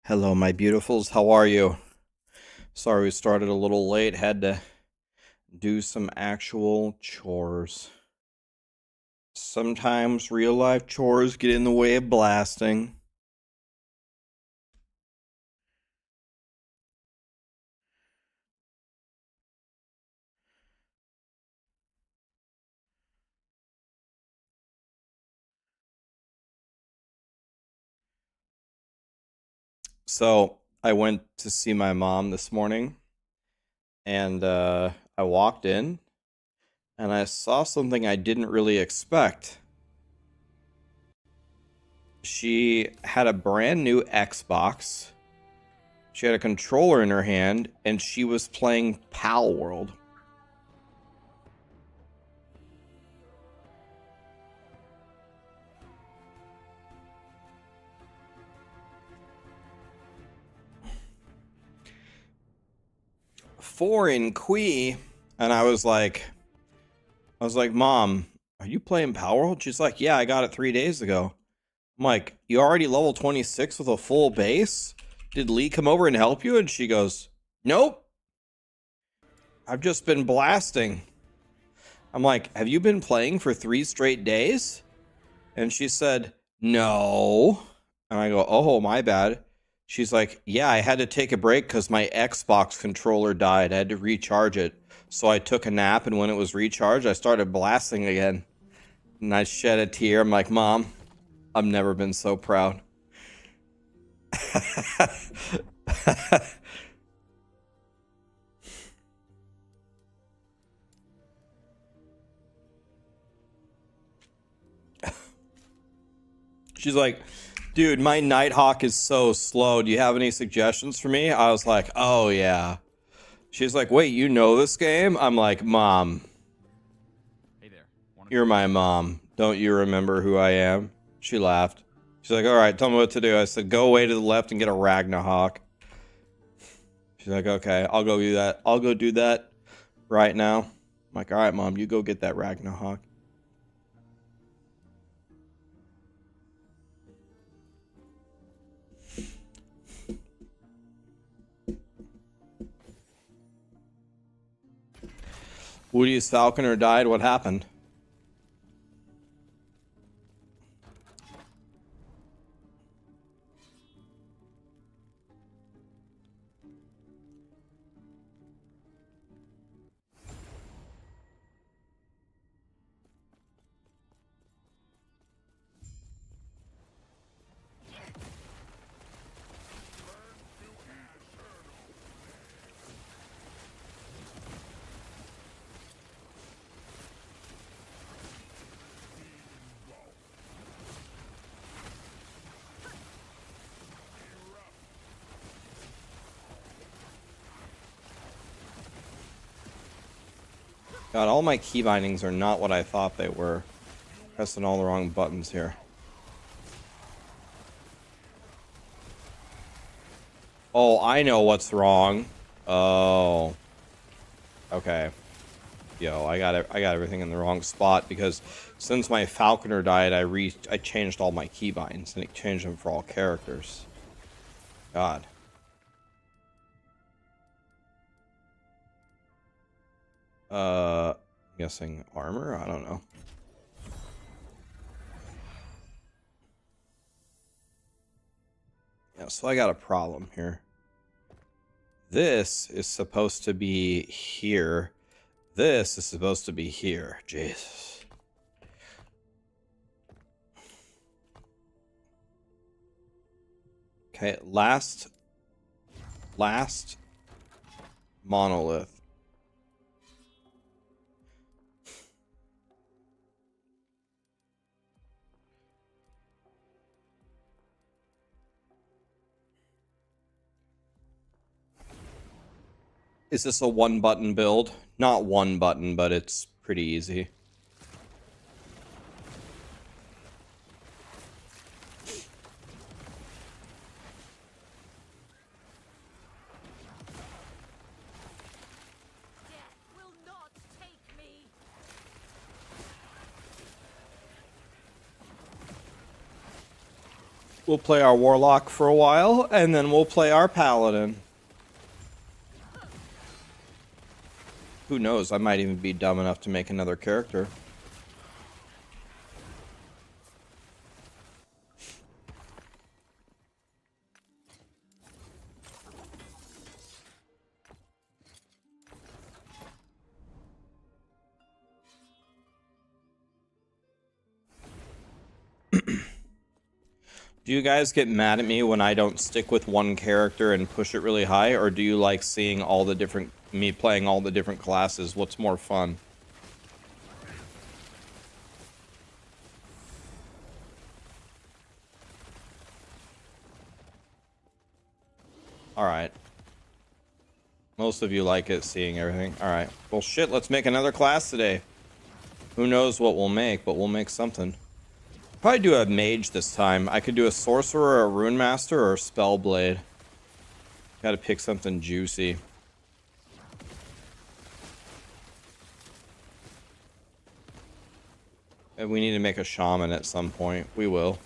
Hello, my beautifuls. How are you? Sorry we started a little late. Had to do some actual chores. Sometimes real life chores get in the way of blasting. So I went to see my mom this morning, and I walked in, and I saw something I didn't really expect. She had a brand new Xbox. She had a controller in her hand, and she was playing Palworld. Foreign Quee, and I was like, Mom, are you playing Powerworld? She's like, yeah, I got it 3 days ago. I'm like, you already level 26 with a full base? Did Lee come over and help you? And she goes, nope. I've just been blasting. I'm like, have you been playing for 3 straight days? And she said, no. And I go, oh, my bad. She's like, yeah, I had to take a break because my Xbox controller died. I had to recharge it. So I took a nap, and when it was recharged, I started blasting again. And I shed a tear. I'm like, Mom, I've never been so proud. She's like, dude, my Nighthawk is so slow. Do you have any suggestions for me? I was like, oh, yeah. She's like, wait, you know this game? I'm like, Mom. Hey there. You're my mom. Don't you remember who I am? She laughed. She's like, all right, tell me what to do. I said, go away to the left and get a Ragnarok. She's like, okay, I'll go do that. I'll go do that right now. I'm like, all right, Mom, you go get that Ragnarok. Woody's falconer died. What happened? God, all my key bindings are not what I thought they were. Pressing all the wrong buttons here. Oh, I know what's wrong. Oh. Okay. Yo, I got everything in the wrong spot because since my falconer died, I changed all my keybinds and it changed them for all characters. God. I'm guessing armor? I don't know. Yeah, so I got a problem here. This is supposed to be here. This is supposed to be here. Jesus. Okay, last monolith. Is this a one button build? Not one button, but it's pretty easy. We'll play our Warlock for a while, and then we'll play our Paladin. Who knows? I might even be dumb enough to make another character. Do you guys get mad at me when I don't stick with one character and push it really high, or do you like seeing all the different, me playing all the different classes? What's more fun? Alright. Most of you like it, seeing everything. Alright. Well, shit, let's make another class today. Who knows what we'll make, but we'll make something. Probably do a mage this time. I could do a sorcerer, a rune master, or a spellblade. Gotta pick something juicy. And we need to make a shaman at some point. We will.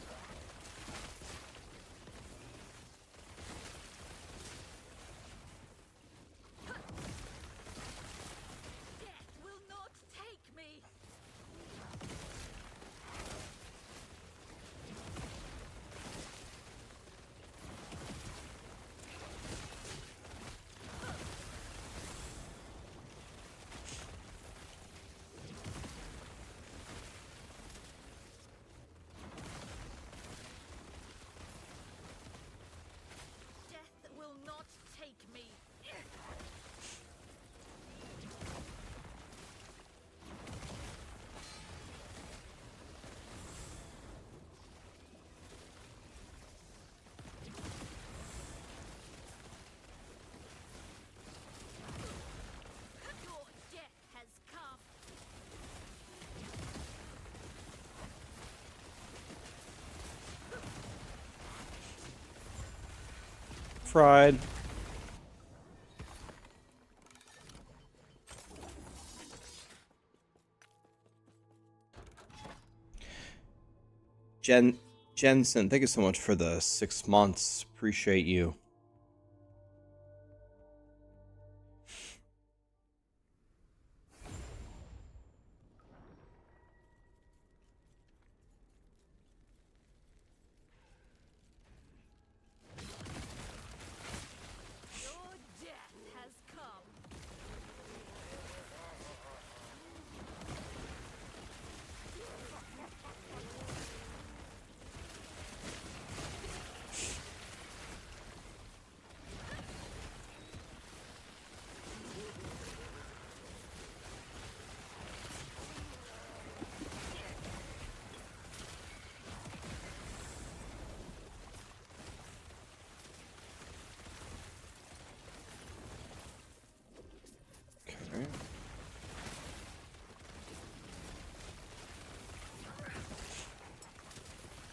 Fried. Jensen, thank you so much for the 6 months. Appreciate you.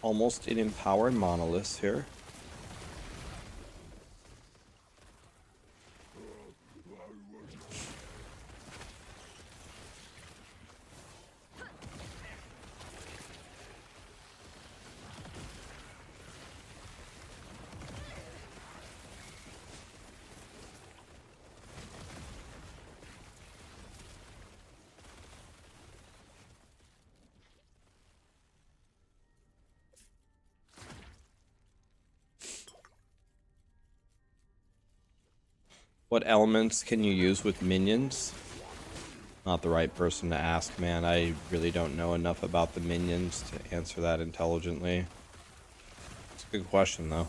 Almost an empowered monolith here. What elements can you use with minions? Not the right person to ask, man. I really don't know enough about the minions to answer that intelligently. It's a good question, though.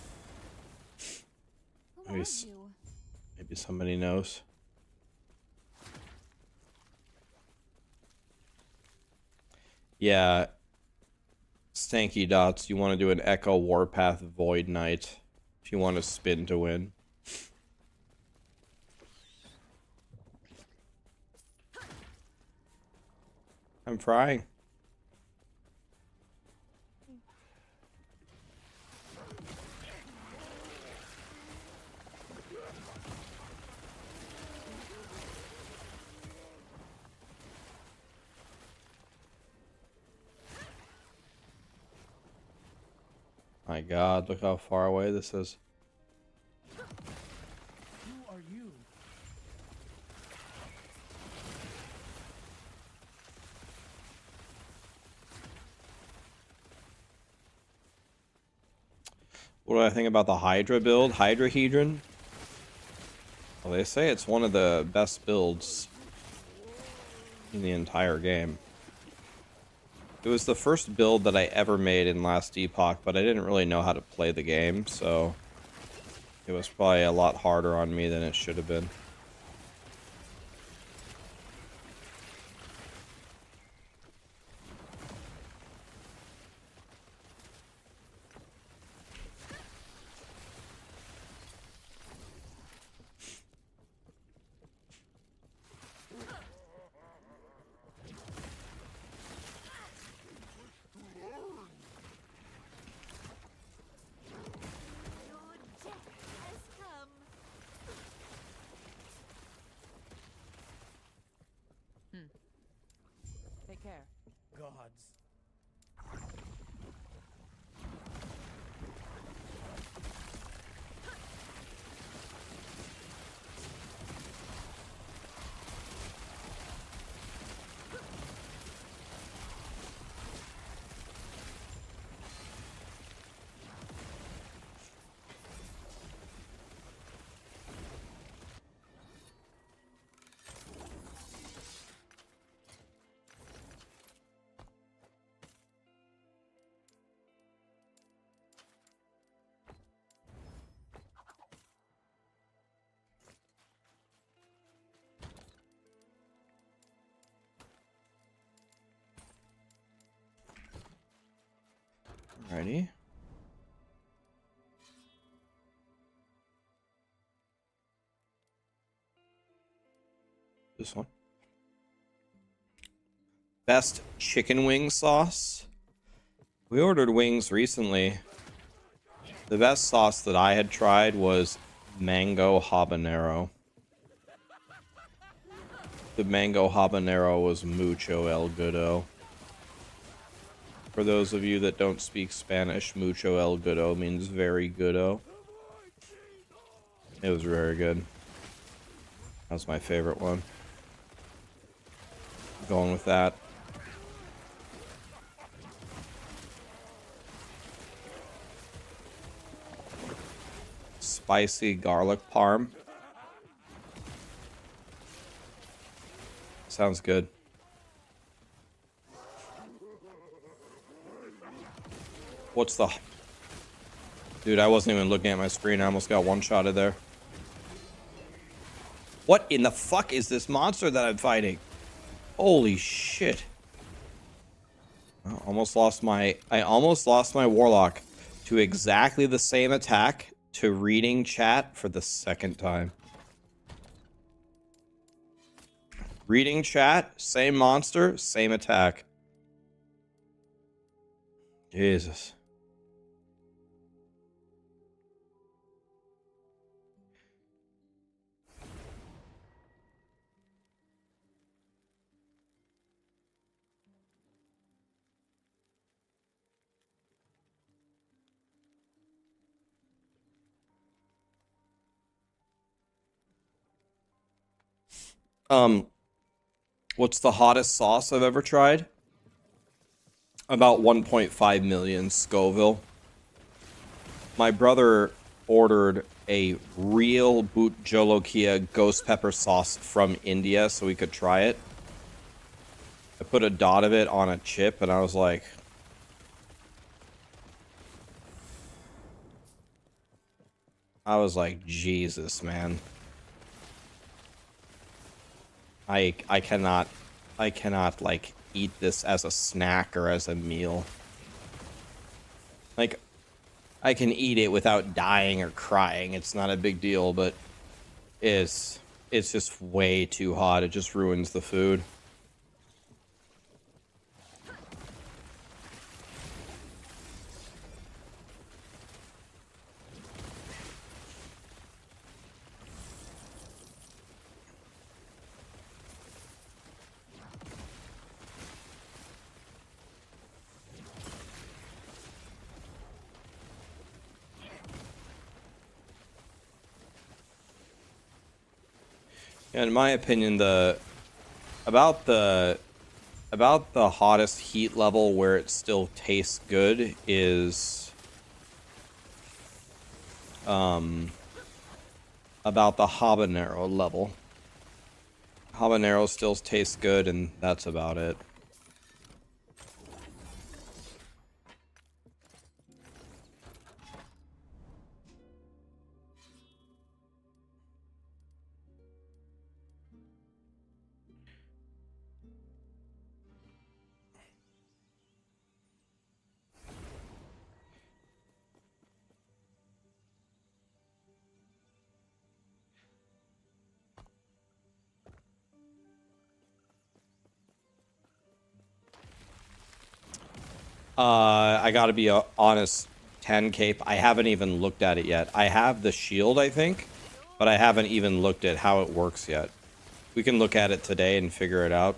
Maybe somebody knows. Yeah. Stanky Dots, you want to do an Echo Warpath Void Knight if you want to spin to win. I'm frying. my god, look how far away this is. Who are you? What do I think about the Hydra build? Hydrahedron? Well, they say it's one of the best builds in the entire game. It was the first build that I ever made in last Epoch, but I didn't really know how to play the game, so it was probably a lot harder on me than it should have been. Take care. Gods. Alrighty. This one. Best chicken wing sauce. We ordered wings recently. The best sauce that I had tried was mango habanero. The mango habanero was mucho el goodo. For those of you that don't speak Spanish, mucho el goodo means very goodo. It was very good. That was my favorite one. Going with that. Spicy garlic parm. Sounds good. What's the... Dude, I wasn't even looking at my screen. I almost got one-shotted there. What in the fuck is this monster that I'm fighting? Holy shit. I almost lost my Warlock to exactly the same attack to reading chat for the second time. Reading chat, same monster, same attack. Jesus. What's the hottest sauce I've ever tried? About 1.5 million Scoville. My brother ordered a real Boot Jolokia ghost pepper sauce from India so we could try it. I put a dot of it on a chip and I was like... Jesus, man. I cannot like eat this as a snack or as a meal. Like, I can eat it without dying or crying. It's not a big deal, but it's just way too hot. It just ruins the food. In my opinion, about the hottest heat level where it still tastes good is about the habanero level. Habanero still tastes good, and that's about it. I gotta be honest, 10 cape, I haven't even looked at it yet. I have the shield, I think, but I haven't even looked at how it works yet. We can look at it today and figure it out.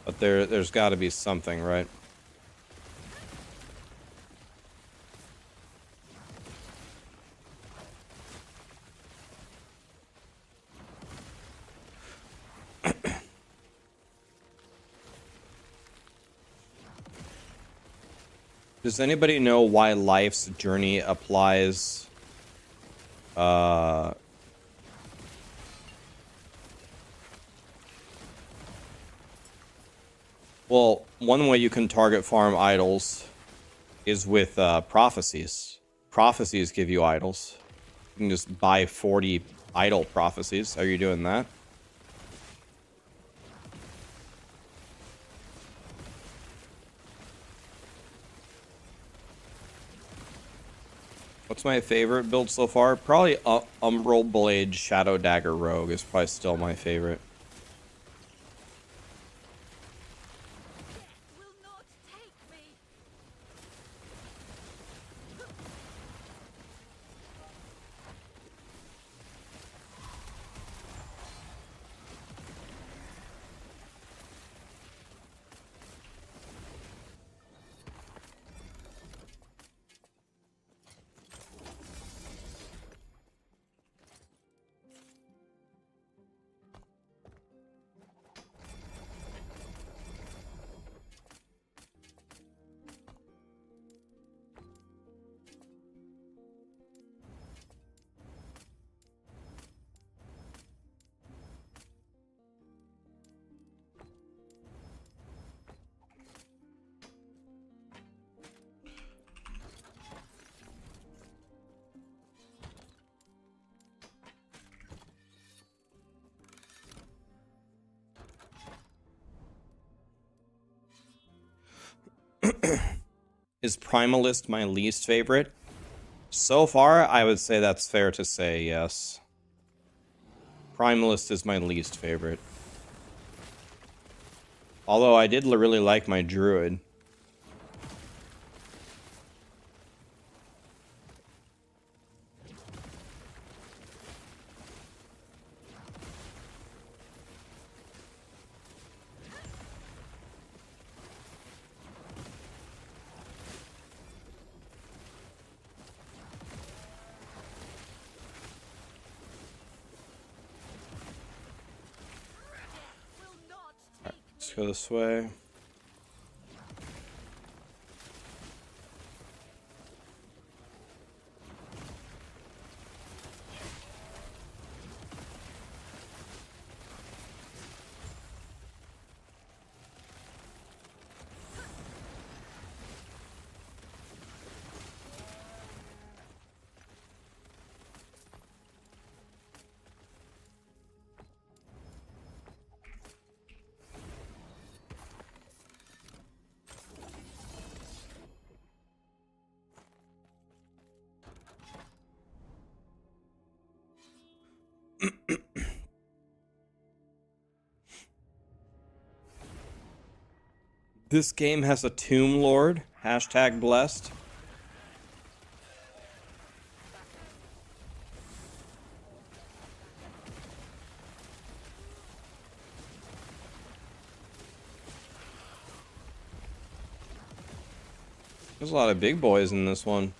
But there's gotta be something, right? Does anybody know why life's journey applies? Well, one way you can target farm idols is with prophecies. Prophecies give you idols. You can just buy 40 idol prophecies. Are you doing that? What's my favorite build so far? Probably Umbral Blade Shadow Dagger Rogue is probably still my favorite. Will not take me. Is Primalist my least favorite? So far, I would say that's fair to say, yes. Primalist is my least favorite. Although I did really like my Druid. Let's go this way. This game has a Tomb Lord. Hashtag blessed. There's a lot of big boys in this one.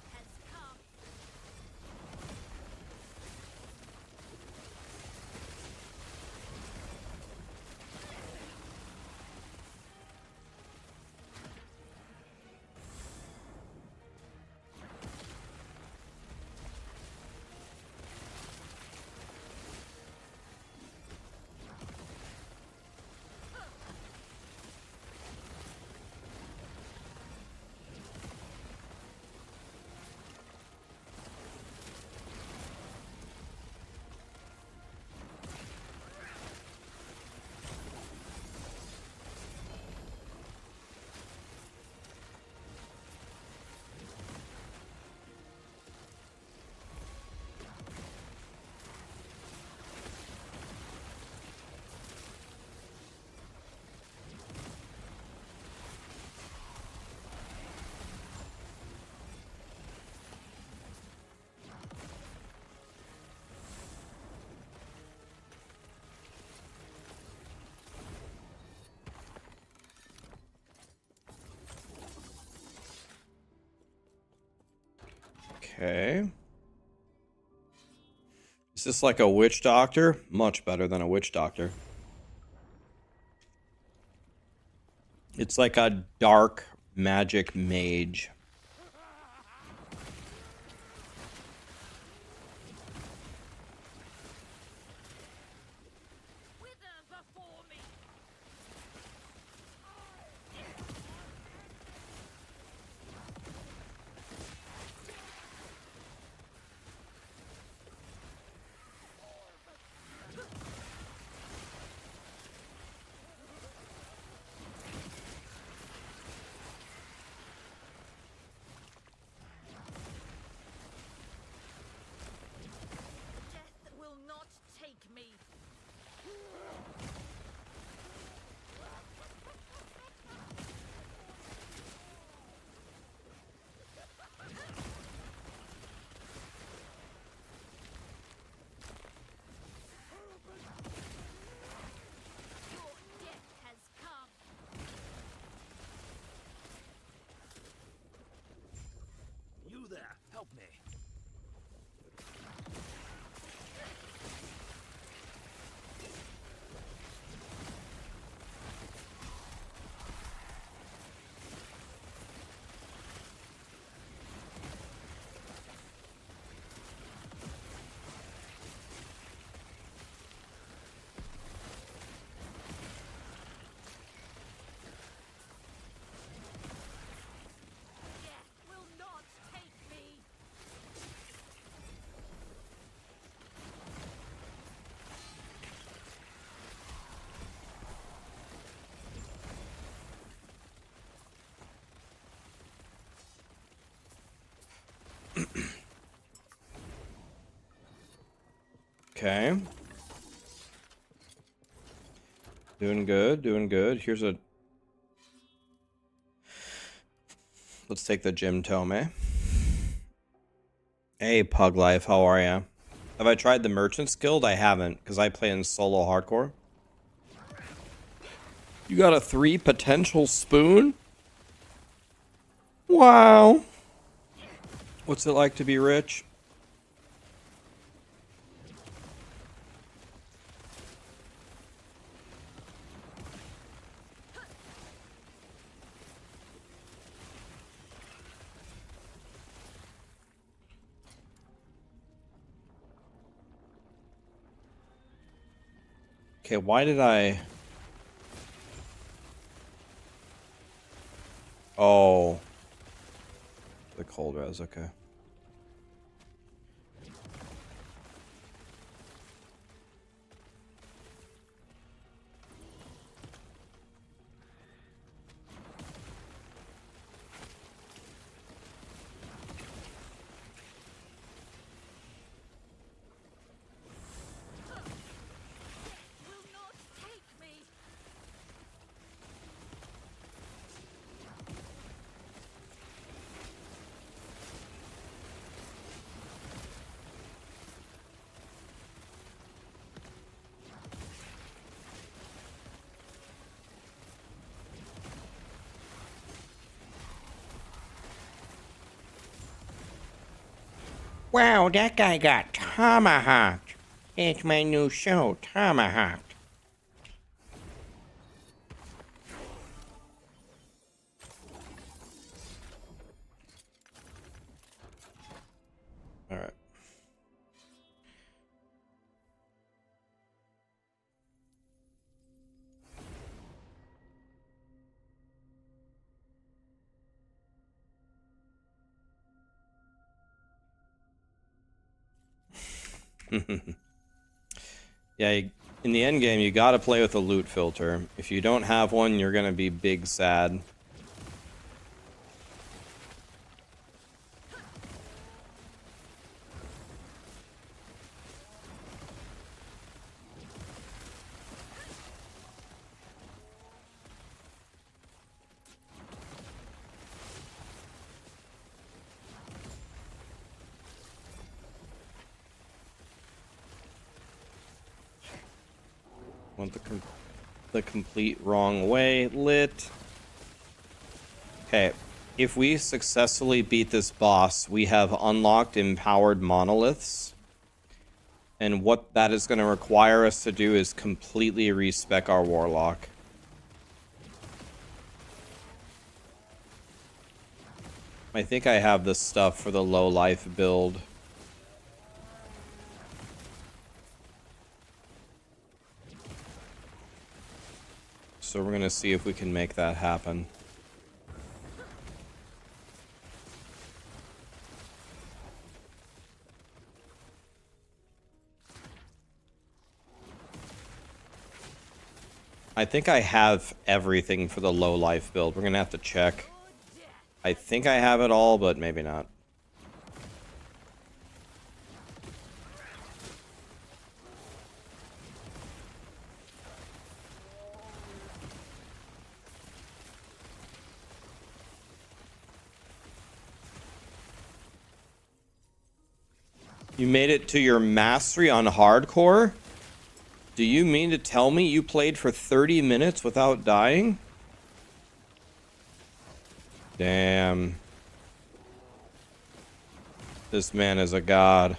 Okay. Is this like a witch doctor? Much better than a witch doctor. It's like a dark magic mage. Wither before me. Death will not take me. Your death has come. You there, help me. Death will not take me. Okay. Doing good, doing good. Here's a... Let's take the gym tome, eh? Hey, Pug Life, how are ya? Have I tried the Merchant's Guild? I haven't, because I play in solo hardcore. You got a 3 potential spoon? Wow. What's it like to be rich? Okay, why did I... Oh. The cold res, okay. Will not take me. Wow, that guy got tomahawked. It's my new show, Tomahawked. All right. Yeah, in the end game, you gotta play with a loot filter. If you don't have one, you're gonna be big sad. Went the complete wrong way. Lit. Okay, if we successfully beat this boss, we have unlocked empowered monoliths. And what that is going to require us to do is completely respec our Warlock. I think I have the stuff for the low life build. So we're going to see if we can make that happen. I think I have everything for the low life build. We're going to have to check. I think I have it all, but maybe not. You made it to your mastery on hardcore? Do you mean to tell me you played for 30 minutes without dying? Damn. This man is a god.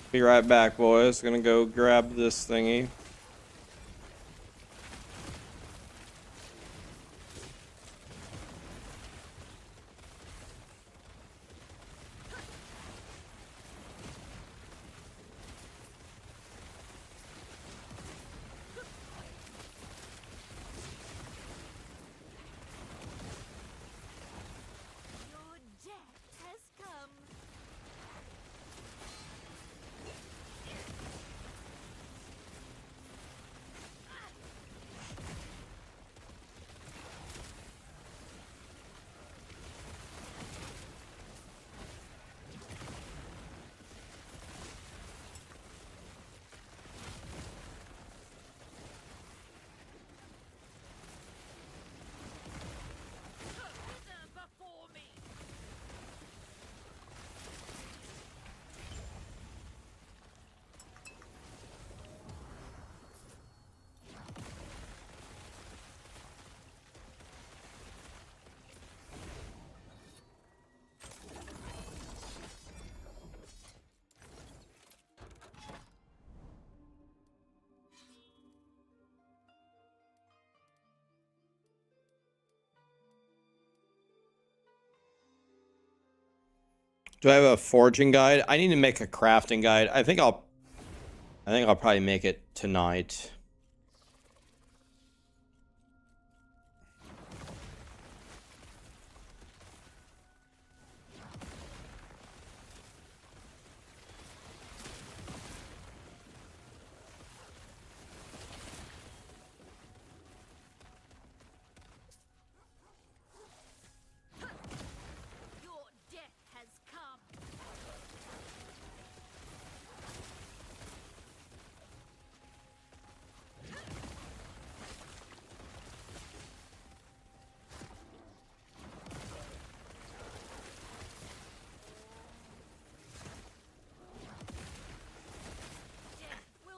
Be right back, boys. Gonna go grab this thingy. Your death has come. Wither before me. Do I have a forging guide? I need to make a crafting guide. I think I'll probably make it tonight. Your death has come.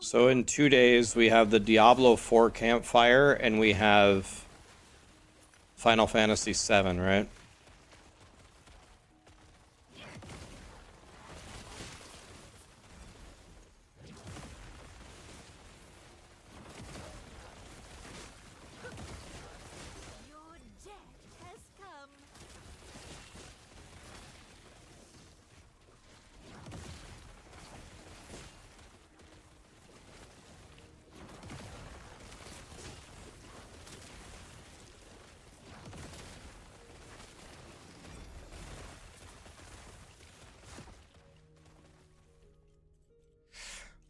So in 2 days, we have the Diablo 4 campfire, and we have Final Fantasy 7, right? Your death has come.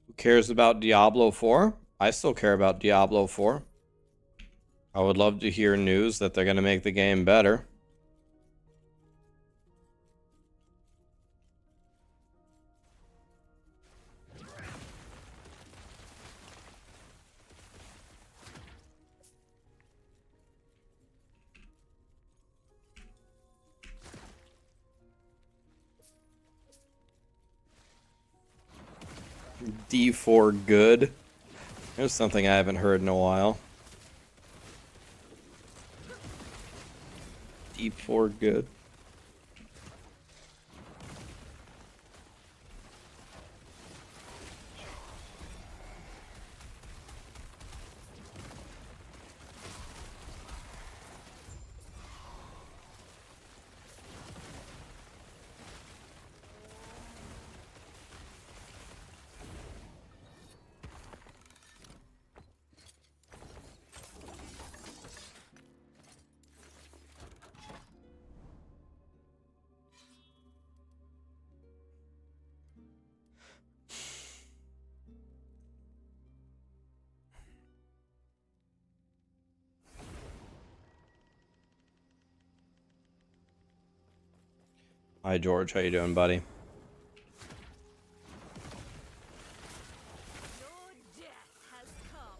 Who cares about Diablo 4? I still care about Diablo 4. I would love to hear news that they're going to make the game better. D4 good. There's something I haven't heard in a while. D4 good. Hi George, how you doing, buddy? Your death has come.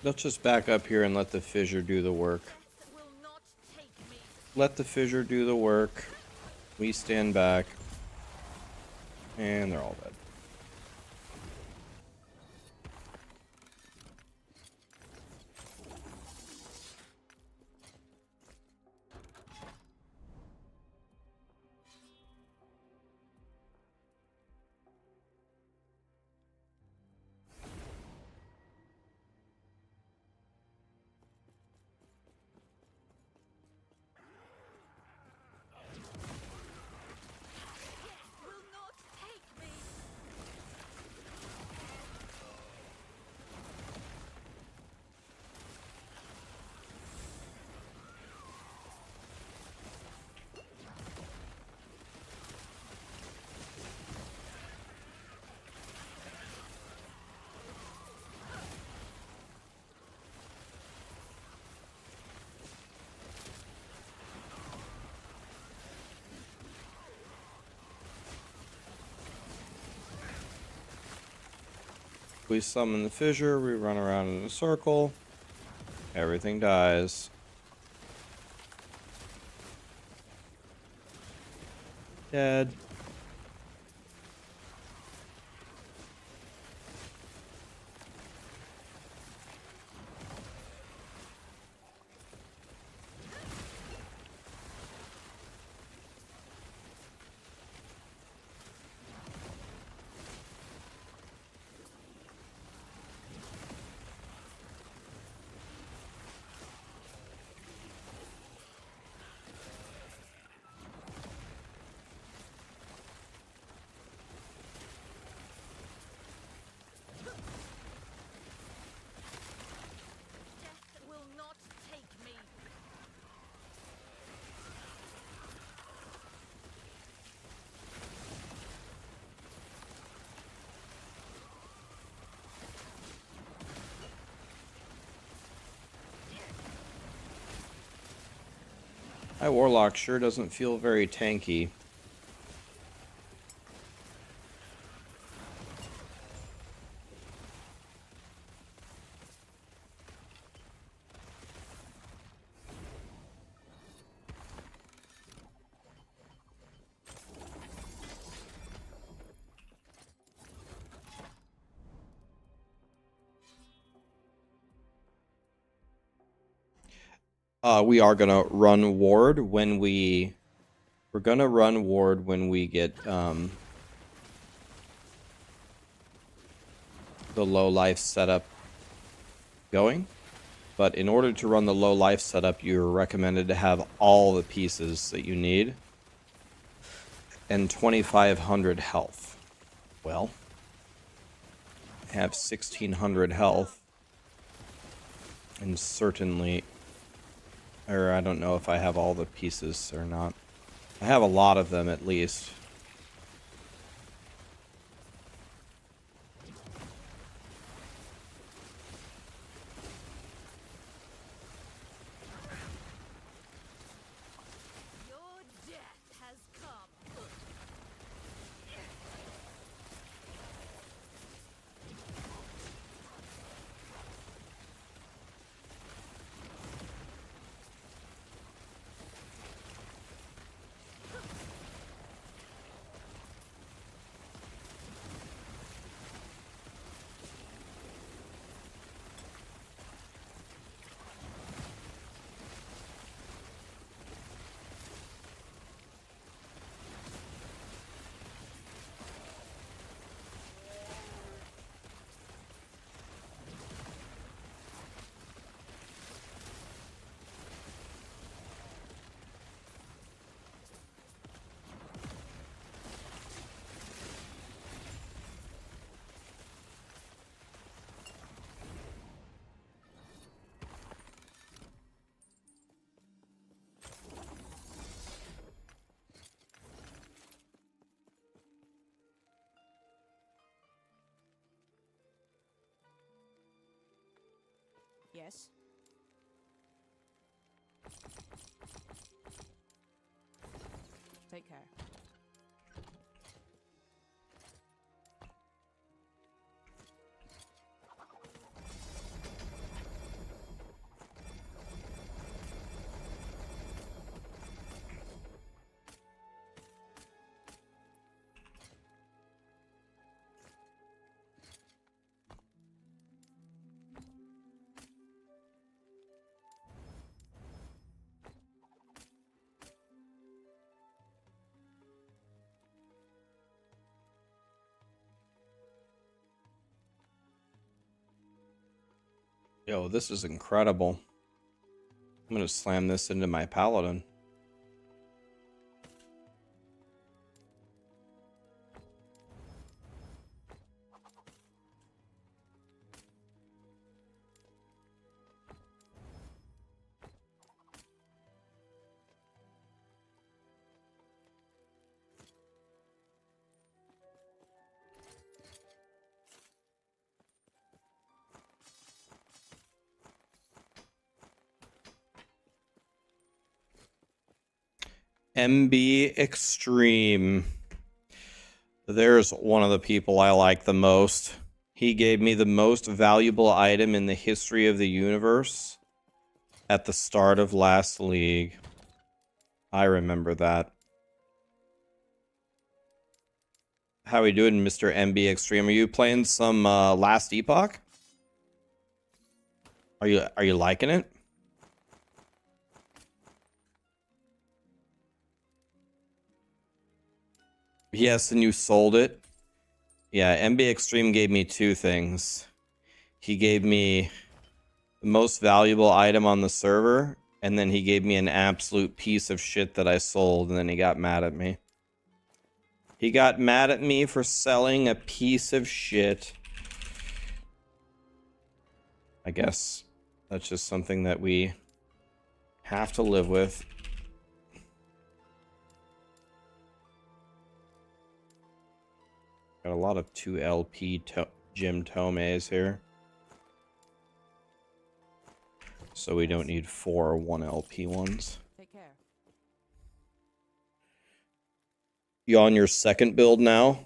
Let's just back up here and let the fissure do the work. Death will not take me. Let the fissure do the work. We stand back. And they're all dead. Will not take me. We summon the fissure, we run around in a circle. Everything dies. Dead. Death will not take me. My Warlock sure doesn't feel very tanky. We are gonna run ward when we're gonna run ward when we get the low life setup going. But in order to run the low life setup, you're recommended to have all the pieces that you need. And 2,500 health. Well, I have 1,600 health. And certainly... Or I don't know if I have all the pieces or not. I have a lot of them at least. Your death has come. Yes. Take care. Yo, this is incredible. I'm gonna slam this into my Paladin. MB Extreme. There's one of the people I like the most. He gave me the most valuable item in the history of the universe at the start of last league. I remember that. How we doing, Mr. MB Extreme? Are you playing some last Epoch? Are you liking it? Yes, and you sold it. Yeah, MB Extreme gave me two things. He gave me the most valuable item on the server, and then he gave me an absolute piece of shit that I sold, and then he got mad at me. He got mad at me for selling a piece of shit. I guess that's just something that we have to live with. Got a lot of 2LP Jim Tomes here. So we don't need 4 1LP ones. Take care. You on your second build now?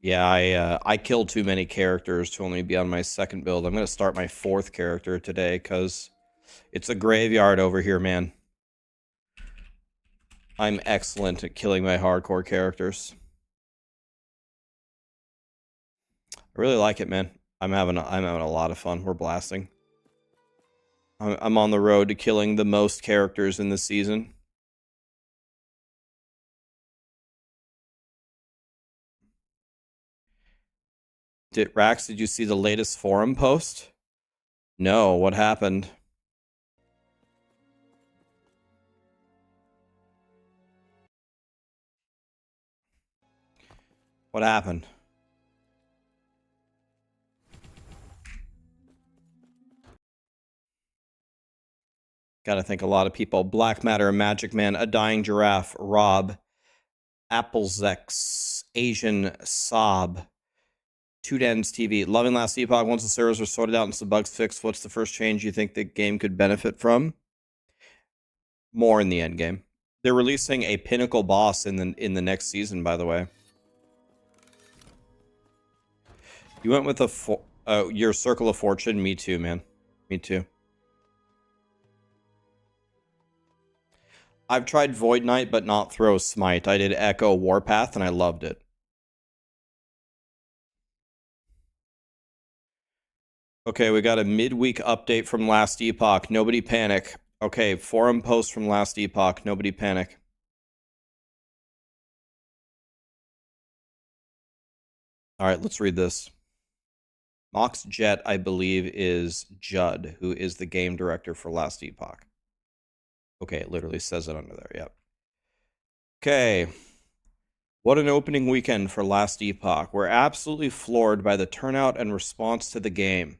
Yeah, I killed too many characters to only be on my second build. I'm going to start my 4th character today because it's a graveyard over here, man. I'm excellent at killing my hardcore characters. I really like it, man. I'm having a lot of fun. We're blasting. I'm on the road to killing the most characters in the season. Rax, did you see the latest forum post? No, what happened? What happened? Gotta think a lot of people. Black Matter, Magic Man, A Dying Giraffe, Rob, Applezex, Asian Sob, Two Dens TV. Loving Last Epoch. Once the servers are sorted out and some bugs fixed, what's the first change you think the game could benefit from? More in the end game. They're releasing a pinnacle boss in the next season, by the way. You went with your Circle of Fortune. Me too, man. Me too. I've tried Void Knight, but not Throw Smite. I did Echo Warpath, and I loved it. Okay, we got a midweek update from Last Epoch. Nobody panic. Okay, forum post from Last Epoch. Nobody panic. All right, let's read this. Mox Jet, I believe, is Judd, who is the game director for Last Epoch. Okay, it literally says it under there, yep. Okay. What an opening weekend for Last Epoch. We're absolutely floored by the turnout and response to the game.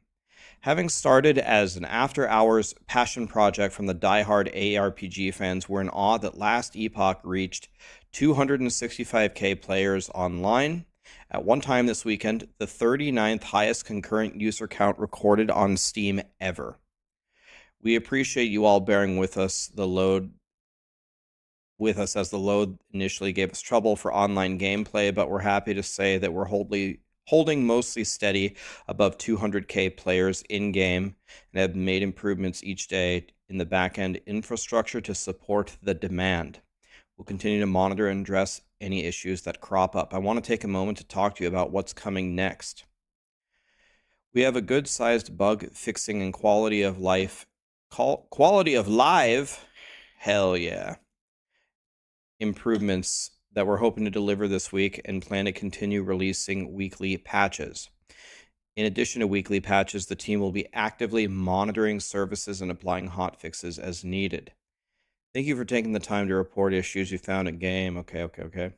Having started as an after-hours passion project from the die-hard ARPG fans, we're in awe that Last Epoch reached 265k players online. At one time this weekend, the 39th highest concurrent user count recorded on Steam ever. We appreciate you all bearing with us as the load initially gave us trouble for online gameplay, but we're happy to say that we're holding mostly steady above 200k players in-game and have made improvements each day in the back-end infrastructure to support the demand. We'll continue to monitor and address any issues that crop up. I want to take a moment to talk to you about what's coming next. We have a good-sized bug fixing and quality of life, hell yeah, improvements that we're hoping to deliver this week and plan to continue releasing weekly patches. In addition to weekly patches, the team will be actively monitoring services and applying hotfixes as needed. Thank you for taking the time to report issues you found in game. Okay.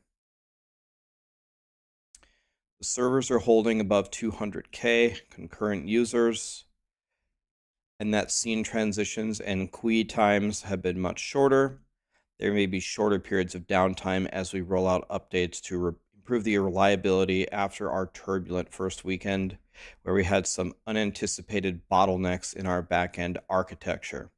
The servers are holding above 200k concurrent users, and that scene transitions and queue times have been much shorter. There may be shorter periods of downtime as we roll out updates to improve the reliability after our turbulent first weekend, where we had some unanticipated bottlenecks in our back-end architecture.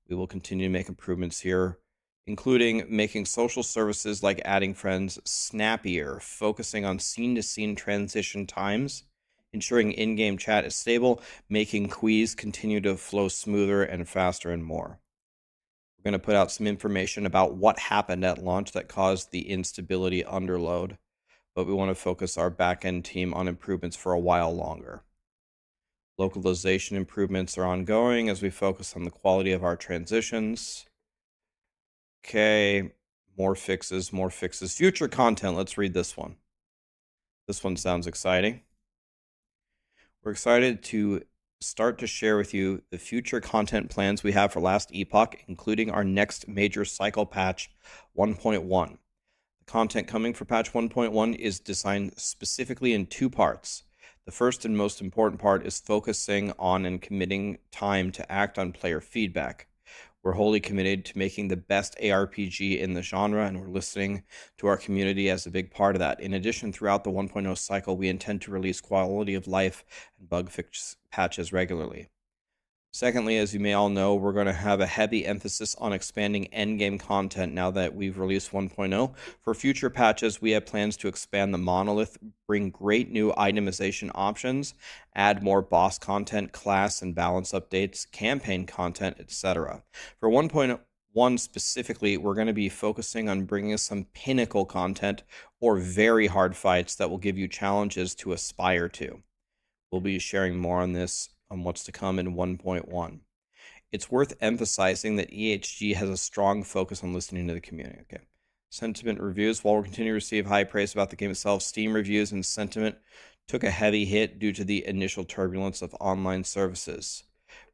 We will continue to make improvements here, including making social services like adding friends snappier, focusing on scene-to-scene transition times, ensuring in-game chat is stable, making queues continue to flow smoother and faster, and more. We're going to put out some information about what happened at launch that caused the instability underload, but we want to focus our back-end team on improvements for a while longer. Localization improvements are ongoing as we focus on the quality of our transitions. Okay, more fixes. Future content, let's read this one. This one sounds exciting. We're excited to start to share with you the future content plans we have for Last Epoch, including our next major cycle patch 1.1. The content coming for patch 1.1 is designed specifically in two parts. The first and most important part is focusing on and committing time to act on player feedback. We're wholly committed to making the best ARPG in the genre, and we're listening to our community as a big part of that. In addition, throughout the 1.0 cycle, we intend to release quality of life and bug fix patches regularly. Secondly, as you may all know, we're going to have a heavy emphasis on expanding endgame content now that we've released 1.0. For future patches, we have plans to expand the Monolith, bring great new itemization options, add more boss content, class and balance updates, campaign content, etc. For 1.1 specifically, we're going to be focusing on bringing some pinnacle content or very hard fights that will give you challenges to aspire to. We'll be sharing more on this on what's to come in 1.1. It's worth emphasizing that EHG has a strong focus on listening to the community. Okay. Sentiment reviews. While we continue to receive high praise about the game itself, Steam reviews and sentiment took a heavy hit due to the initial turbulence of online services.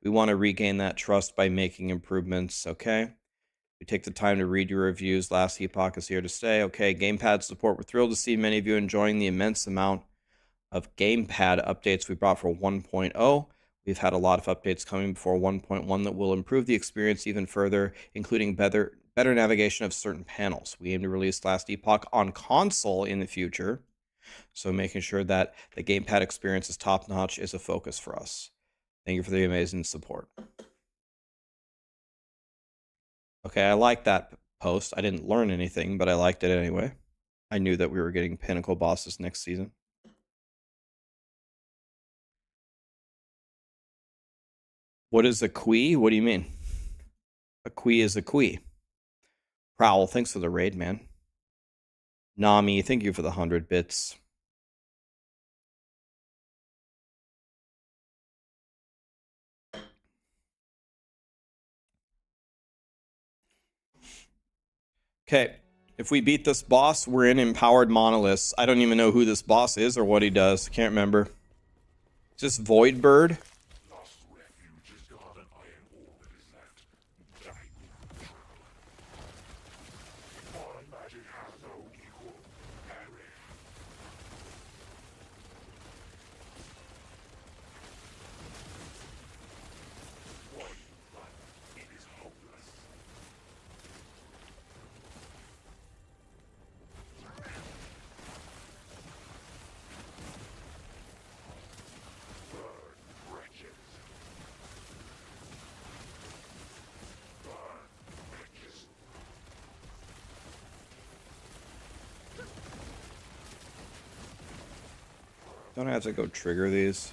We want to regain that trust by making improvements, okay? We take the time to read your reviews. Last Epoch is here to stay. Okay, gamepad support. We're thrilled to see many of you enjoying the immense amount of gamepad updates we brought for 1.0. We've had a lot of updates coming before 1.1 that will improve the experience even further, including better navigation of certain panels. We aim to release Last Epoch on console in the future, so making sure that the gamepad experience is top-notch is a focus for us. Thank you for the amazing support. Okay, I like that post. I didn't learn anything, but I liked it anyway. I knew that we were getting pinnacle bosses next season. What is a Quee? What do you mean? A Quee is a Quee. Prowl, thanks for the raid, man. Nami, thank you for the 100 bits. Okay, if we beat this boss, we're in empowered monoliths. I don't even know who this boss is or what he does. Can't remember. Is this Voidbird? Don't I have to go trigger these?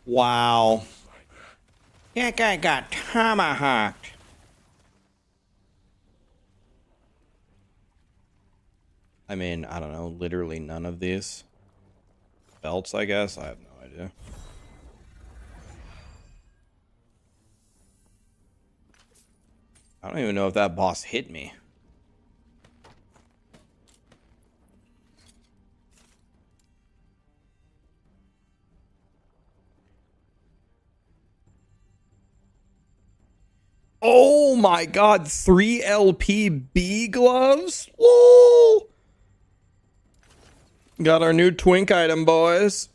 Wow. That guy got tomahawked. I mean, I don't know, literally none of these. Belts, I guess? I have no idea. I don't even know if that boss hit me. Oh my god, 3 LPB gloves? Whoa! Got our new twink item, boys.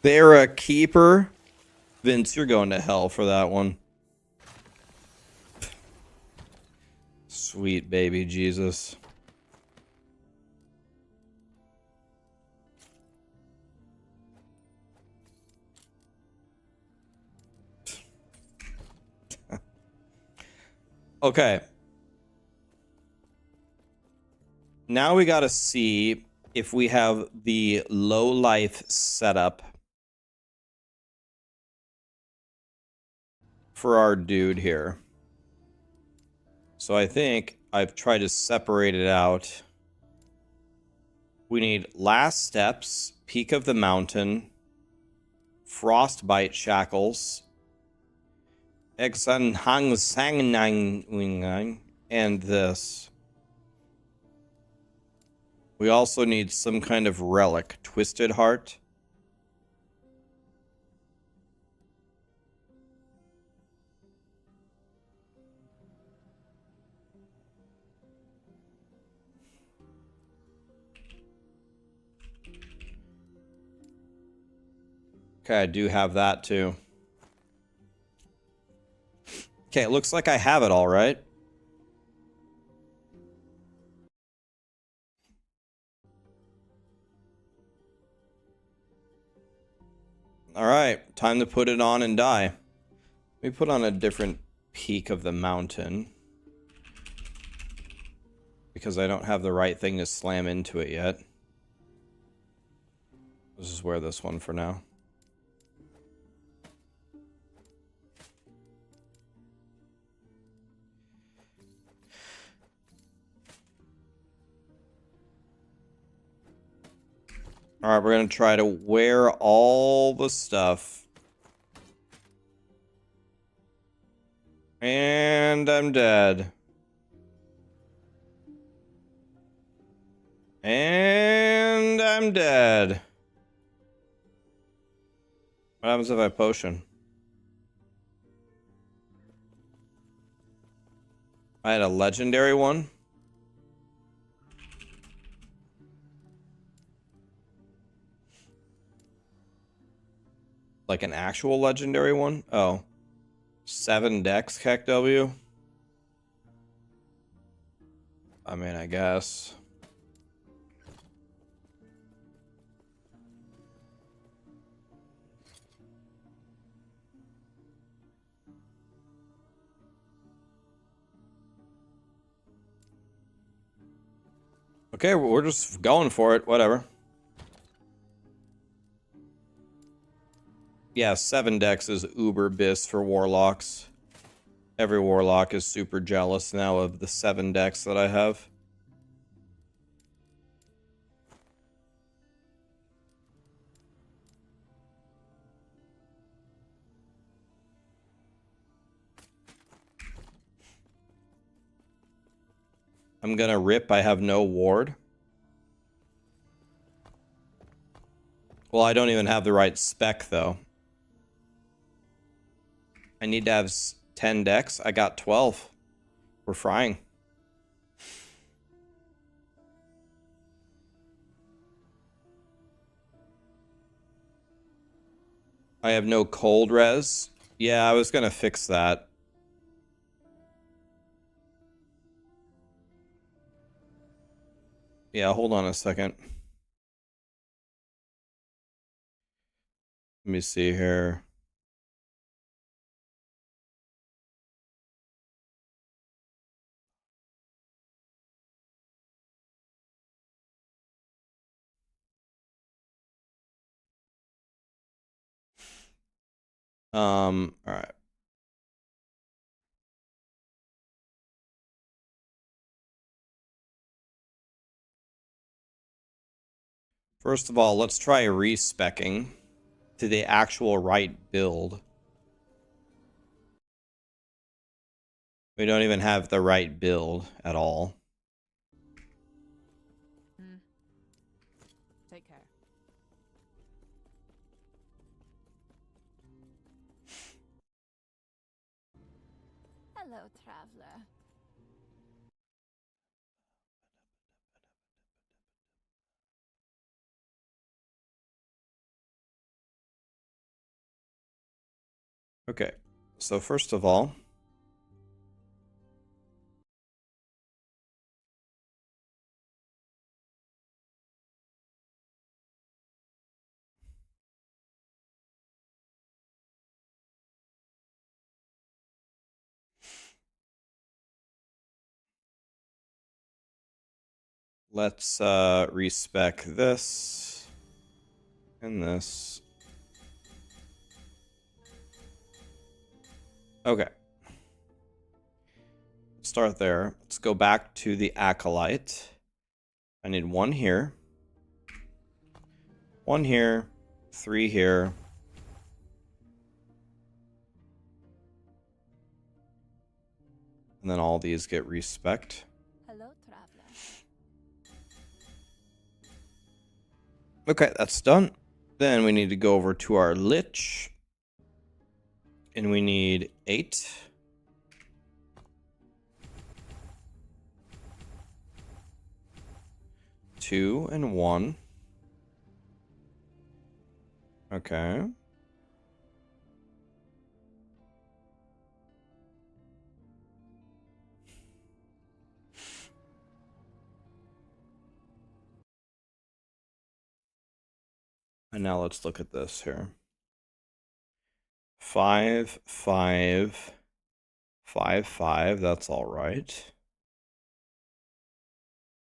They're a keeper. Vince, you're going to hell for that one. Sweet baby Jesus. Okay. Now we got to see if we have the low life setup for our dude here. So I think I've tried to separate it out. We need Last Steps, Peak of the Mountain, Frostbite Shackles, Exanhang, and this. We also need some kind of relic, Twisted Heart. Okay, I do have that too. Okay, it looks like I have it all, right? All right, time to put it on and die. Let me put on a different peak of the mountain, because I don't have the right thing to slam into it yet. Let's just wear this one for now. Alright, we're gonna try to wear all the stuff. And I'm dead. And I'm dead. What happens if I potion? I had a legendary one. Like an actual legendary one? Oh. 7 decks, KEKW? I mean, I guess. Okay, we're just going for it. Whatever. Yeah, 7 decks is uber bis for Warlocks. Every Warlock is super jealous now of the 7 decks that I have. I'm gonna rip, I have no ward. Well, I don't even have the right spec, though. I need to have 10 decks. I got 12. We're frying. I have no cold res. Yeah, I was gonna fix that. Yeah, hold on a second. Let me see here. All right. First of all, let's try respecking to the actual right build. We don't even have the right build at all. Take care. Hello, traveler. Okay, so first of all, let's respec this and this. Okay. Start there. Let's go back to the Acolyte. I need 1 here. 1 here. 3 here. And then all these get respect. Hello, traveler. Okay, that's done. Then we need to go over to our Lich. And we need 8. Two and 1. Okay. And now let's look at this here. 5, 5, 5, 5. That's all right.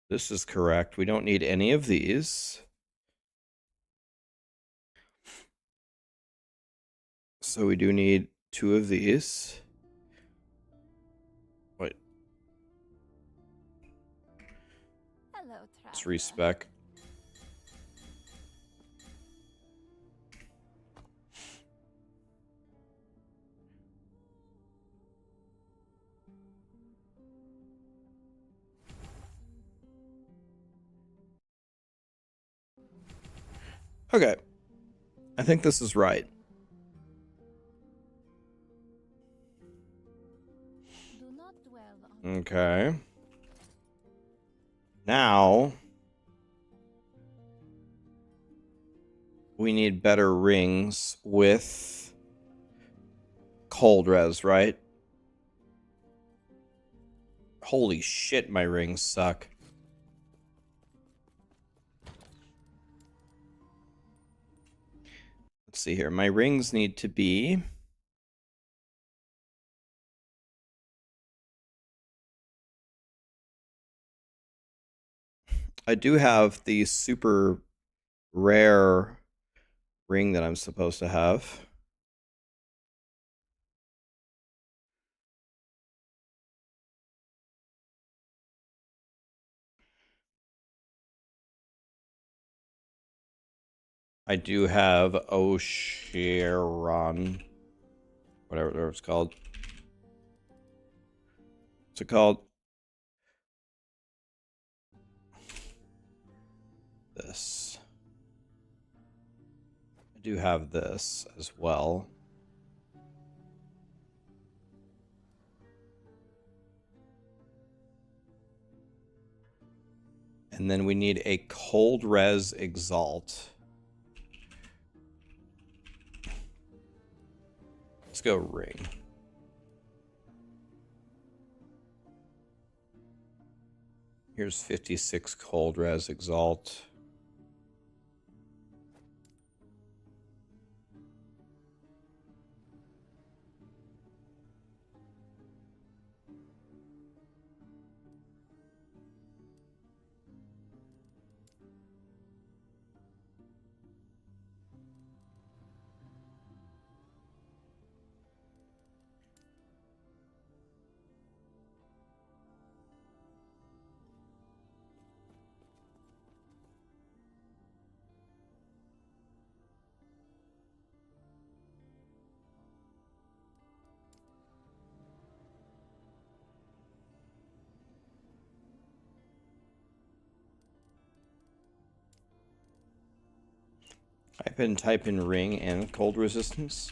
This is correct. We don't need any of these. So we do need 2 of these. Wait. Hello, traveler. Let's respec. Okay. I think this is right. Do not dwell on Okay. Now we need better rings with cold res, right? Holy shit, my rings suck. Let's see here. My rings need to be... I do have the super rare ring that I'm supposed to have. I do have Oshiron, whatever it's called. What's it called? This. I do have this as well. And then we need a cold res exalt. Let's go ring. Here's 56 cold res exalt. Type in ring and cold resistance.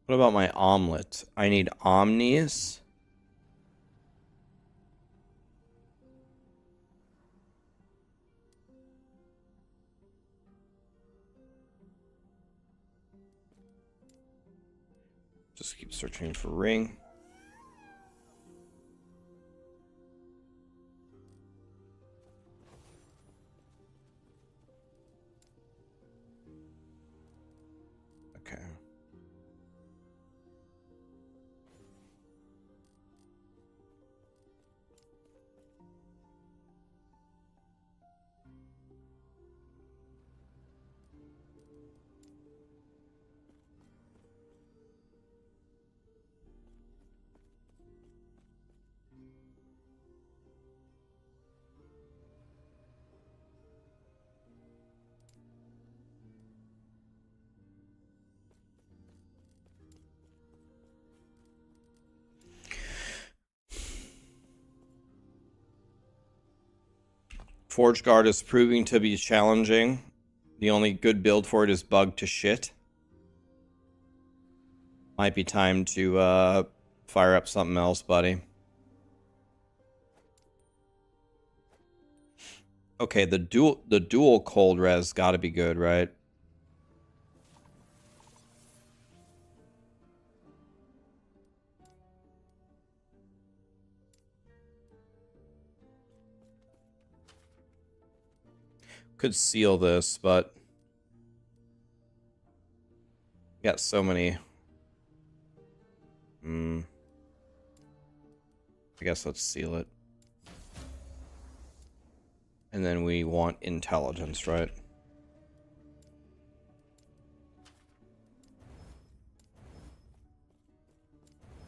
What about my omelet? I need omnis. Just keep searching for ring. Okay. Forge Guard is proving to be challenging. The only good build for it is bugged to shit. Might be time to fire up something else, buddy. Okay, the dual cold res got to be good, right? Could seal this, but got so many. I guess let's seal it. And then we want intelligence, right?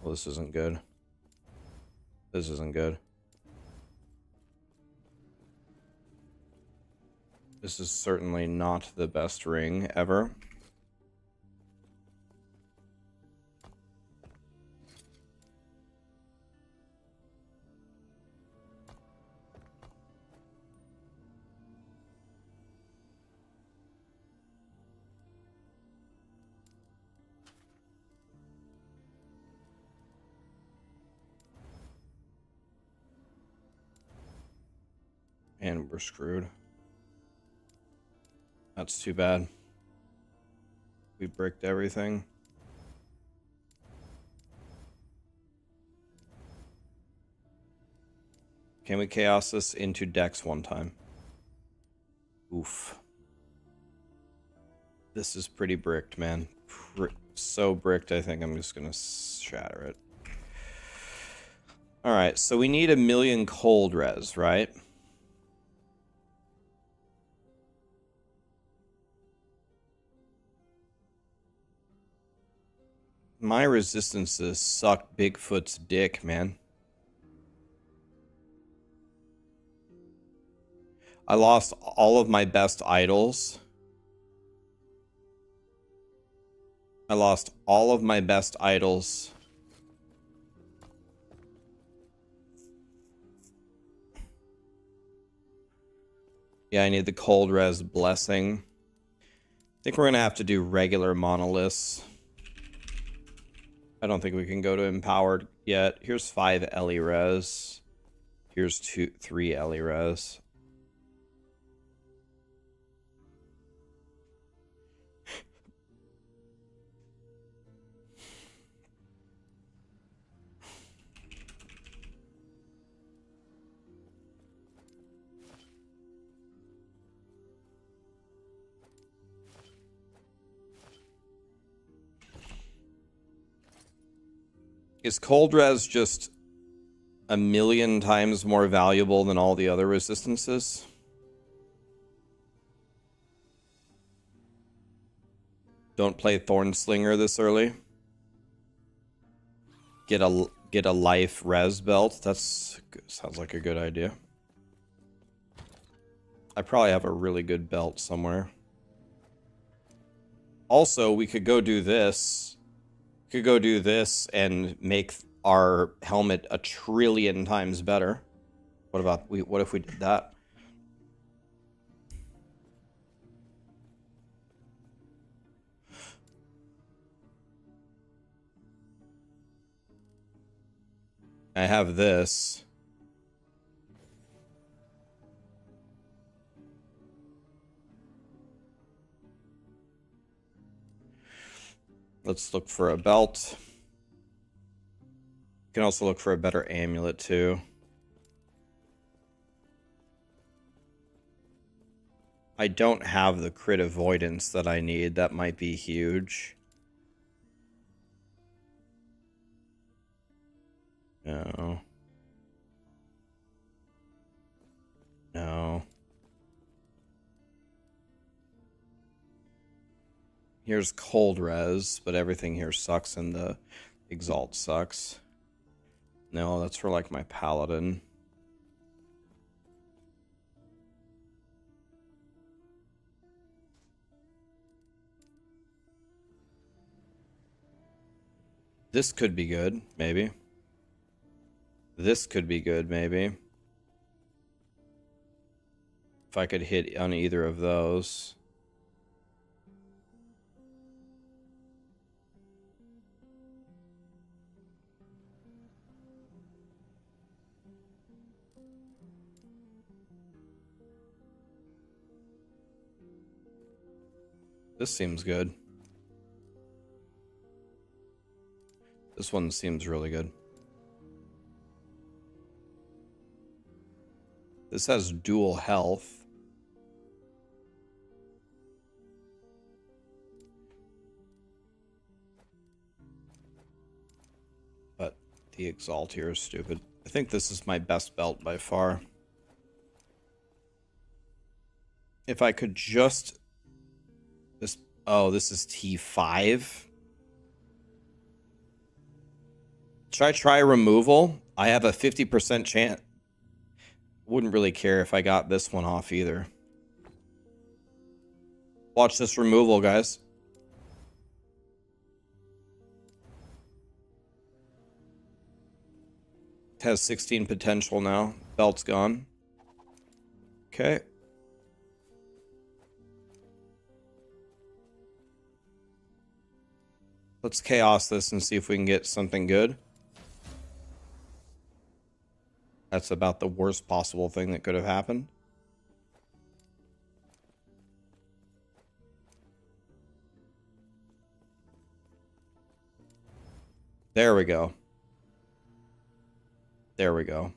Well, this isn't good. This isn't good. This is certainly not the best ring ever. And we're screwed. That's too bad. We bricked everything. Can we chaos this into Dex one time? Oof. This is pretty bricked, man. So bricked, I think I'm just gonna shatter it. Alright, so we need 1,000,000 cold res, right? My resistances suck Bigfoot's dick, man. I lost all of my best idols. I lost all of my best idols. Yeah, I need the cold res blessing. I think we're gonna have to do regular monoliths. I don't think we can go to empowered yet. Here's 5 Ellie res. Here's 3 Ellie res. Is cold res just 1,000,000 times more valuable than all the other resistances? Don't play Thornslinger this early. Get a life res belt. That's sounds like a good idea. I probably have a really good belt somewhere. Also, we could go do this. Could go do this and make our helmet 1,000,000,000,000 times better. What if we did that? I have this. Let's look for a belt. You can also look for a better amulet too. I don't have the crit avoidance that I need. That might be huge. No. No. Here's cold res, but everything here sucks and the exalt sucks. No, that's for like my paladin. This could be good, maybe. This could be good, maybe. If I could hit on either of those. This seems good. This one seems really good. This has dual health. But the exalt here is stupid. I think this is my best belt by far. If I could just... Oh, this is T5. Should I try removal? I have a 50% chance. Wouldn't really care if I got this one off either. Watch this removal, guys. It has 16 potential now. Belt's gone. Okay. Let's chaos this and see if we can get something good. That's about the worst possible thing that could have happened. There we go. There we go.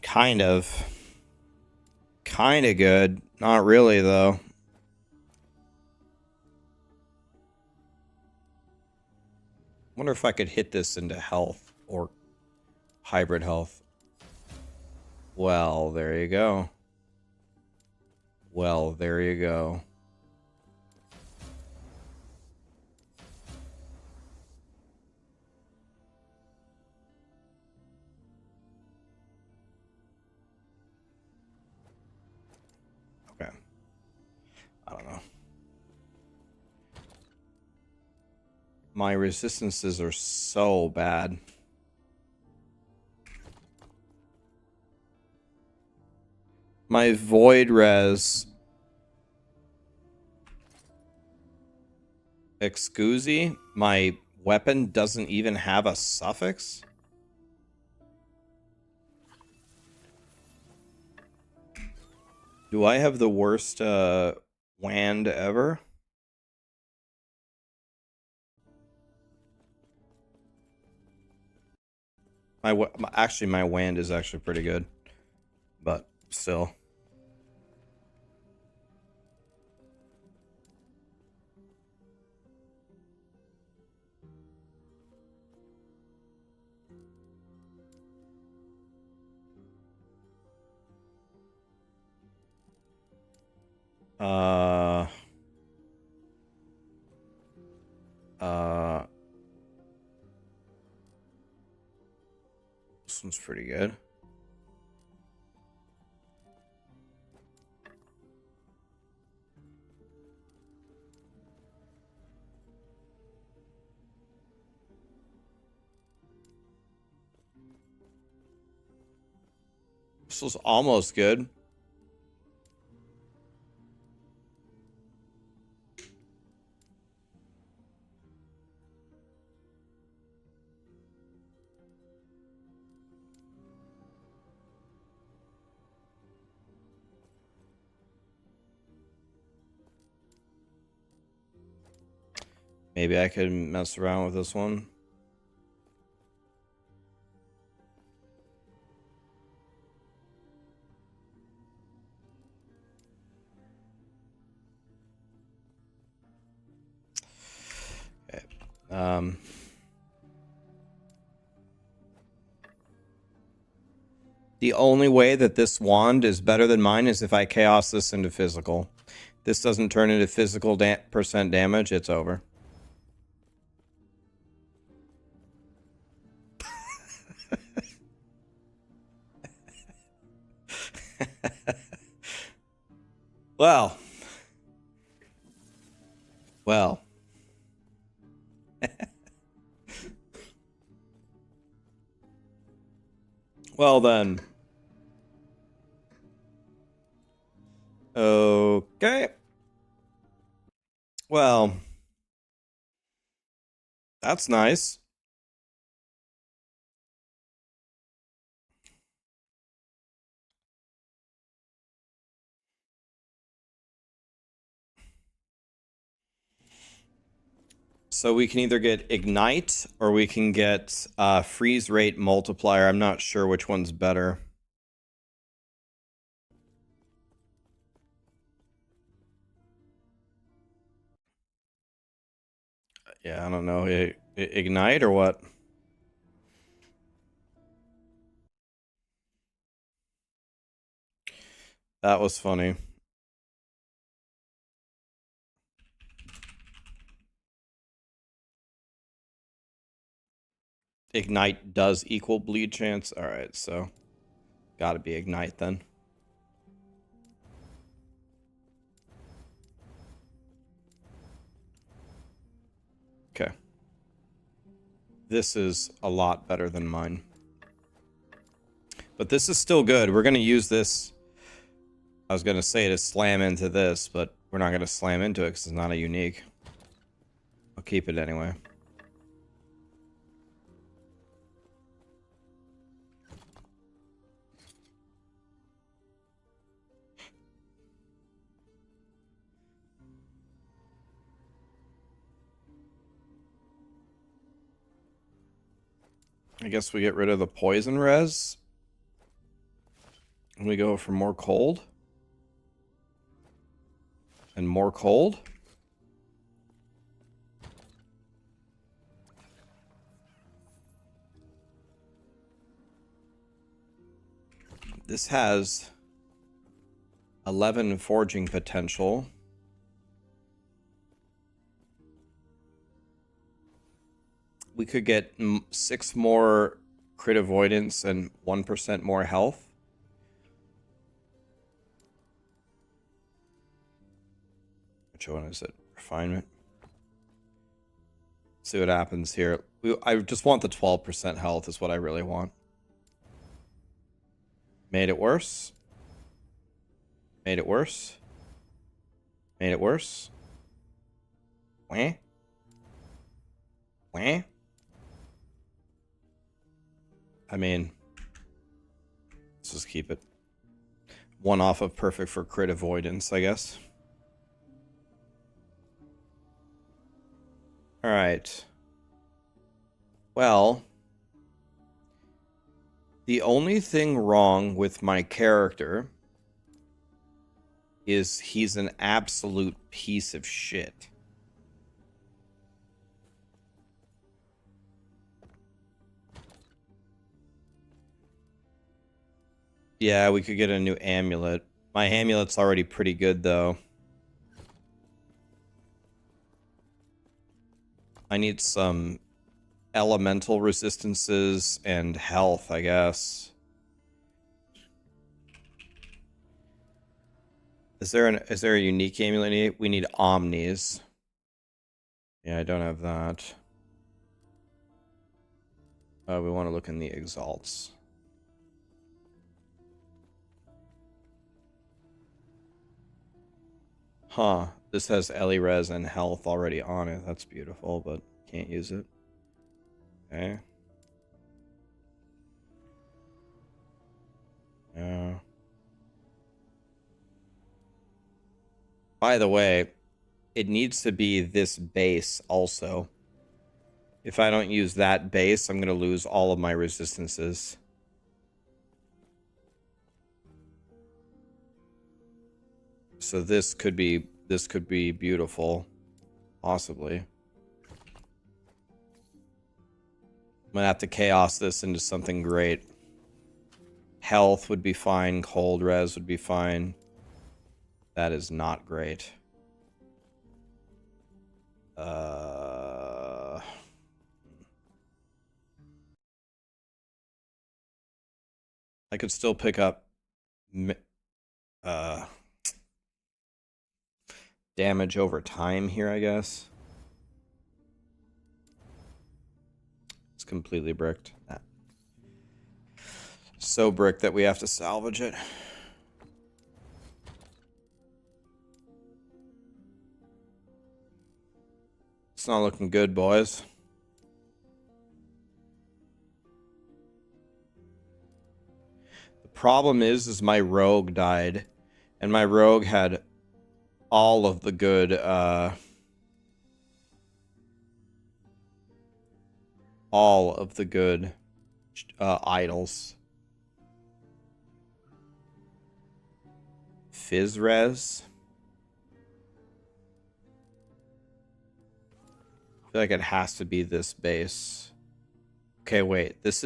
Kind of. Kind of good. Not really, though. Wonder if I could hit this into health or hybrid health. Well, there you go. Well, there you go. Okay. I don't know. My resistances are so bad. My void res. Excuse, my weapon doesn't even have a suffix? Do I have the worst wand ever? Actually, my wand is actually pretty good, but still. This one's pretty good. This was almost good. Maybe I could mess around with this one. Okay. The only way that this wand is better than mine is if I chaos this into physical. This doesn't turn into physical percent damage, it's over. Well. Well. Well then. Okay. Well. That's nice. So we can either get Ignite or we can get Freeze Rate Multiplier. I'm not sure which one's better. Yeah, I don't know. Ignite or what? That was funny. Ignite does equal bleed chance. Alright, so gotta be Ignite then. Okay. This is a lot better than mine. But this is still good. We're going to use this. I was going to say to slam into this, but we're not going to slam into it because it's not a unique. I'll keep it anyway. I guess we get rid of the poison res. And we go for more cold. And more cold. This has 11 forging potential. We could get 6 more crit avoidance and 1% more health. Which one is it? Refinement. See what happens here. I just want the 12% health is what I really want. Made it worse. Made it worse. Made it worse. Wah. Wah. I mean, let's just keep it. 1 off of perfect for crit avoidance, I guess. Alright. Well, the only thing wrong with my character is he's an absolute piece of shit. Yeah, we could get a new amulet. My amulet's already pretty good, though. I need some elemental resistances and health, I guess. Is there a unique amulet? We need Omnis. Yeah, I don't have that. We want to look in the Exalts. Huh. This has Elirez and health already on it. That's beautiful, but can't use it. Okay. Yeah. By the way, it needs to be this base also. If I don't use that base, I'm going to lose all of my resistances. So this could be beautiful, possibly. I'm gonna have to chaos this into something great. Health would be fine, cold res would be fine. That is not great. I could still pick up damage over time here, I guess. It's completely bricked. So bricked that we have to salvage it. It's not looking good, boys. The problem is my rogue died, and my rogue had all of the good, idols. Fizz res. I feel like it has to be this base. Okay, wait. This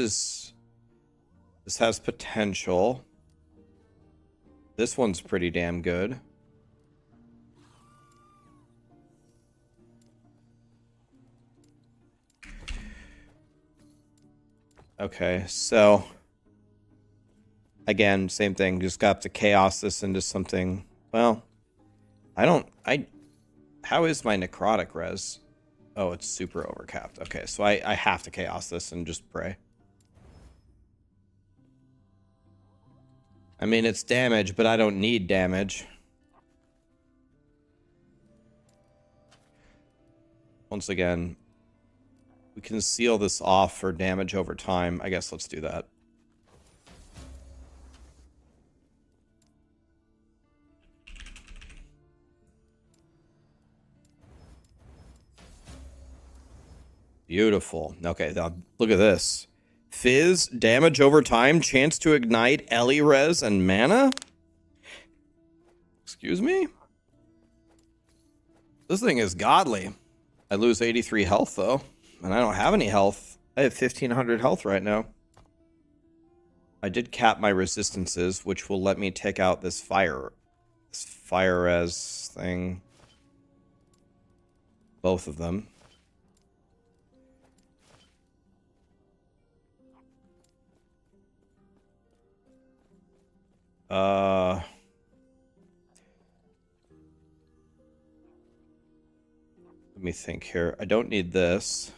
has potential. This one's pretty damn good. Okay, so again, same thing. Just got to chaos this into something. Well, how is my necrotic res? Oh, it's super overcapped. Okay, so I have to chaos this and just pray. I mean, it's damage, but I don't need damage. Once again, we can seal this off for damage over time. I guess let's do that. Beautiful. Okay, now look at this. Fizz, damage over time, chance to ignite, Ellie res, and mana? Excuse me? This thing is godly. I lose 83 health, though. And I don't have any health. I have 1,500 health right now. I did cap my resistances, which will let me take out this fire res thing. Both of them. Let me think here. I don't need this.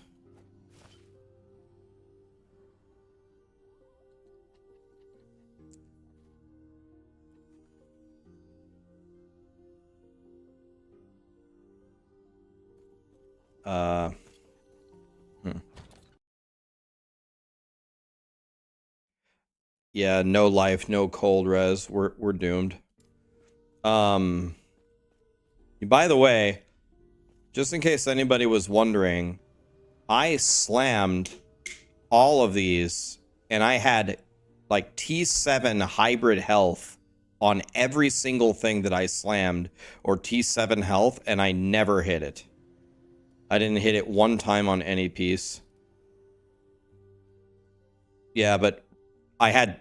Yeah, no life, no cold res. We're doomed. By the way, just in case anybody was wondering, I slammed all of these and I had like T7 hybrid health on every single thing that I slammed, or T7 health, and I never hit it. I didn't hit it one time on any piece. Yeah, but I think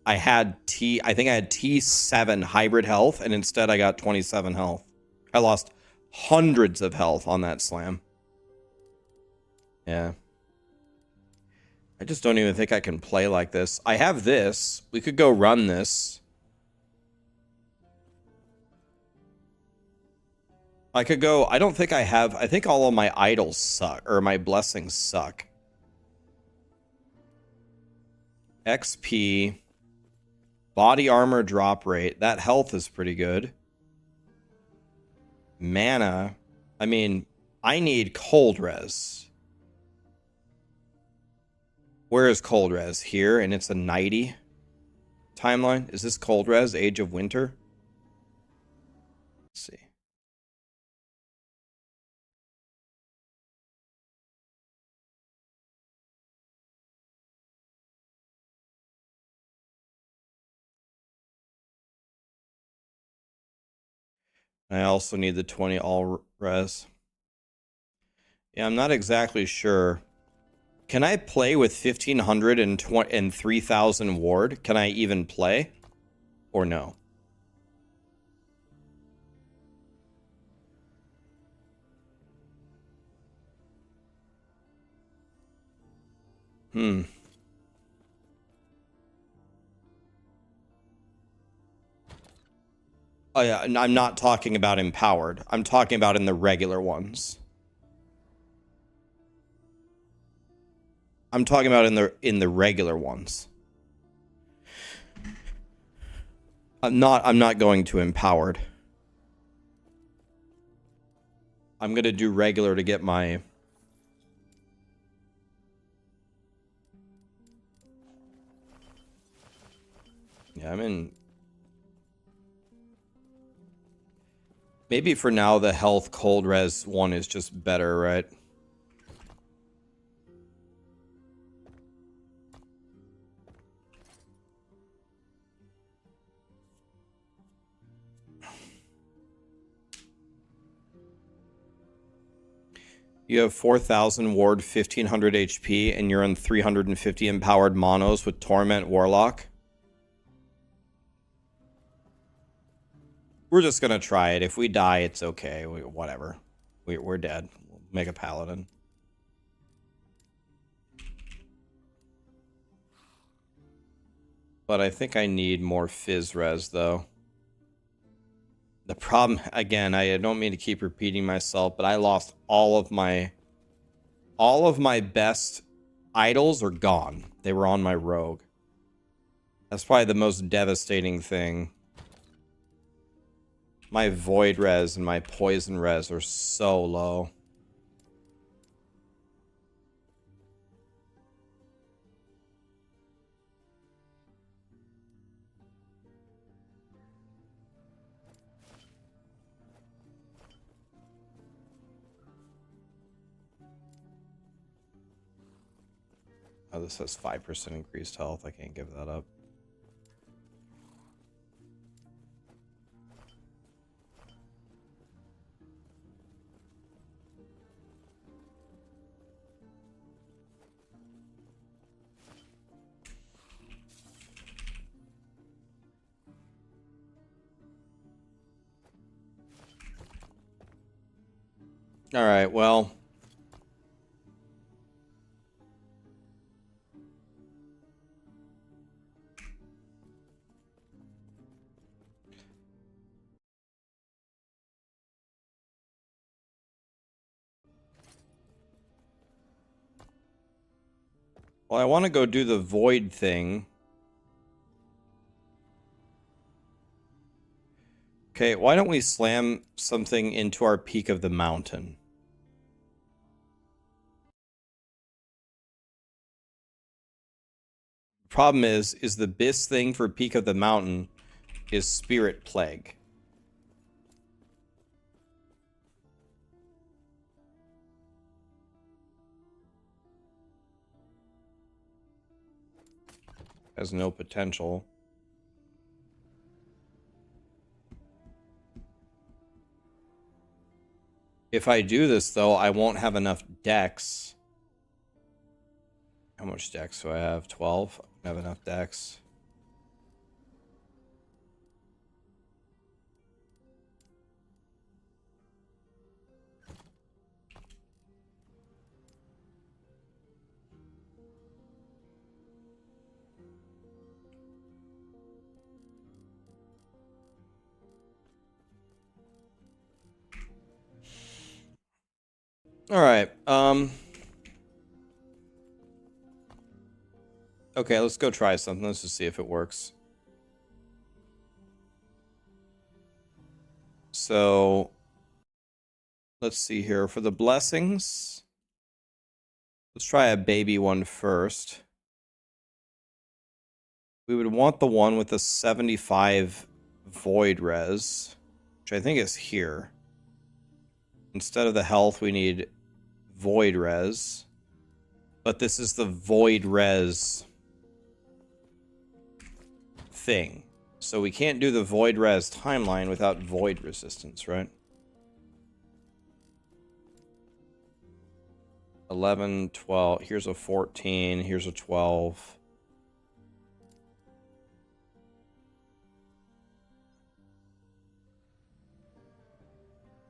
I had T7 hybrid health, and instead I got 27 health. I lost hundreds of health on that slam. Yeah. I just don't even think I can play like this. I have this. We could go run this. I could go. I don't think I have. I think all of my idols suck, or my blessings suck. XP. Body armor drop rate. That health is pretty good. Mana. I mean, I need cold res. Where is cold res? Here, and it's a 90 timeline. Is this cold res? Age of Winter? Let's see. I also need the 20 all res. Yeah, I'm not exactly sure. Can I play with 1,500 and 3,000 ward? Can I even play? Or no? Oh yeah, and I'm not talking about empowered. I'm talking about in the regular ones. I'm talking about in the regular ones. I'm not going to empowered. I'm gonna do regular to get my. Yeah, I'm in. Maybe for now the health cold res one is just better, right? You have 4,000 ward, 1,500 HP, and you're on 350 empowered monos with Torment Warlock. We're just gonna try it. If we die, it's okay. Whatever. We're dead. We'll make a Paladin. But I think I need more fizz res, though. The problem, again, I don't mean to keep repeating myself, but I lost all of my best idols are gone. They were on my rogue. That's probably the most devastating thing. My void res and my poison res are so low. Oh, this has 5% increased health. I can't give that up. All right, well. Well, I want to go do the void thing. Okay, why don't we slam something into our peak of the mountain? Problem is the best thing for peak of the mountain is Spirit Plague. Has no potential. If I do this, though, I won't have enough dex. How much dex do I have? 12? I have enough dex. All right. Okay, let's go try something. Let's just see if it works. So, let's see here. For the blessings, let's try a baby one first. We would want the one with the 75 void res, which I think is here. Instead of the health, we need void res. But this is the void res thing. So we can't do the void res timeline without void resistance, right? 11, 12. Here's a 14. Here's a 12.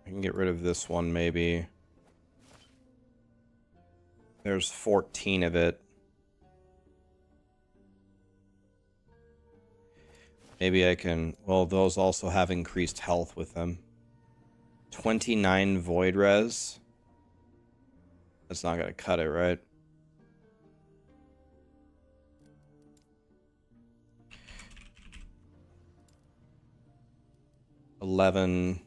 I can get rid of this one, maybe. There's 14 of it. Maybe I can... Well, those also have increased health with them. 29 void res. That's not going to cut it, right? $11.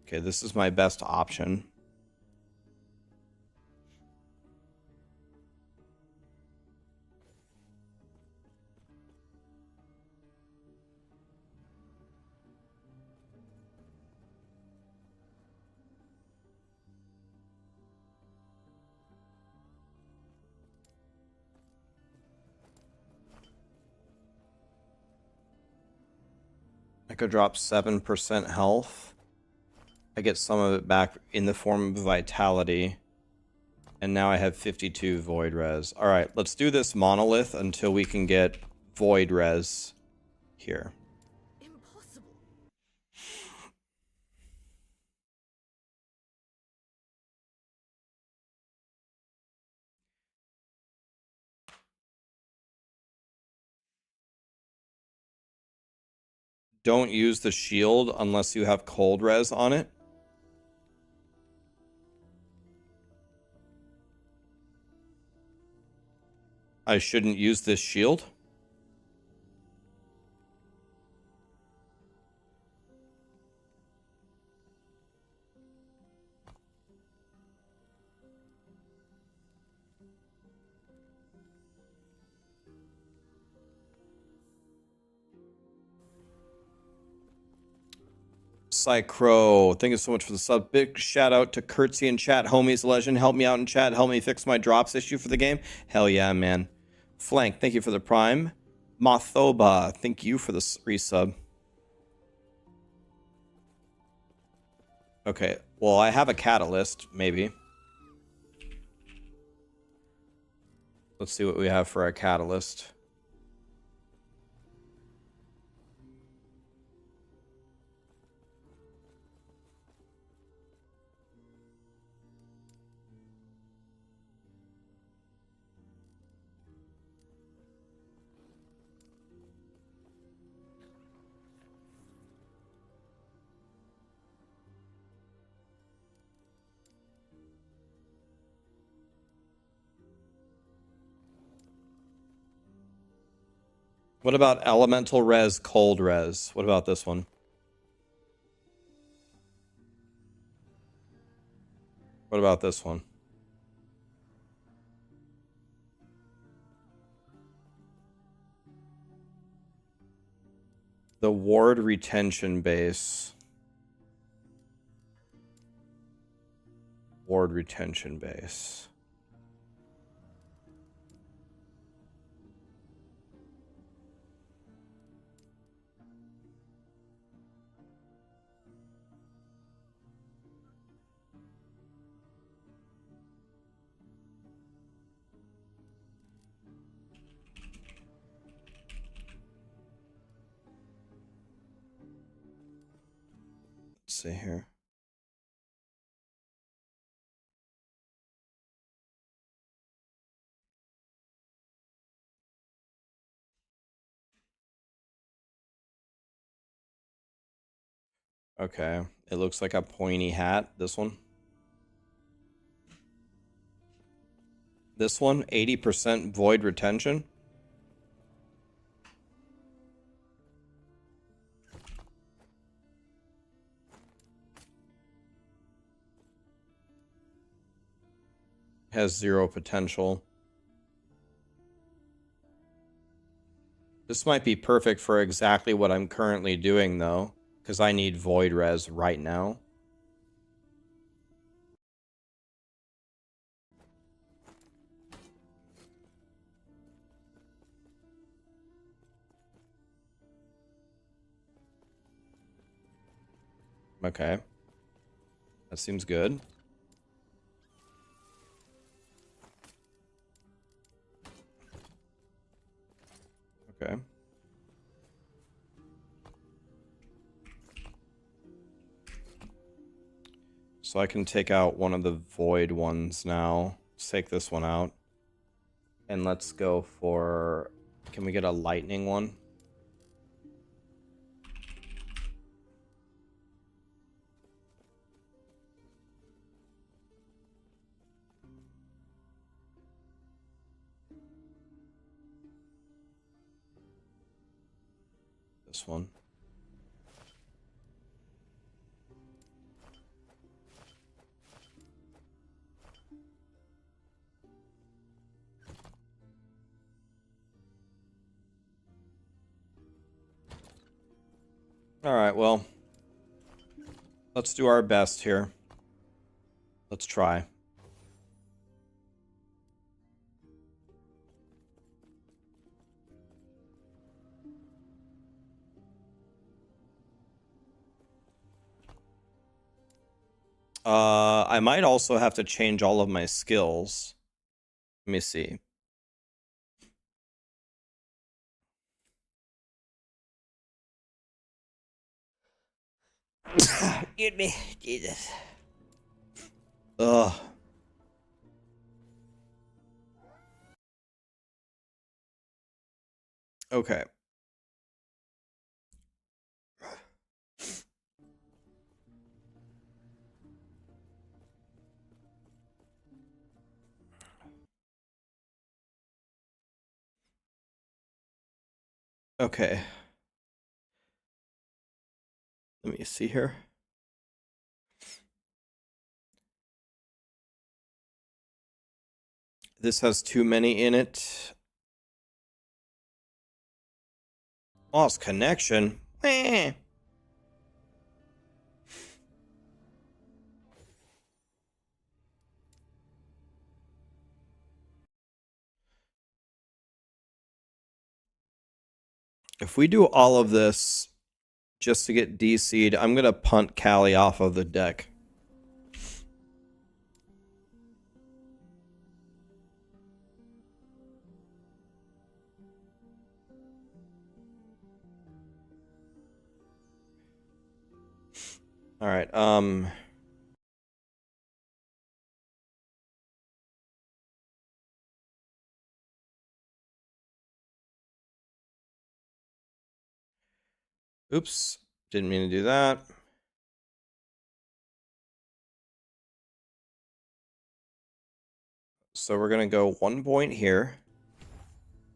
Okay, this is my best option. I could drop 7% health. I get some of it back in the form of vitality. And now I have 52 void res. Alright, let's do this monolith until we can get void res here. don't use the shield unless you have cold res on it. I shouldn't use this shield. Psychro, thank you so much for the sub. Big shout out to Curtsy in chat. Homies legend, help me out in chat. Help me fix my drops issue for the game. Hell yeah, man. Flank, thank you for the prime. Mothoba, thank you for the resub. Okay, well, I have a catalyst, maybe. Let's see what we have for our catalyst. What about elemental res, cold res? What about this one? What about this one? The ward retention base. Ward retention base. Let's see here. Okay, it looks like a pointy hat. This one. This one, 80% void retention. Has 0 potential. This might be perfect for exactly what I'm currently doing, though, because I need void res right now. Okay. That seems good. Okay. So I can take out one of the void ones now. Let's take this one out. And let's go for... Can we get a lightning one? This one. All right, well, let's do our best here. Let's try. I might also have to change all of my skills. Let me see. Excuse me, Jesus. Ugh. Okay. Okay. Let me see here. This has too many in it. Lost connection. Eh. If we do all of this just to get DC'd, I'm going to punt Callie off of the deck. All right. Oops. Didn't mean to do that. So we're going to go 1 point here.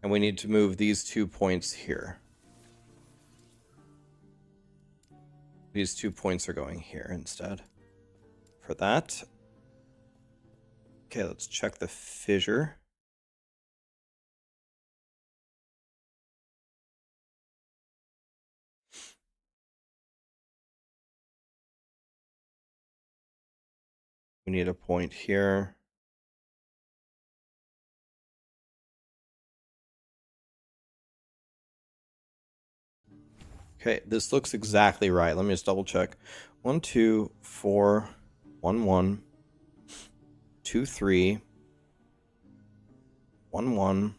And we need to move these 2 points here. These 2 points are going here instead. For that. Okay, let's check the fissure. We need a point here. Okay, this looks exactly right. Let me just double check. 1, 2, 4, 1, 1, 2, 3, 1, 1,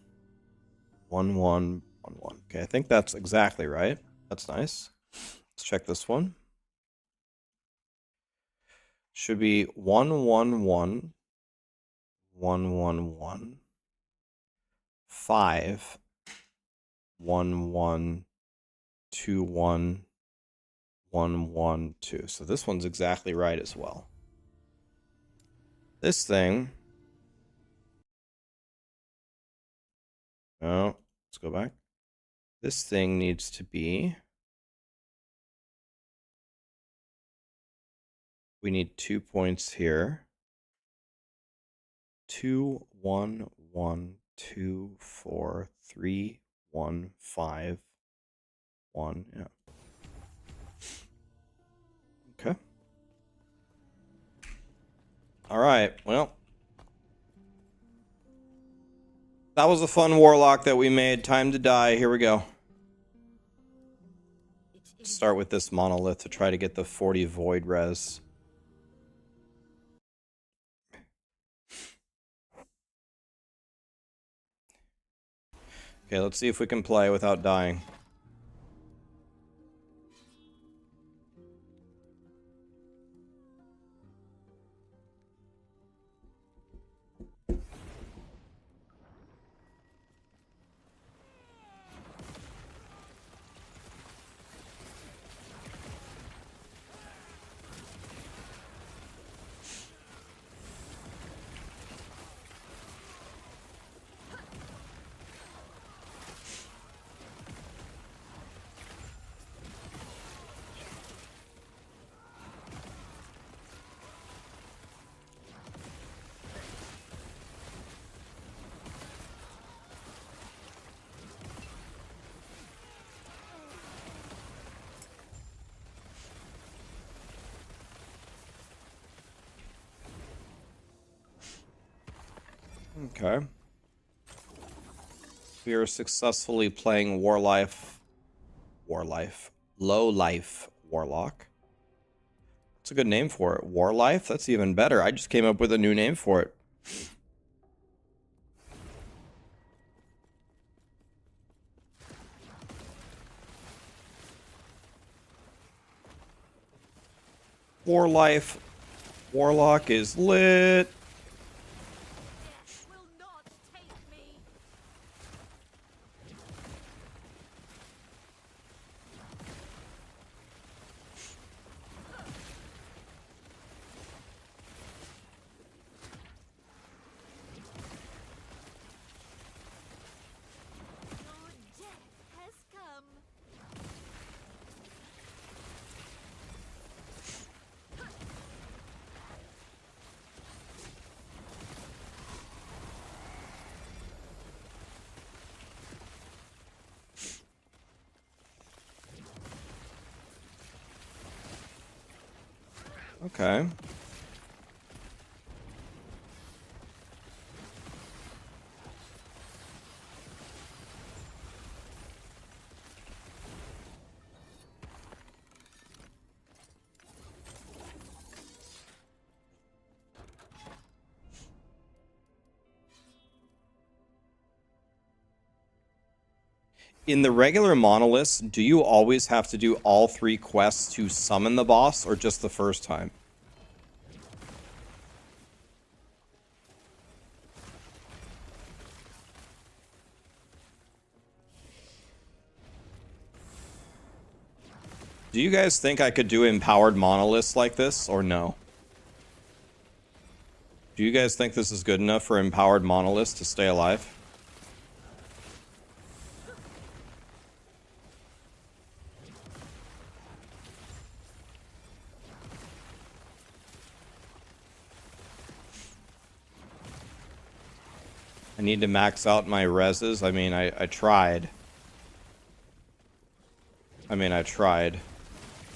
1, 1, 1, 1. Okay, I think that's exactly right. That's nice. Let's check this one. Should be 1, 1, 1, 1, 1, 1, 5, 1, 1, 2, 1, 1, 1, 2. So this one's exactly right as well. This thing. Oh, let's go back. This thing needs to be. We need 2 points here. 2, 1, 1, 2, 4, 3, 1, 5, 1. Yeah. Okay. All right. Well, that was a fun Warlock that we made. Time to die. Here we go. Start with this Monolith to try to get the 40 Void res. Okay, let's see if we can play without dying. Okay. We are successfully playing Low Life Warlock. That's a good name for it. Warlife? That's even better. I just came up with a new name for it. Warlock is lit. Will not take me. Your death has come. Okay. In the regular monoliths, do you always have to do all 3 quests to summon the boss, or just the first time? Do you guys think I could do empowered monoliths like this, or no? Do you guys think this is good enough for empowered monoliths to stay alive? I need to max out my reses. I mean, I tried.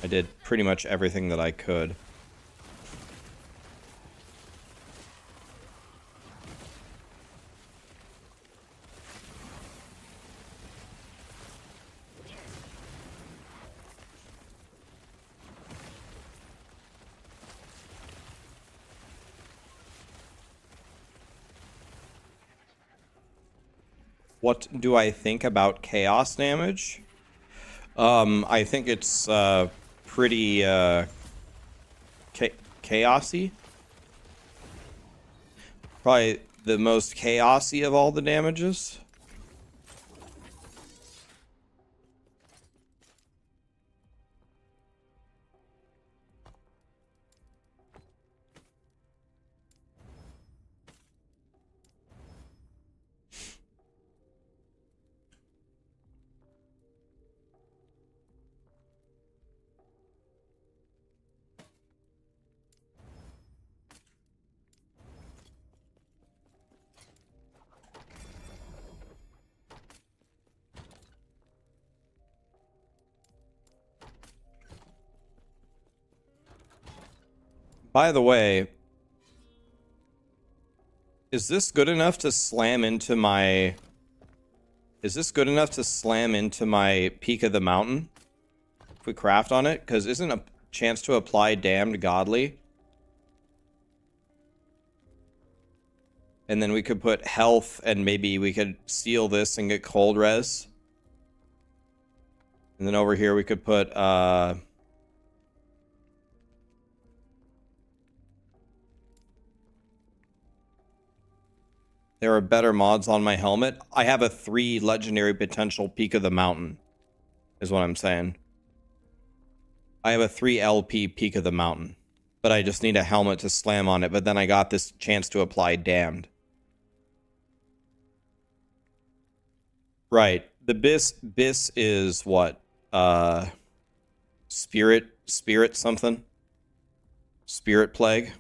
I did pretty much everything that I could. What do I think about chaos damage? I think it's pretty chaosy. Probably the most chaosy of all the damages. By the way, is this good enough to slam into my... Is this good enough to slam into my Peak of the Mountain? If we craft on it? Because isn't a chance to apply Damned godly? And then we could put health, and maybe we could seal this and get cold res. And then over here we could put, there are better mods on my helmet. I have a 3 legendary potential Peak of the Mountain, is what I'm saying. I have a 3 LP Peak of the Mountain, but I just need a helmet to slam on it, but then I got this chance to apply Damned. Right. The Bis is what? Spirit something? Spirit Plague?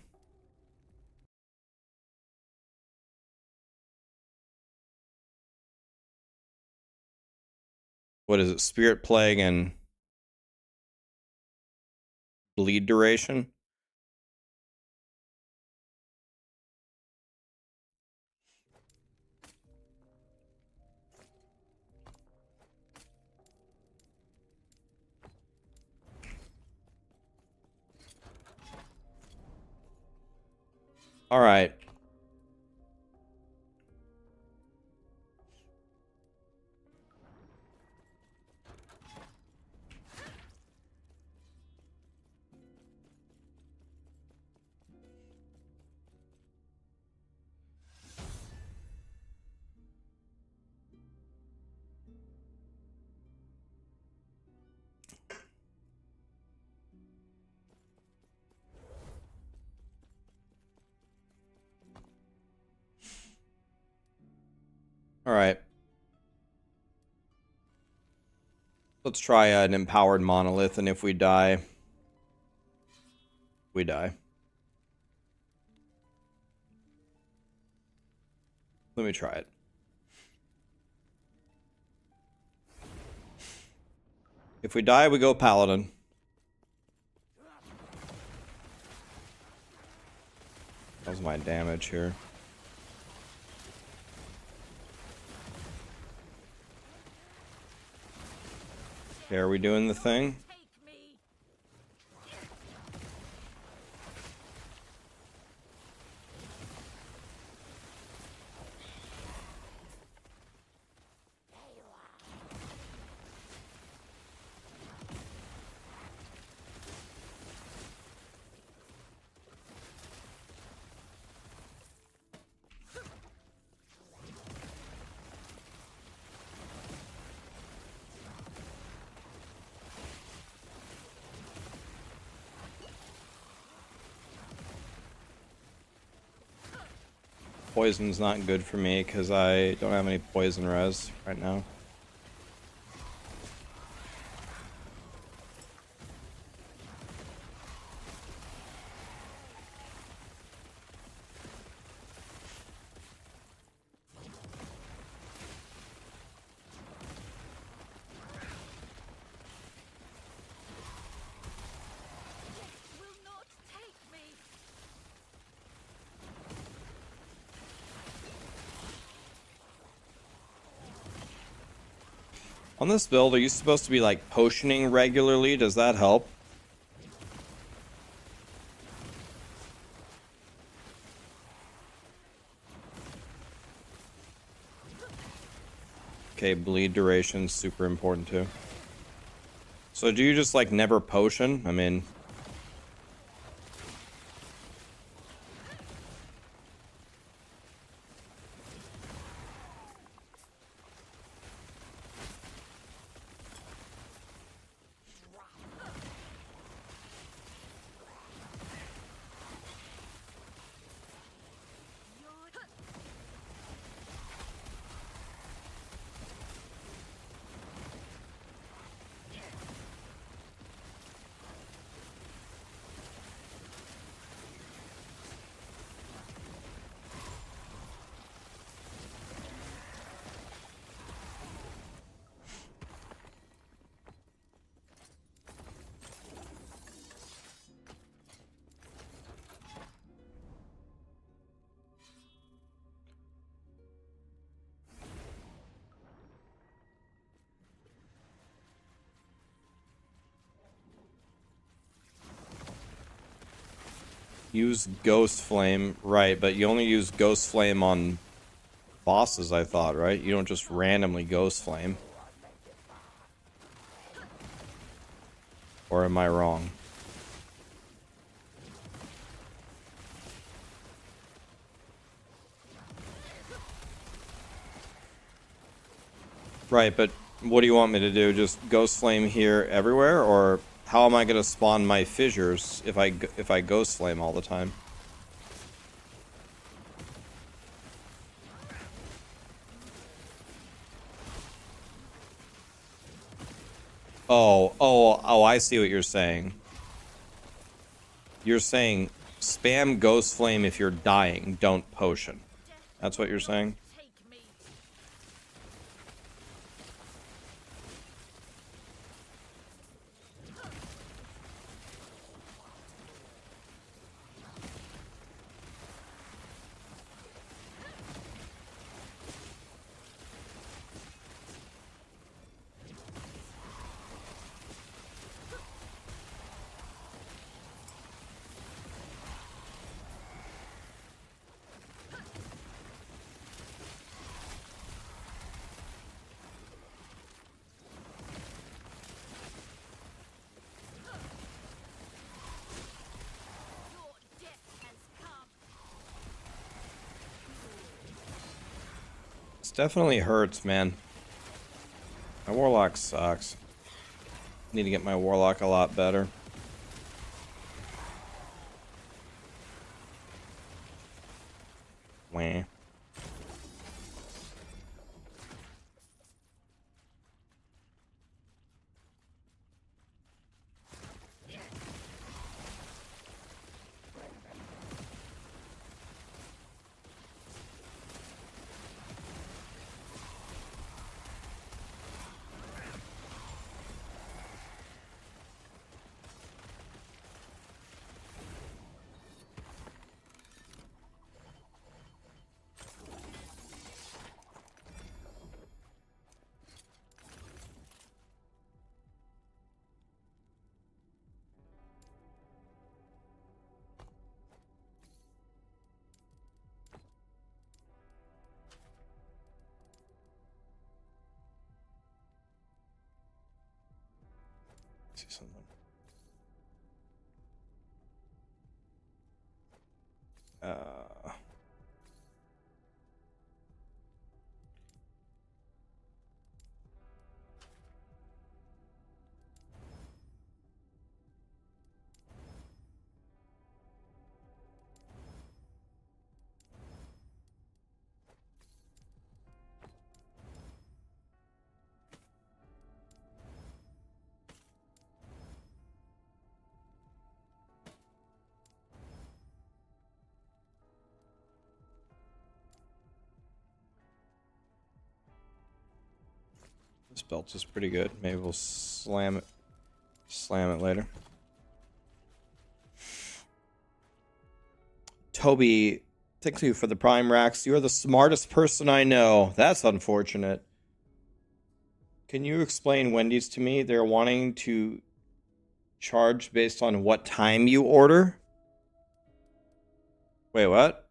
What is it? Spirit Plague and bleed duration? All right. All right. Let's try an empowered monolith, and if we die, we die. Let me try it. If we die, we go Paladin. That was my damage here. Okay, are we doing the thing? Take me. Poison's not good for me because I don't have any poison res right now. Will not take me. On this build, are you supposed to be like potioning regularly? Does that help? Okay, bleed duration super important too. So do you just like never potion? I mean, use Ghost Flame, right, but you only use Ghost Flame on bosses, I thought, right? You don't just randomly Ghost Flame. Or am I wrong? Right, but what do you want me to do? Just Ghost Flame here everywhere? Or how am I going to spawn my fissures if I Ghost Flame all the time? Oh, I see what you're saying. You're saying spam Ghost Flame if you're dying, don't potion. That's what you're saying? Take me. Your death has come. This definitely hurts, man. My Warlock sucks. Need to get my Warlock a lot better. Wah. See something. This belt is pretty good. Maybe we'll slam it later. Toby, thank you for the Prime Rax. You're the smartest person I know. That's unfortunate. Can you explain Wendy's to me? They're wanting to charge based on what time you order? Wait, what?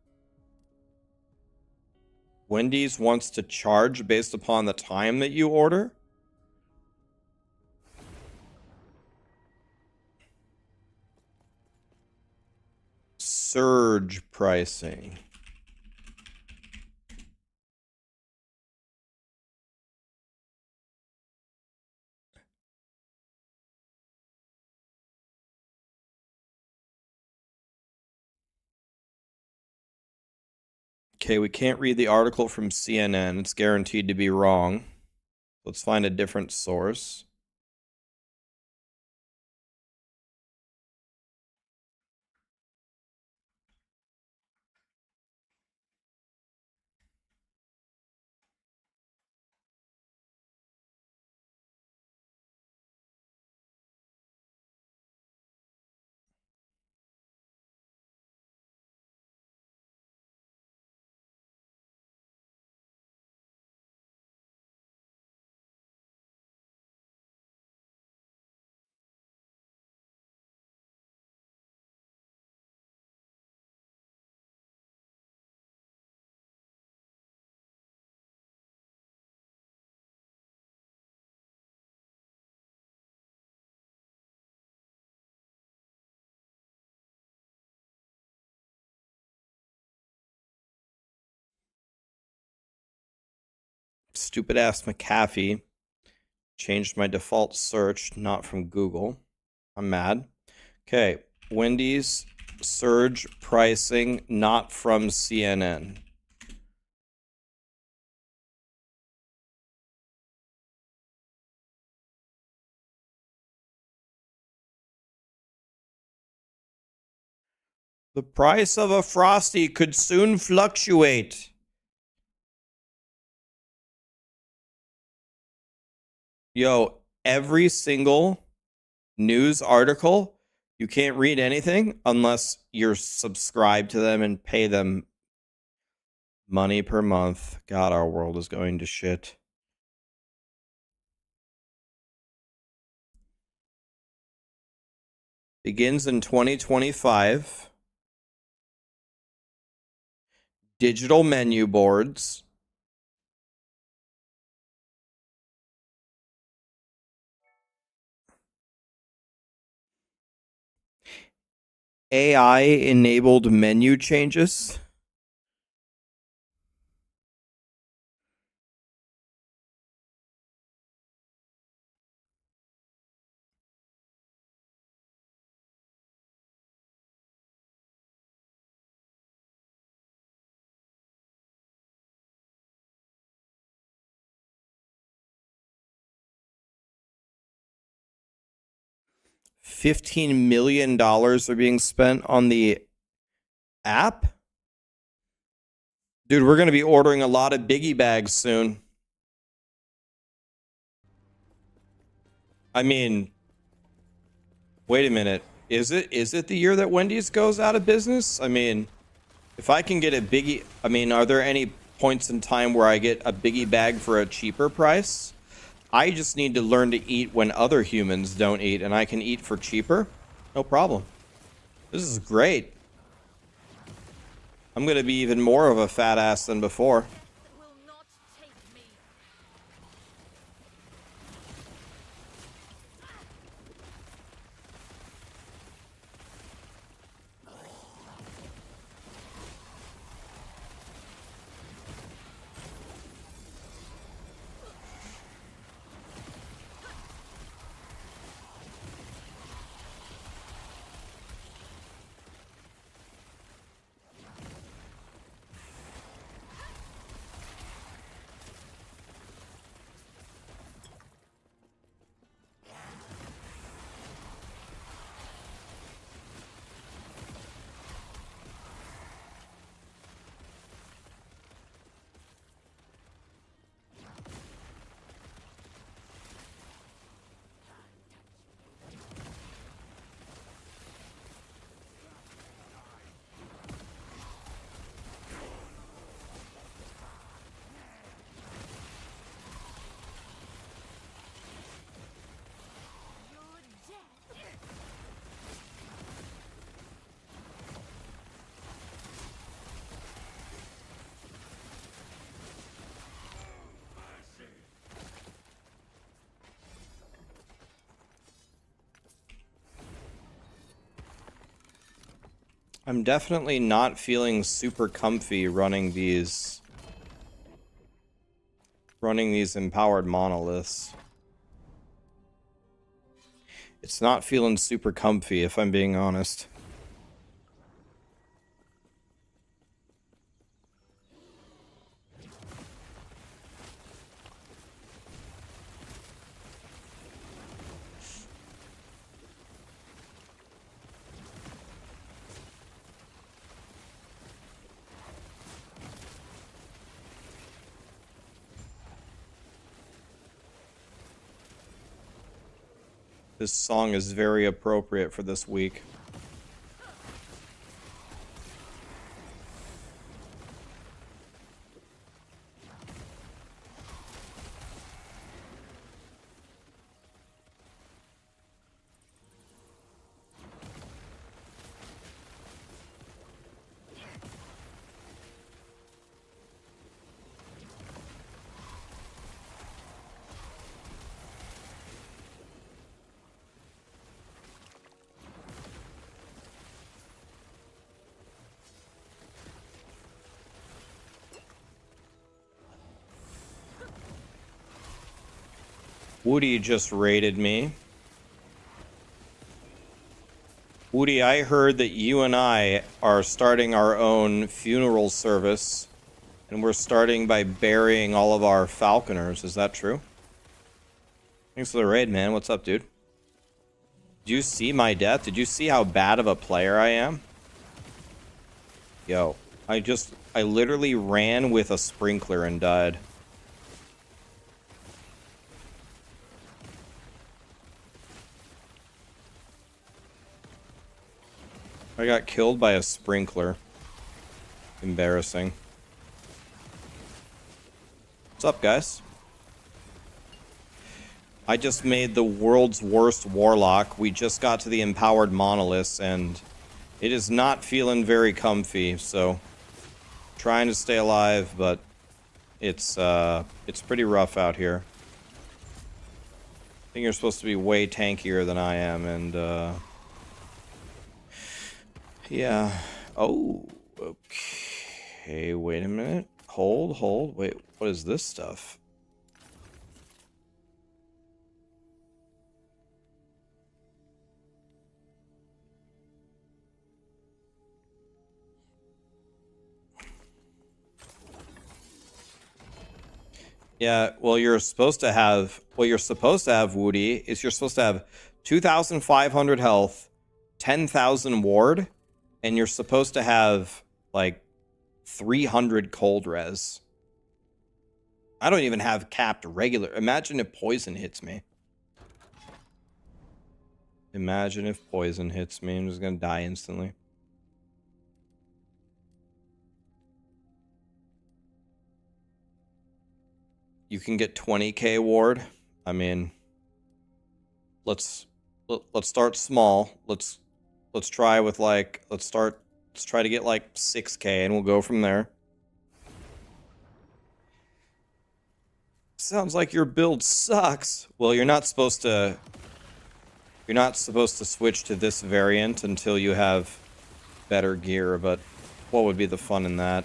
Wendy's wants to charge based upon the time that you order? Surge pricing. Okay, we can't read the article from CNN. It's guaranteed to be wrong. Let's find a different source. Stupid ass McAfee changed my default search, not from Google. I'm mad. Okay, Wendy's surge pricing, not from CNN. The price of a Frosty could soon fluctuate. Yo, every single news article, you can't read anything unless you're subscribed to them and pay them money per month. God, our world is going to shit. Begins in 2025. Digital menu boards. AI-enabled menu changes. $15 million are being spent on the app. Dude, we're going to be ordering a lot of biggie bags soon. I mean, wait a minute. Is it the year that Wendy's goes out of business? I mean, if I can get a biggie, I mean, are there any points in time where I get a biggie bag for a cheaper price? I just need to learn to eat when other humans don't eat, and I can eat for cheaper. No problem. This is great. I'm going to be even more of a fat ass than before. Will not take me. I'm definitely not feeling super comfy running these empowered monoliths. It's not feeling super comfy, if I'm being honest. This song is very appropriate for this week. Woody just raided me. Woody, I heard that you and I are starting our own funeral service, and we're starting by burying all of our falconers. Is that true? Thanks for the raid, man. What's up, dude? Did you see my death? Did you see how bad of a player I am? Yo, I literally ran with a sprinkler and died. I got killed by a sprinkler. Embarrassing. What's up, guys? I just made the world's worst Warlock. We just got to the empowered monoliths, and it is not feeling very comfy, so trying to stay alive, but it's pretty rough out here. I think you're supposed to be way tankier than I am, and yeah. Oh, okay. Wait a minute. Hold. Wait, what is this stuff? Yeah, well, you're supposed to have, Woody, is you're supposed to have 2,500 health, 10,000 ward, and you're supposed to have, like, 300 cold res. I don't even have capped regular. Imagine if poison hits me. Imagine if poison hits me. I'm just gonna die instantly. You can get 20k ward. I mean, let's start small. Let's try with like let's try to get like 6k and we'll go from there. Sounds like your build sucks. Well, you're not supposed to switch to this variant until you have better gear, but what would be the fun in that?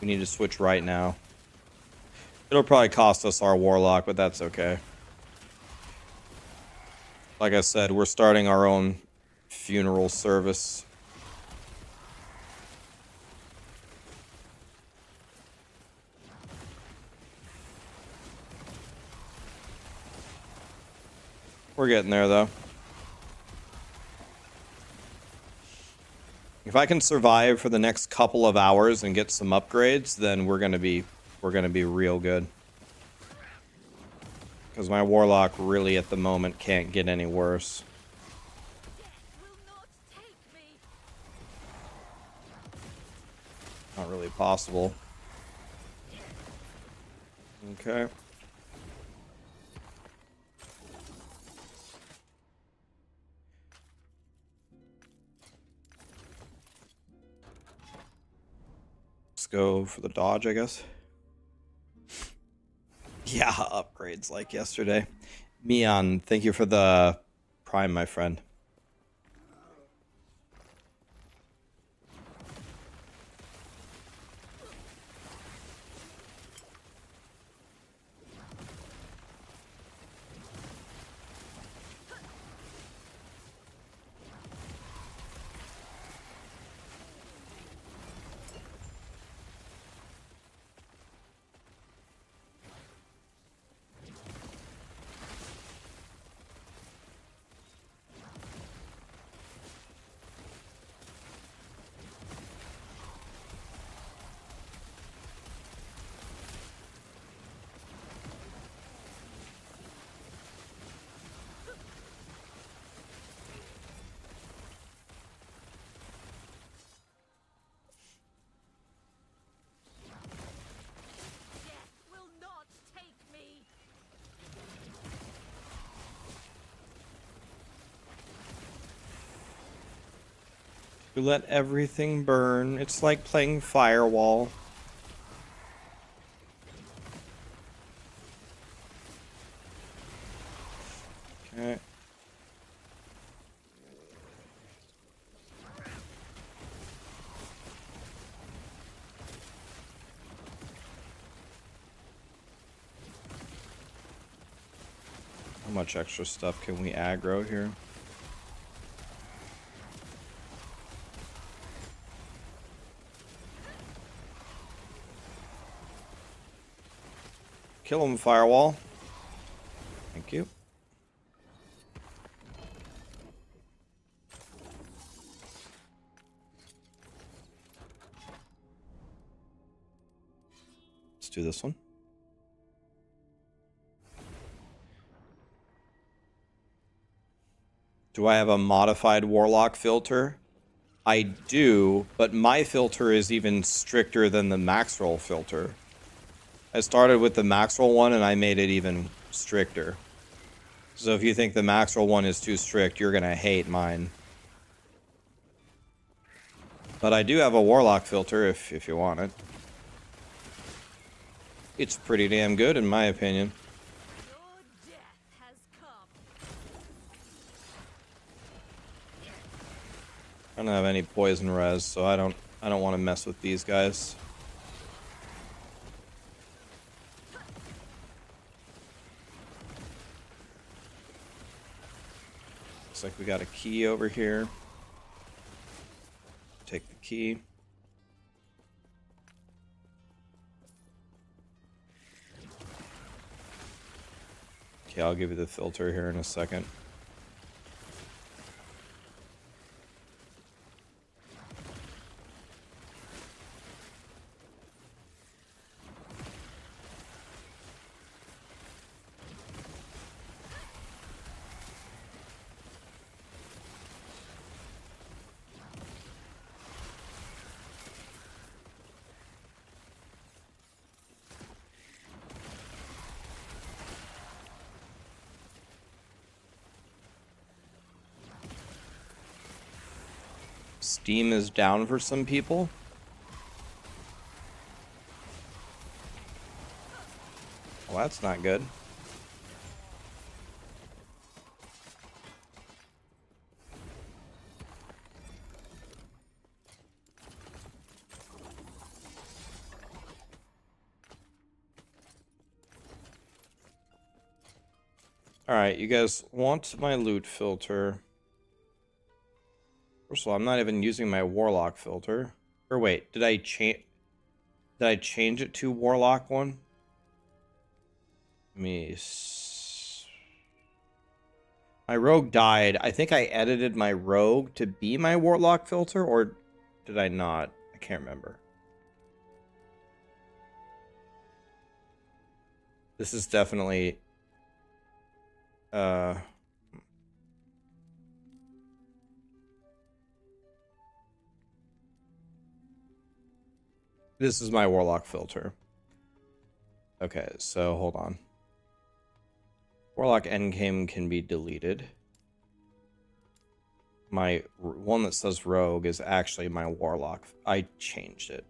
We need to switch right now. It'll probably cost us our Warlock, but that's okay. Like I said, we're starting our own funeral service. We're getting there, though. If I can survive for the next couple of hours and get some upgrades, then we're gonna be real good. Because my Warlock really at the moment can't get any worse. Not really possible. Okay. Let's go for the dodge, I guess. Yeah, upgrades like yesterday. Mian, thank you for the Prime, my friend. You let everything burn. It's like playing Firewall. Okay. How much extra stuff can we aggro here? Kill him, Firewall. Thank you. Let's do this one. Do I have a modified Warlock filter? I do, but my filter is even stricter than the Maxroll filter. I started with the Maxroll one and I made it even stricter. So if you think the Maxroll one is too strict, you're gonna hate mine. But I do have a Warlock filter if you want it. It's pretty damn good in my opinion. Your death has come. I don't have any poison res, so I don't want to mess with these guys. Looks like we got a key over here. Take the key. Okay, I'll give you the filter here in a second. Steam is down for some people. Well, that's not good. Alright, you guys want my loot filter. First of all, I'm not even using my Warlock filter. Or wait, did I change it to Warlock one? My rogue died. I think I edited my rogue to be my Warlock filter, or did I not? I can't remember. This is definitely this is my Warlock filter. Okay, so hold on. Warlock endgame can be deleted. My one that says rogue is actually my Warlock. I changed it.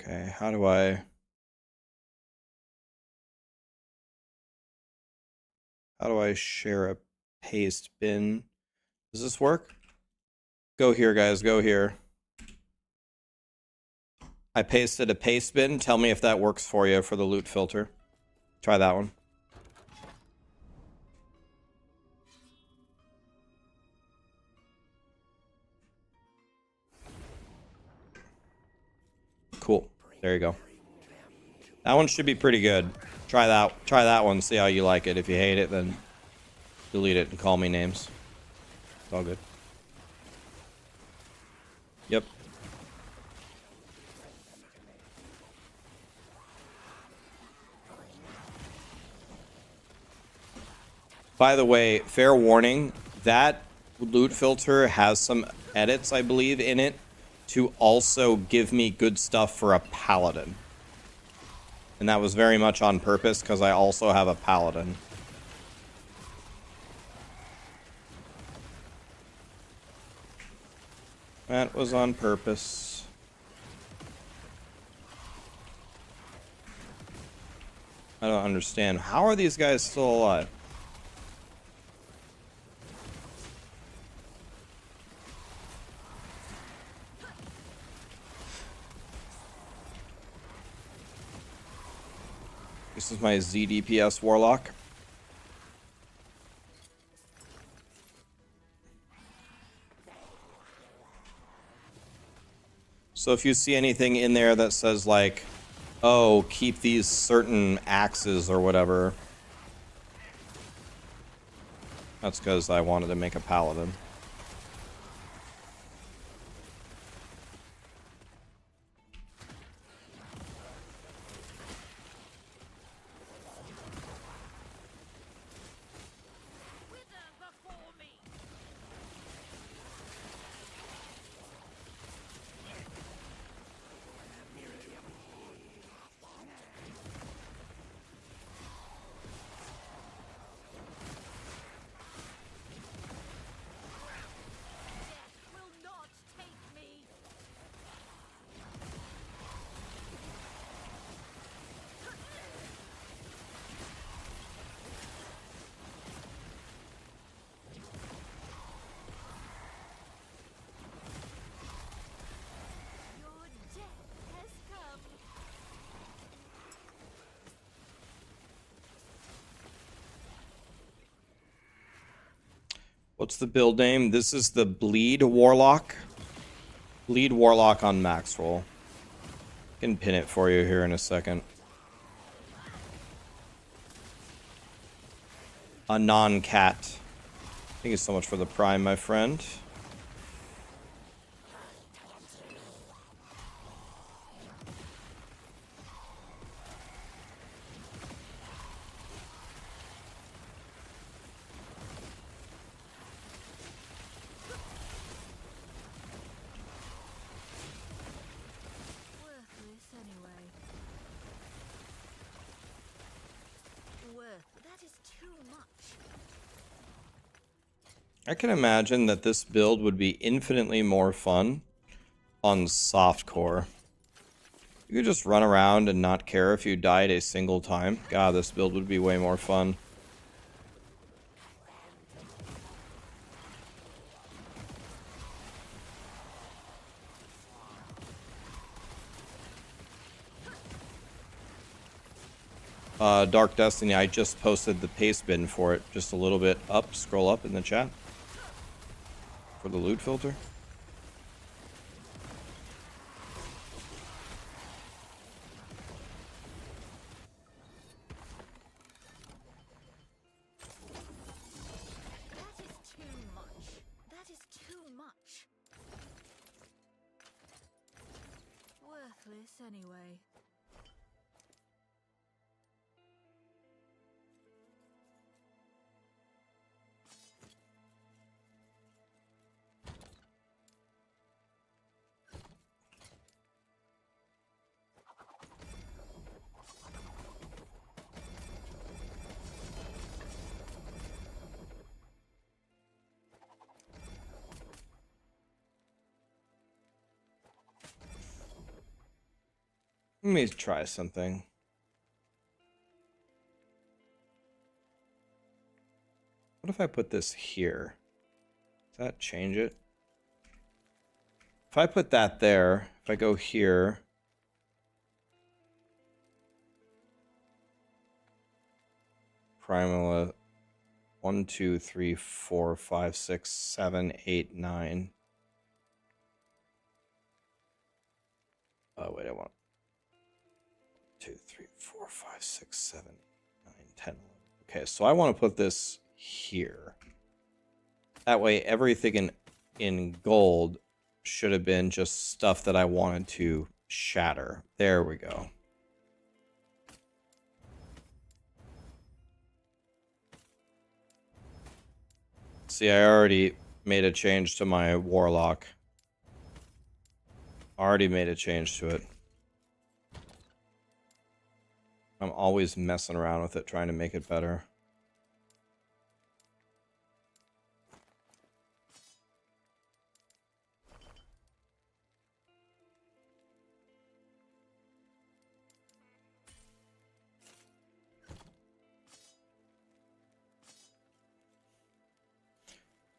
Okay, how do I share a paste bin? Does this work? Go here, guys, go here. I pasted a paste bin. Tell me if that works for you for the loot filter. Try that one. Cool. There you go. That one should be pretty good. Try that one, see how you like it. If you hate it, then delete it and call me names. It's all good. Yep. By the way, fair warning, that loot filter has some edits, I believe, in it to also give me good stuff for a Paladin. And that was very much on purpose because I also have a Paladin. That was on purpose. I don't understand. How are these guys still alive? This is my ZDPS Warlock. So if you see anything in there that says like, oh, keep these certain axes or whatever, that's because I wanted to make a Paladin. What's the build name? This is the Bleed Warlock. Bleed Warlock on Maxroll. I can pin it for you here in a second. A non-cat. Thank you so much for the prime, my friend. I can imagine that this build would be infinitely more fun on softcore. You could just run around and not care if you died a single time. God, this build would be way more fun. Dark Destiny, I just posted the paste bin for it. Just a little bit up, scroll up in the chat. For the loot filter. That is too much. That is too much. Worthless anyway. Let me try something. What if I put this here? Does that change it? If I put that there, if I go here, Primal 1, 2, 3, 4, 5, 6, 7, 8, 9. wait, I want 2, 3, 4, 5, 6, 7, 9, 10, 11. Okay, so I want to put this here. That way, everything in gold should have been just stuff that I wanted to shatter. There we go. See, I already made a change to my Warlock. Already made a change to it. I'm always messing around with it, trying to make it better.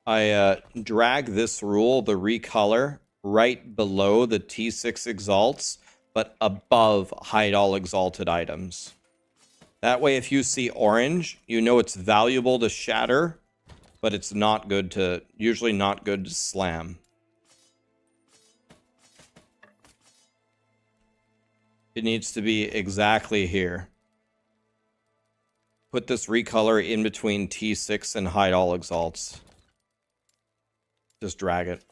I drag this rule, the recolor, right below the T6 exalts, but above hide all exalted items. That way, if you see orange, you know it's valuable to shatter, but it's not good to, usually not good to slam. It needs to be exactly here. Put this recolor in between T6 and hide all exalts. Just drag it.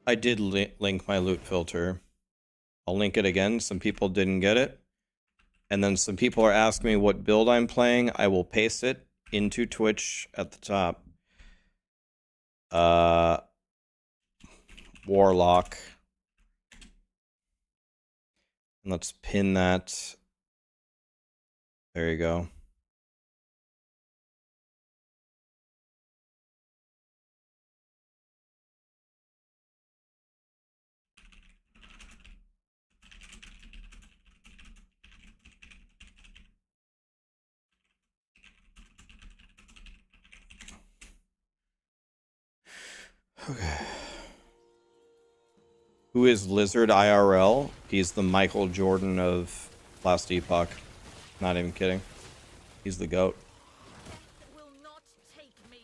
I did link my loot filter. I'll link it again. Some people didn't get it. And then some people are asking me what build I'm playing. I will paste it into Twitch at the top. Warlock. And let's pin that. There you go. Okay. Who is Lizard IRL? He's the Michael Jordan of last Epoch. Not even kidding. He's the GOAT. Death will not take me.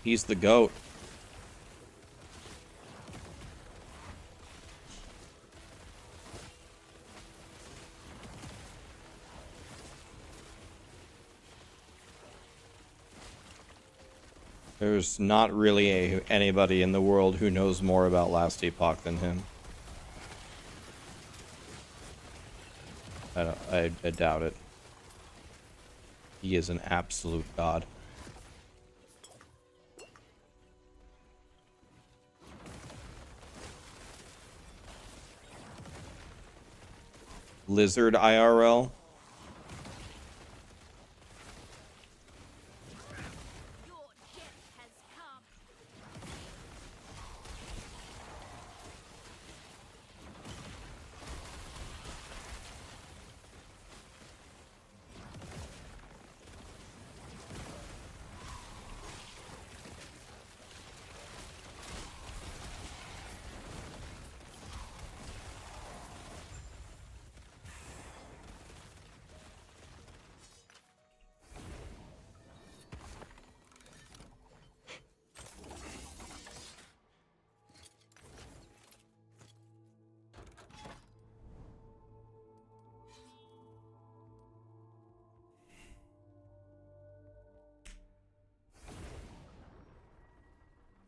He's the GOAT. There's not really anybody in the world who knows more about last Epoch than him. I doubt it. He is an absolute god. Lizard IRL. Your death has come.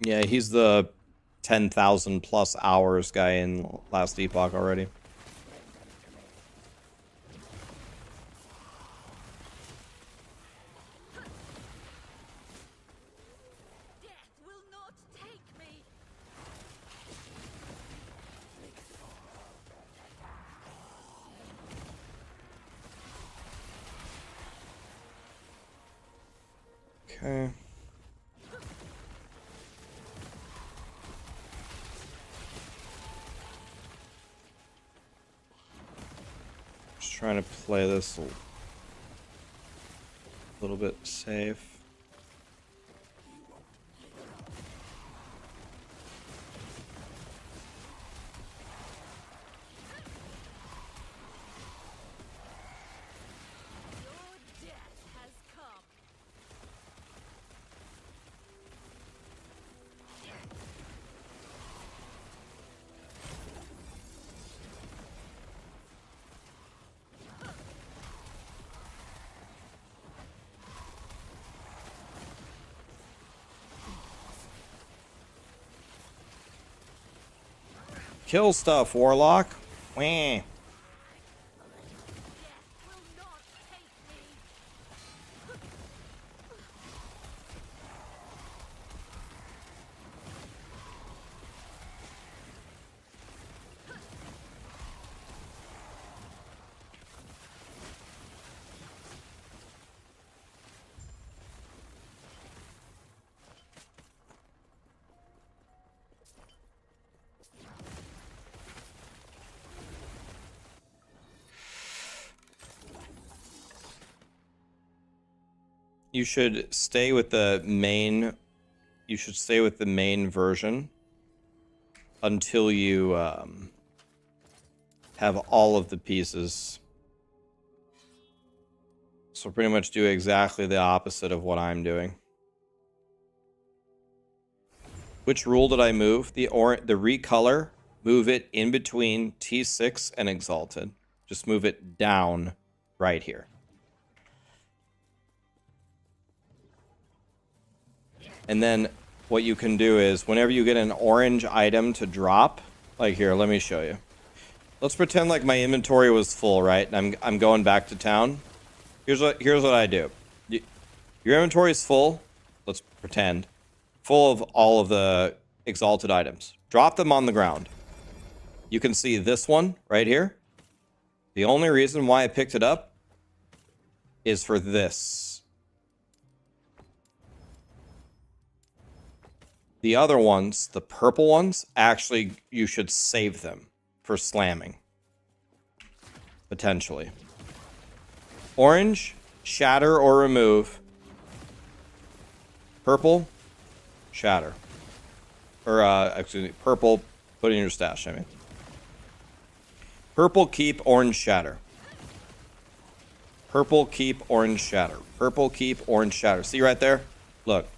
Yeah, he's the 10,000 plus hours guy in last Epoch already. Death will not take me. Okay. trying to play this a little bit safe. Your death has come. Kill stuff, Warlock. Wah. Death will not take me. You should stay with the main. You should stay with the main version until you have all of the pieces. So pretty much do exactly the opposite of what I'm doing. Which rule did I move? The recolor. Move it in between T6 and Exalted. Just move it down right here. And then what you can do is whenever you get an orange item to drop, like here, let me show you. Let's pretend like my inventory was full, right? And I'm going back to town. Here's what I do. Your inventory is full. Let's pretend full of all of the exalted items. Drop them on the ground. You can see this one right here. The only reason why I picked it up is for this. The other ones, the purple ones, actually, you should save them for slamming. Potentially. Orange, shatter or remove. Purple, shatter. Or, excuse me, purple, put in your stash, I mean. Purple, keep, orange, shatter. Purple, keep, orange, shatter. Purple, keep, orange, shatter. See right there? Look.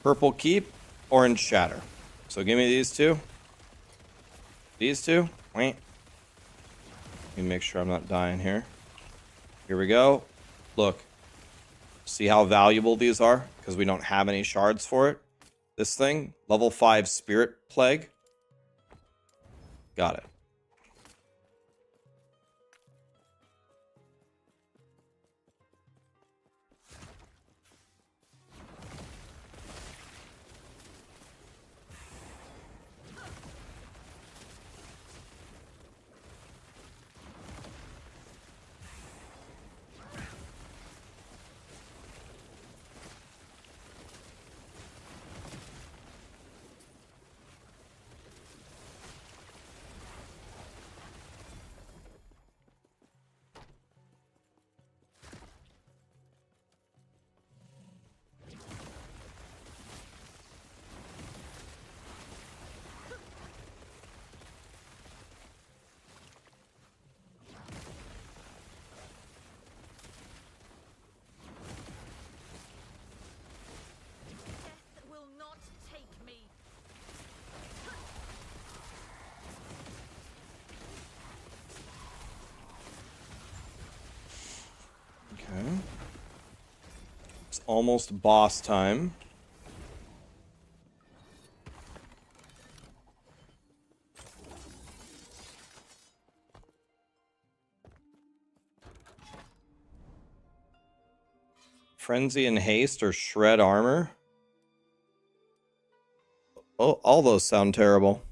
Purple keep, orange shatter. So give me these two. These two. Wait. Let me make sure I'm not dying here. Here we go. Look. See how valuable these are? Because we don't have any shards for it. This thing, level 5 Spirit Plague. Got it. Death will not take me. Okay. It's almost boss time. Frenzy and haste or shred armor. Oh, all those sound terrible.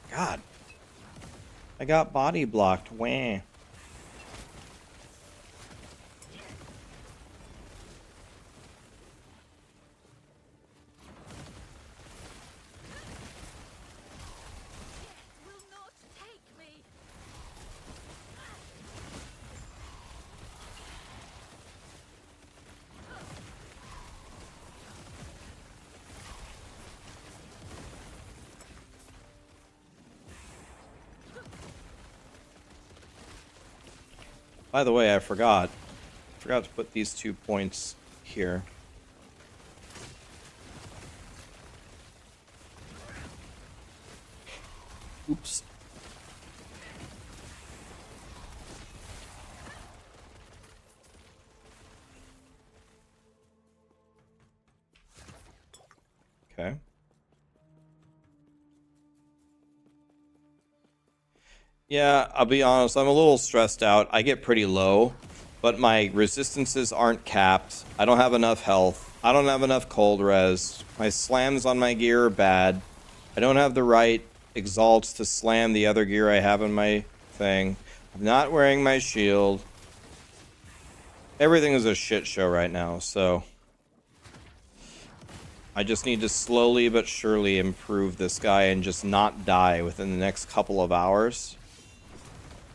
God. I got body blocked. Wah. By the way, I forgot to put these 2 points here. Oops. Okay. Yeah, I'll be honest, I'm a little stressed out. I get pretty low, but my resistances aren't capped. I don't have enough health. I don't have enough cold res. My slams on my gear are bad. I don't have the right exalts to slam the other gear I have in my thing. I'm not wearing my shield. Everything is a shit show right now, so I just need to slowly but surely improve this guy and just not die within the next couple of hours.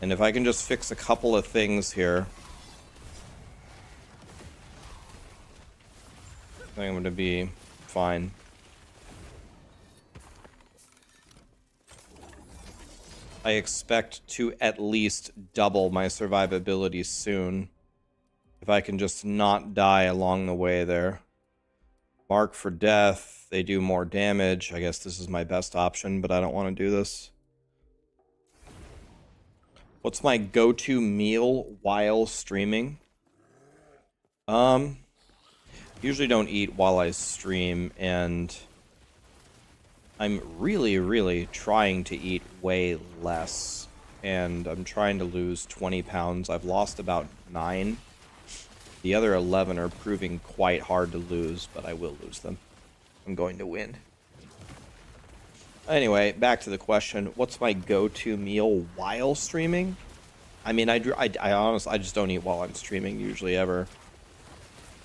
And if I can just fix a couple of things here, I think I'm going to be fine. I expect to at least double my survivability soon. If I can just not die along the way there. Mark for death. They do more damage. I guess this is my best option, but I don't want to do this. What's my go-to meal while streaming? Usually don't eat while I stream, and I'm really trying to eat way less, and I'm trying to lose 20 pounds. I've lost about 9. The other 11 are proving quite hard to lose, but I will lose them. I'm going to win. Anyway, back to the question. What's my go-to meal while streaming? I mean, I honestly, I just don't eat while I'm streaming, usually ever.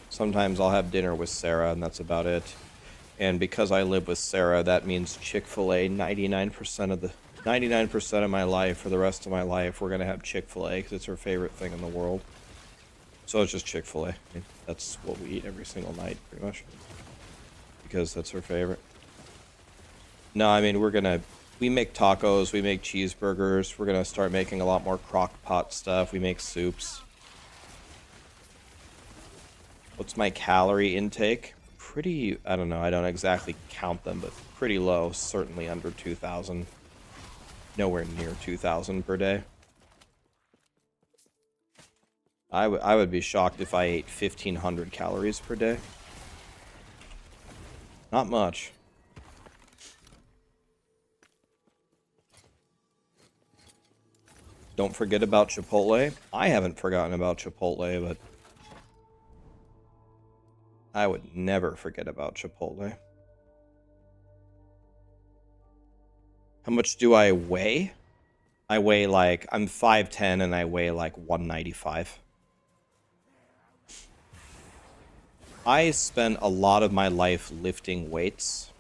Sometimes I'll have dinner with Sarah, and that's about it. And because I live with Sarah, that means Chick-fil-A 99% of my life, for the rest of my life, we're going to have Chick-fil-A because it's her favorite thing in the world. So it's just Chick-fil-A. I mean, that's what we eat every single night, pretty much. Because that's her favorite. No, I mean, we make tacos, we make cheeseburgers. We're going to start making a lot more crock pot stuff. We make soups. What's my calorie intake? Pretty, I don't know, I don't exactly count them, but pretty low. Certainly under 2,000. Nowhere near 2,000 per day. I would be shocked if I ate 1,500 calories per day. Not much. Don't forget about Chipotle. I haven't forgotten about Chipotle, but I would never forget about Chipotle. How much do I weigh? I weigh like, I'm 5'10" and I weigh like 195. I spent a lot of my life lifting weights,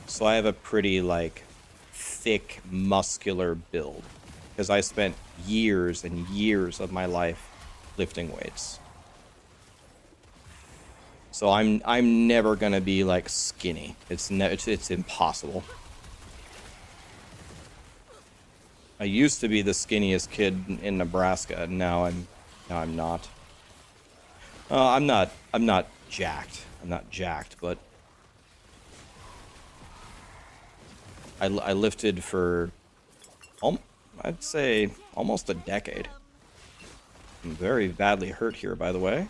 so I have a pretty like thick, muscular build, because I spent years and years of my life lifting weights. So I'm never gonna be like skinny. It's impossible. I used to be the skinniest kid in Nebraska, and now I'm not. I'm not jacked. I'm not jacked, but I lifted for I'd say almost a decade. I'm very badly hurt here, by the way.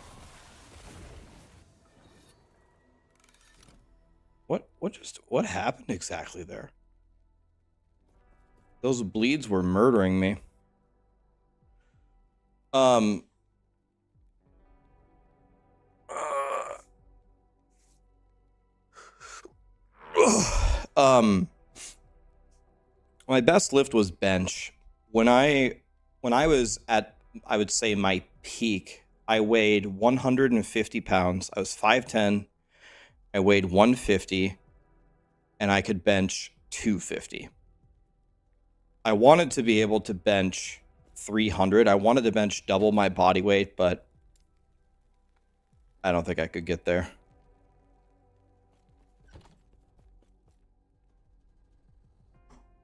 What happened exactly there? Those bleeds were murdering me. My best lift was bench. When I was at, I would say, my peak, I weighed 150 pounds. I was 5'10". I weighed 150, and I could bench 250. I wanted to be able to bench 300. I wanted to bench double my body weight, but I don't think I could get there.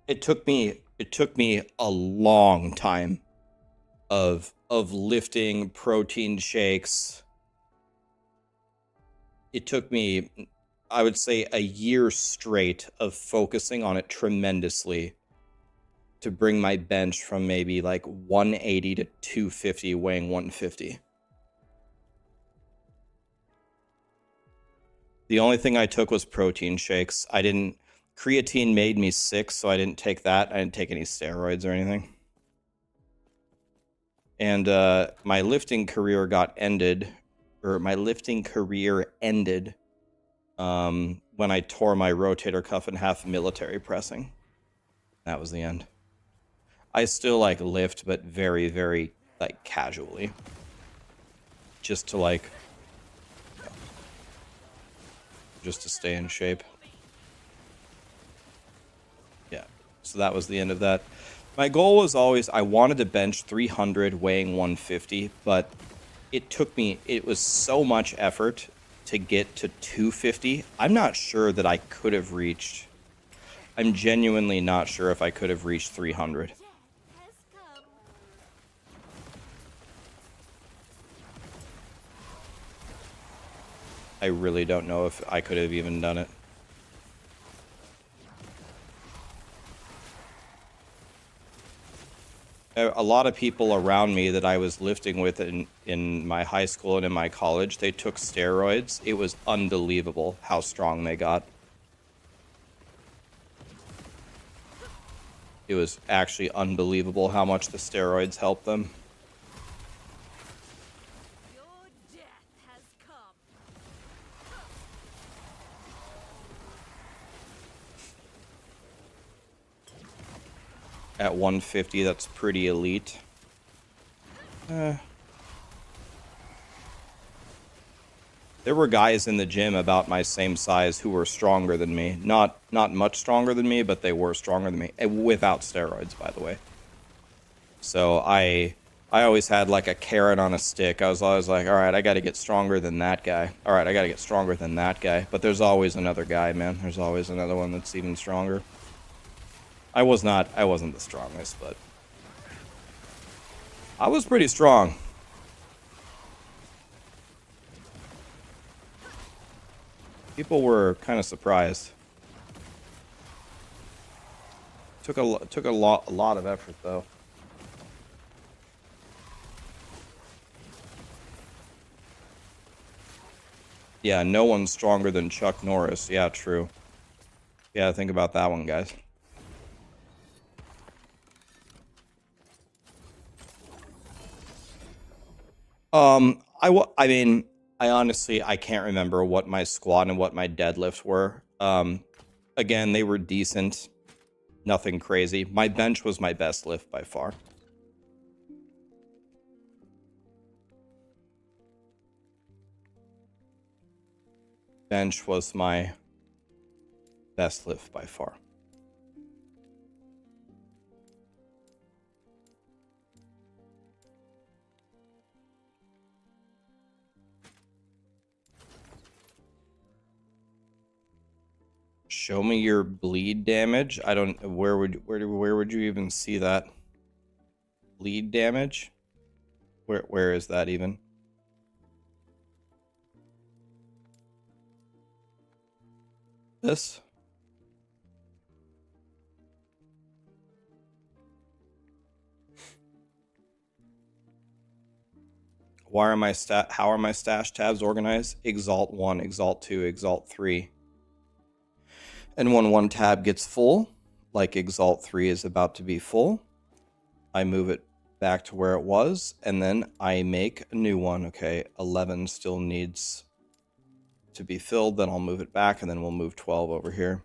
It took me a long time of lifting protein shakes. It took me, I would say, a year straight of focusing on it tremendously to bring my bench from maybe like 180 to 250, weighing 150. The only thing I took was protein shakes. Creatine made me sick, so I didn't take that. I didn't take any steroids or anything. And my lifting career ended when I tore my rotator cuff in half military pressing. That was the end. I still like lift, but very, very like casually. Just to stay in shape. Yeah. So that was the end of that. My goal was always, I wanted to bench 300 weighing 150, but it was so much effort to get to 250. I'm not sure that I could have reached, I'm genuinely not sure if I could have reached 300. I really don't know if I could have even done it. A lot of people around me that I was lifting with in my high school and in my college, they took steroids. It was unbelievable how strong they got. It was actually unbelievable how much the steroids helped them. Your death has come. At 150, that's pretty elite. There were guys in the gym about my same size who were stronger than me. Not much stronger than me, but they were stronger than me. Without steroids, by the way. So I always had like a carrot on a stick. I was always like, all right, I got to get stronger than that guy. All right, I got to get stronger than that guy. But there's always another guy, man. There's always another one that's even stronger. I wasn't the strongest, but I was pretty strong. People were kind of surprised. Took a lot of effort though. Yeah, no one's stronger than Chuck Norris. Yeah, true. Yeah, think about that one, guys. I mean, I honestly, I can't remember what my squat and what my deadlift were. Again, they were decent. Nothing crazy. My bench was my best lift by far. Bench was my best lift by far. Show me your bleed damage. I don't. Where would you even see that? Bleed damage? Where is that even? This? How are my stash tabs organized? Exalt 1, Exalt 2, Exalt 3. And when one tab gets full, like Exalt 3 is about to be full, I move it back to where it was, and then I make a new one. Okay, 11 still needs to be filled, then I'll move it back, and then we'll move 12 over here.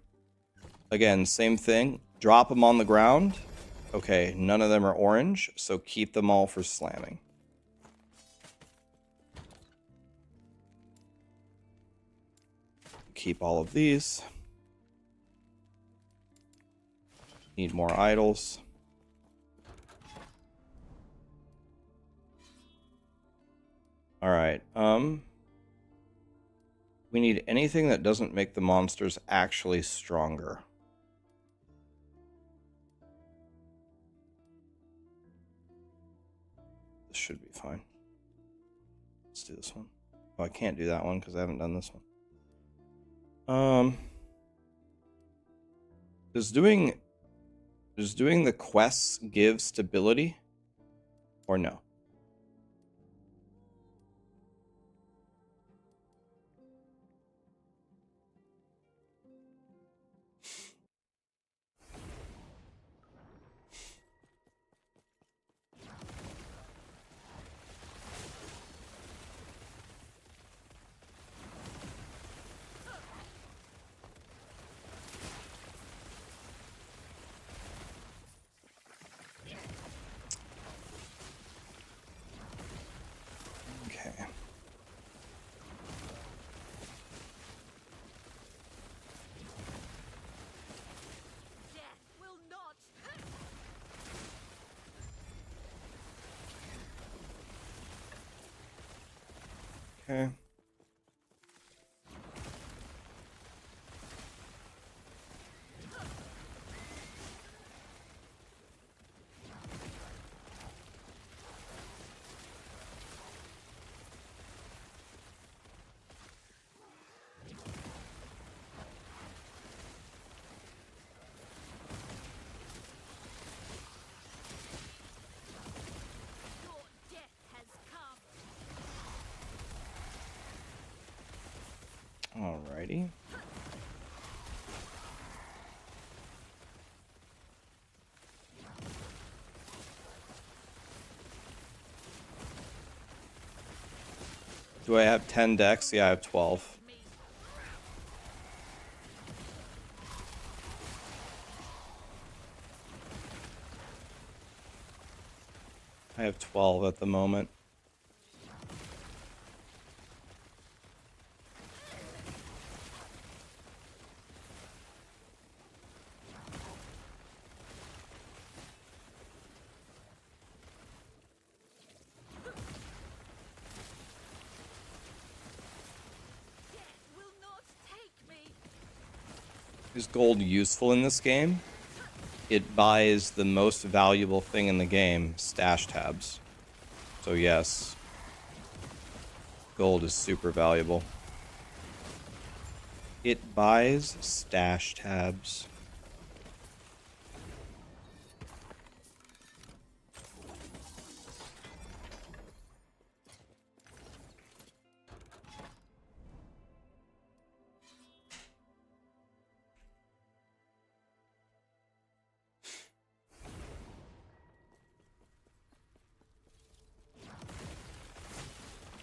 Again, same thing. Drop them on the ground. Okay, none of them are orange, so keep them all for slamming. Keep all of these. Need more idols. All right. We need anything that doesn't make the monsters actually stronger. This should be fine. Let's do this one. Oh, I can't do that one because I haven't done this one. Does doing the quests give stability or no? Okay. Death will not. Okay. Your death has come. Alrighty. Do I have 10 decks? Yeah, I have 12. Me. I have 12 at the moment. Death will not take me. Is gold useful in this game? It buys the most valuable thing in the game, stash tabs. So yes, gold is super valuable. It buys stash tabs.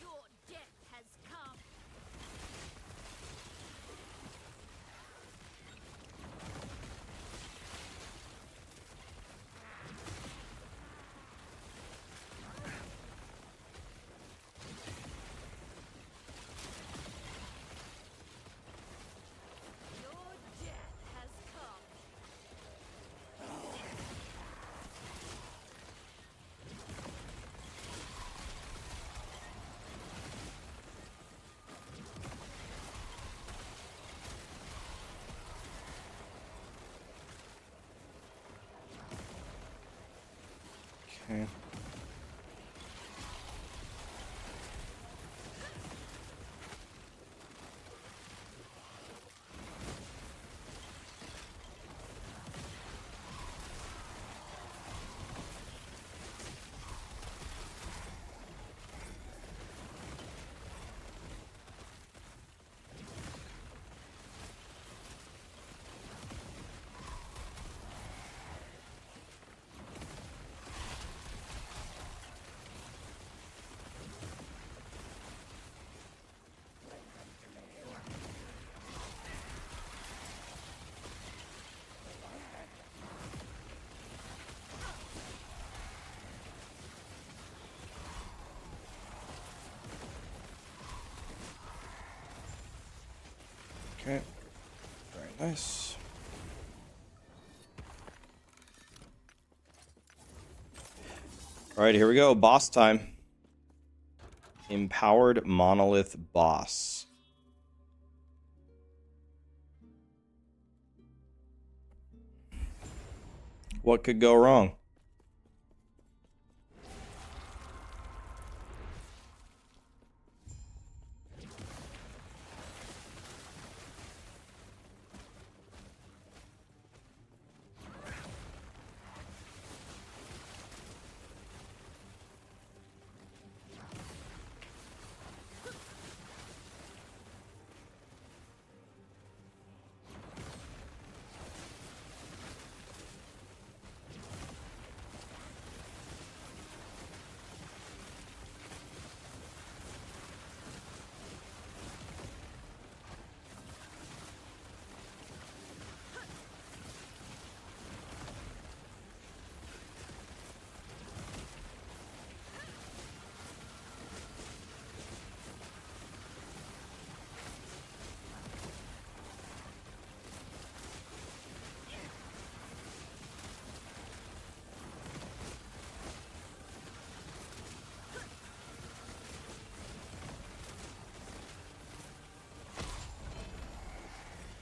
Your death has come. Your death has come. Okay. Okay. Very nice. All right, here we go. Boss time. Empowered Monolith Boss. What could go wrong?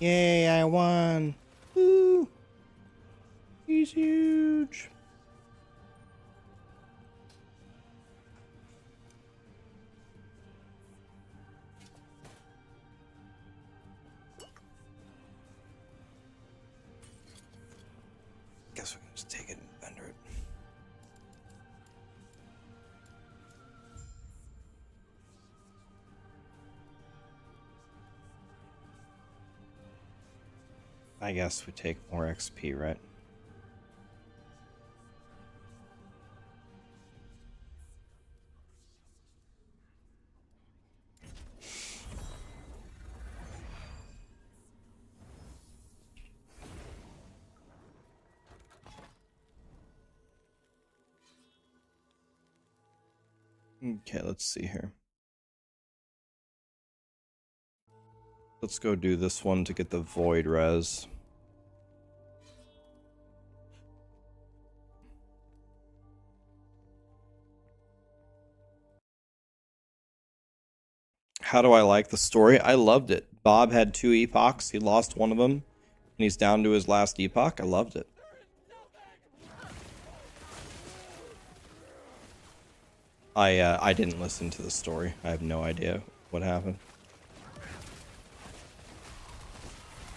Yay, I won. Woo. He's huge. Guess we can just take it and vendor it. I guess we take more XP, right? Okay, let's see here. Let's go do this one to get the void res. How do I like the story? I loved it. Bob had 2 epochs. He lost one of them, and he's down to his last epoch. I loved it. I didn't listen to the story. I have no idea what happened.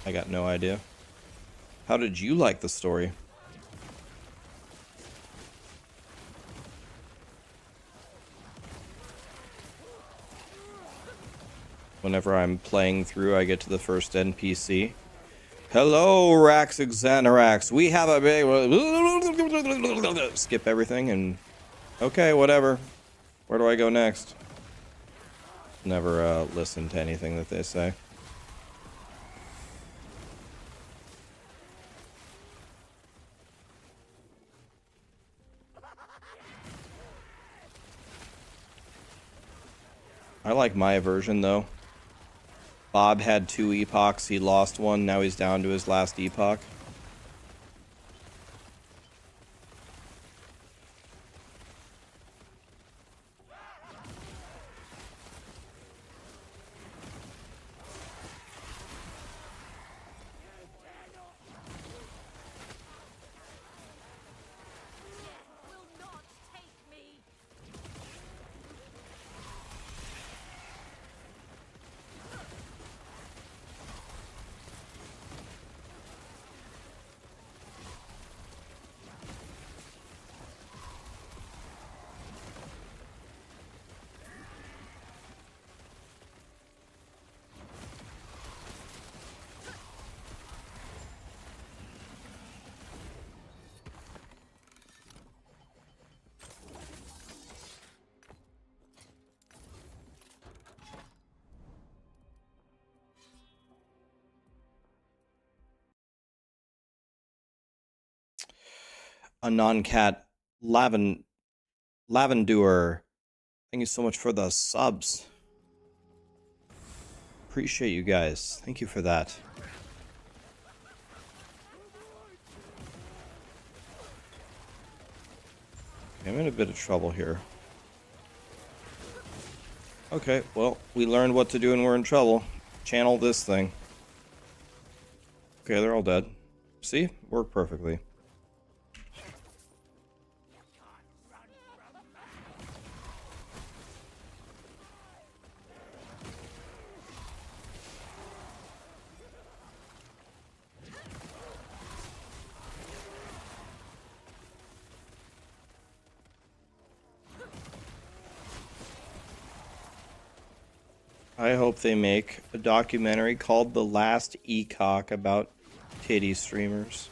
I got no idea. How did you like the story? Whenever I'm playing through, I get to the first NPC. Hello, Raxxanterax. We have a big... Skip everything and... Okay, whatever. Where do I go next? Never listen to anything that they say. I like my version, though. Bob had 2 epochs. He lost one. Now he's down to his last epoch. Will not take me. A non-cat Lavendur. Thank you so much for the subs. Appreciate you guys. Thank you for that. I'm in a bit of trouble here. Okay, well, we learned what to do and we're in trouble. Channel this thing. Okay, they're all dead. See? Worked perfectly. I hope they make a documentary called The Last Epoch about titty streamers.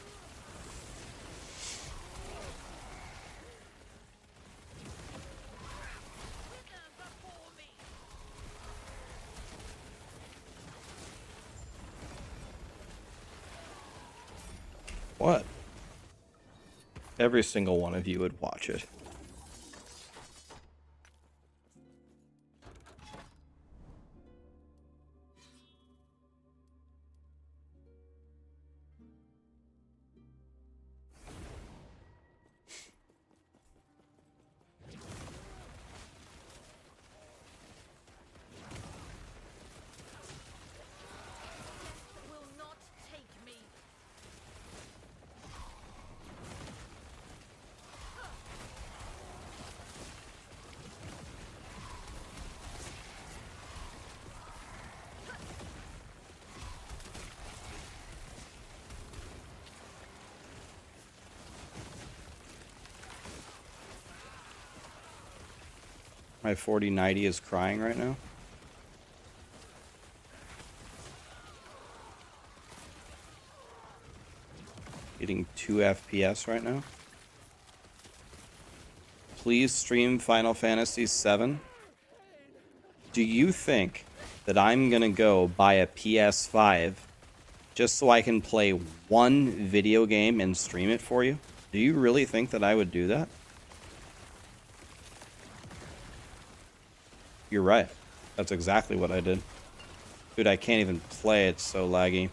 What? Every single one of you would watch it. Will not My 4090 is crying right now. Getting 2 FPS right now. Please stream Final Fantasy VII. Do you think that I'm gonna go buy a PS5 just so I can play one video game and stream it for you? Do you really think that I would do that? You're right. That's exactly what I did. Dude, I can't even play. It's so laggy.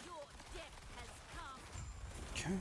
Your death has come. Okay.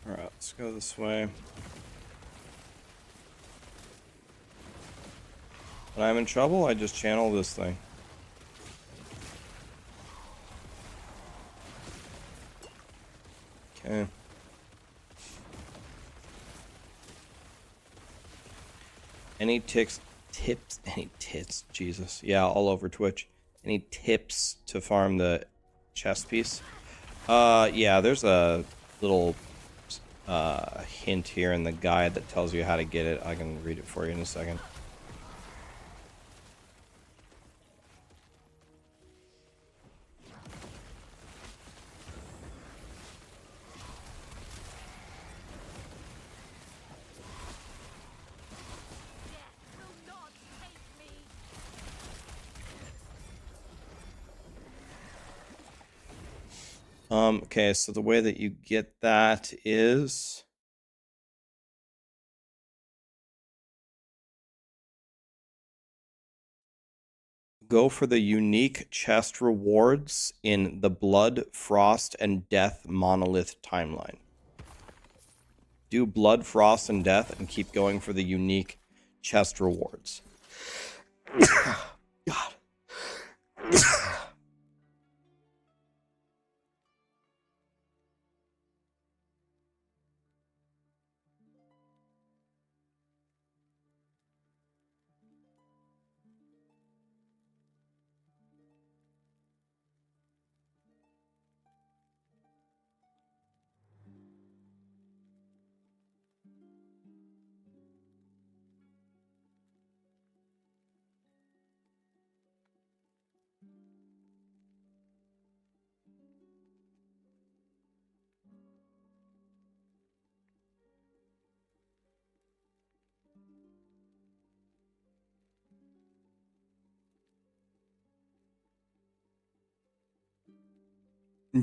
Alright, let's go this way. When I'm in trouble, I just channel this thing. Okay. Any tips, any tits, Jesus. Yeah, all over Twitch. Any tips to farm the chest piece? Yeah, there's a little hint here in the guide that tells you how to get it. I can read it for you in a second. Death will not take me. Okay, so the way that you get that is go for the unique chest rewards in the Blood, Frost, and Death Monolith timeline. Do Blood, Frost, and Death and keep going for the unique chest rewards. God.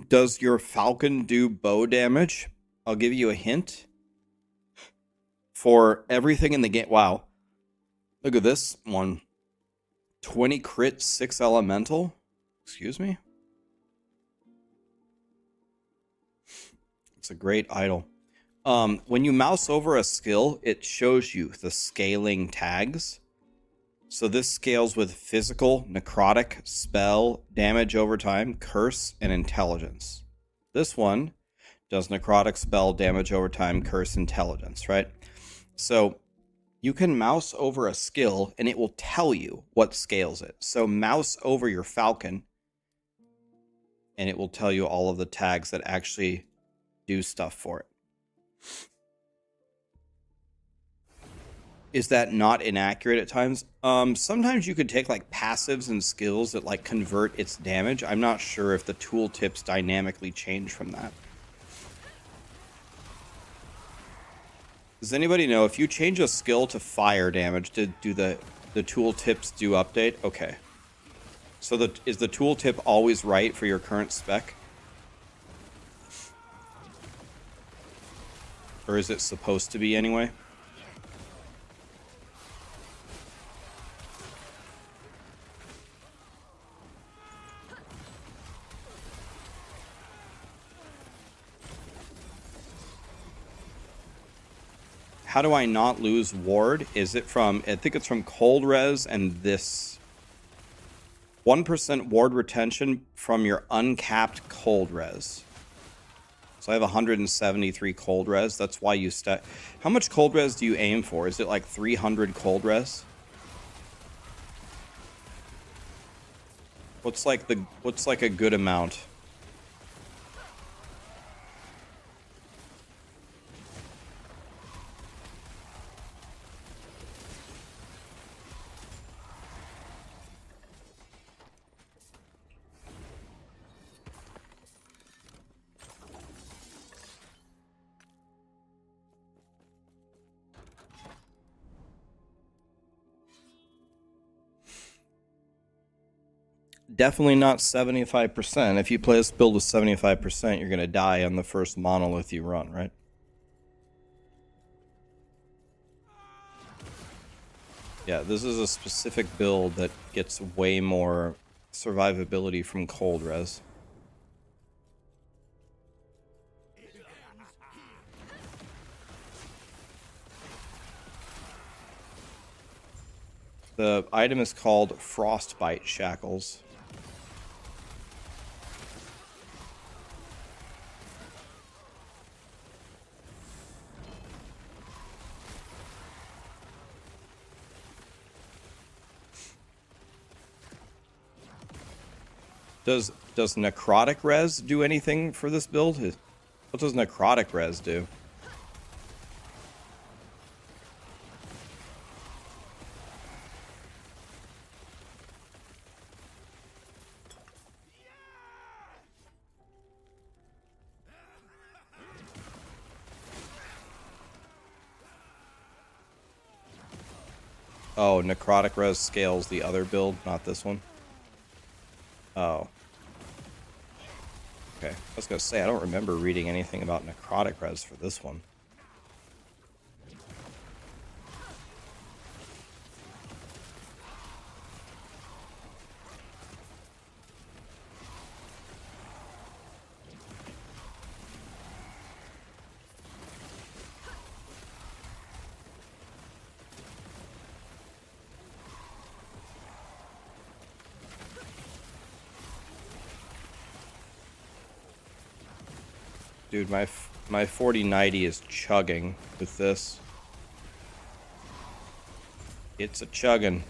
Does your falcon do bow damage? I'll give you a hint. For everything in the game. Wow. Look at this one. 20 crit, 6 elemental. Excuse me? It's a great idol. When you mouse over a skill, it shows you the scaling tags. So this scales with physical, necrotic, spell, damage over time, curse, and intelligence. This one does necrotic, spell, damage over time, curse, intelligence, right? So you can mouse over a skill and it will tell you what scales it. So mouse over your falcon and it will tell you all of the tags that actually do stuff for it. Is that not inaccurate at times? Sometimes you could take like passives and skills that like convert its damage. I'm not sure if the tooltips dynamically change from that. Does anybody know if you change a skill to fire damage, do the tooltips do update? Okay. So is the tooltip always right for your current spec? Or is it supposed to be anyway? How do I not lose ward? Is it from, I think it's from cold res and this 1% ward retention from your uncapped cold res. So I have 173 cold res. That's why you stack. How much cold res do you aim for? Is it like 300 cold res? What's like a good amount? Definitely not 75%. If you play this build with 75%, you're going to die on the first monolith you run, right? Yeah, this is a specific build that gets way more survivability from cold res. The item is called Frostbite Shackles. Does necrotic res do anything for this build? What does necrotic res do? Oh, necrotic res scales the other build, not this one. Oh. Okay. I was gonna say, I don't remember reading anything about necrotic res for this one. Dude, my 4090 is chugging with this. It's a chugging.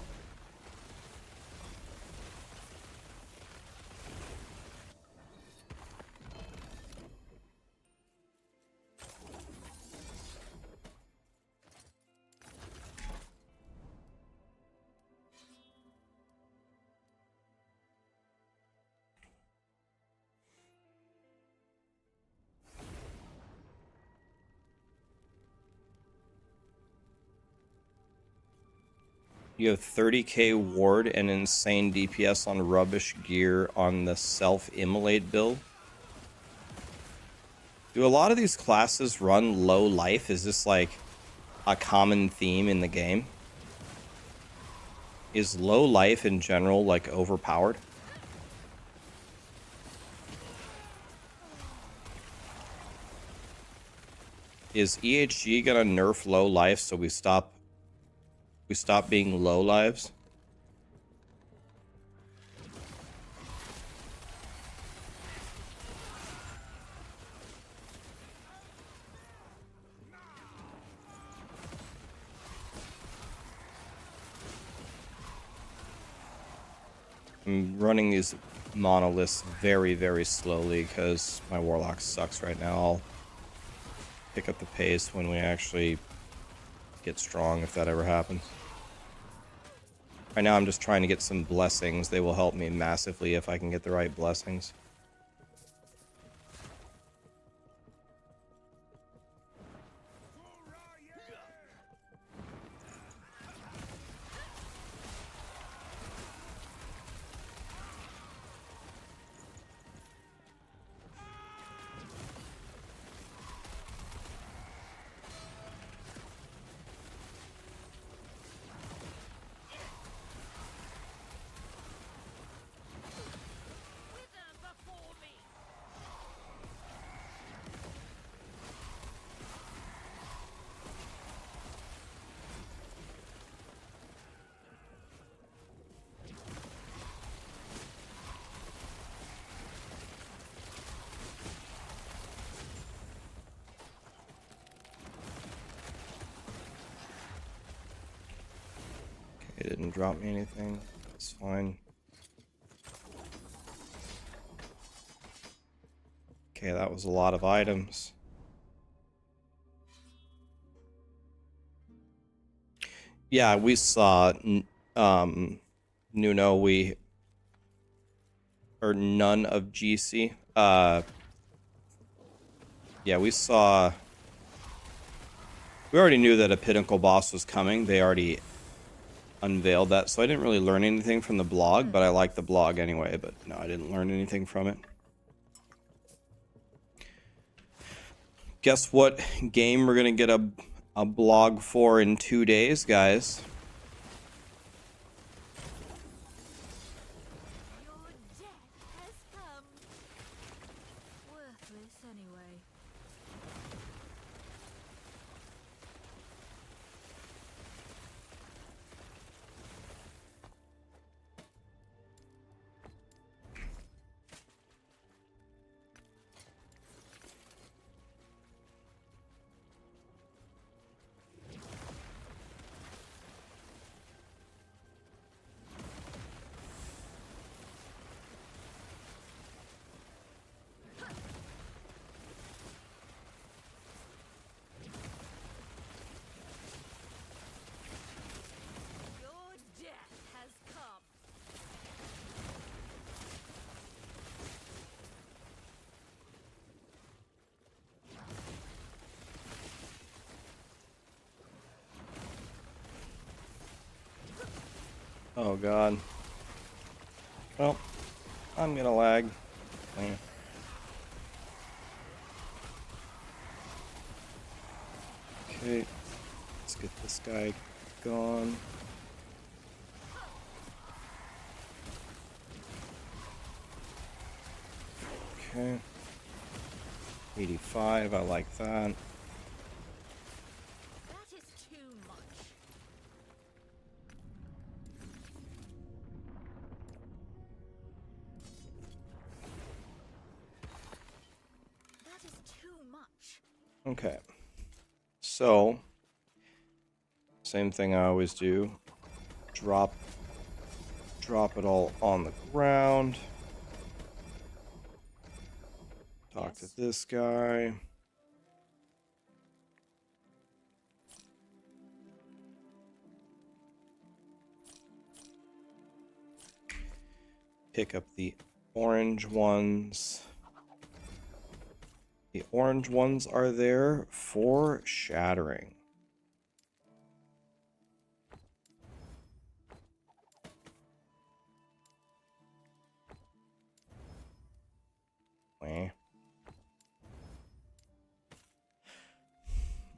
You have 30k ward and insane DPS on rubbish gear on the self-immolate build. Do a lot of these classes run low life? Is this like a common theme in the game? Is low life in general like overpowered? Is EHG gonna nerf low life so we stop being low lives? I'm running these monoliths very, very slowly because my Warlock sucks right now. I'll pick up the pace when we actually get strong, if that ever happens. Right now I'm just trying to get some blessings. They will help me massively if I can get the right blessings. It didn't drop me anything. It's fine. Okay, that was a lot of items. Yeah, we saw Nuno, or none of GC. Yeah, we already knew that a pinnacle boss was coming. They already unveiled that, so I didn't really learn anything from the blog, but I like the blog anyway. But no, I didn't learn anything from it. Guess what game we're gonna get a blog for in 2 days, guys? Your death has come. Worthless anyway. Your death has come. Oh god. Well, I'm gonna lag. Yeah. Okay, let's get this guy gone. Okay. 85, I like that. That is too much. That is too much. Okay. So, same thing I always do. Drop it all on the ground. Talk to this guy. Pick up the orange ones. The orange ones are there for shattering.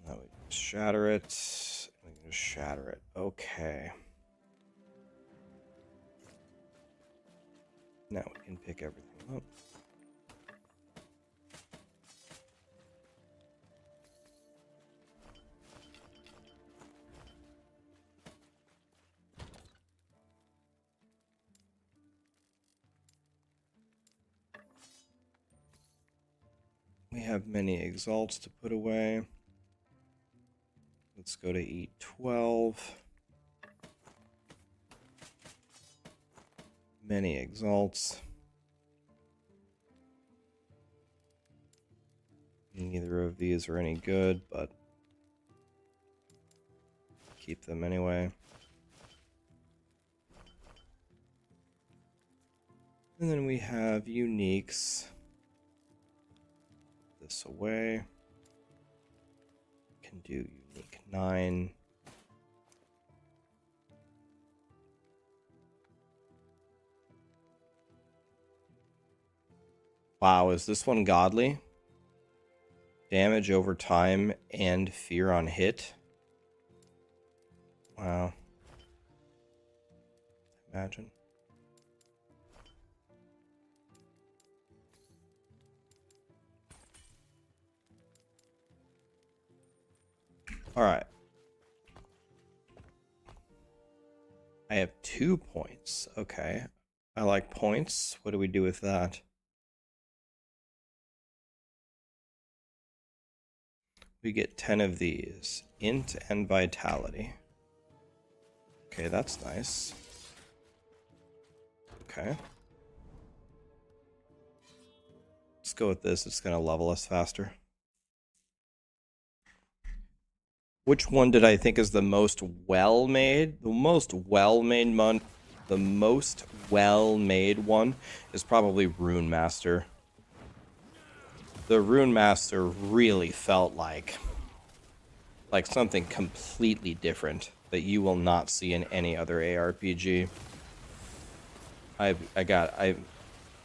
Now we shatter it. We can just shatter it. Okay. Now we can pick everything up. We have many exalts to put away. Let's go to E12. Many exalts. Neither of these are any good, but keep them anyway. And then we have uniques. This away. Can do unique 9. Wow, is this one godly? Damage over time and fear on hit. Wow. Imagine. All right. I have 2 points. Okay. I like points. What do we do with that? We get 10 of these. Int and vitality. Okay, that's nice. Okay. Let's go with this. It's going to level us faster. Which one did I think is the most well-made? The most well-made one is probably Rune Master. The Rune Master really felt like something completely different that you will not see in any other ARPG. I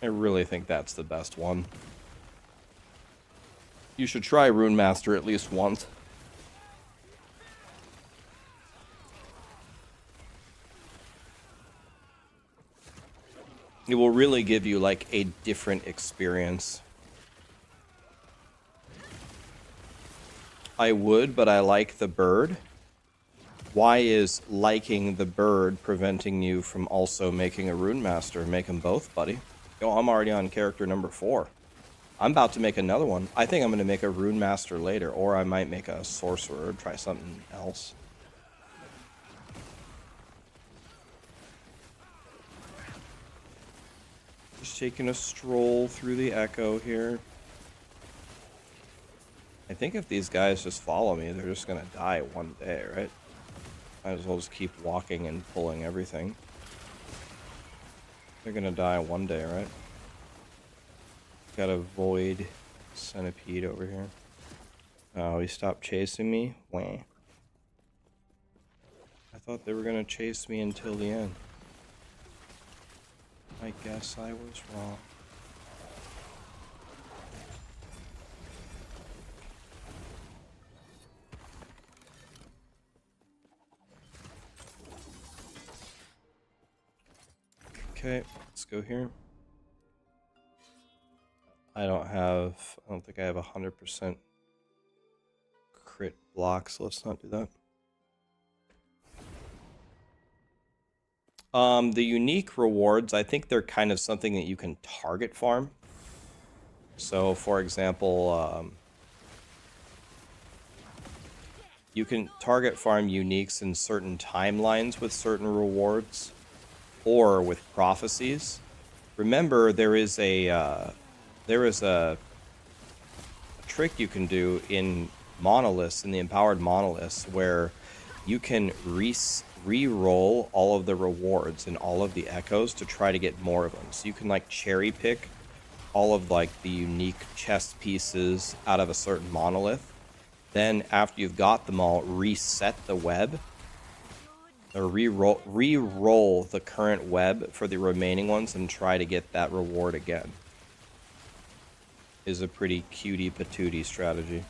really think that's the best one. You should try Rune Master at least once. It will really give you like a different experience. I would, but I like the bird. Why is liking the bird preventing you from also making a Rune Master? Make them both, buddy. Yo, I'm already on character number 4. I'm about to make another one. I think I'm going to make a Rune Master later, or I might make a Sorcerer, try something else. Just taking a stroll through the echo here. I think if these guys just follow me, they're just gonna die one day, right? Might as well just keep walking and pulling everything. They're gonna die one day, right? Got a void centipede over here. Oh, he stopped chasing me? Wah. I thought they were gonna chase me until the end. I guess I was wrong. Okay, let's go here. I don't think I have 100% crit block, so let's not do that. The unique rewards, I think they're kind of something that you can target farm. So, for example, you can target farm uniques in certain timelines with certain rewards, or with prophecies. Remember, there is a trick you can do in monoliths, in the empowered monoliths, where you can re-roll all of the rewards and all of the echoes to try to get more of them. So you can like cherry pick all of like the unique chest pieces out of a certain monolith. Then after you've got them all, reset the web or re-roll the current web for the remaining ones and try to get that reward again. Is a pretty cutie patootie strategy.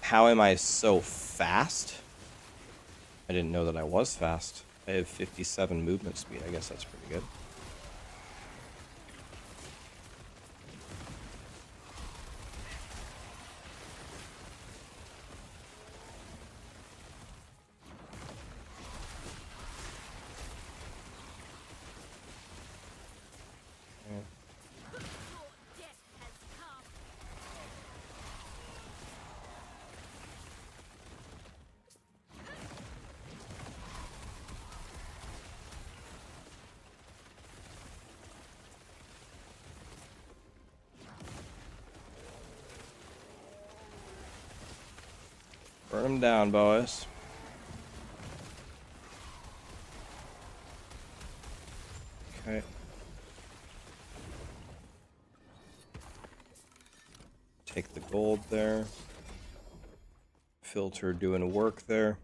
How am I so fast? I didn't know that I was fast. I have 57 movement speed. I guess that's pretty good. Burn them down, boys. Okay. Take the gold there. Filter doing work there.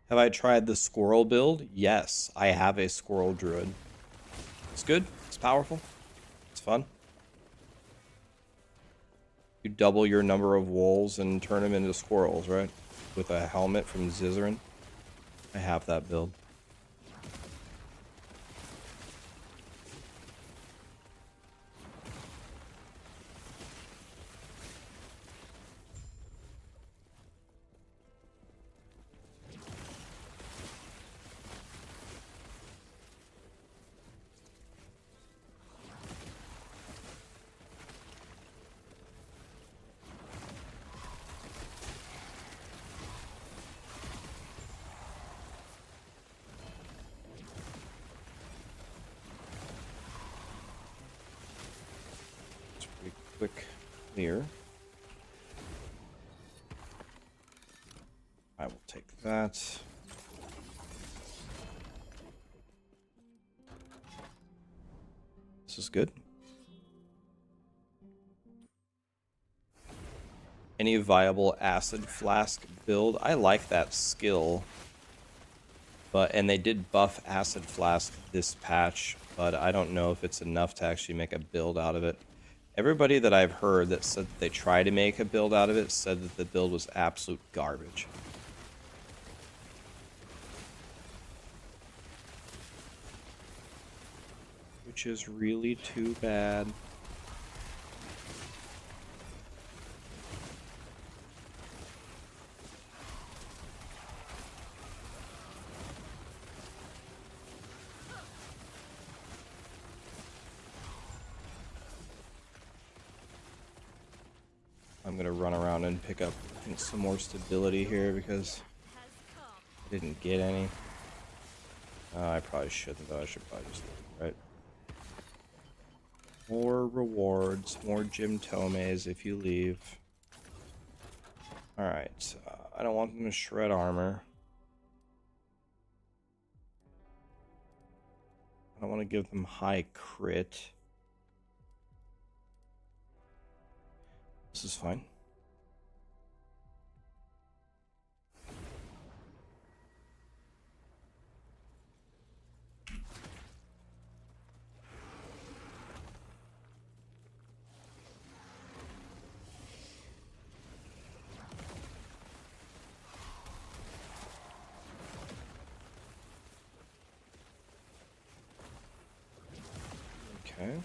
Have I tried the squirrel build? Yes, I have a squirrel druid. It's good. It's powerful. It's fun. You double your number of wolves and turn them into squirrels, right? With a helmet from Zizzarin. I have that build. Quick clear. I will take that. This is good. Any viable acid flask build? I like that skill. And they did buff acid flask this patch, but I don't know if it's enough to actually make a build out of it. Everybody that I've heard that said that they tried to make a build out of it said that the build was absolute garbage. Which is really too bad. I'm gonna run around and pick up some more stability here because I didn't get any. I probably shouldn't though. I should probably just leave, right? More rewards, more gym tomes if you leave. Alright, I don't want them to shred armor. I don't want to give them high crit. This is fine. Okay.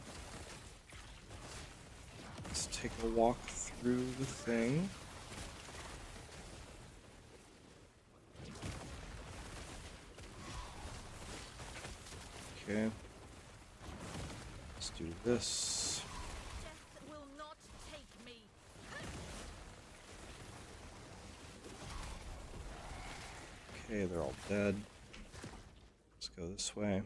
Let's take a walk through the thing. Okay. Let's do this. Death will not take me. Okay, they're all dead. Let's go this way.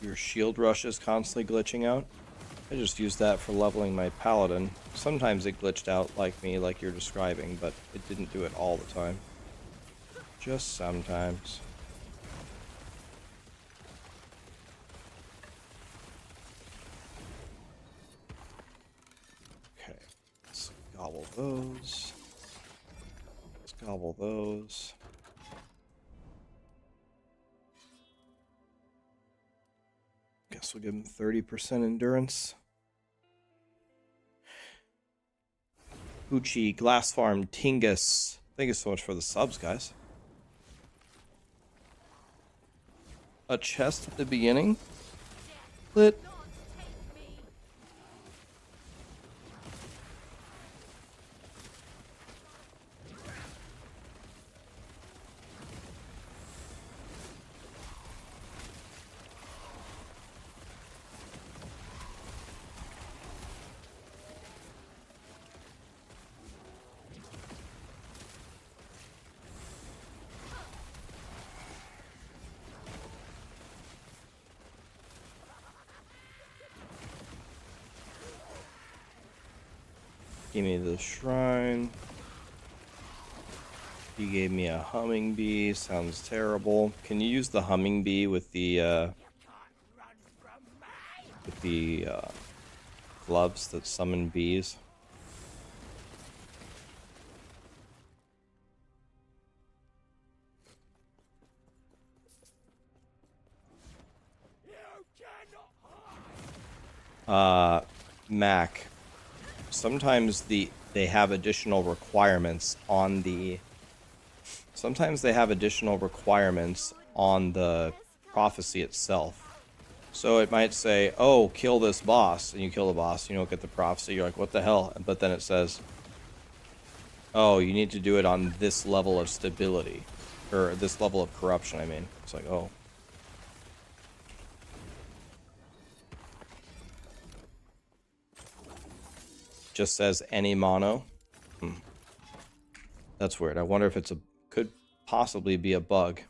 Your shield rush is constantly glitching out. I just used that for leveling my Paladin. Sometimes it glitched out like me, like you're describing, but it didn't do it all the time. Just sometimes. Okay, let's gobble those. Let's gobble those. Guess we'll give him 30% endurance. Hoochie, Glass Farm, Tingus. Thank you so much for the subs, guys. A chest at the beginning? Lit. Not take me. Give me the shrine. He gave me a humming bee. Sounds terrible. Can you use the humming bee with the gloves that summon bees? Mac. Sometimes they have additional requirements on the. Sometimes they have additional requirements on the prophecy itself. So it might say, "Oh, kill this boss," and you kill the boss. You don't get the prophecy. You're like, "What the hell?" But then it says, "Oh, you need to do it on this level of stability, or this level of corruption." I mean, it's like, oh. Just says any mono. That's weird. I wonder if it's could possibly be a bug.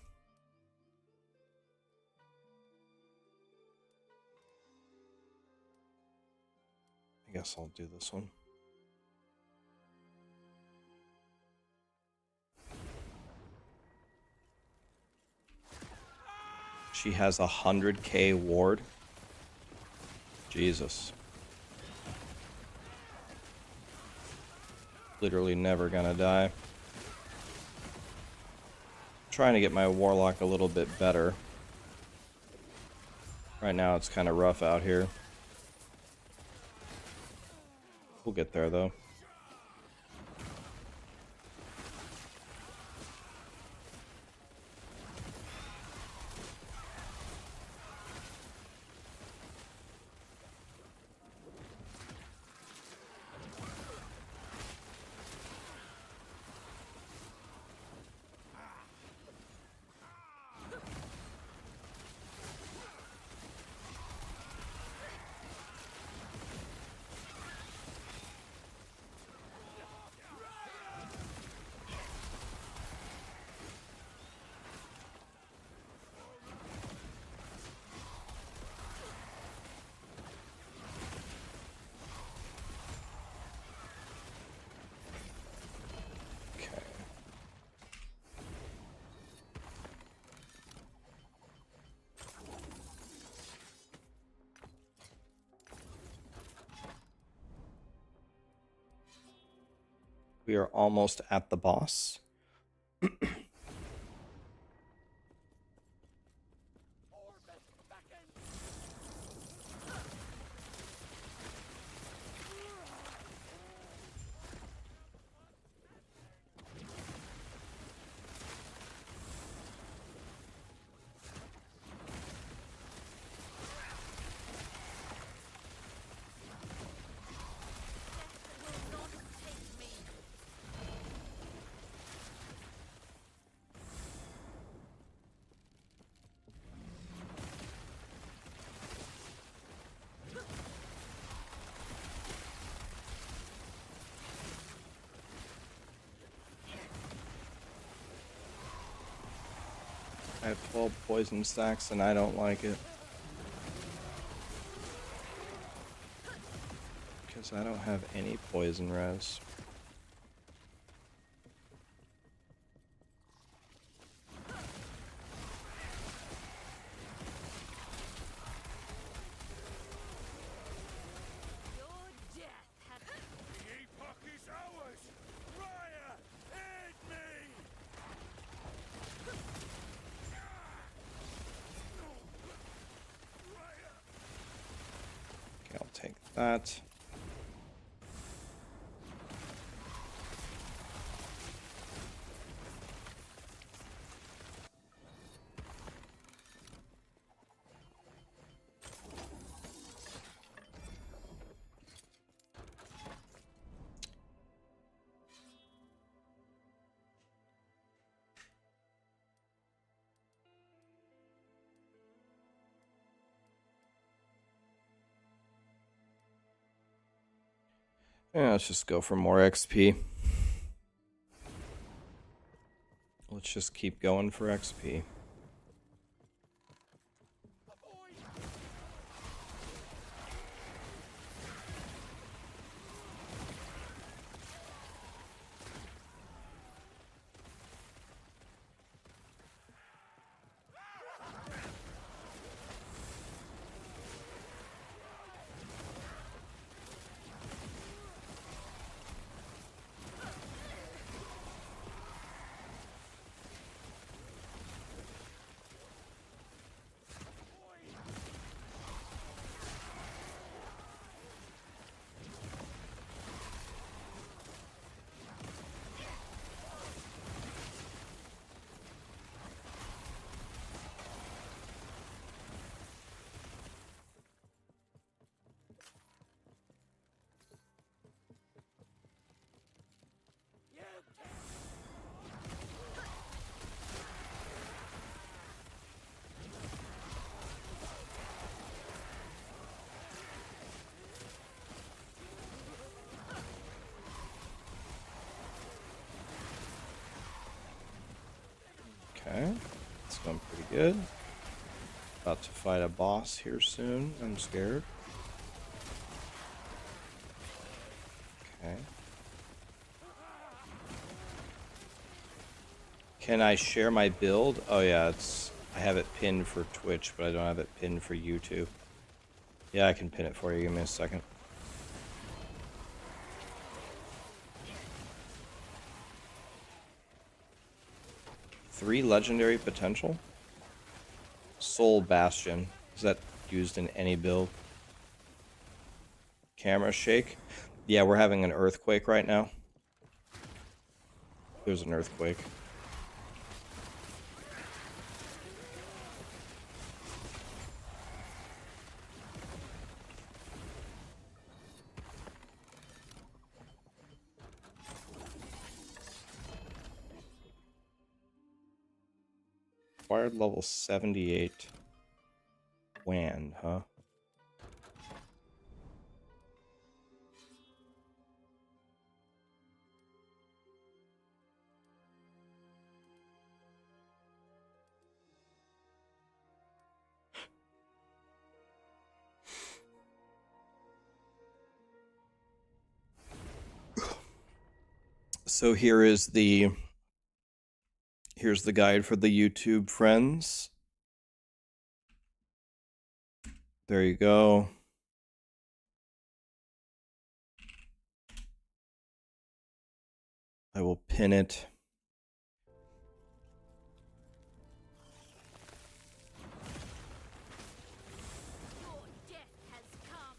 I guess I'll do this one. She has 100k ward. Jesus. Literally never gonna die. Trying to get my Warlock a little bit better. Right now it's kind of rough out here. We'll get there though. We are almost at the boss. I have 12 poison stacks and I don't like it. Because I don't have any poison res. I'll take that. Yeah, let's just go for more XP. Let's just keep going for XP. Okay, it's going pretty good. About to fight a boss here soon. I'm scared. Okay. Can I share my build? Oh yeah, I have it pinned for Twitch, but I don't have it pinned for YouTube. Yeah, I can pin it for you. Give me a second. Three legendary potential? Soul Bastion. Is that used in any build? Camera shake? Yeah, we're having an earthquake right now. There's an earthquake. Acquired level 78 wand, huh? So here's the guide for the YouTube friends. There you go. I will pin it. Your death has come.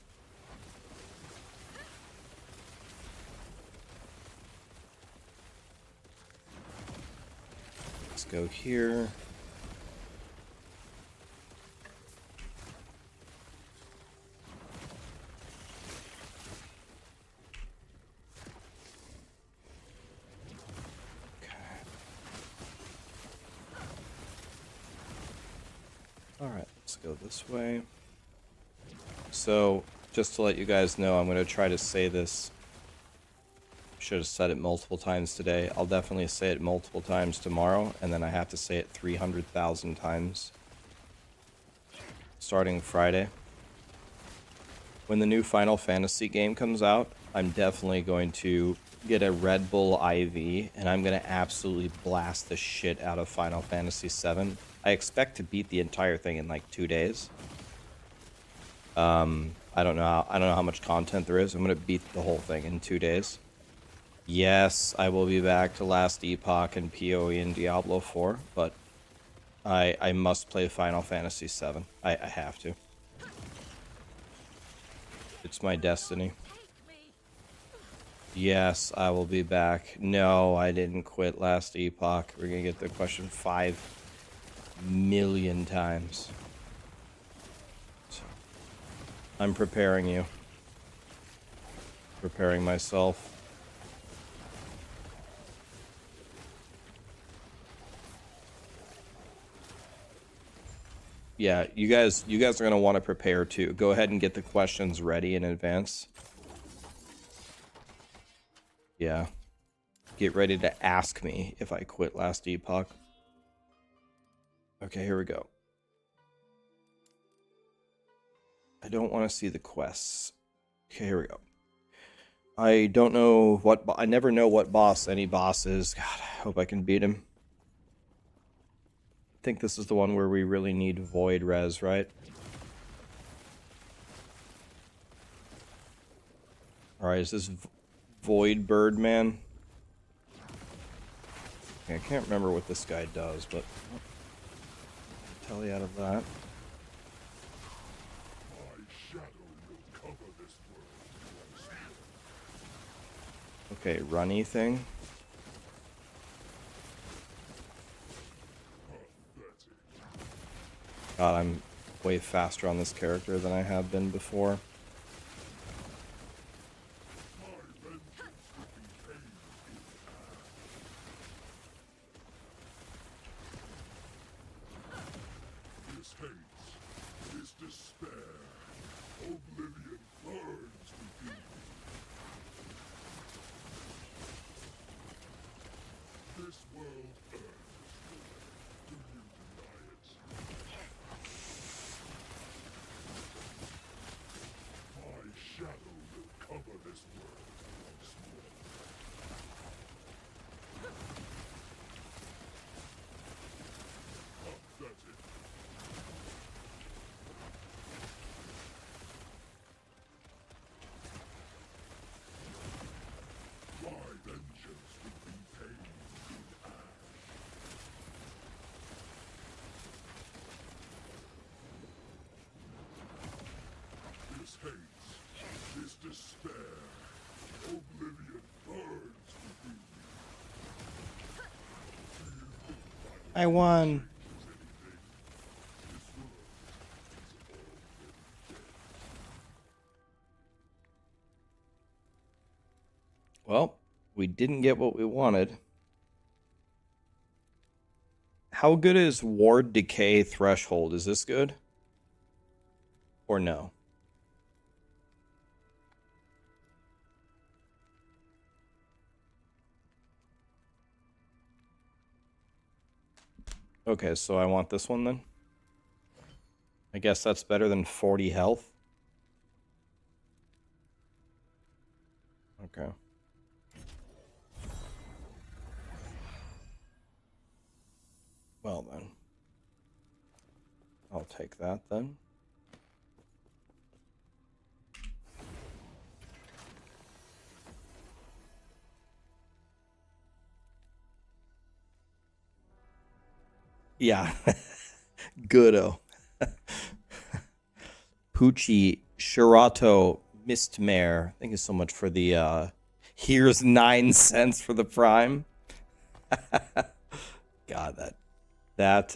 Let's go here. Alright, let's go this way. So, just to let you guys know, I'm going to try to say this. Should have said it multiple times today. I'll definitely say it multiple times tomorrow, and then I have to say it 300,000 times. Starting Friday. When the new Final Fantasy game comes out, I'm definitely going to get a Red Bull IV, and I'm going to absolutely blast the shit out of Final Fantasy VII. I expect to beat the entire thing in like 2 days. I don't know how much content there is. I'm gonna beat the whole thing in 2 days. Yes, I will be back to Last Epoch and PoE and Diablo 4, but I must play Final Fantasy VII. I have to. It's my destiny. Take me. Yes, I will be back. No, I didn't quit Last Epoch. We're gonna get the question 5 million times. So, I'm preparing you. Preparing myself. Yeah, you guys are gonna want to prepare too. Go ahead and get the questions ready in advance. Yeah. Get ready to ask me if I quit Last Epoch. Okay, here we go. I don't want to see the quests. Okay, here we go. I don't know what... I never know what boss any boss is. God, I hope I can beat him. I think this is the one where we really need Void Res, right? Alright, is this Void Birdman? Okay, I can't remember what this guy does, but... Tell you out of that. Okay, runny thing. God, I'm way faster on this character than I have been before. This hates, this despair, oblivion burns within me. This world earns. hate, this despair, oblivion burns within you. I won. Well, we didn't get what we wanted. How good is Ward Decay Threshold? Is this good? Or no? Okay, so I want this one then. I guess that's better than 40 health. Okay. Well then. I'll take that then. Yeah. Goodo. Poochie Shirato Mistmare. Thank you so much for the here's 9 cents for the prime. God, that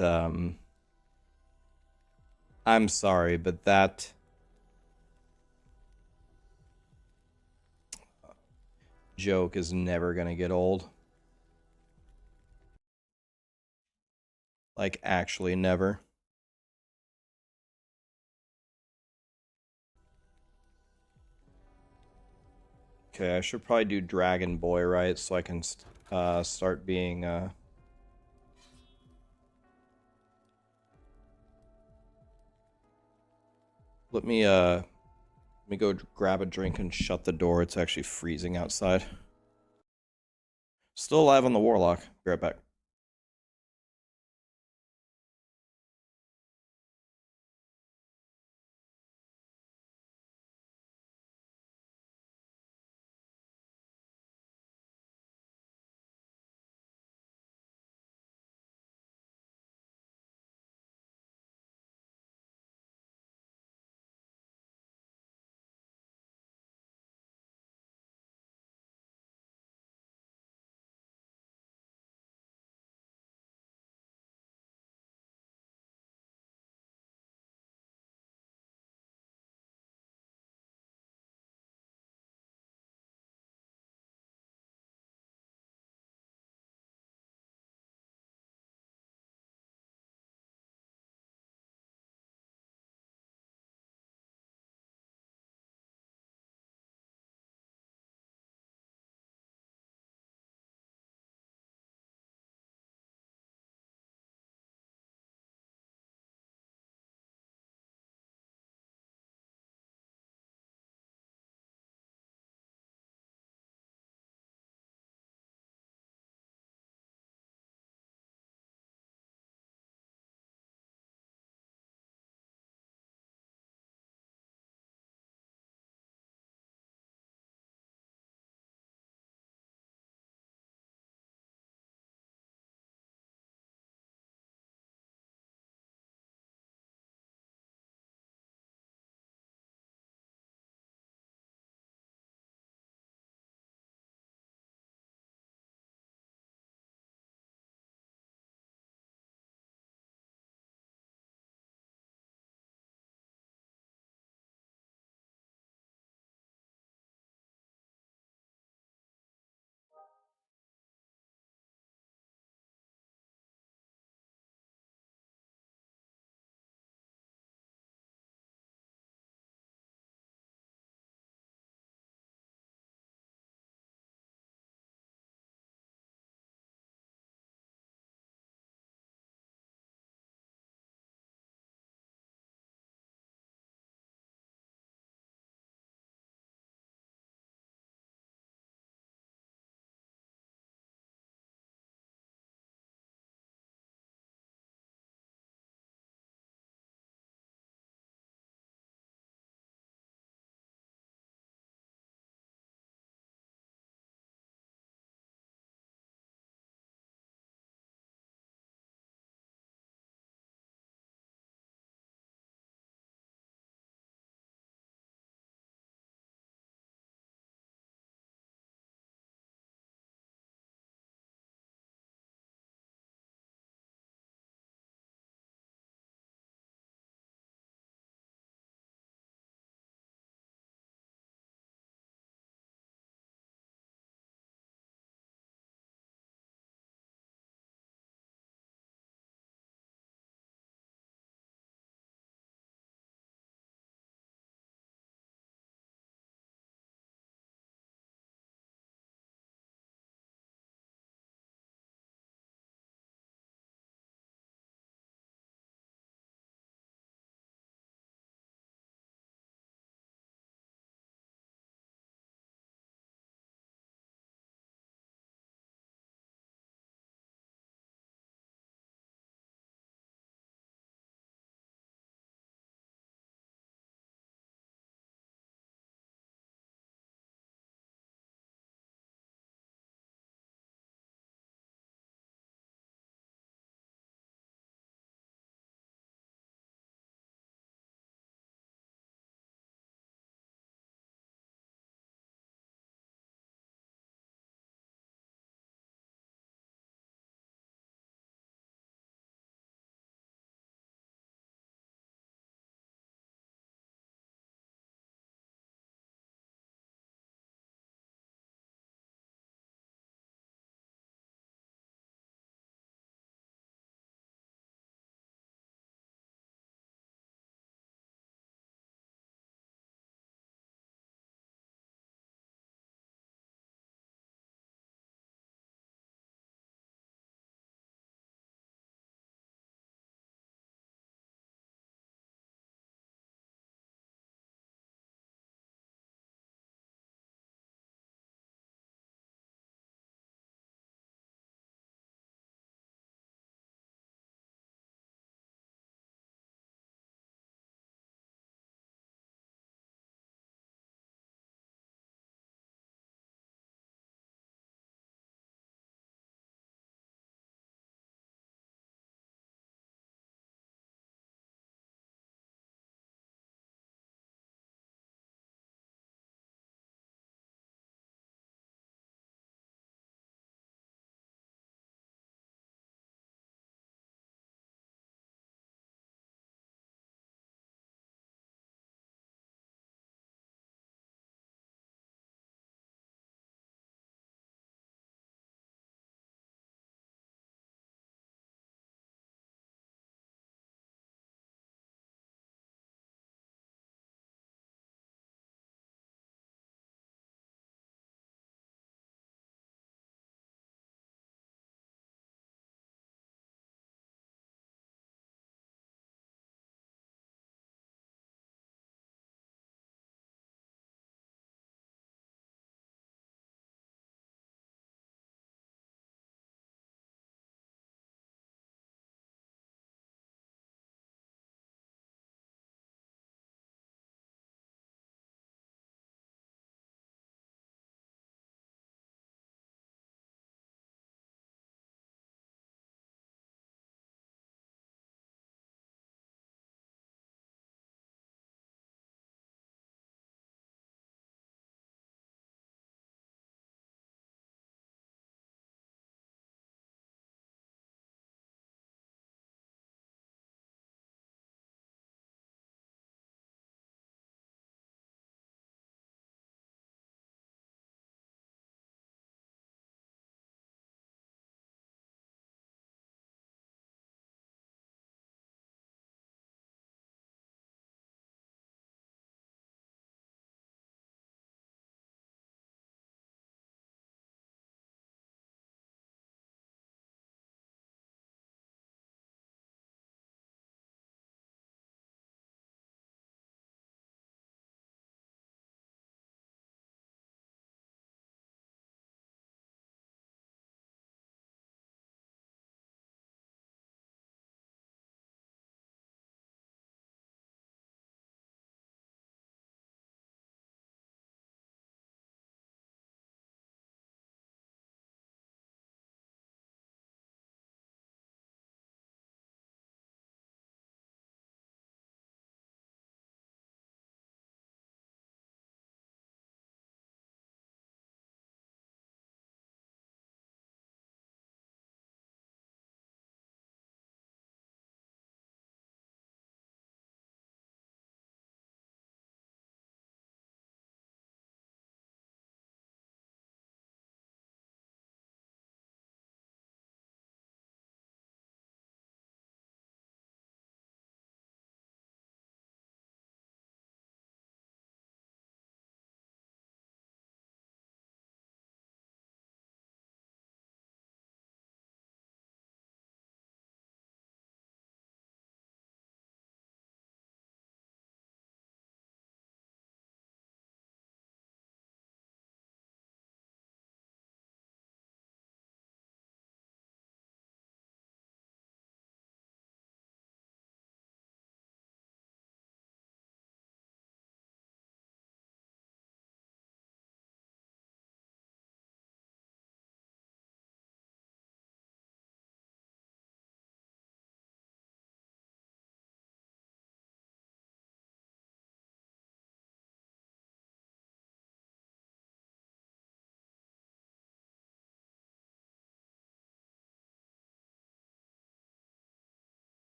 I'm sorry, but that joke is never gonna get old. Like, actually never. Okay, I should probably do Dragon Boy, right? So I can start being let me go grab a drink and shut the door. It's actually freezing outside. Still alive on the Warlock. Be right back.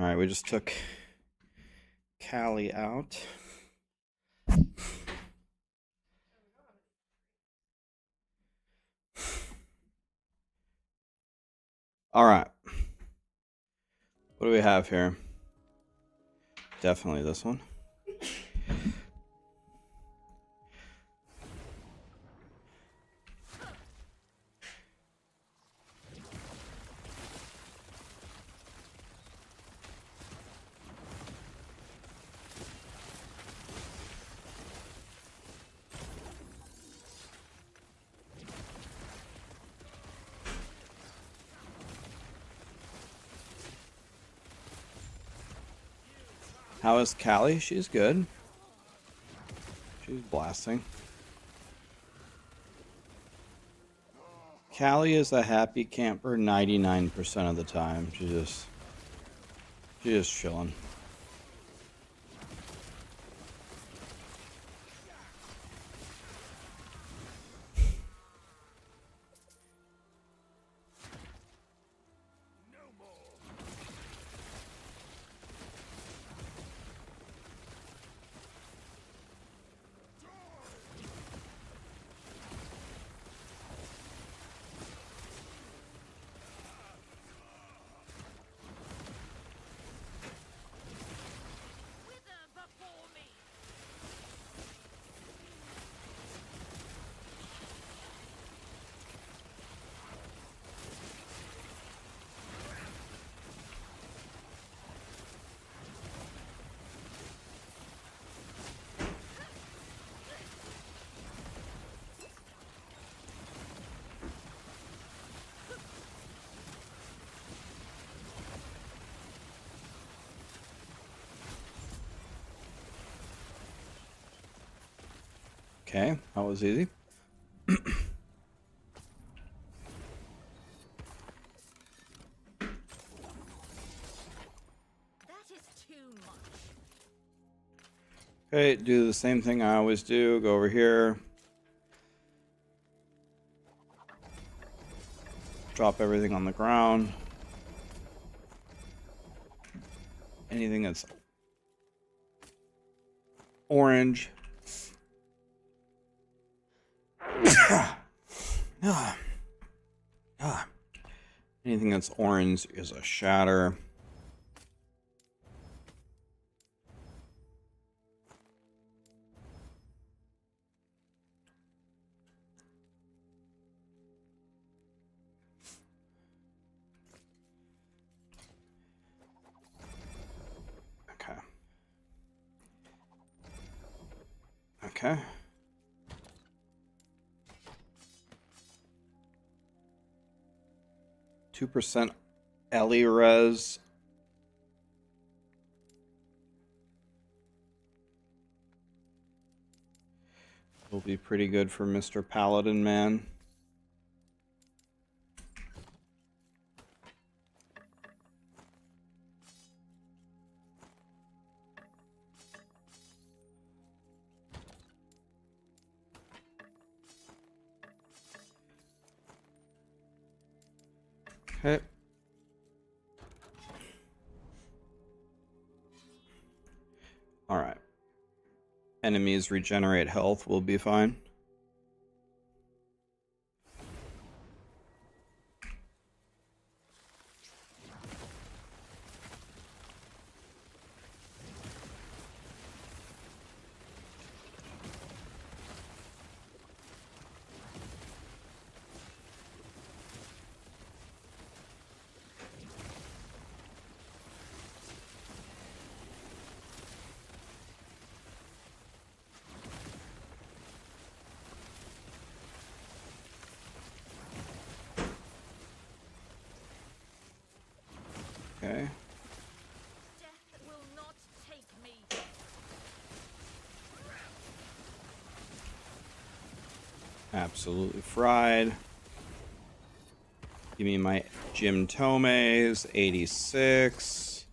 All right, we just took Callie out. All right. What do we have here? Definitely this one. How is Callie? She's good. She's blasting. Callie is a happy camper 99% of the time. She's just chilling. Wither before me. Okay, that was easy. That is too much. Okay, do the same thing I always do. Go over here. Drop everything on the ground. Anything that's orange. Anything that's orange is a shatter. Okay. Okay. %2 Ellie res. Will be pretty good for Mr. Paladin, man. Okay. All right. Enemies regenerate health will be fine. Okay. Death will not take me. Absolutely fried. Give me my Jim Tomes, 86.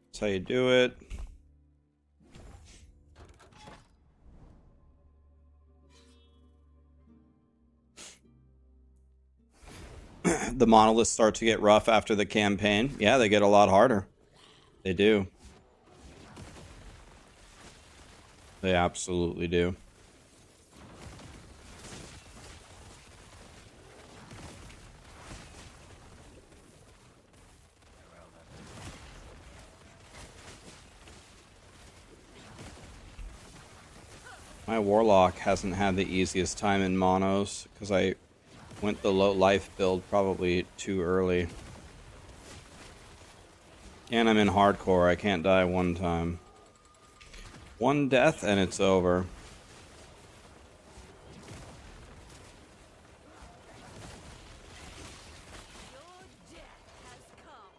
That's how you do it. The monoliths start to get rough after the campaign. Yeah, they get a lot harder. They do. They absolutely do. My Warlock hasn't had the easiest time in monos because I went the low life build probably too early. And I'm in hardcore. I can't die one time. One death and it's over. Your death has come.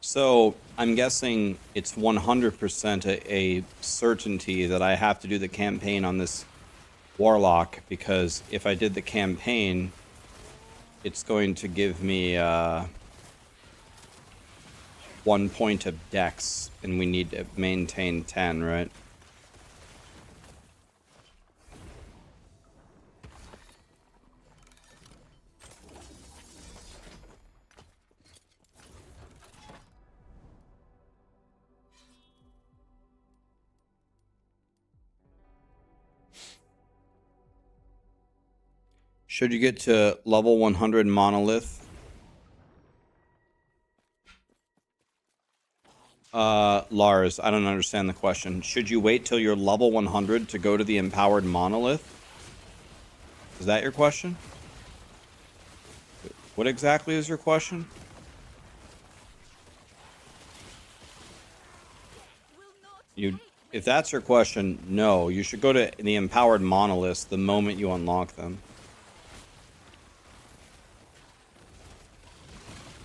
So I'm guessing it's 100% a certainty that I have to do the campaign on this Warlock, because if I did the campaign, it's going to give me 1 point of dex, and we need to maintain 10, right? Should you get to level 100 monolith? Lars, I don't understand the question. Should you wait till you're level 100 to go to the empowered monolith? Is that your question? What exactly is your question? If that's your question, no. You should go to the empowered monoliths the moment you unlock them.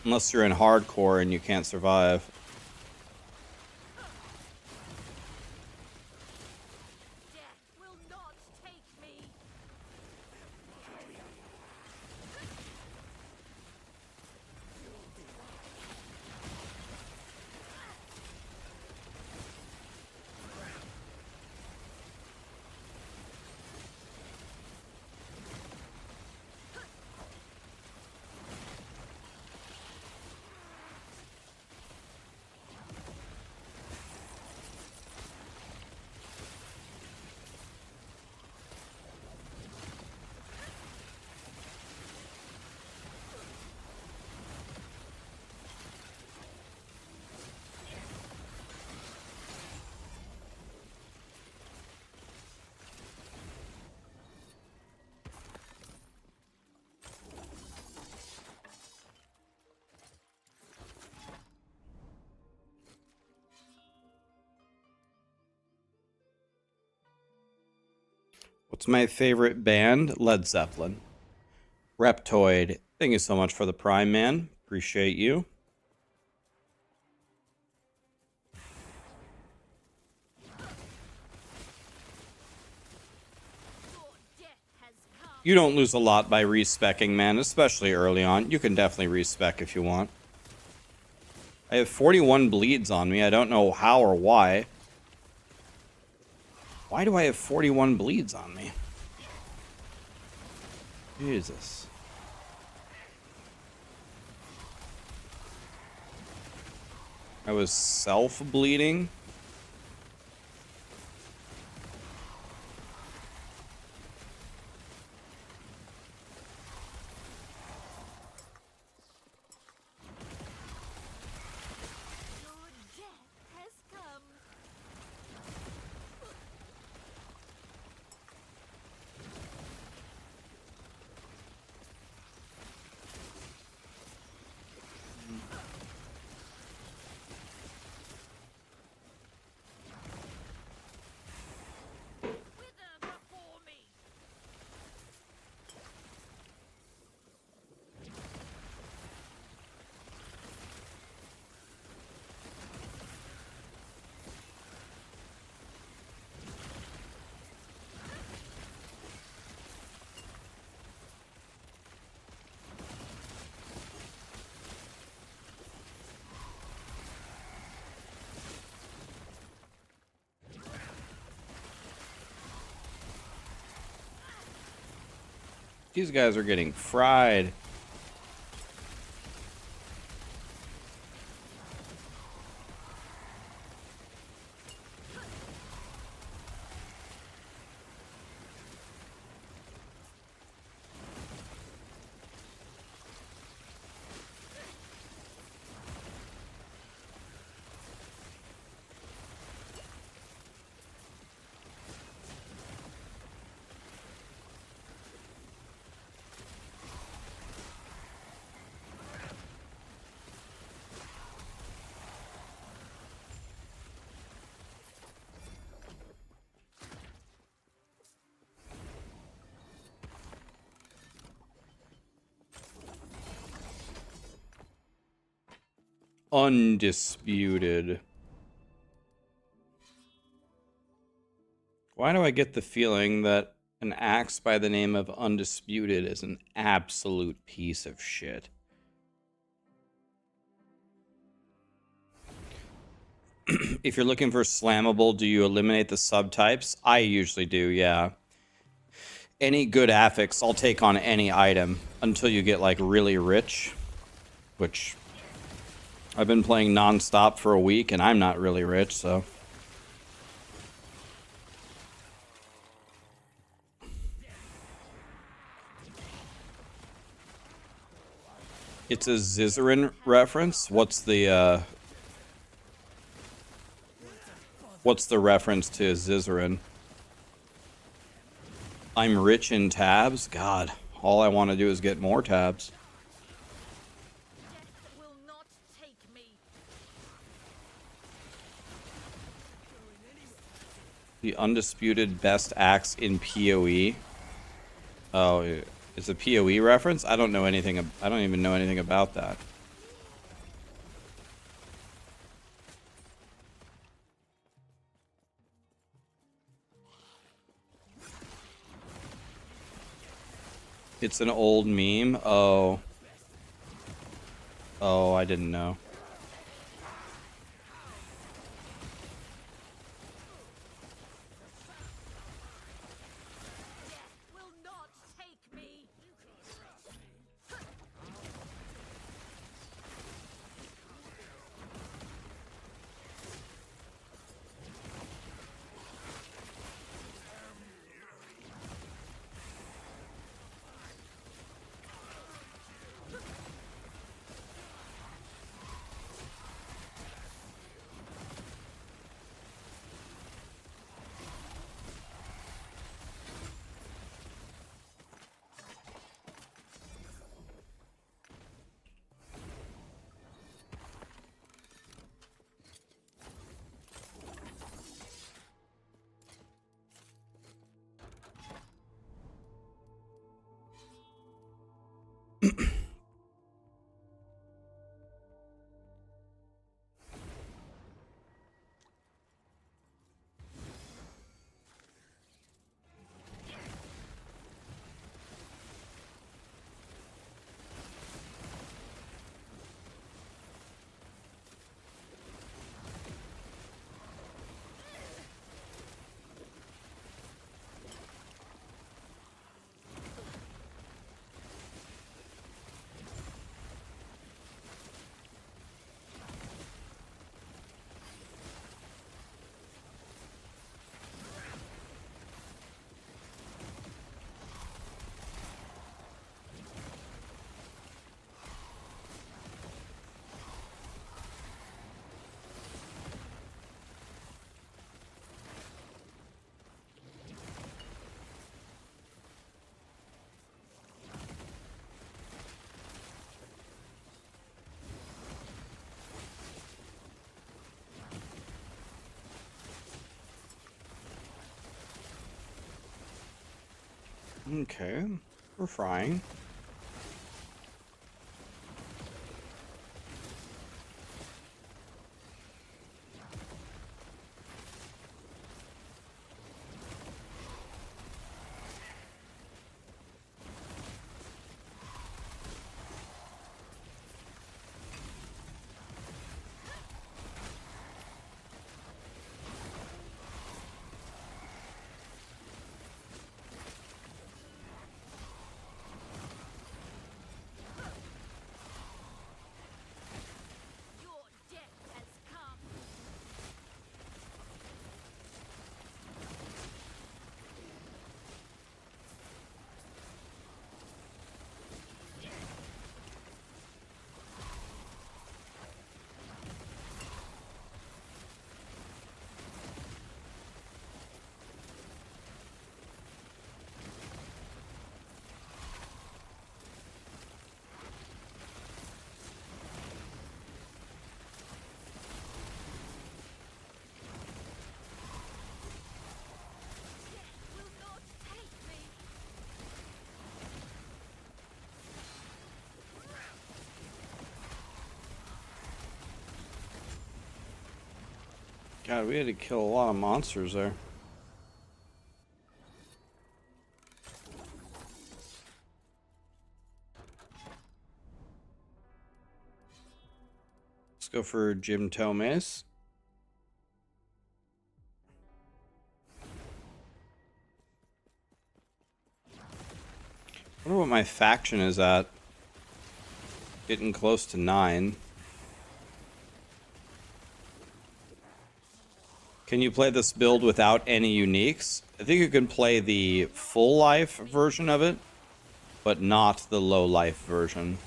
Unless you're in hardcore and you can't survive. Death will not take me. What's my favorite band? Led Zeppelin. Reptoid, thank you so much for the Prime, man. Appreciate you. Your death has come. You don't lose a lot by respecking, man, especially early on. You can definitely respec if you want. I have 41 bleeds on me. I don't know how or why. Why do I have 41 bleeds on me? Jesus. I was self-bleeding? Your death has come. These guys are getting fried. Undisputed. Why do I get the feeling that an axe by the name of Undisputed is an absolute piece of shit? If you're looking for slammable, do you eliminate the subtypes? I usually do, yeah. Any good affix, I'll take on any item until you get, like, really rich, which I've been playing non-stop for a week, and I'm not really rich, so... It's a Zizarin reference? What's the reference to Zizarin? I'm rich in tabs? God, all I want to do is get more tabs. Death will not take me. The undisputed best axe in PoE. Oh, it's a PoE reference? I don't know anything. I don't even know anything about that. It's an old meme. Oh. Oh, I didn't know. Death will not take me. Okay, we're frying. God, we had to kill a lot of monsters there. Let's go for Jim Tomes. I wonder what my faction is at. Getting close to 9. Can you play this build without any uniques? I think you can play the full life version of it, but not the low life version.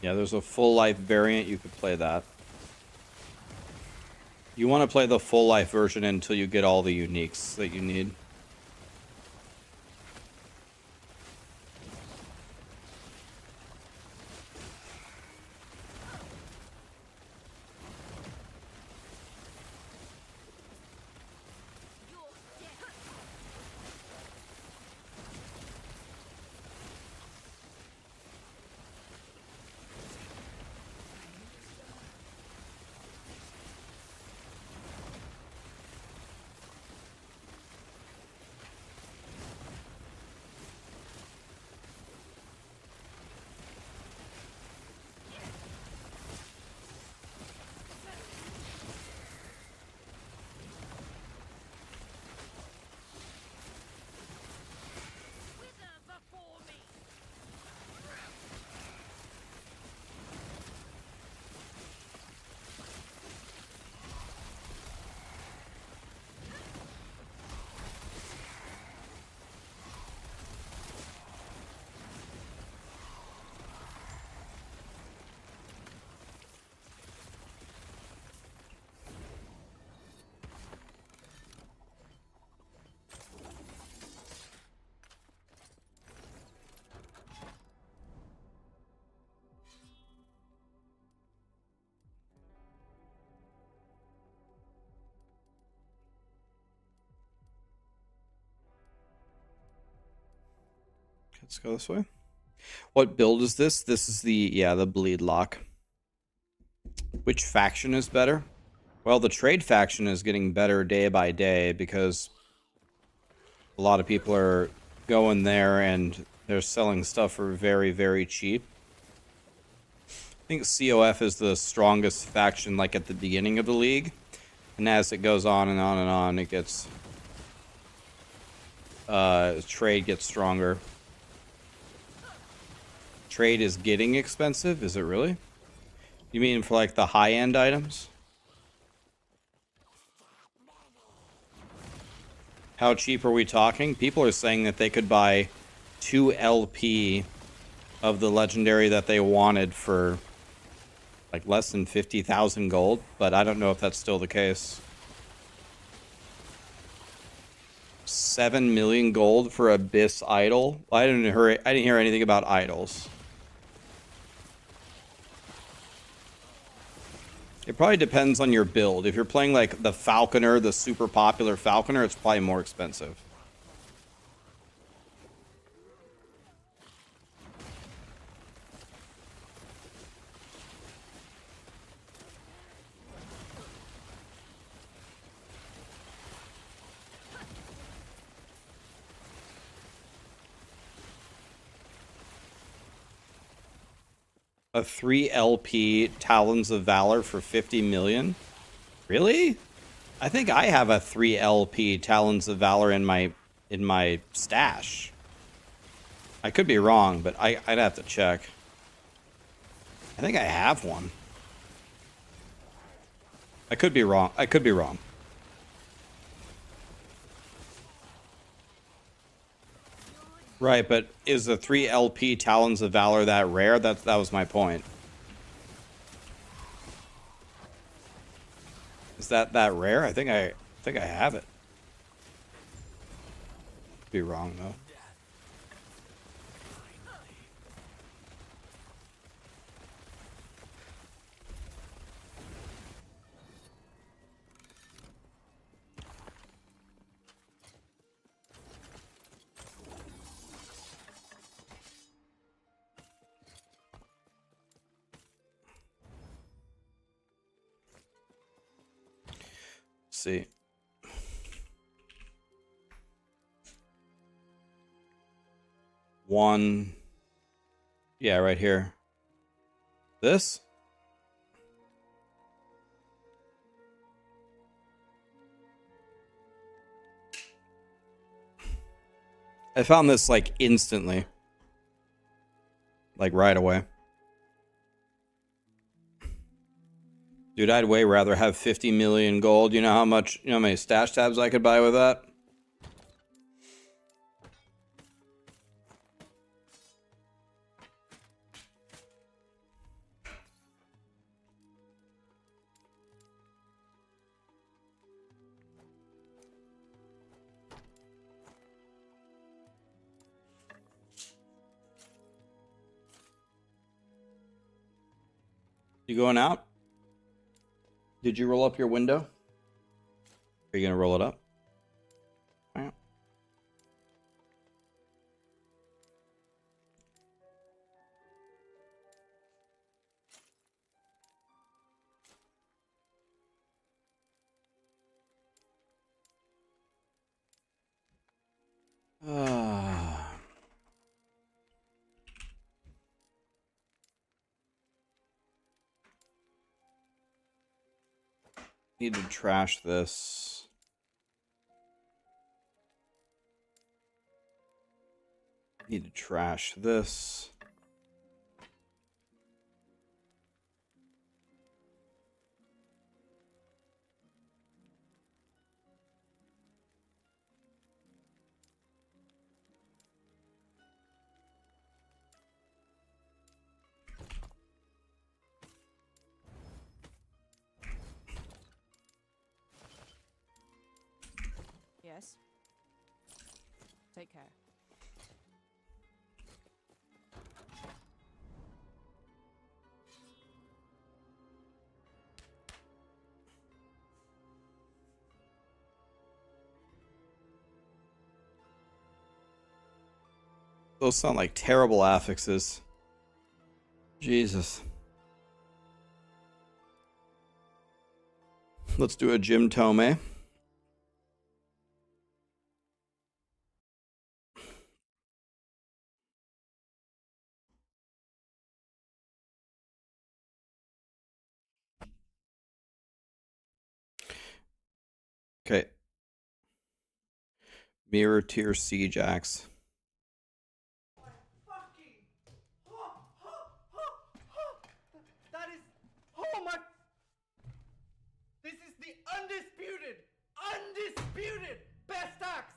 Yeah, there's a full life variant. You could play that. You want to play the full life version until you get all the uniques that you need. Let's go this way. What build is this? This is the bleed lock. Which faction is better? Well, the trade faction is getting better day by day because a lot of people are going there and they're selling stuff for very, very cheap. I think COF is the strongest faction like at the beginning of the league. And as it goes on and on and on, it gets... trade gets stronger. Trade is getting expensive? Is it really? You mean for like the high-end items? How cheap are we talking? People are saying that they could buy 2 LP of the legendary that they wanted for like less than 50,000 gold, but I don't know if that's still the case. 7 million gold for Abyss Idol? I didn't hear anything about idols. It probably depends on your build. If you're playing like the Falconer, the super popular Falconer, it's probably more expensive. A 3 LP Talons of Valor for 50 million? Really? I think I have a 3 LP Talons of Valor in my stash. I could be wrong, but I'd have to check. I think I have one. I could be wrong. I could be wrong. Right, but is the 3 LP Talons of Valor that rare? That was my point. Is that rare? I think I have it. Be wrong though. see. One. Yeah, right here. This? I found this like instantly. Like right away. Dude, I'd way rather have 50 million gold. You know how much, you know how many stash tabs I could buy with that? You going out? Did you roll up your window? Are you gonna roll it up? Wow. Need to trash this. Need to trash this. Yes. Take care. Those sound like terrible affixes. Jesus. Let's do a Jim Tome. Okay. Mirror Tier Siege Axe. That is, oh my, this is the undisputed best axe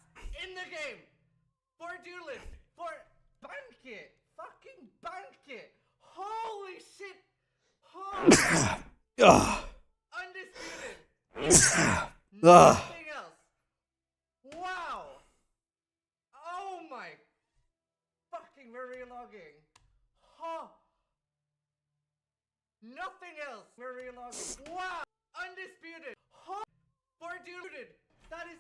in the game. For duelist, for banquet, fucking banquet. Holy shit. Ugh. Undisputed. Ugh. Nothing else. Wow. Oh my fucking Murray logging. Huh. Nothing else. Murray logging. Wow. Undisputed. Huh. For dueled. That is.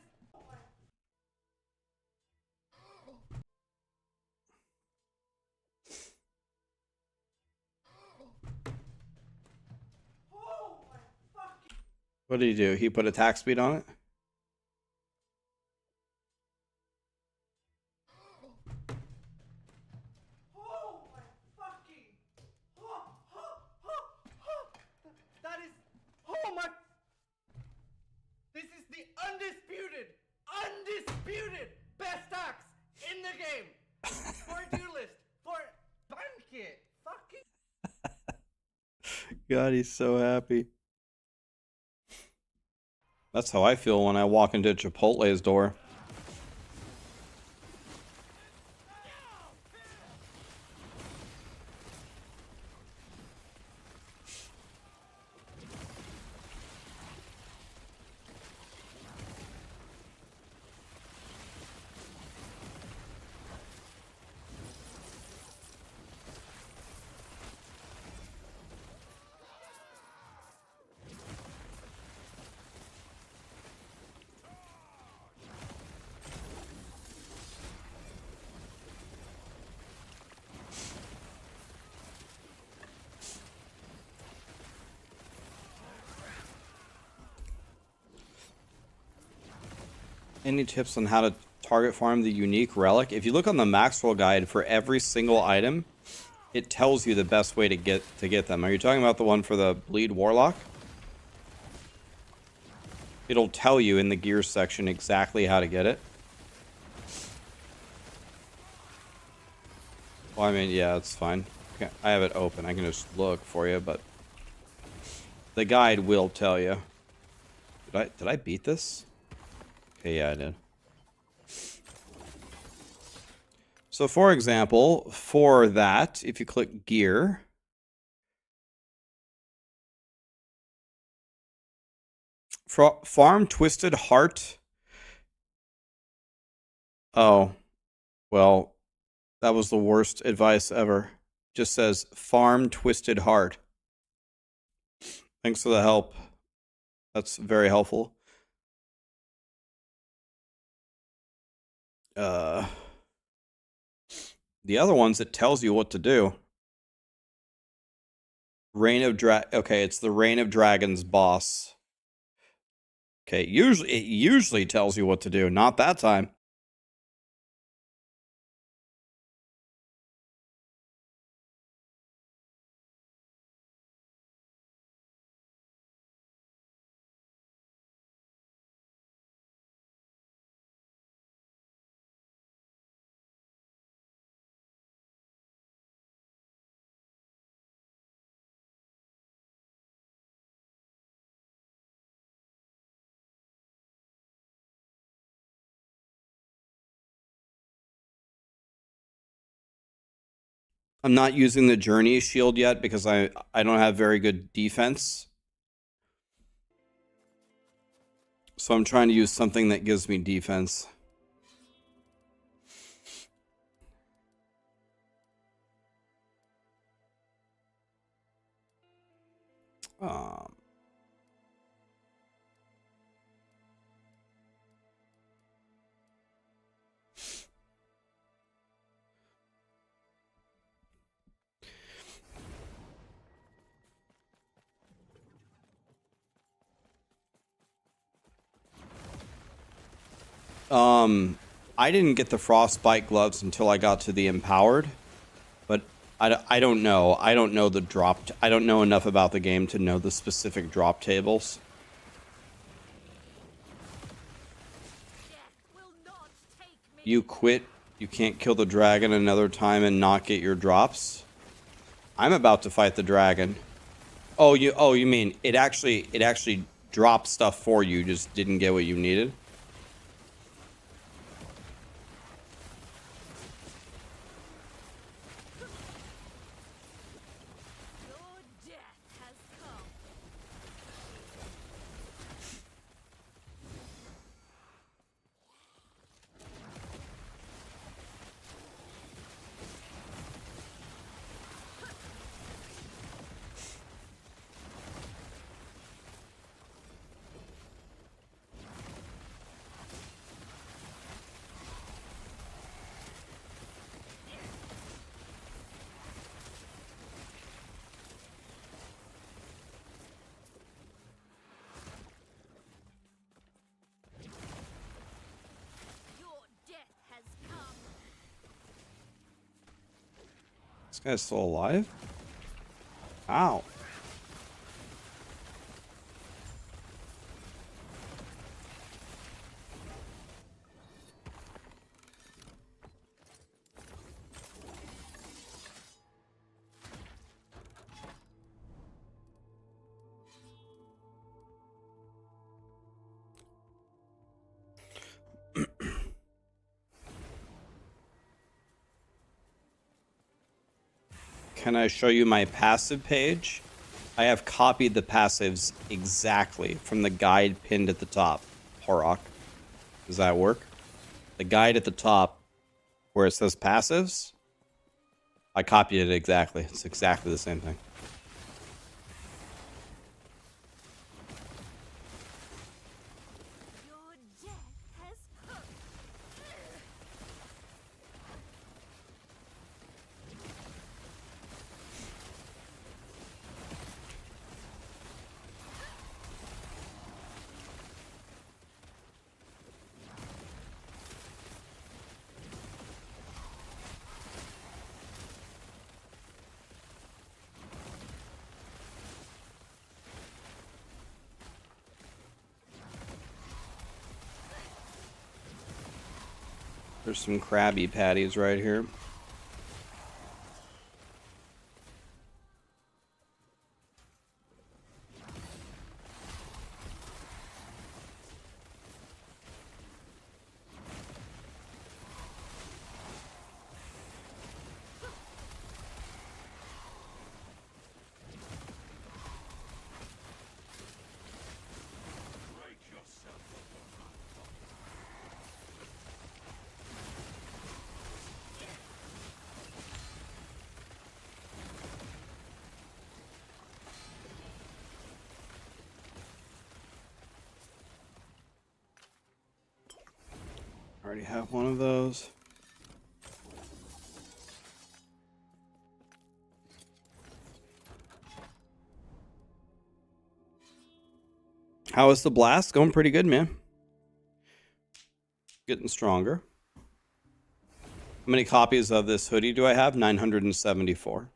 Oh my fucking. What did he do? He put attack speed on it? Oh my fucking. That is. Oh my. This is the undisputed best axe in the game. For duelist, for banquet, fucking. God, he's so happy. That's how I feel when I walk into Chipotle's door. Any tips on how to target farm the unique relic? If you look on the Maxroll guide for every single item, it tells you the best way to get them. Are you talking about the one for the bleed Warlock? It'll tell you in the gear section exactly how to get it. Well, I mean, yeah, it's fine. Okay, I have it open. I can just look for you, but the guide will tell you. Did I beat this? Okay, yeah, I did. So, for example, for that, if you click gear, farm Twisted Heart. Oh, well, that was the worst advice ever. Just says farm Twisted Heart. Thanks for the help. That's very helpful. The other ones, it tells you what to do. Okay, it's the Reign of Dragons boss. Okay, it usually tells you what to do, not that time. I'm not using the Journey shield yet because I don't have very good defense. So I'm trying to use something that gives me defense. I didn't get the frostbite gloves until I got to the empowered, but I don't know. I don't know the drop. I don't know enough about the game to know the specific drop tables. You quit. You can't kill the dragon another time and not get your drops. I'm about to fight the dragon. Oh, you mean it actually dropped stuff for you, just didn't get what you needed? This guy's still alive? Ow. Can I show you my passive page? I have copied the passives exactly from the guide pinned at the top. Warlock. Does that work? The guide at the top where it says passives, I copied it exactly. It's exactly the same thing. There's some Krabby Patties right here. Already have one of those. How is the blast? Going pretty good, man. Getting stronger. How many copies of this hoodie do I have? 974.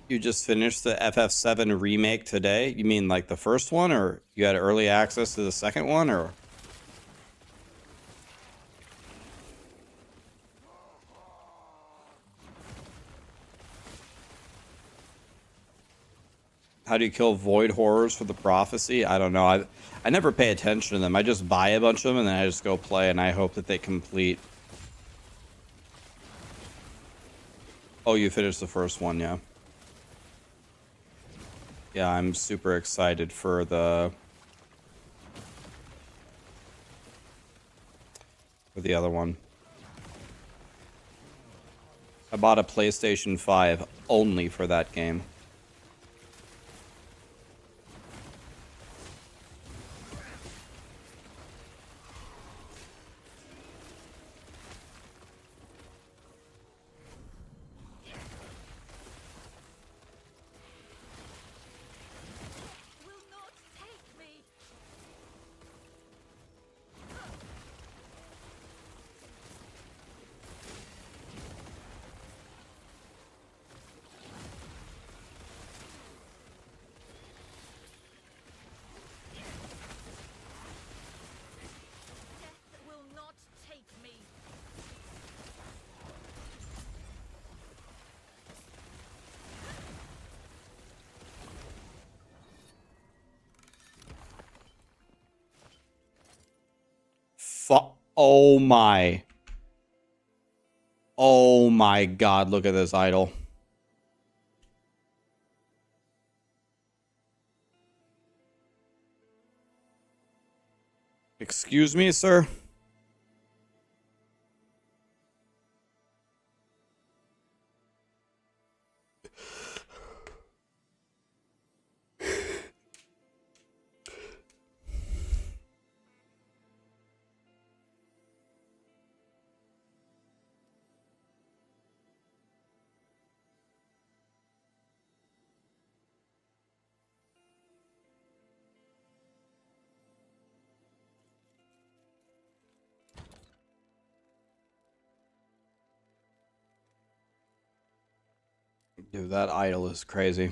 You just finished the FF7 remake today? You mean like the first one, or you had early access to the second one, or? How do you kill void horrors for the prophecy? I don't know. I never pay attention to them. I just buy a bunch of them and then I just go play and I hope that they complete. Oh, you finished the first one, yeah. Yeah, I'm super excited for the other one. I bought a PlayStation 5 only for that game. Will not take me. Death will not take me. Oh my. Oh my god, look at this idol. Excuse me, sir? Dude, that idol is crazy.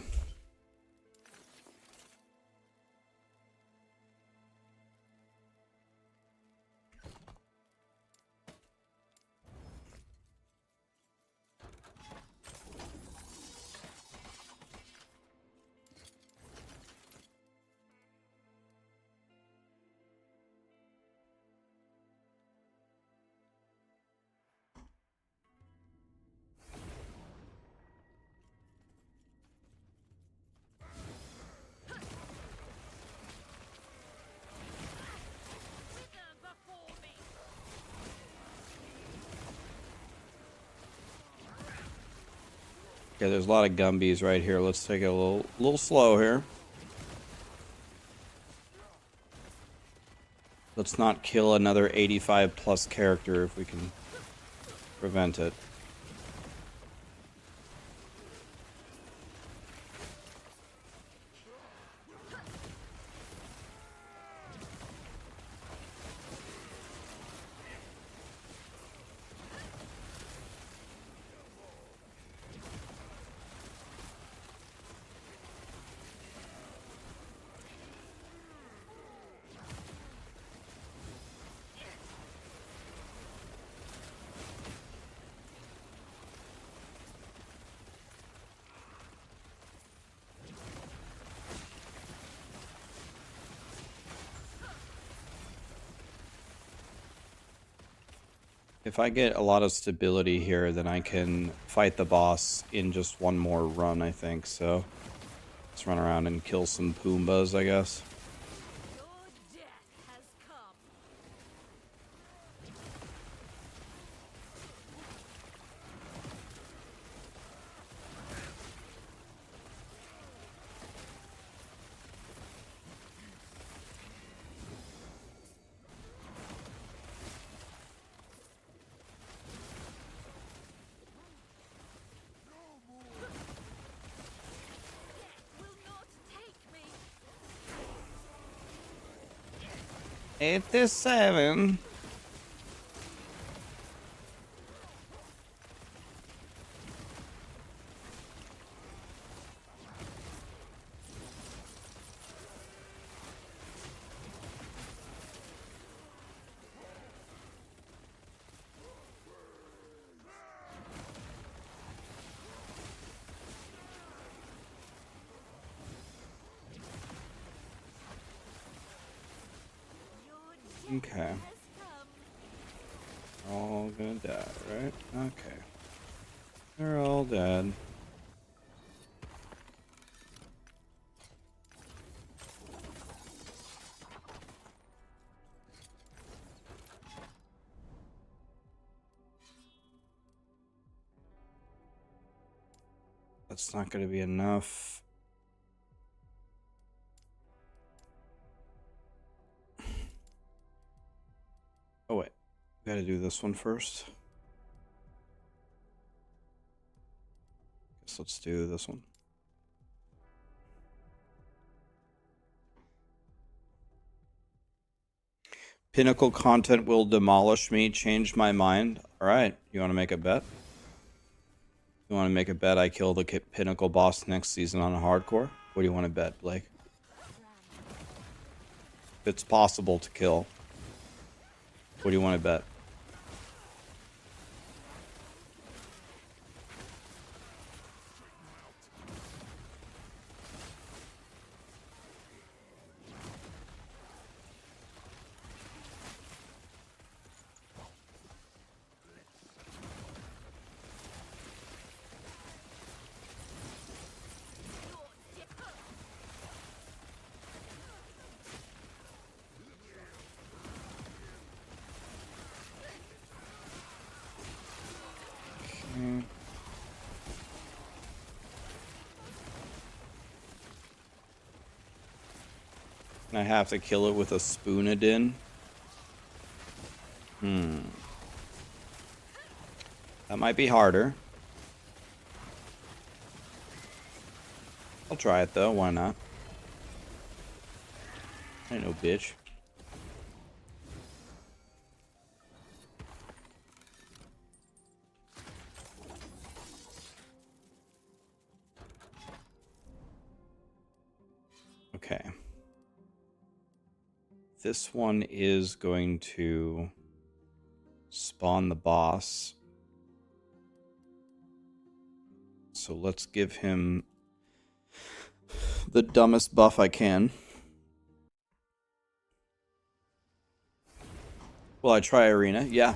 Okay, there's a lot of Gumbies right here. Let's take it a little slow here. Let's not kill another 85 plus character if we can prevent it. If I get a lot of stability here, then I can fight the boss in just one more run, I think. So let's run around and kill some Poombas, I guess. Your death has come. Will not take me. 87. Okay. Has come. All gonna die, right? Okay. They're all dead. That's not gonna be enough. Oh wait, we gotta do this one first. Guess let's do this one. Pinnacle content will demolish me, change my mind. Alright, you wanna make a bet? You wanna make a bet I kill the Pinnacle boss next season on a hardcore? What do you wanna bet, Blake? It's possible to kill. What do you want to bet? I have to kill it with a Spoonadin. That might be harder. I'll try it though, why not? I ain't no bitch. Okay. This one is going to spawn the boss. So let's give him the dumbest buff I can. Will I try arena? Yeah.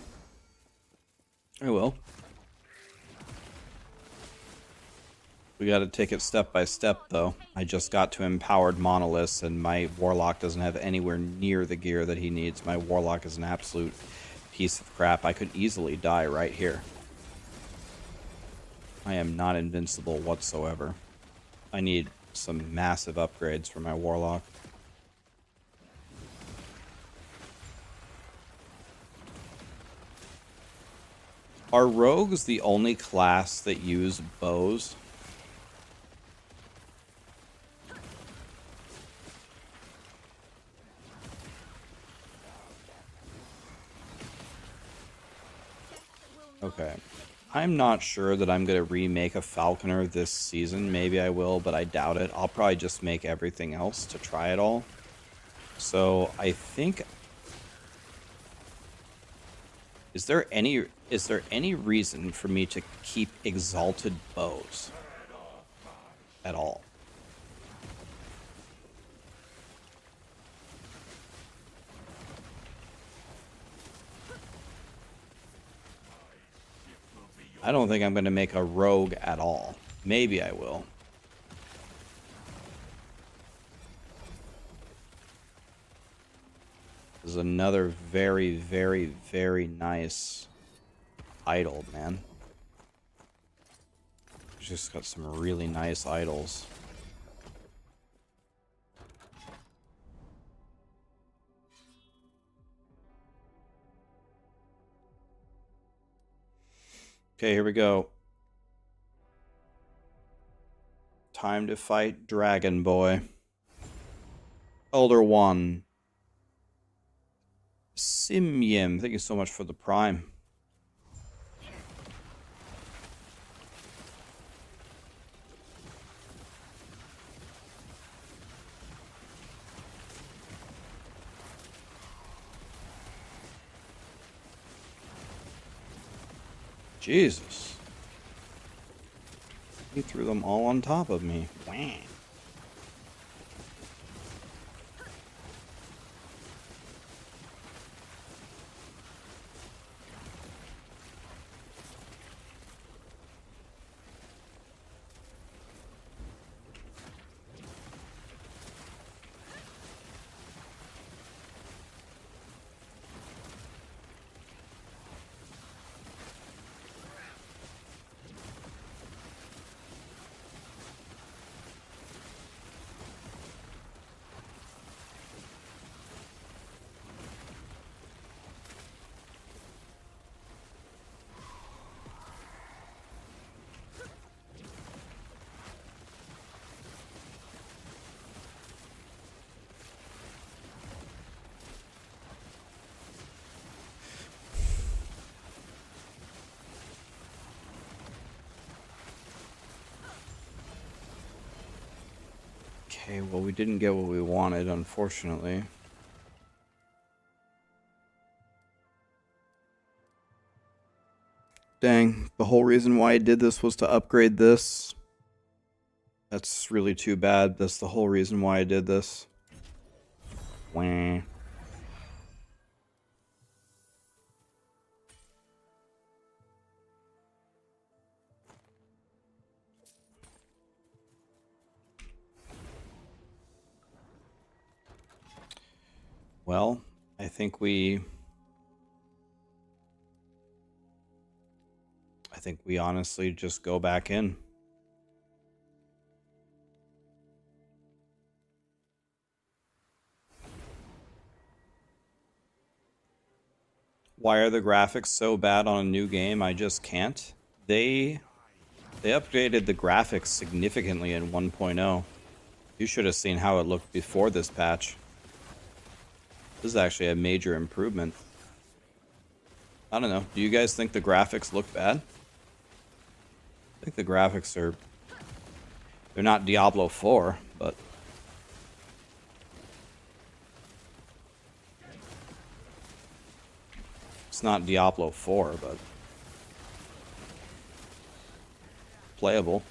I will. We gotta take it step by step, though. I just got to empowered monoliths, and my Warlock doesn't have anywhere near the gear that he needs. My Warlock is an absolute piece of crap. I could easily die right here. I am not invincible whatsoever. I need some massive upgrades for my Warlock. Are rogues the only class that use bows? Okay. I'm not sure that I'm going to remake a Falconer this season. Maybe I will, but I doubt it. I'll probably just make everything else to try it all. So I think... Is there any reason for me to keep exalted bows at all? I don't think I'm going to make a rogue at all. Maybe I will. This is another very, very, very nice idol, man. Just got some really nice idols. Okay, here we go. Time to fight Dragon Boy. Elder One. Simyim, thank you so much for the Prime. Jesus. He threw them all on top of me. Wham. Okay, well, we didn't get what we wanted, unfortunately. Dang, the whole reason why I did this was to upgrade this. That's really too bad. That's the whole reason why I did this. Wah. Well, I think we honestly just go back in. Why are the graphics so bad on a new game? I just can't. They updated the graphics significantly in 1.0. You should have seen how it looked before this patch. This is actually a major improvement. I don't know. Do you guys think the graphics look bad? I think the graphics are... They're not Diablo 4, but... It's not Diablo 4, but playable.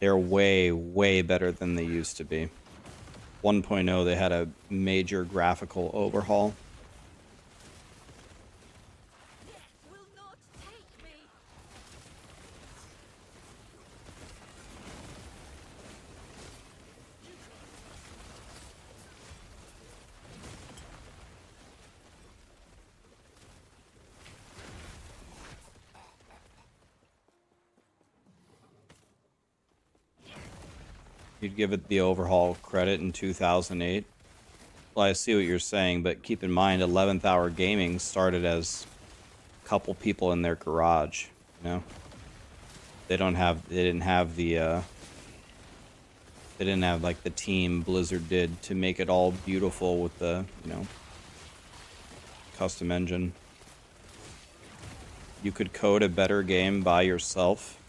They're way, way better than they used to be. 1.0, they had a major graphical overhaul. Will not take me. You'd give it the overhaul credit in 2008. Well, I see what you're saying, but keep in mind, 11th Hour Gaming started as a couple people in their garage. You know, they didn't have like the team Blizzard did to make it all beautiful with the, you know, custom engine. You could code a better game by yourself.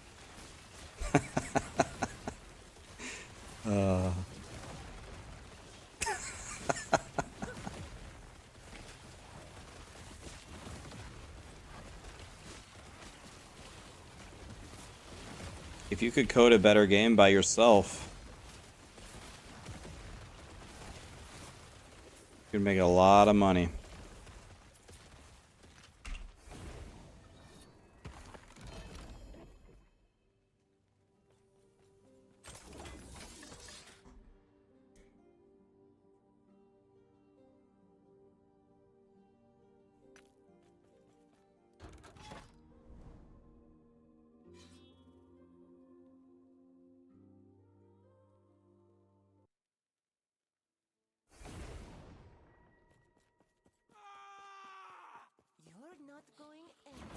If you could code a better game by yourself, you could make a lot of money. You're not going anywhere.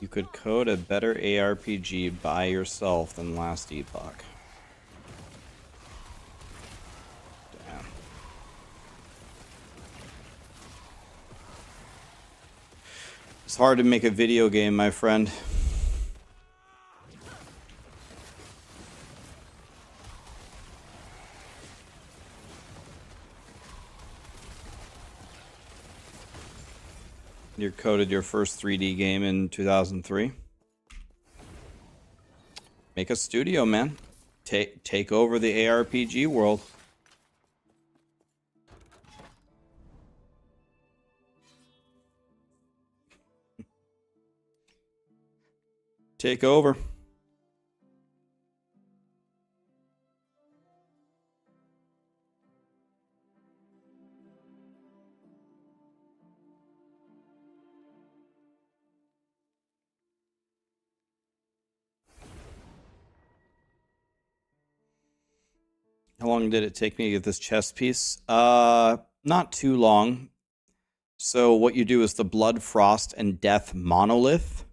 You could code a better ARPG by yourself than last Epoch. Damn. It's hard to make a video game, my friend. You coded your first 3D game in 2003. Make a studio, man. Take over the ARPG world. Take over. How long did it take me to get this chest piece? Not too long. So what you do is the Blood, Frost, and Death Monolith,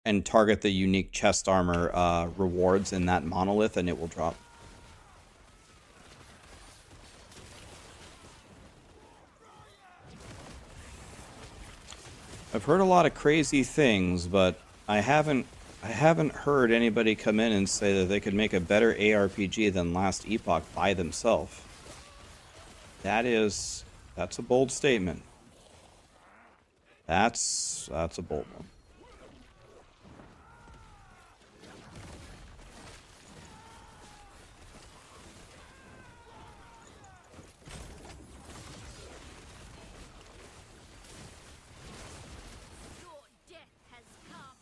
and target the unique chest armor rewards in that monolith, and it will drop. I've heard a lot of crazy things, but I haven't heard anybody come in and say that they could make a better ARPG than last Epoch by themselves. That's a bold statement. That's a bold one. Your death has come.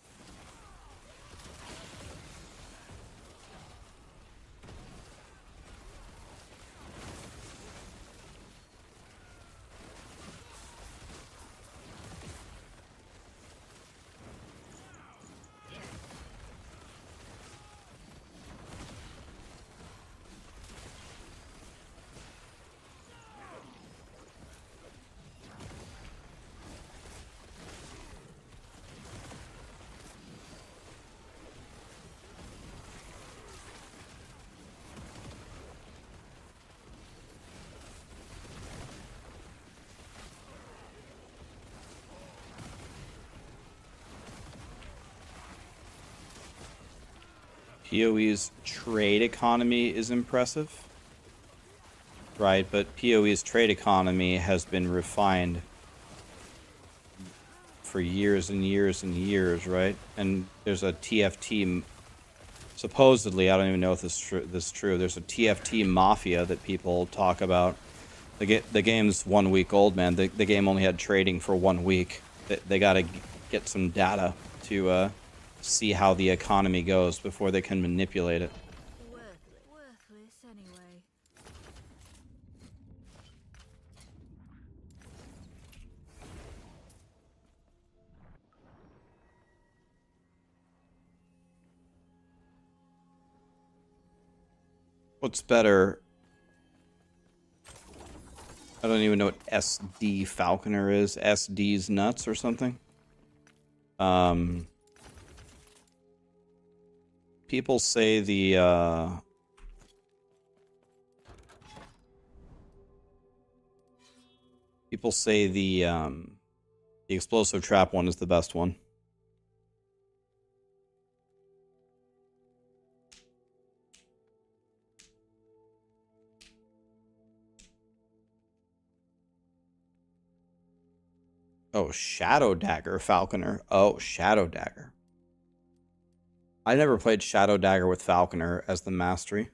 PoE's trade economy is impressive. Right, but PoE's trade economy has been refined for years and years and years, right? And there's a TFT, supposedly, I don't even know if this is true, there's a TFT mafia that people talk about. The game's 1 week old, man. The game only had trading for 1 week. They gotta get some data to see how the economy goes before they can manipulate it. Worthless anyway. What's better? I don't even know what SD Falconer is. SD's nuts or something. People say the explosive trap one is the best one. Oh, Shadow Dagger Falconer. Oh, Shadow Dagger. I never played Shadow Dagger with Falconer as the mastery.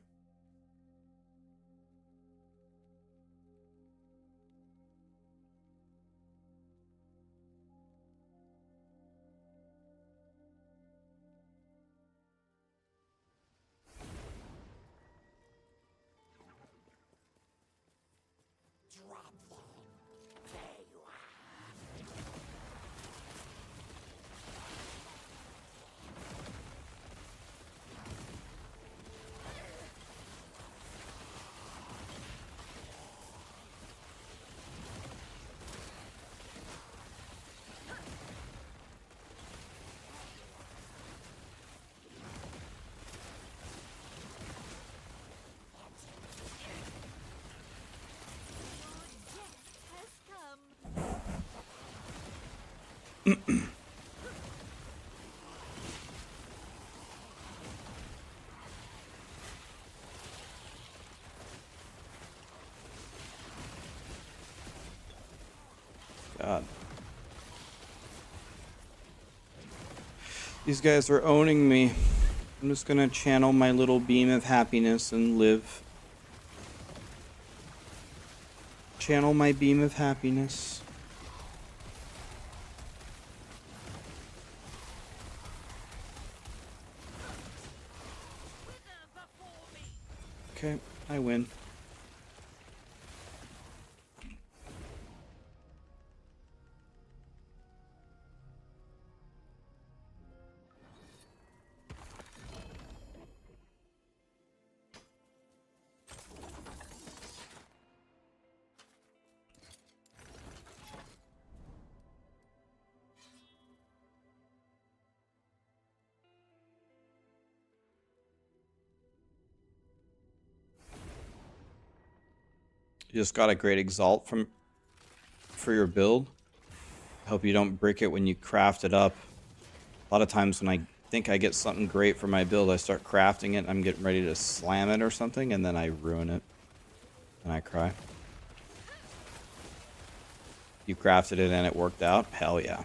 God. These guys are owning me. I'm just gonna channel my little beam of happiness and live. Channel my beam of happiness. Okay, I win. You just got a great exalt for your build. Hope you don't break it when you craft it up. A lot of times when I think I get something great for my build, I start crafting it, I'm getting ready to slam it or something, and then I ruin it. And I cry. You crafted it and it worked out? Hell yeah.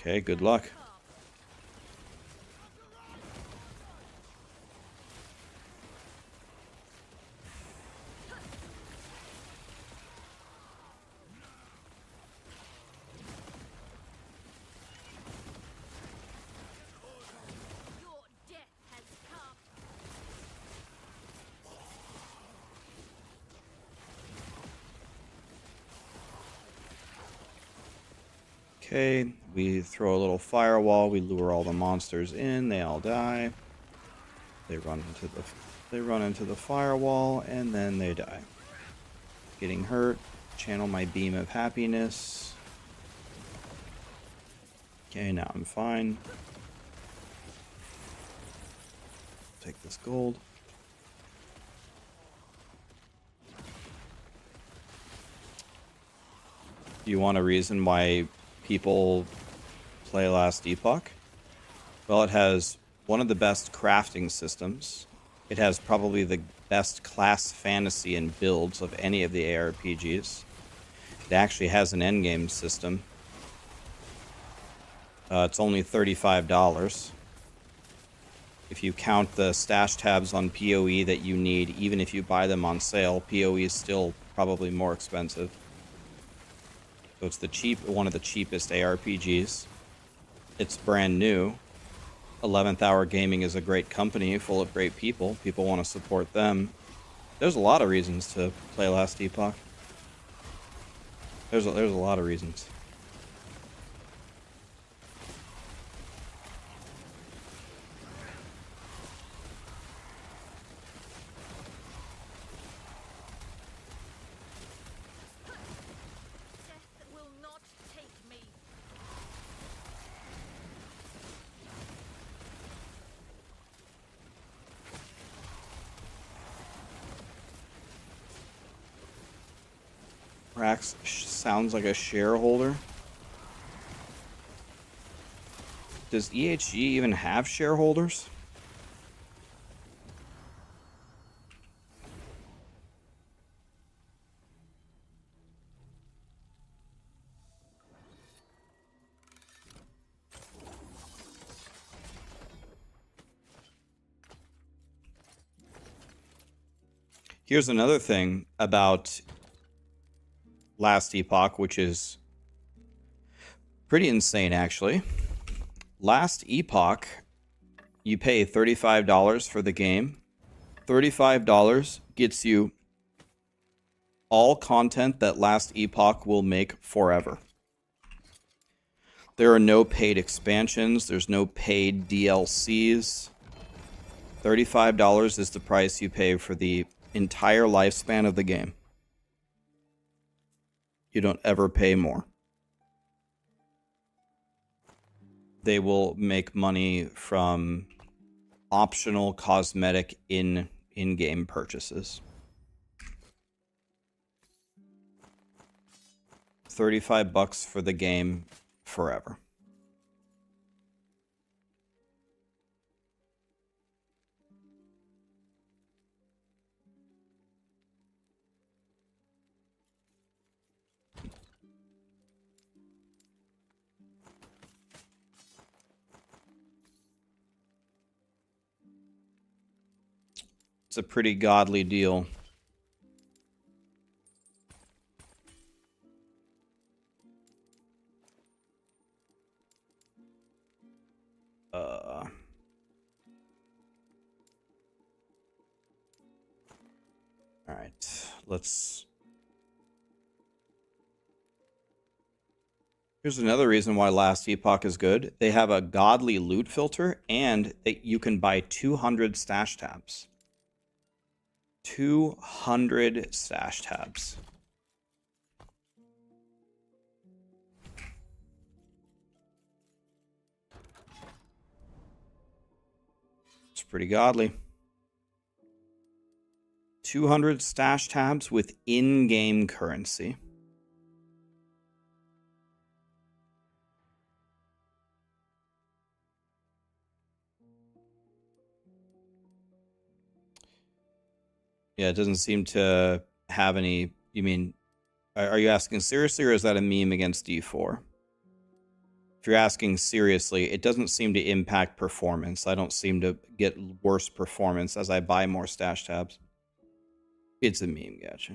Okay, good luck. Okay, we throw a little firewall, we lure all the monsters in, they all die. They run into the firewall and then they die. Getting hurt, channel my beam of happiness. Okay, now I'm fine. Take this gold. Do you want a reason why people play Last Epoch? Well, it has one of the best crafting systems. It has probably the best class fantasy and builds of any of the ARPGs. It actually has an endgame system. It's only $35. If you count the stash tabs on PoE that you need, even if you buy them on sale, PoE is still probably more expensive. So it's one of the cheapest ARPGs. It's brand new. 11th Hour Gaming is a great company full of great people. People want to support them. There's a lot of reasons to play Last Epoch. There's a lot of reasons. Death will not take me. Rax sounds like a shareholder. Does EHG even have shareholders? Here's another thing about Last Epoch, which is pretty insane, actually. Last Epoch, you pay $35 for the game. $35 gets you all content that Last Epoch will make forever. There are no paid expansions. There's no paid DLCs. $35 is the price you pay for the entire lifespan of the game. You don't ever pay more. They will make money from optional cosmetic in-game purchases. 35 bucks for the game forever. It's a pretty godly deal. All right, let's... Here's another reason why Last Epoch is good. They have a godly loot filter, and you can buy 200 stash tabs. 200 stash tabs. It's pretty godly. 200 stash tabs with in-game currency. Yeah, it doesn't seem to have any... You mean, are you asking seriously, or is that a meme against D4? If you're asking seriously, it doesn't seem to impact performance. I don't seem to get worse performance as I buy more stash tabs. It's a meme, gotcha.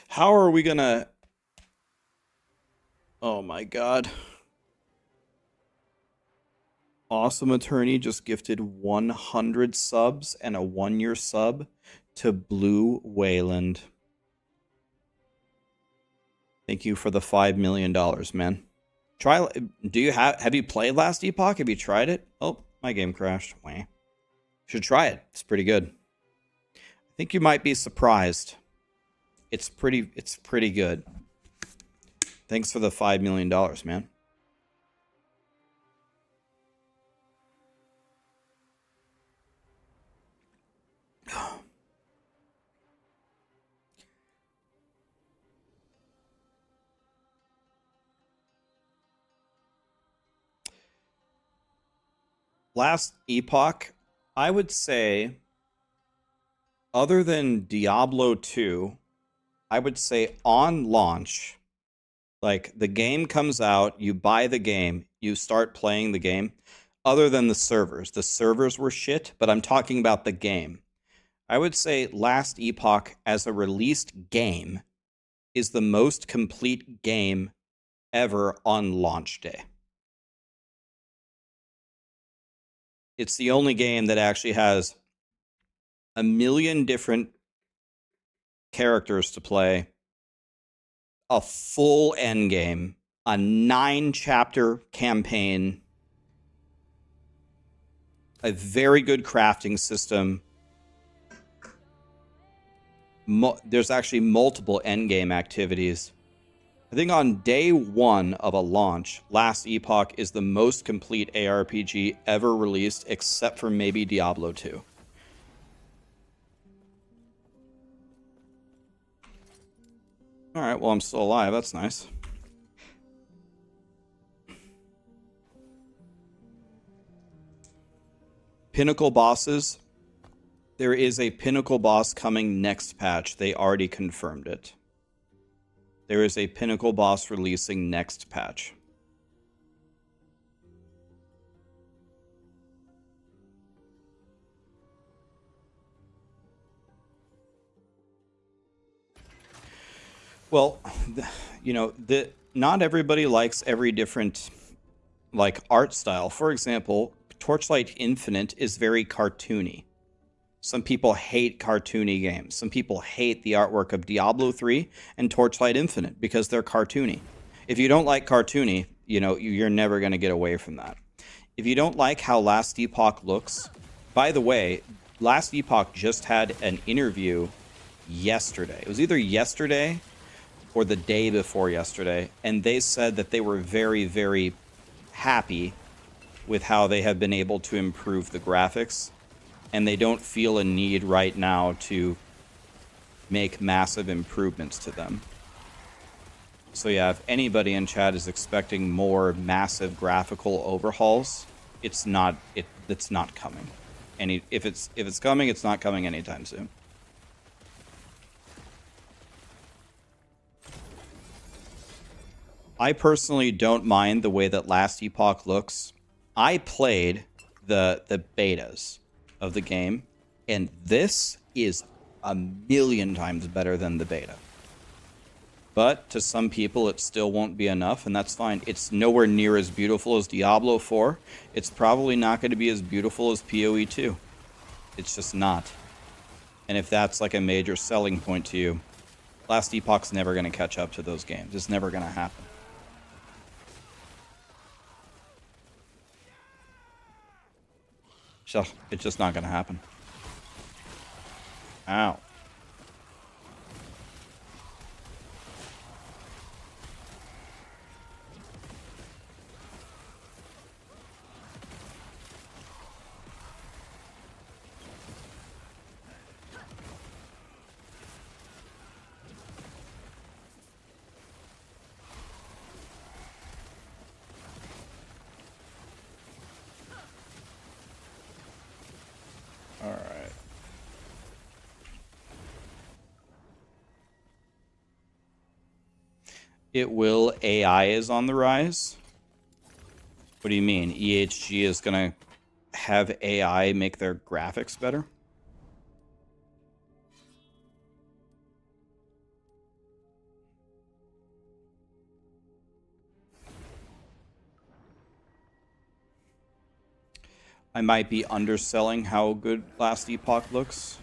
How are we gonna... Oh my god. Awesome Attorney just gifted 100 subs and a 1-year sub to Blue Wayland. Thank you for the $5 million, man. Try. Do you have you played Last Epoch? Have you tried it? Oh, my game crashed. Wah. Should try it. It's pretty good. I think you might be surprised. It's pretty good. Thanks for the $5 million, man. last Epoch, I would say, other than Diablo 2, I would say on launch, like the game comes out, you buy the game, you start playing the game, other than the servers. The servers were shit, but I'm talking about the game. I would say last Epoch as a released game is the most complete game ever on launch day. It's the only game that actually has a million different characters to play, a full end game, a 9-chapter campaign, a very good crafting system. There's actually multiple end game activities. I think on day one of a launch, last Epoch is the most complete ARPG ever released, except for maybe Diablo 2. All right, well, I'm still alive. That's nice. Pinnacle bosses. There is a Pinnacle boss coming next patch. They already confirmed it. There is a Pinnacle boss releasing next patch. Well, not everybody likes every different art style. For example, Torchlight Infinite is very cartoony. Some people hate cartoony games. Some people hate the artwork of Diablo 3 and Torchlight Infinite because they're cartoony. If you don't like cartoony, you're never going to get away from that. If you don't like how Last Epoch looks, by the way, Last Epoch just had an interview yesterday. It was either yesterday or the day before yesterday, and they said that they were very, very happy with how they have been able to improve the graphics, and they don't feel a need right now to make massive improvements to them. So yeah, if anybody in chat is expecting more massive graphical overhauls, it's not coming. If it's coming, it's not coming anytime soon. I personally don't mind the way that Last Epoch looks. I played the betas of the game, and this is a million times better than the beta. But to some people, it still won't be enough, and that's fine. It's nowhere near as beautiful as Diablo 4. It's probably not going to be as beautiful as PoE 2. It's just not. And if that's like a major selling point to you, Last Epoch's never going to catch up to those games. It's never going to happen. So it's just not going to happen. Ow. It will. AI is on the rise. What do you mean? EHG is going to have AI make their graphics better? I might be underselling how good Last Epoch looks.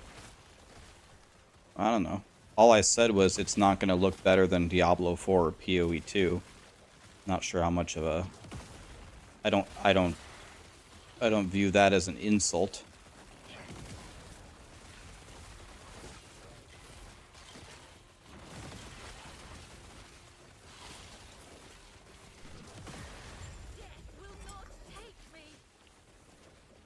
I don't know. All I said was it's not going to look better than Diablo 4 or PoE 2. Not sure how much of a... I don't view that as an insult.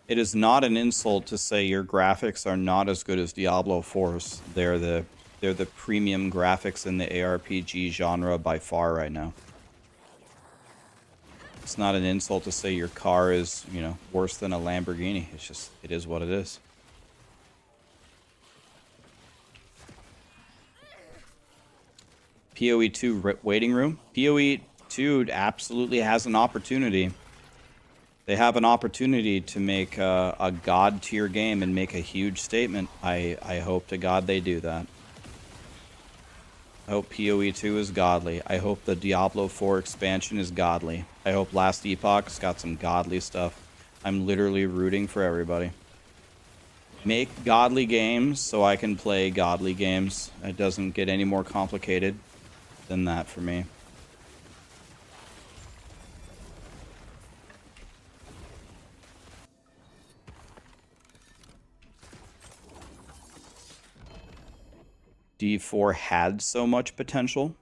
It is not an insult to say your graphics are not as good as Diablo 4's. They're the premium graphics in the ARPG genre by far right now. It's not an insult to say your car is, you know, worse than a Lamborghini. It's just, it is what it is. PoE 2 waiting room. PoE 2 absolutely has an opportunity. They have an opportunity to make a god tier game and make a huge statement. I hope to God they do that. I hope PoE 2 is godly. I hope the Diablo 4 expansion is godly. I hope Last Epoch's got some godly stuff. I'm literally rooting for everybody. Make godly games so I can play godly games. It doesn't get any more complicated than that for me. D4 had so much potential.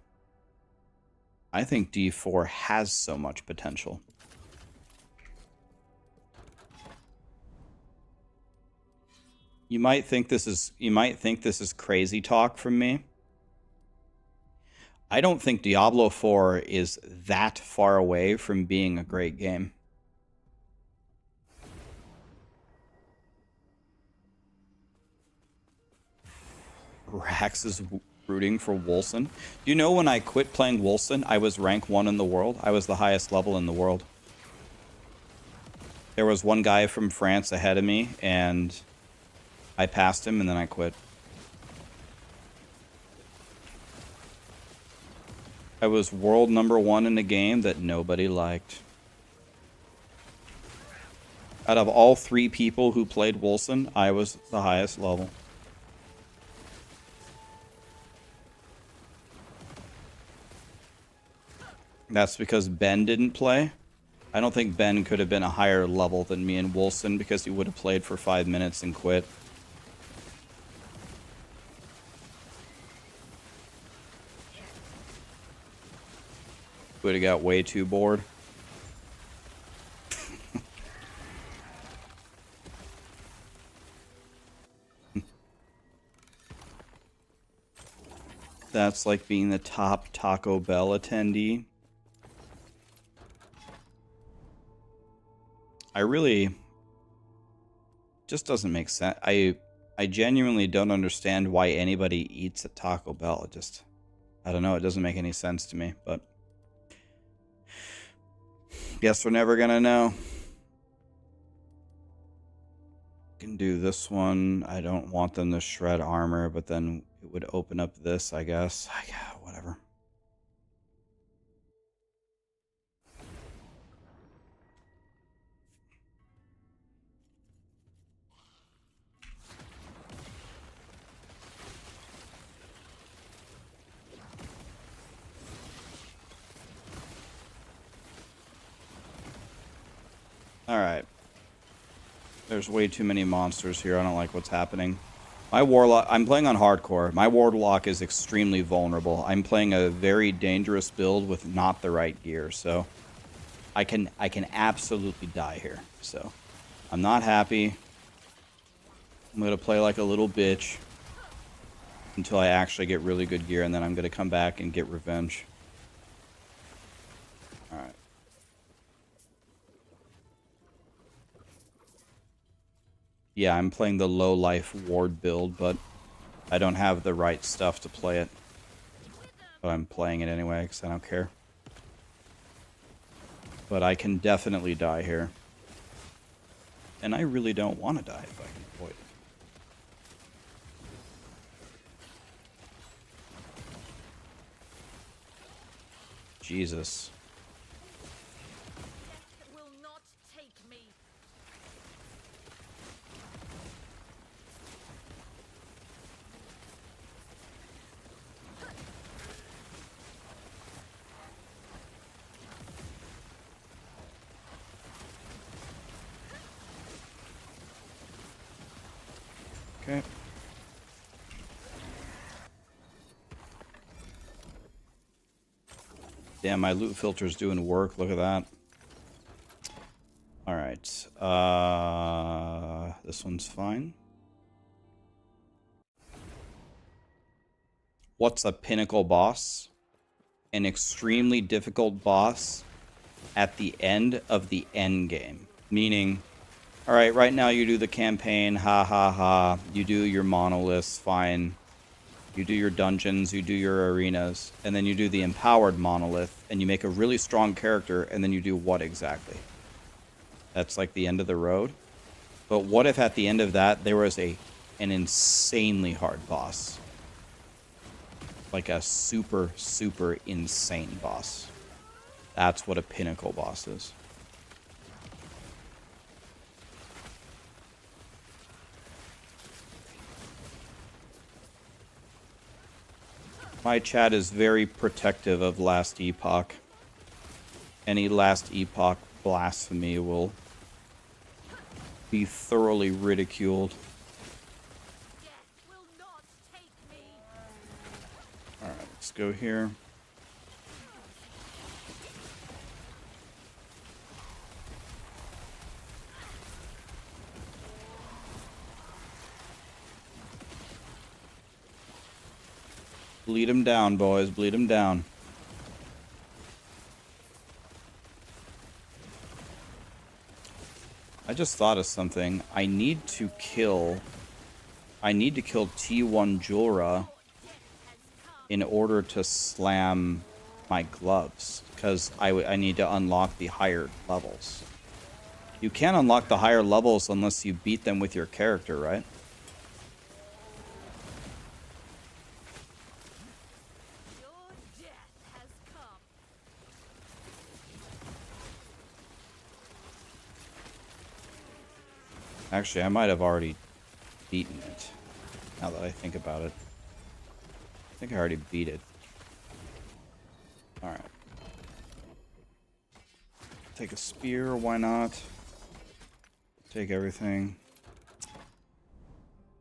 I think D4 has so much potential. You might think this is crazy talk from me. I don't think Diablo 4 is that far away from being a great game. Rax is rooting for Wolson. You know, when I quit playing Wolson, I was rank 1 in the world. I was the highest level in the world. There was one guy from France ahead of me, and I passed him, and then I quit. I was world #1 in a game that nobody liked. Out of all 3 people who played Wolson, I was the highest level. That's because Ben didn't play. I don't think Ben could have been a higher level than me and Wolson because he would have played for 5 minutes and quit. Would have got way too bored. That's like being the top Taco Bell attendee. I really just doesn't make sense. I genuinely don't understand why anybody eats at Taco Bell. It just, I don't know, it doesn't make any sense to me, but guess we're never gonna know. Can do this one. I don't want them to shred armor, but then it would open up this, I guess. Whatever. Alright. There's way too many monsters here. I don't like what's happening. My Warlock... I'm playing on hardcore. My Warlock is extremely vulnerable. I'm playing a very dangerous build with not the right gear, so... I can absolutely die here, so... I'm not happy. I'm gonna play like a little bitch. Until I actually get really good gear, and then I'm gonna come back and get revenge. Alright. Yeah, I'm playing the low-life ward build, but I don't have the right stuff to play it. But I'm playing it anyway, because I don't care. But I can definitely die here. And I really don't want to die if I can avoid it. Jesus. Death will not take me. Okay. Damn, my loot filter's doing work. Look at that. Alright. This one's fine. What's a pinnacle boss? An extremely difficult boss at the end of the end game. Meaning, all right, right now you do the campaign, ha ha ha. You do your monoliths, fine. You do your dungeons, you do your arenas, and then you do the empowered monolith, and you make a really strong character, and then you do what exactly? That's like the end of the road. But what if at the end of that there was an insanely hard boss? Like a super, super insane boss. That's what a pinnacle boss is. My chat is very protective of Last Epoch. Any Last Epoch blasphemy will be thoroughly ridiculed. Death will not take me. Alright, let's go here. Bleed him down, boys. Bleed him down. I just thought of something. I need to kill T1 Julra in order to slam my gloves, because I need to unlock the higher levels. You can't unlock the higher levels unless you beat them with your character, right? Your death has come. Actually, I might have already beaten it, now that I think about it. I think I already beat it. Alright. Take a spear, why not? Take everything.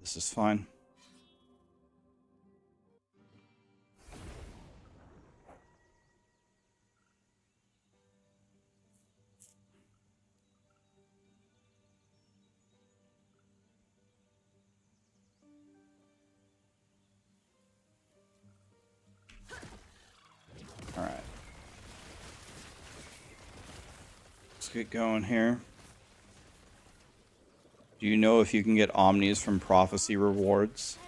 This is fine. Alright. Let's get going here. Do you know if you can get omnis from prophecy rewards?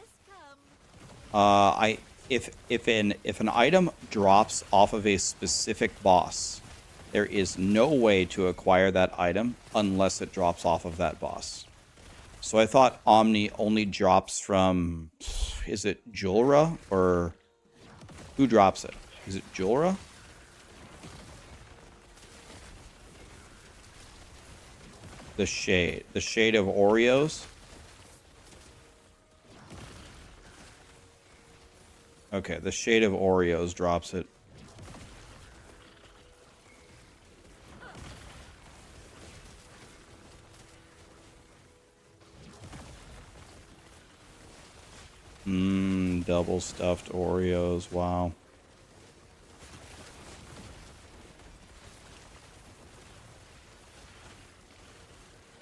If an item drops off of a specific boss, there is no way to acquire that item unless it drops off of that boss. So I thought Omni only drops from, is it Julra, or who drops it? Is it Julra? The shade of Oreos. Okay, the shade of Oreos drops it. Double stuffed Oreos, wow.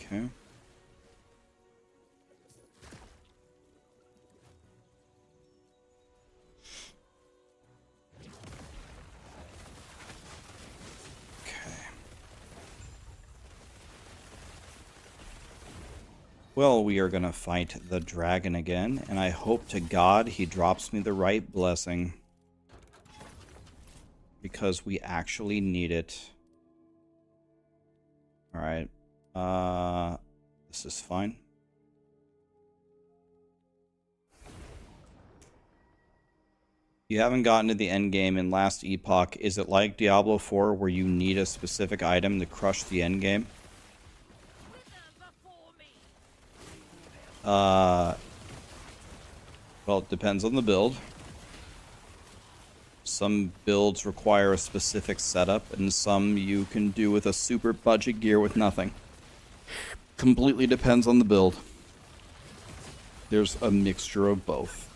Okay. Well, we are going to fight the dragon again, and I hope to God he drops me the right blessing. Because we actually need it. Alright. This is fine. You haven't gotten to the end game in Last Epoch. Is it like Diablo 4 where you need a specific item to crush the end game? Well, it depends on the build. Some builds require a specific setup, and some you can do with a super budget gear with nothing. Completely depends on the build. There's a mixture of both.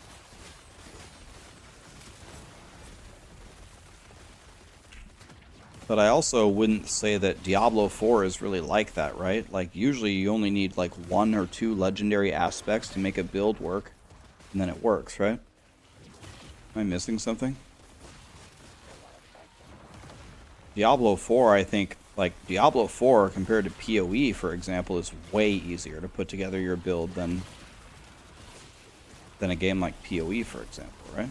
But I also wouldn't say that Diablo 4 is really like that, right? Like, usually you only need like 1 or 2 legendary aspects to make a build work, and then it works, right? Am I missing something? Diablo 4, I think, like, Diablo 4 compared to PoE, for example, is way easier to put together your build than a game like PoE, for example, right?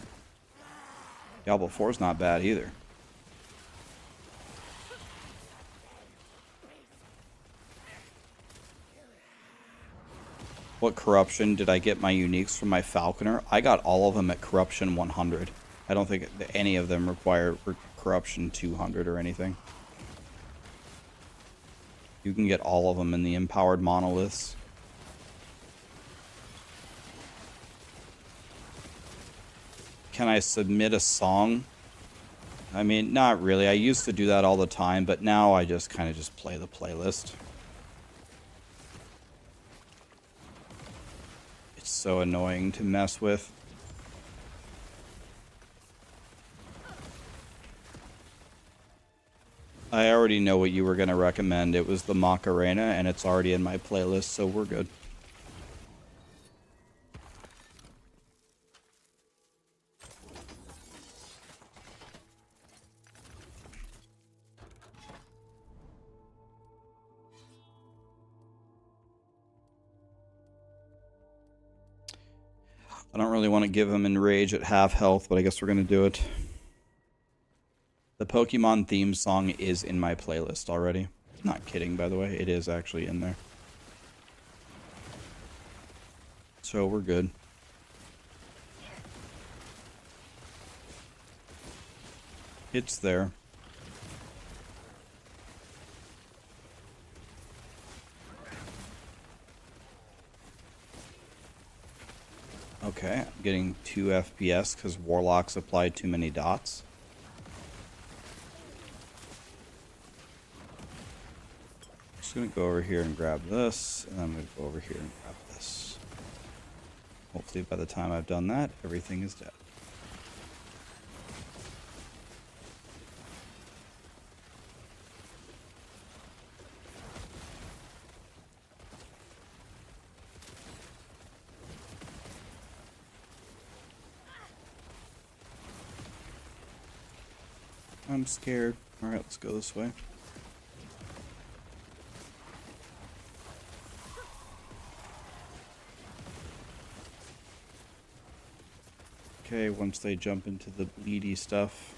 Diablo 4 is not bad either. What corruption did I get my uniques from my Falconer? I got all of them at corruption 100. I don't think any of them require corruption 200 or anything. You can get all of them in the empowered monoliths. Can I submit a song? I mean, not really. I used to do that all the time, but now I just kind of just play the playlist. It's so annoying to mess with. I already know what you were going to recommend. It was the Macarena, and it's already in my playlist, so we're good. I don't really want to give him Enrage at half health, but I guess we're going to do it. The Pokemon theme song is in my playlist already. Not kidding, by the way. It is actually in there. So we're good. It's there. Okay, I'm getting 2 FPS because Warlocks applied too many dots. Just gonna go over here and grab this, and I'm gonna go over here and grab this. Hopefully by the time I've done that, everything is dead. I'm scared. Alright, let's go this way. Okay, once they jump into the bleedy stuff,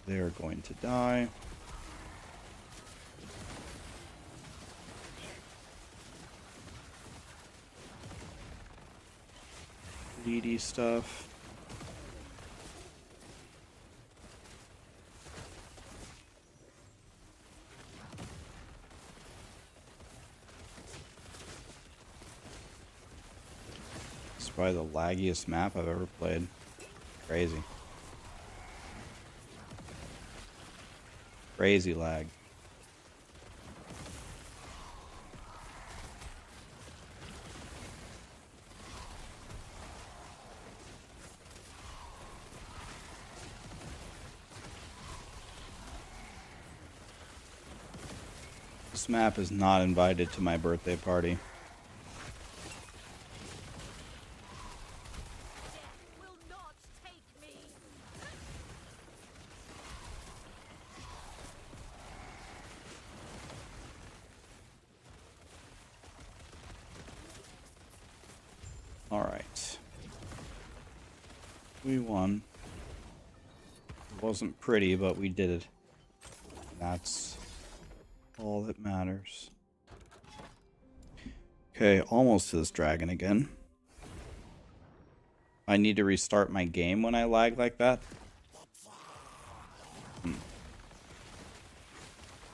they're going to die. Bleedy stuff. Probably the laggiest map I've ever played. Crazy. Crazy lag. This map is not invited to my birthday party. Alright. We won. It wasn't pretty, but we did it. That's all that matters. Okay, almost to this dragon again. I need to restart my game when I lag like that.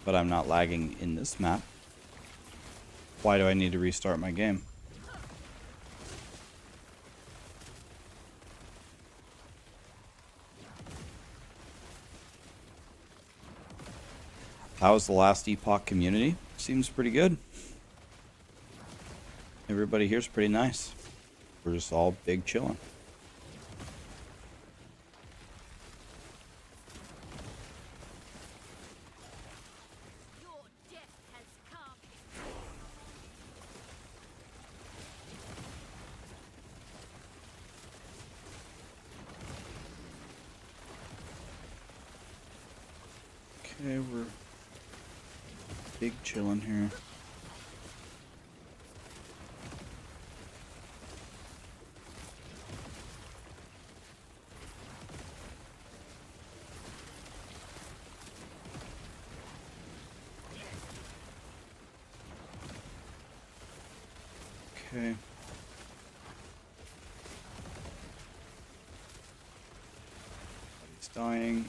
But I'm not lagging in this map. Why do I need to restart my game? How was the last Epoch community? Seems pretty good. Everybody here's pretty nice. We're just all big chilling. Your death has come. Okay, we're big chilling here. Okay. Everybody's dying.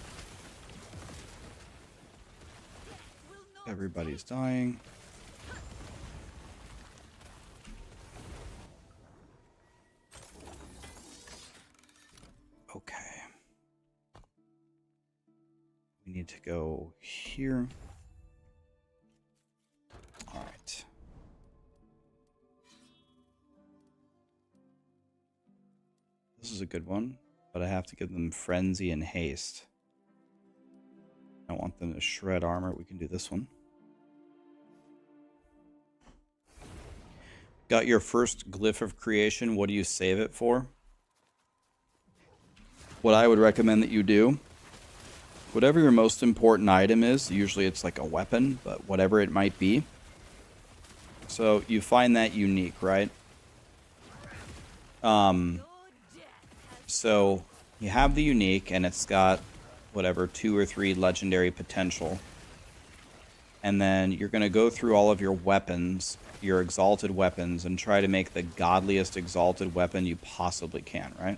Everybody's dying. Okay. We need to go here. All right. This is a good one, but I have to give them Frenzy and Haste. I want them to shred armor. We can do this one. Got your first glyph of creation. What do you save it for? What I would recommend that you do, whatever your most important item is, usually it's like a weapon, but whatever it might be. So you find that unique, right? So you have the unique, and it's got whatever 2 or 3 legendary potential, and then you're going to go through all of your weapons, your exalted weapons, and try to make the godliest exalted weapon you possibly can, right?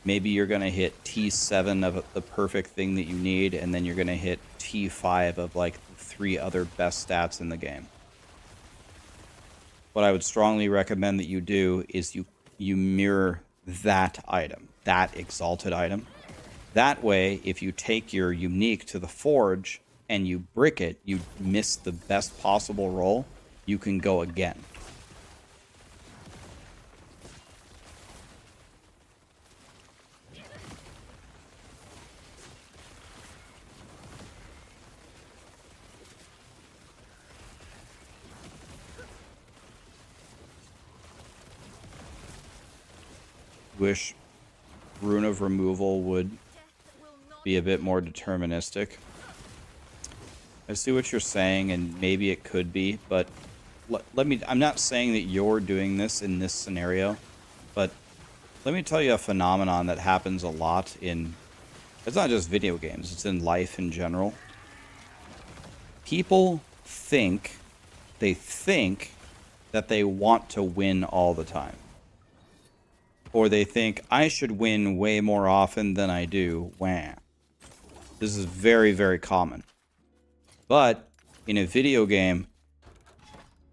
Maybe you're going to hit T7 of the perfect thing that you need, and then you're going to hit T5 of like the 3 other best stats in the game. What I would strongly recommend that you do is you mirror that item, that exalted item. That way, if you take your unique to the forge and you brick it, you miss the best possible roll, you can go again. Wish Rune of Removal would be a bit more deterministic. I see what you're saying, and maybe it could be, but I'm not saying that you're doing this in this scenario, but let me tell you a phenomenon that happens a lot in, it's not just video games, it's in life in general. People think that they want to win all the time. Or they think, I should win way more often than I do. Wah. This is very, very common. But in a video game,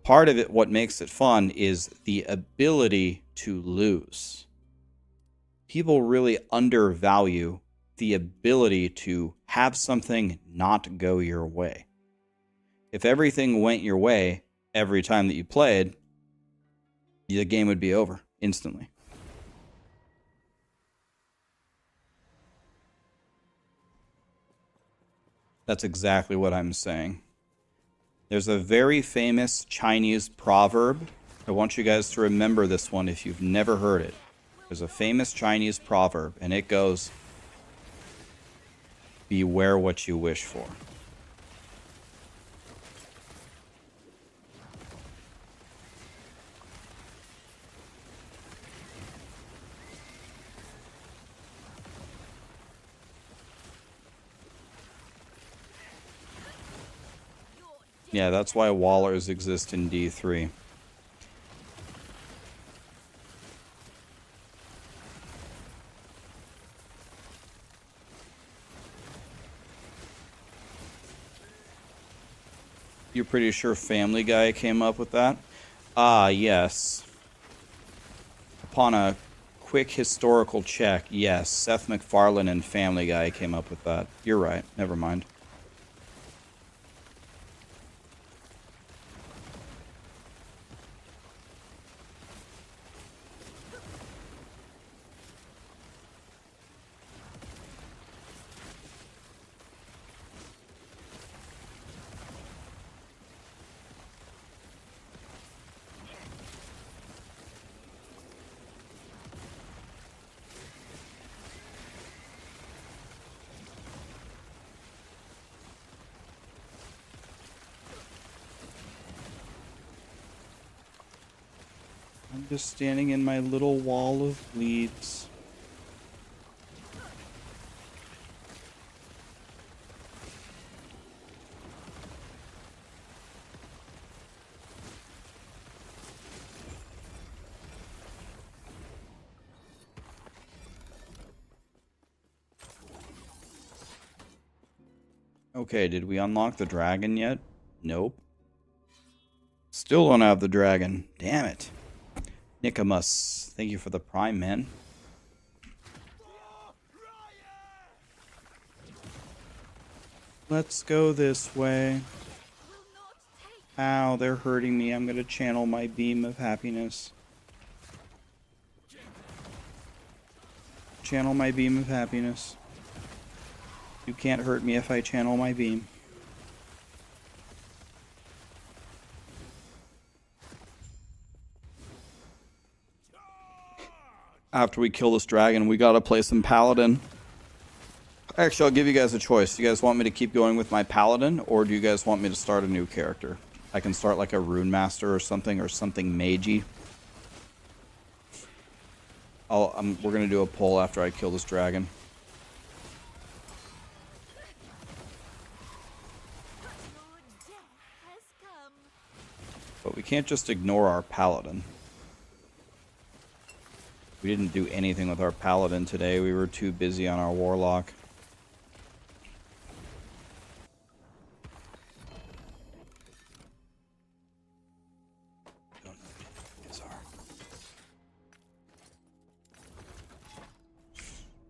part of it, what makes it fun, is the ability to lose. People really undervalue the ability to have something not go your way. If everything went your way every time that you played, the game would be over instantly. That's exactly what I'm saying. There's a very famous Chinese proverb. I want you guys to remember this one if you've never heard it. There's a famous Chinese proverb, and it goes, beware what you wish for. Yeah, that's why Wallers exist in D3. You're pretty sure Family Guy came up with that? Ah, yes. Upon a quick historical check, yes, Seth MacFarlane and Family Guy came up with that. You're right, never mind. I'm just standing in my little wall of weeds. Okay, did we unlock the dragon yet? Nope. Still don't have the dragon. Damn it. Nicomas, thank you for the prime, man. Let's go this way. Ow, they're hurting me. I'm gonna channel my beam of happiness. Channel my beam of happiness. You can't hurt me if I channel my beam. After we kill this dragon, we gotta play some Paladin. Actually, I'll give you guys a choice. Do you guys want me to keep going with my Paladin, or do you guys want me to start a new character? I can start like a Rune Master or something magey. We're gonna do a poll after I kill this dragon. But we can't just ignore our Paladin. We didn't do anything with our Paladin today. We were too busy on our Warlock. Don't know what these are.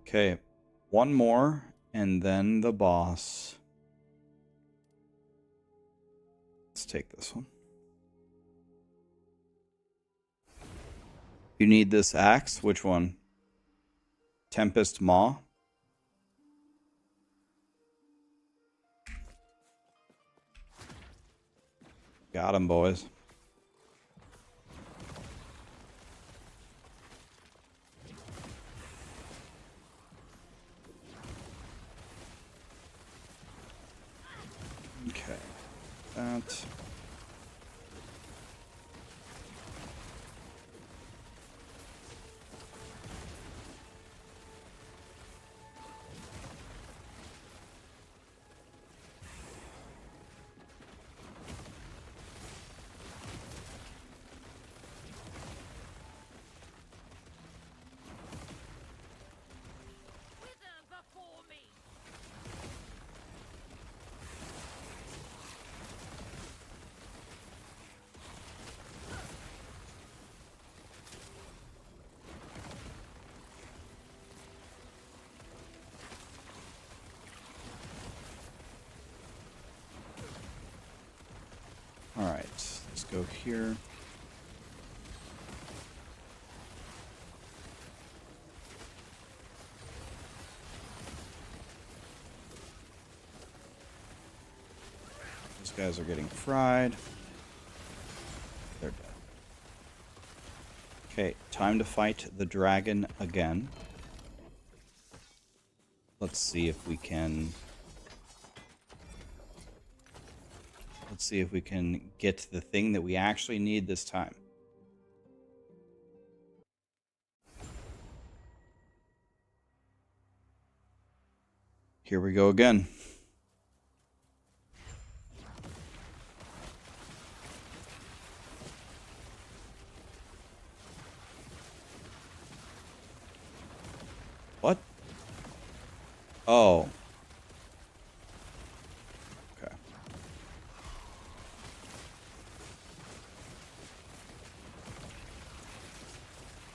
Okay, one more, and then the boss. Let's take this one. You need this axe? Which one? Tempest Maw? Got him, boys. Okay. That. Alright, let's go here. These guys are getting fried. They're dead. Okay, time to fight the dragon again. Let's see if we can... Let's see if we can get the thing that we actually need this time. Here we go again. What? Oh. Okay.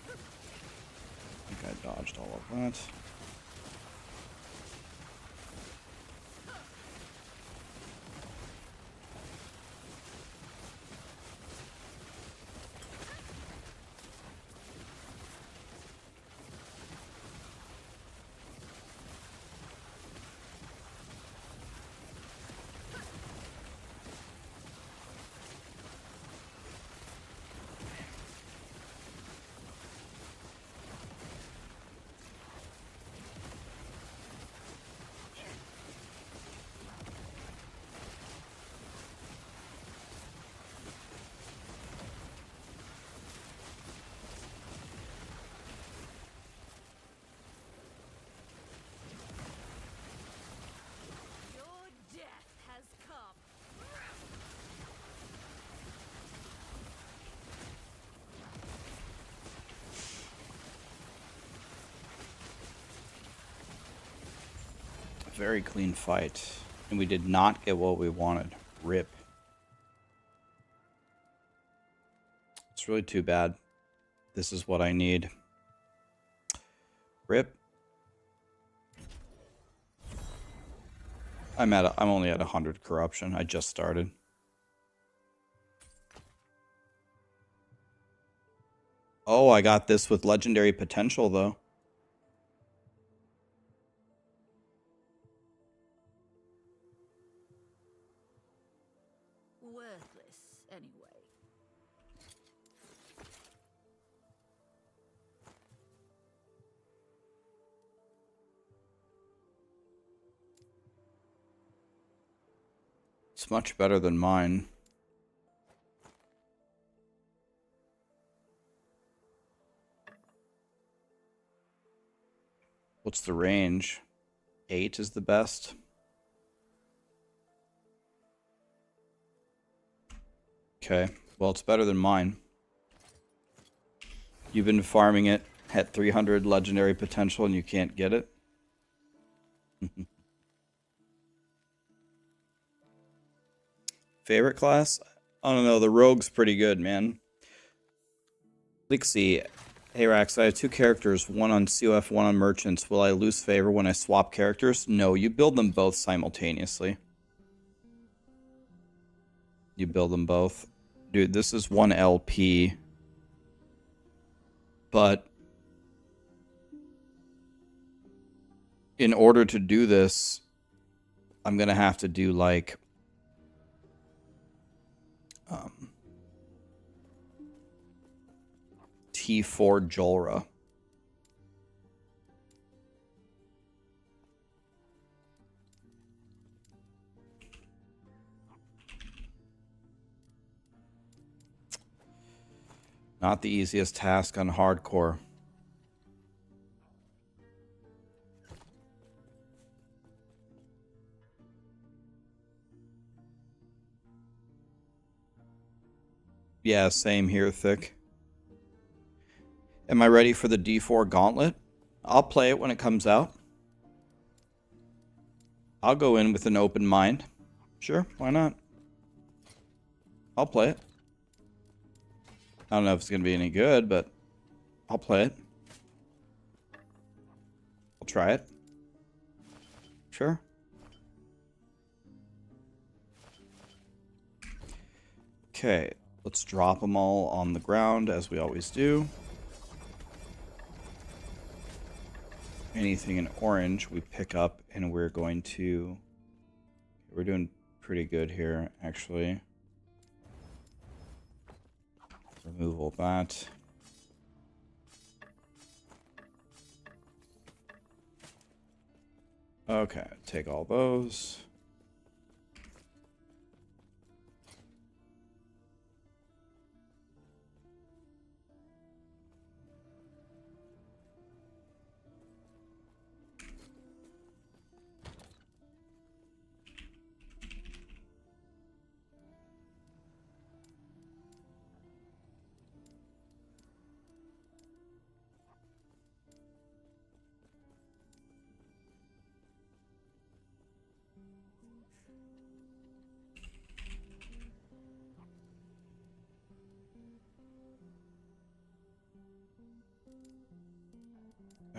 I think I dodged all of that. very clean fight. And we did not get what we wanted. Rip. It's really too bad. This is what I need. Rip. I'm only at 100 corruption. I just started. Oh, I got this with legendary potential though. Worthless, anyway. It's much better than mine. What's the range? 8 is the best. Okay, well, it's better than mine. You've been farming it at 300 legendary potential and you can't get it? Favorite class? I don't know, the rogue's pretty good, man. Lixie, hey Rax, I have 2 characters, one on COF, one on merchants. Will I lose favor when I swap characters? No, you build them both simultaneously. You build them both. Dude, this is 1 LP. But in order to do this, I'm going to have to do like T4 Jolra. Not the easiest task on hardcore. Yeah, same here, Thick. Am I ready for the D4 Gauntlet? I'll play it when it comes out. I'll go in with an open mind. Sure, why not? I'll play it. I don't know if it's going to be any good, but I'll play it. I'll try it. Sure. Okay, let's drop them all on the ground as we always do. Anything in orange we pick up and we're going to... We're doing pretty good here, actually. Remove all that. Okay, take all those.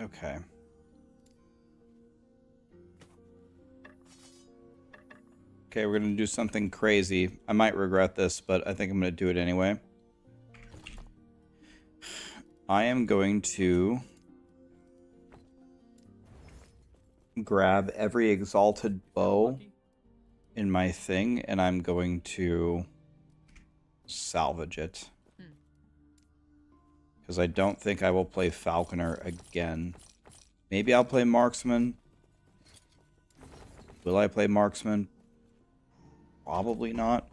Okay. Okay, we're going to do something crazy. I might regret this, but I think I'm going to do it anyway. I am going to grab every exalted bow in my thing, and I'm going to salvage it. Because I don't think I will play Falconer again. Maybe I'll play Marksman. Will I play Marksman? Probably not.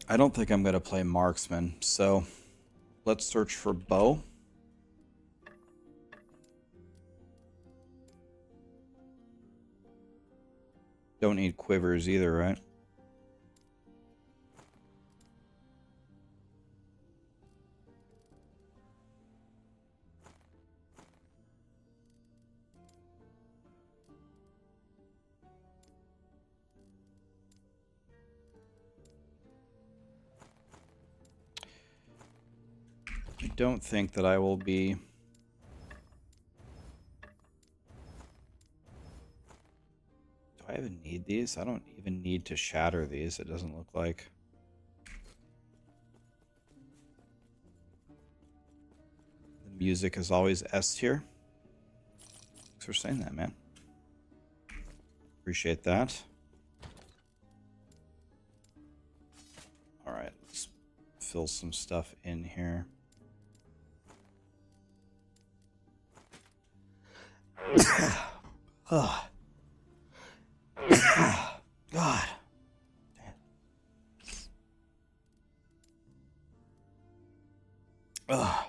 I don't think I'm going to play Marksman, so let's search for bow. Don't need quivers either, right? don't think that I will be... Do I even need these? I don't even need to shatter these, it doesn't look like. The music is always S tier. Thanks for saying that, man. Appreciate that. Alright, let's fill some stuff in here. Oh. God. Ugh.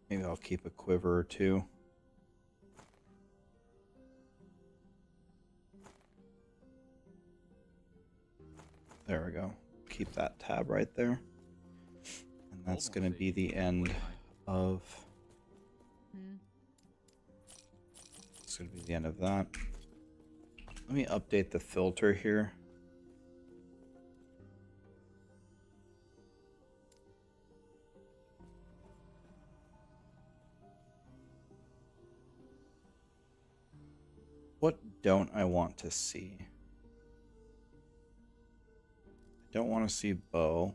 Maybe I'll keep a quiver or two. There we go. Keep that tab right there. And that's going to be the end of... It's going to be the end of that. Let me update the filter here. What don't I want to see? I don't want to see bow.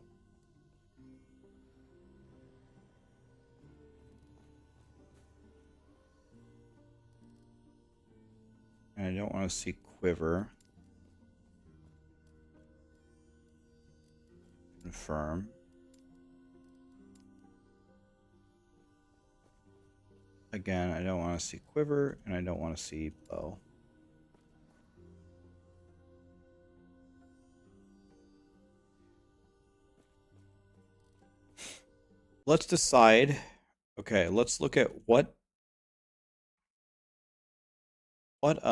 And I don't want to see quiver. Confirm. Again, I don't want to see quiver, and I don't want to see bow. Let's decide. Okay, let's look at what let's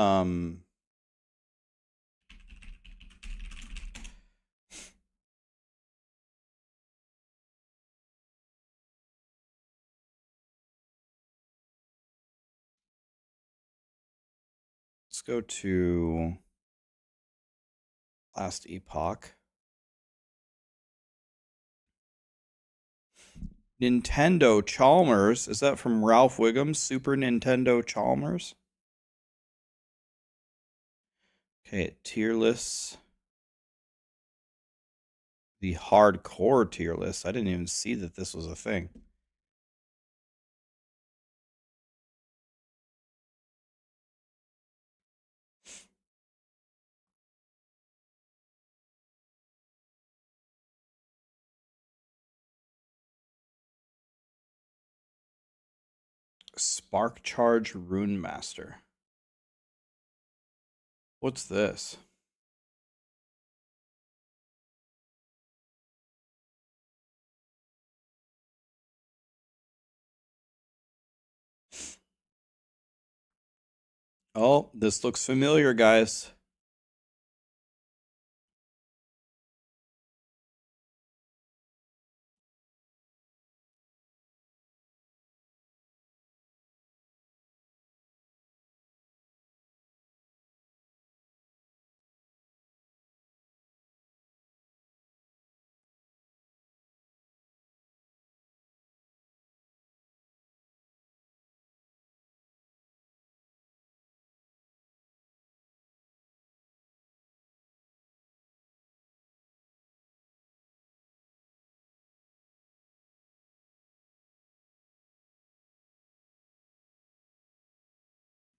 go to last Epoch. Nintendo Chalmers. Is that from Ralph Wiggum's Super Nintendo Chalmers? Okay, tier lists. The hardcore tier list. I didn't even see that this was a thing. Spark Charge Rune Master. What's this? Oh, this looks familiar, guys.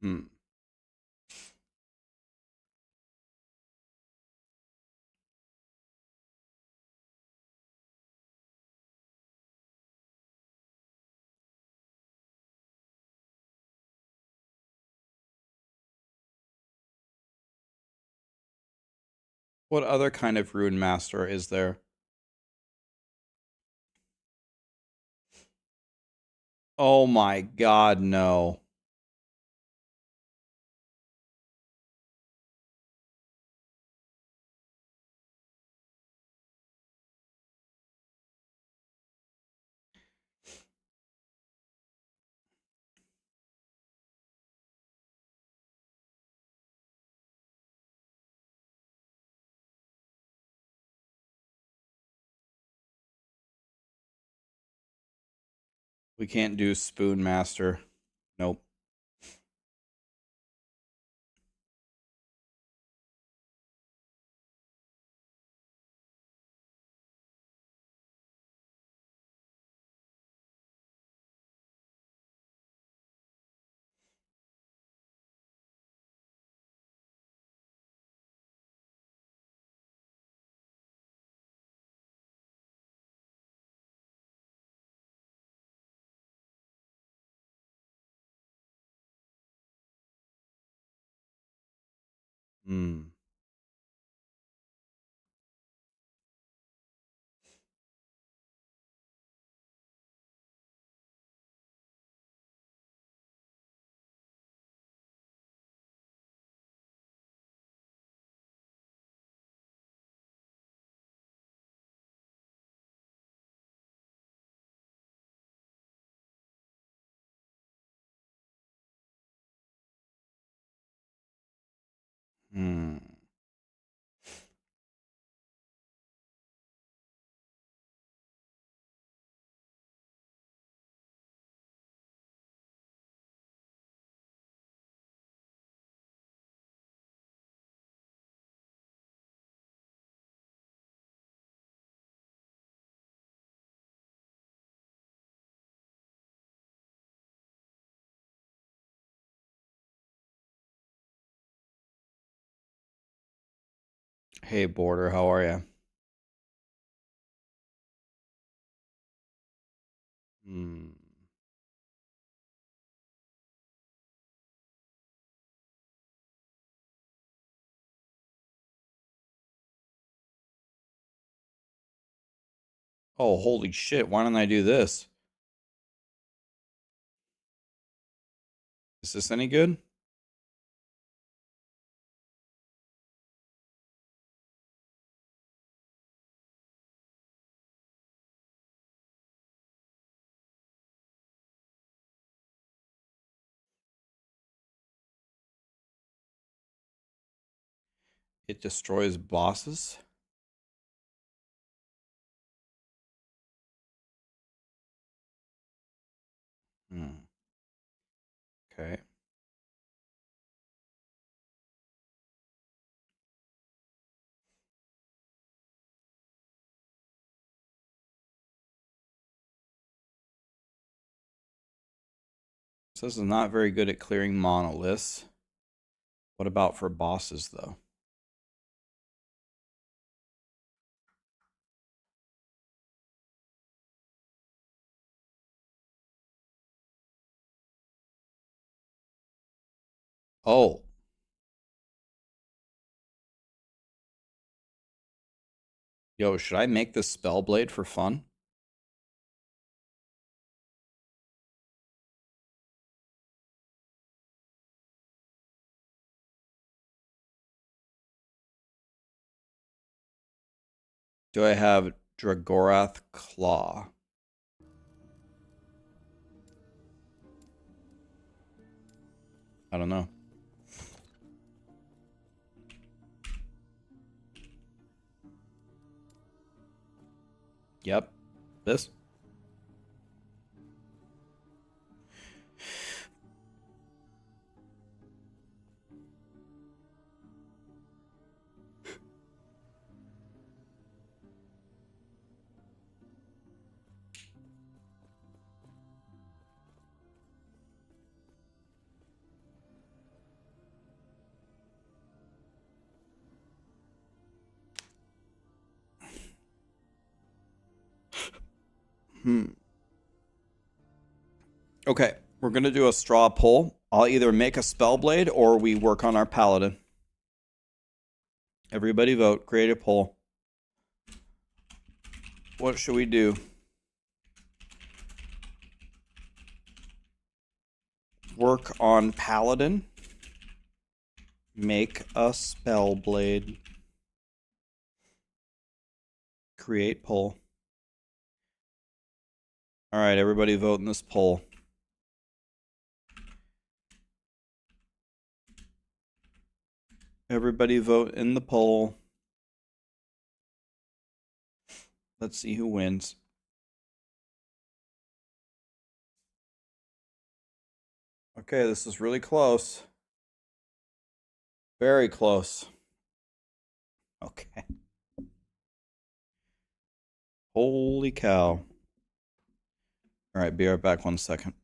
Hmm. What other kind of Rune Master is there? Oh my god, no. We can't do Spoon Master. Nope. Hmm. Hmm. Hey, Border, how are you? Hmm. Oh, holy shit. Why don't I do this? Is this any good? It destroys bosses? Hmm. Okay. So this is not very good at clearing monoliths. What about for bosses, though? Oh. Yo, should I make this Spellblade for fun? Do I have Dragorath Claw? I don't know. Yep. This? Okay, we're going to do a straw poll. I'll either make a Spellblade or we work on our Paladin. Everybody vote. Create a poll. What should we do? Work on Paladin. Make a Spellblade. Create poll. All right, everybody vote in this poll. Everybody vote in the poll. Let's see who wins. Okay, this is really close. Very close. Okay. Holy cow. All right, be right back 1 second.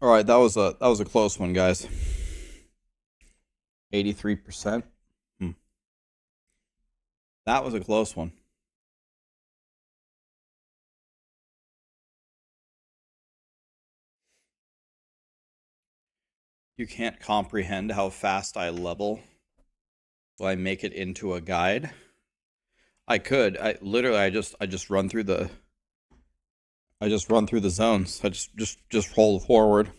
All right, that was a close one, guys. 83%. That was a close one. You can't comprehend how fast I level. Will I make it into a guide? I could. I just run through the zones. I just roll forward.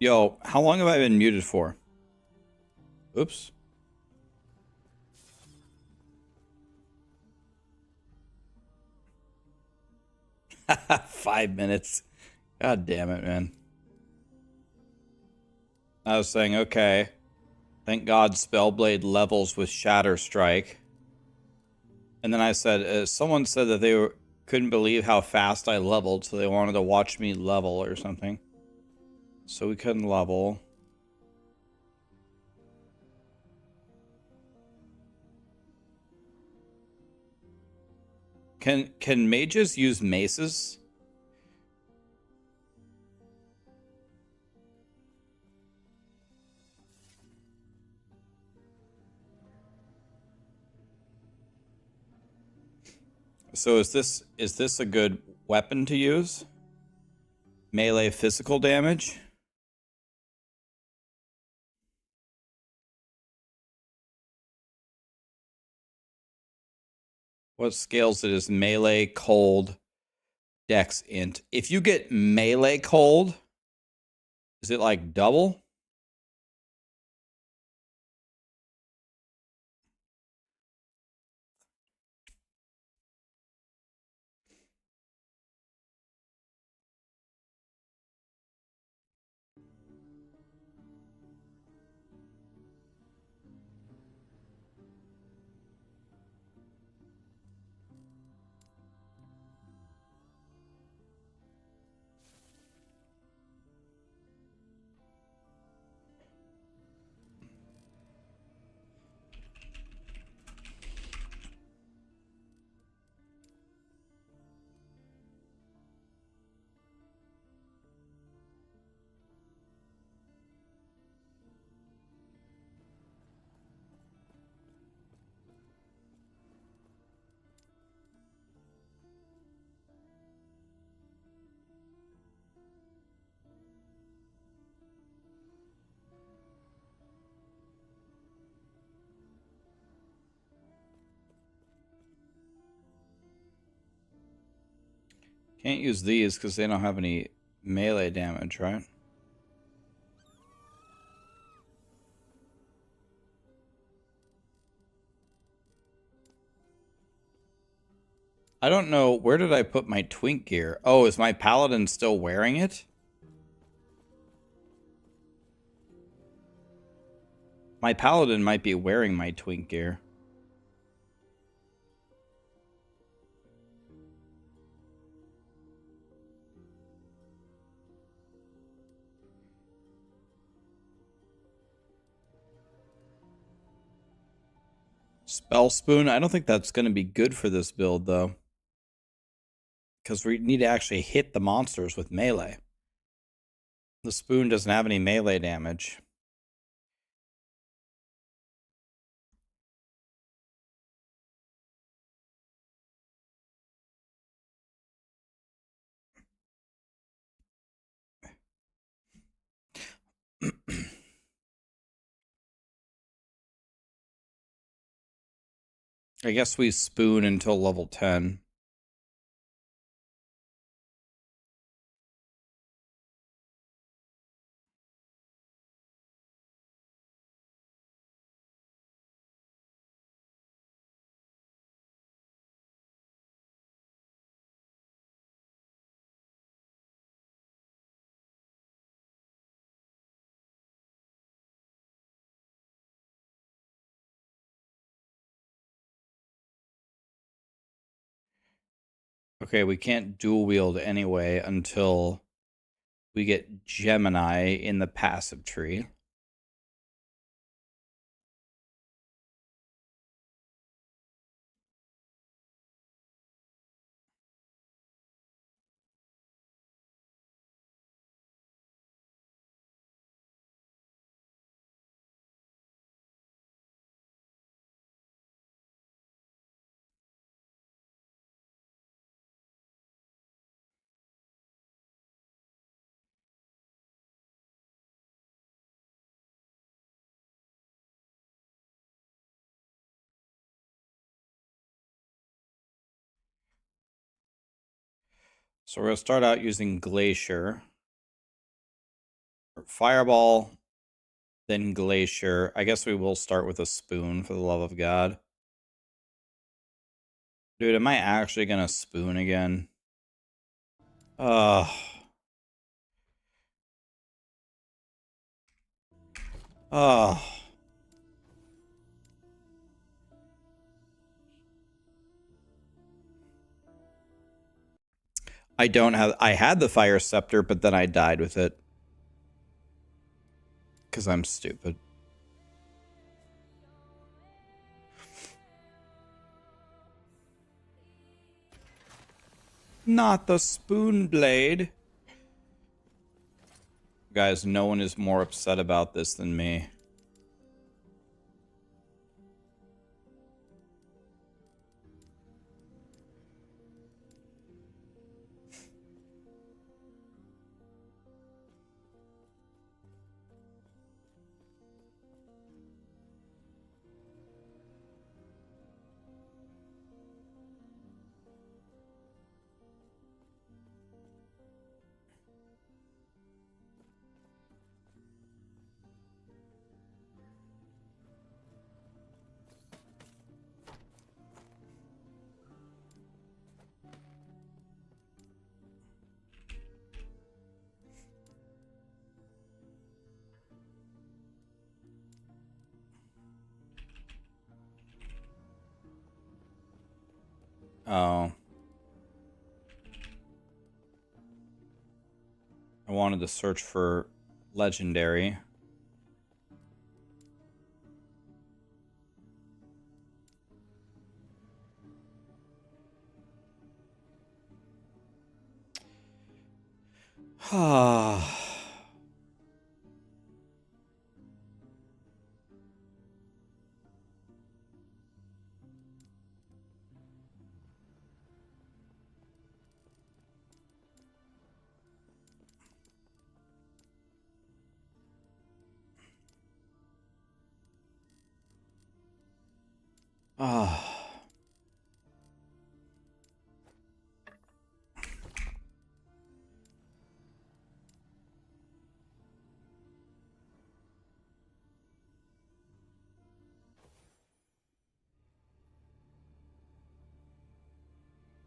Yo, how long have I been muted for? Oops. Five minutes. God damn it, man. I was saying, okay. Thank God Spellblade levels with Shatter Strike. And then I said, someone said that couldn't believe how fast I leveled, so they wanted to watch me level or something. So we couldn't level. Can mages use maces? So is this a good weapon to use? Melee physical damage? What scales it is? Melee, cold, Dex int. If you get melee cold, is it like double? Can't use these because they don't have any melee damage, right? I don't know. Where did I put my twink gear? Oh, is my paladin still wearing it? My paladin might be wearing my twink gear. Spell spoon. I don't think that's going to be good for this build, though. Because we need to actually hit the monsters with melee. The spoon doesn't have any melee damage. I guess we spoon until level 10. Okay, we can't dual wield anyway until we get Gemini in the passive tree. So we're going to start out using Glacier. Fireball, then Glacier. I guess we will start with a spoon, for the love of God. Dude, am I actually going to spoon again? Ugh. Ugh. I had the Fire Scepter, but then I died with it. Because I'm stupid. Not the spoon blade. Guys, no one is more upset about this than me. Oh. I wanted to search for legendary. Ah. Ah.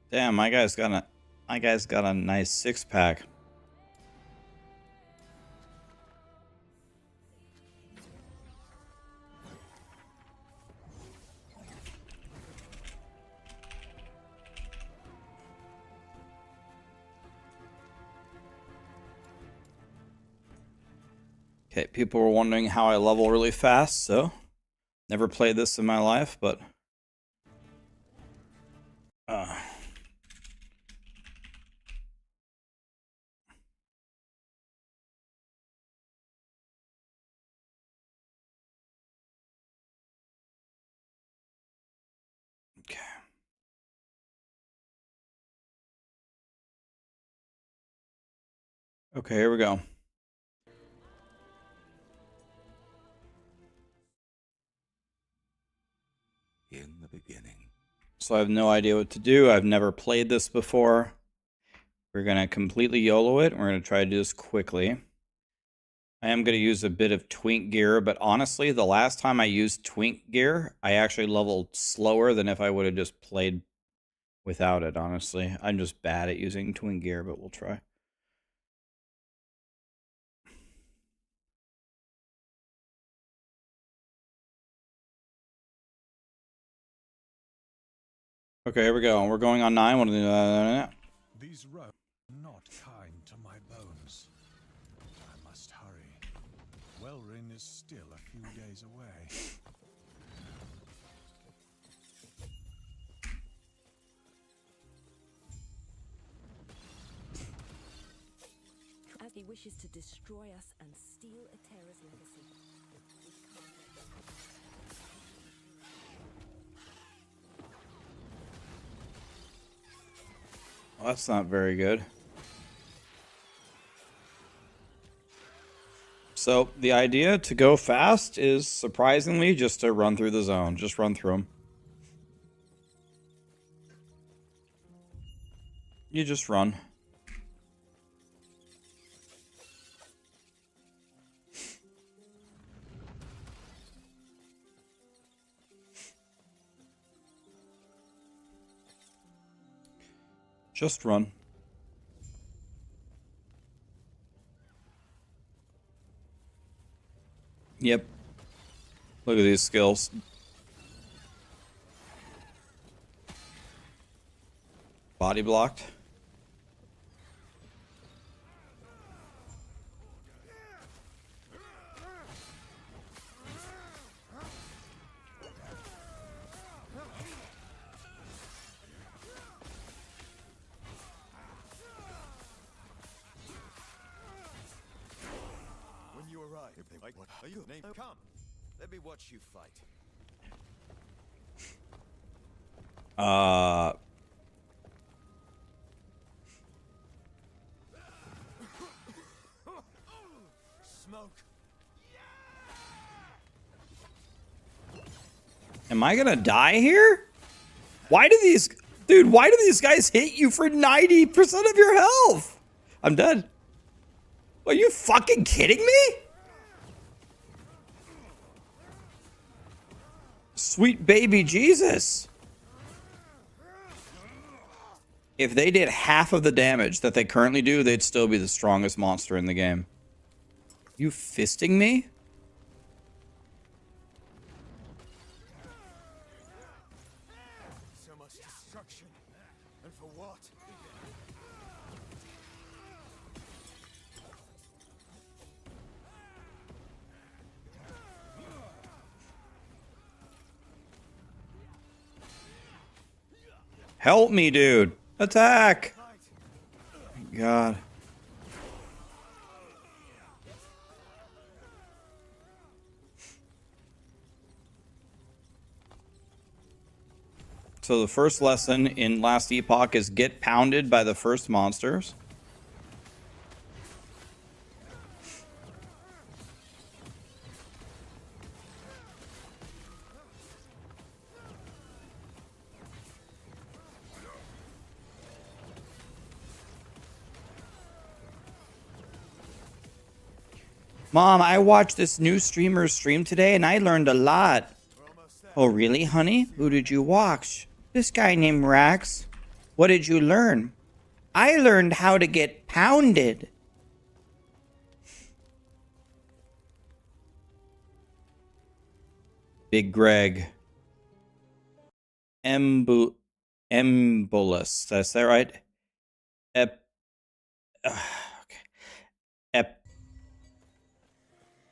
Damn, my guy's got a nice 6-pack. Okay, people were wondering how I level really fast, so never played this in my life, but okay. Okay, here we go. In the beginning. So I have no idea what to do. I've never played this before. We're going to completely YOLO it. We're going to try to do this quickly. I am going to use a bit of twink gear, but honestly, the last time I used twink gear, I actually leveled slower than if I would have just played without it, honestly. I'm just bad at using twink gear, but we'll try. Okay, here we go. We're going on 9. These roads are not kind to my bones. I must hurry. Wellrin is still a few days away. As he wishes to destroy us and steal Eterra's legacy. We can't let them. Well, that's not very good. So the idea to go fast is surprisingly just to run through the zone. Just run through them. You just run. Just run. Yep. Look at these skills. Body blocked. When you arrive, if they like, what are you name? Come, let me watch you fight. Smoke. Am I gonna die here? Why do these... Dude, why do these guys hit you for 90% of your health? I'm dead. Are you fucking kidding me? Sweet baby Jesus. If they did half of the damage that they currently do, they'd still be the strongest monster in the game. You fisting me? So much destruction. destruction. And for what? Help me, dude. Attack. God. So the first lesson in last Epoch is get pounded by the first monsters. Mom, I watched this new streamer's stream today and I learned a lot. Oh, really, honey? Who did you watch? This guy named Rax. What did you learn? I learned how to get pounded. Big Greg. Embolus. Did I say that right?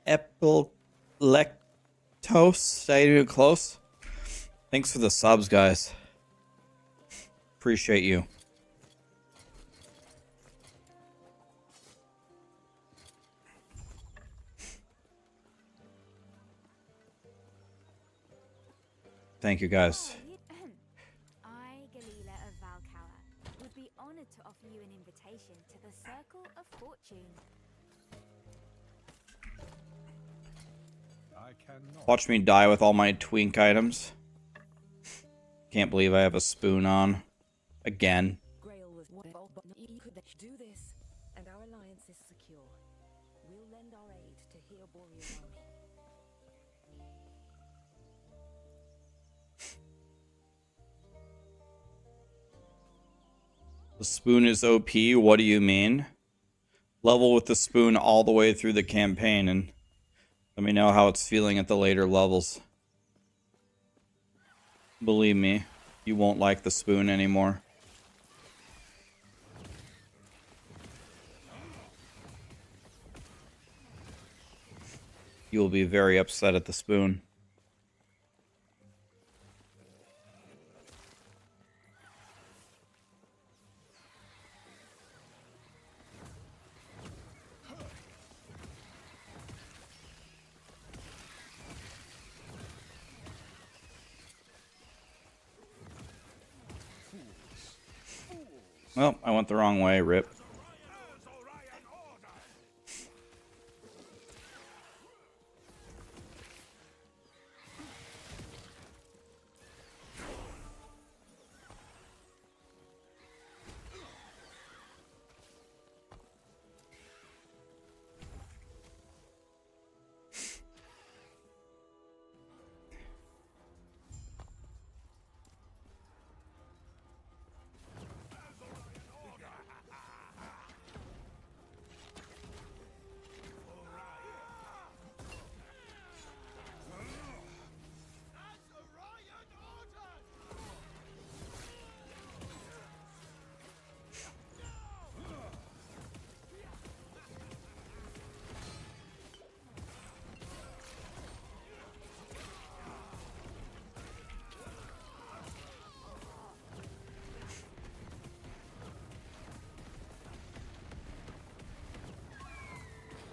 Epilectos. Did I do close? Thanks for the subs, guys. Appreciate you. Thank you, guys. I, Galila of Valcala, would be honored to offer you an invitation to the Circle of Fortune. I cannot. Watch me die with all my twink items. Can't believe I have a spoon on. Again. Grail was but you could do this, and our alliance is secure. We'll lend our aid to heal Boreal's army. The spoon is OP. What do you mean? Level with the spoon all the way through the campaign and let me know how it's feeling at the later levels. Believe me, you won't like the spoon anymore. You will be very upset at the spoon. Well, I went the wrong way, rip.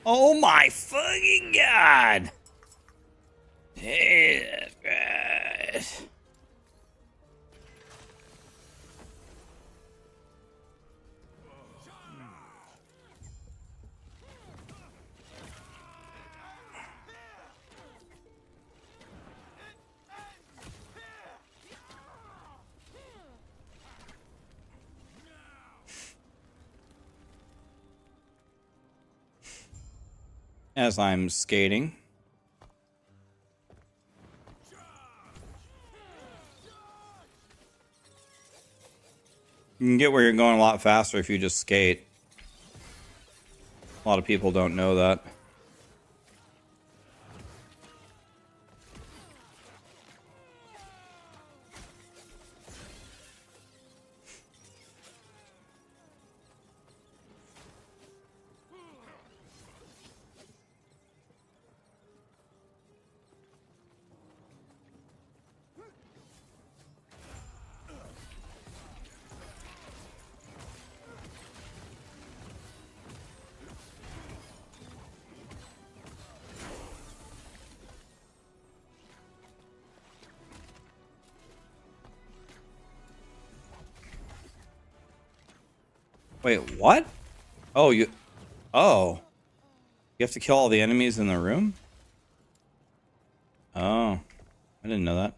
Oh my fucking god! Jesus Christ. As I'm skating. You can get where you're going a lot faster if you just skate. A lot of people don't know that. Wait, what? Oh, you... Oh. You have to kill all the enemies in the room? Oh. I didn't know that.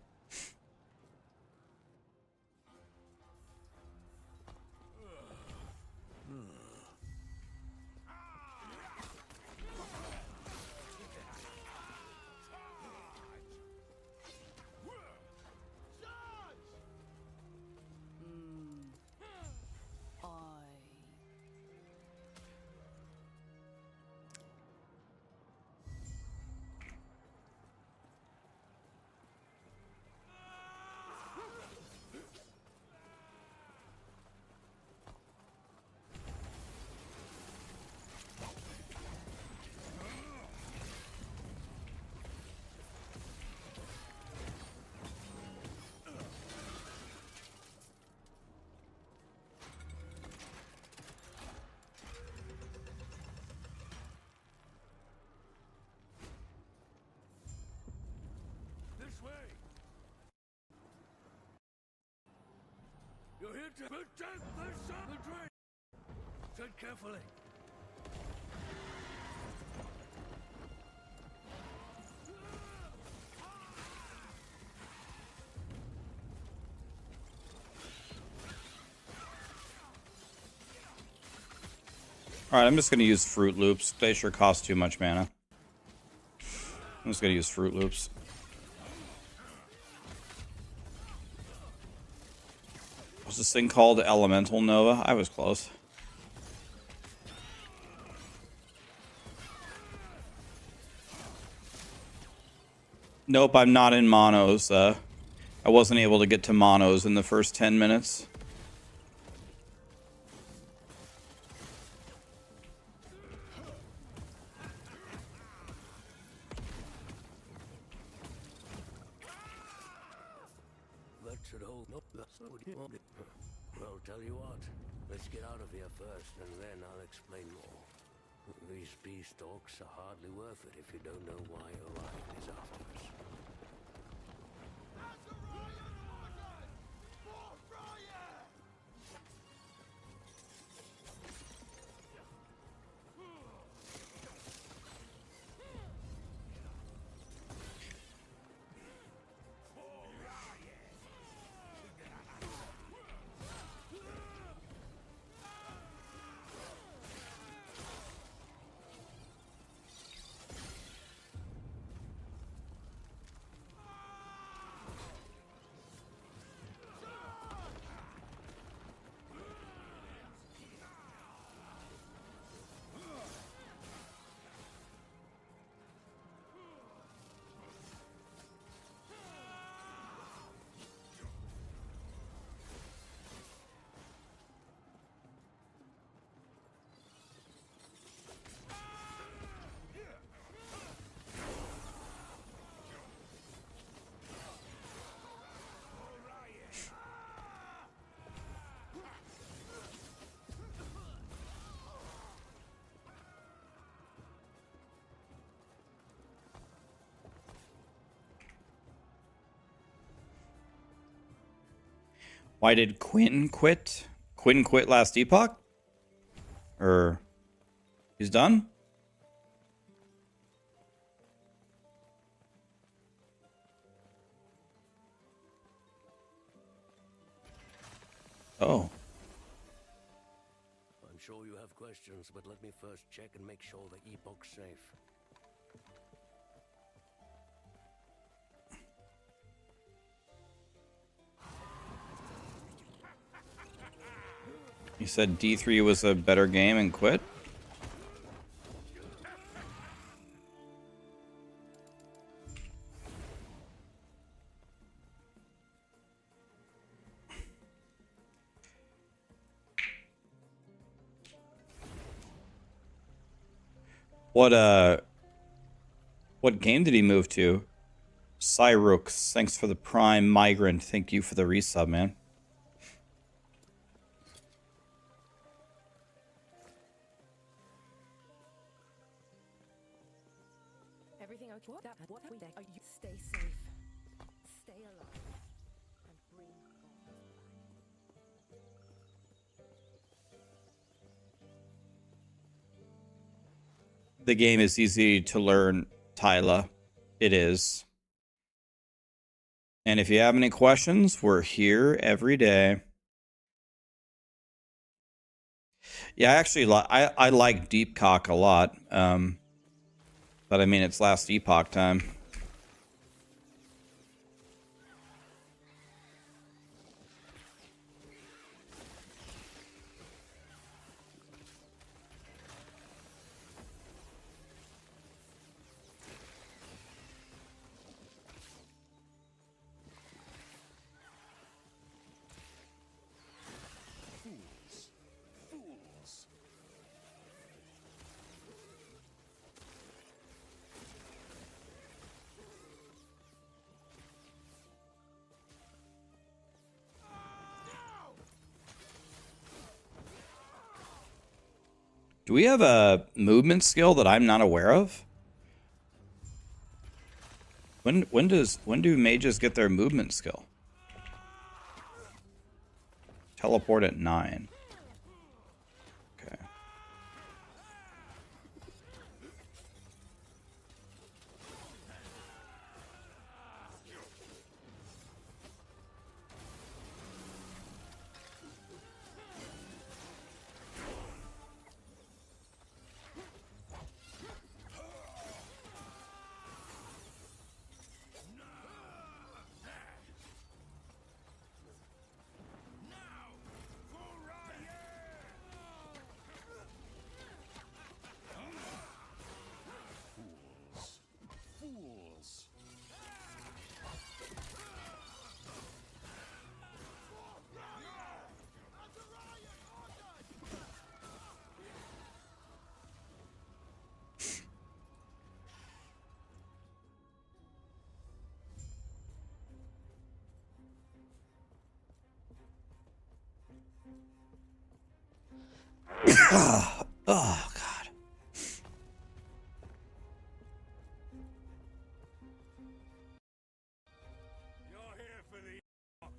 You're here to protect the drain. Tread carefully. Alright, I'm just going to use Fruit Loops. They sure cost too much mana. I'm just going to use Fruit Loops. What's this thing called? Elemental Nova? I was close. Nope, I'm not in monos. I wasn't able to get to monos in the first 10 minutes. That should hold up. Well, tell you what. Let's get out of here first, and then I'll explain more. These beast talks are hardly worth it if you don't know why Orion is after us. Why did Quinn quit? Quinn quit last Epoch? Or he's done? Oh. I'm sure you have questions, but let me first check and make sure the Epoch's safe. You said D3 was a better game and quit? What game did he move to? Cyrux, thanks for the Prime. Migrant, thank you for the resub, man. Everything okay? What we are you stay safe. Stay alive. And bring God back. The game is easy to learn, Tyla. It is. And if you have any questions, we're here every day. Yeah, actually, I like Deep Cock a lot. But I mean, it's last Epoch time. Do we have a movement skill that I'm not aware of? When do mages get their movement skill? Teleport at 9. Okay. Oh, God. You're here for the Epoch.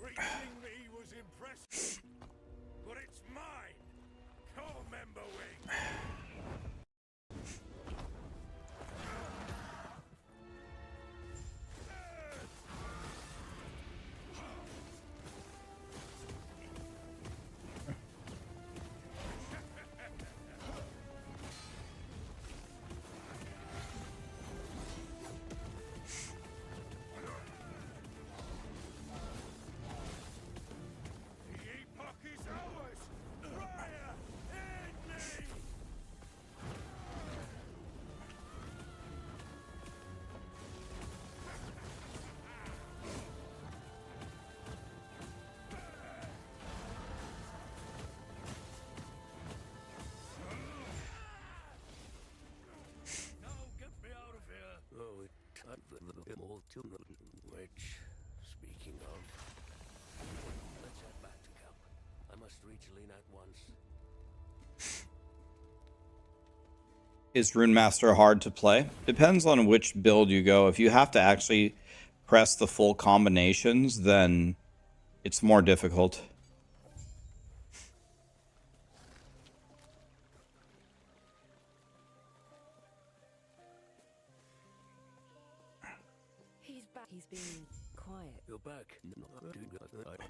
Reaching me was impressive, but it's mine. Core member wing. Which, speaking of, let's head back to camp. I must reach Lena at once. Is Runemaster hard to play? Depends on which build you go. If you have to actually press the full combinations, then it's more difficult. He's back. He's been quiet. You're back.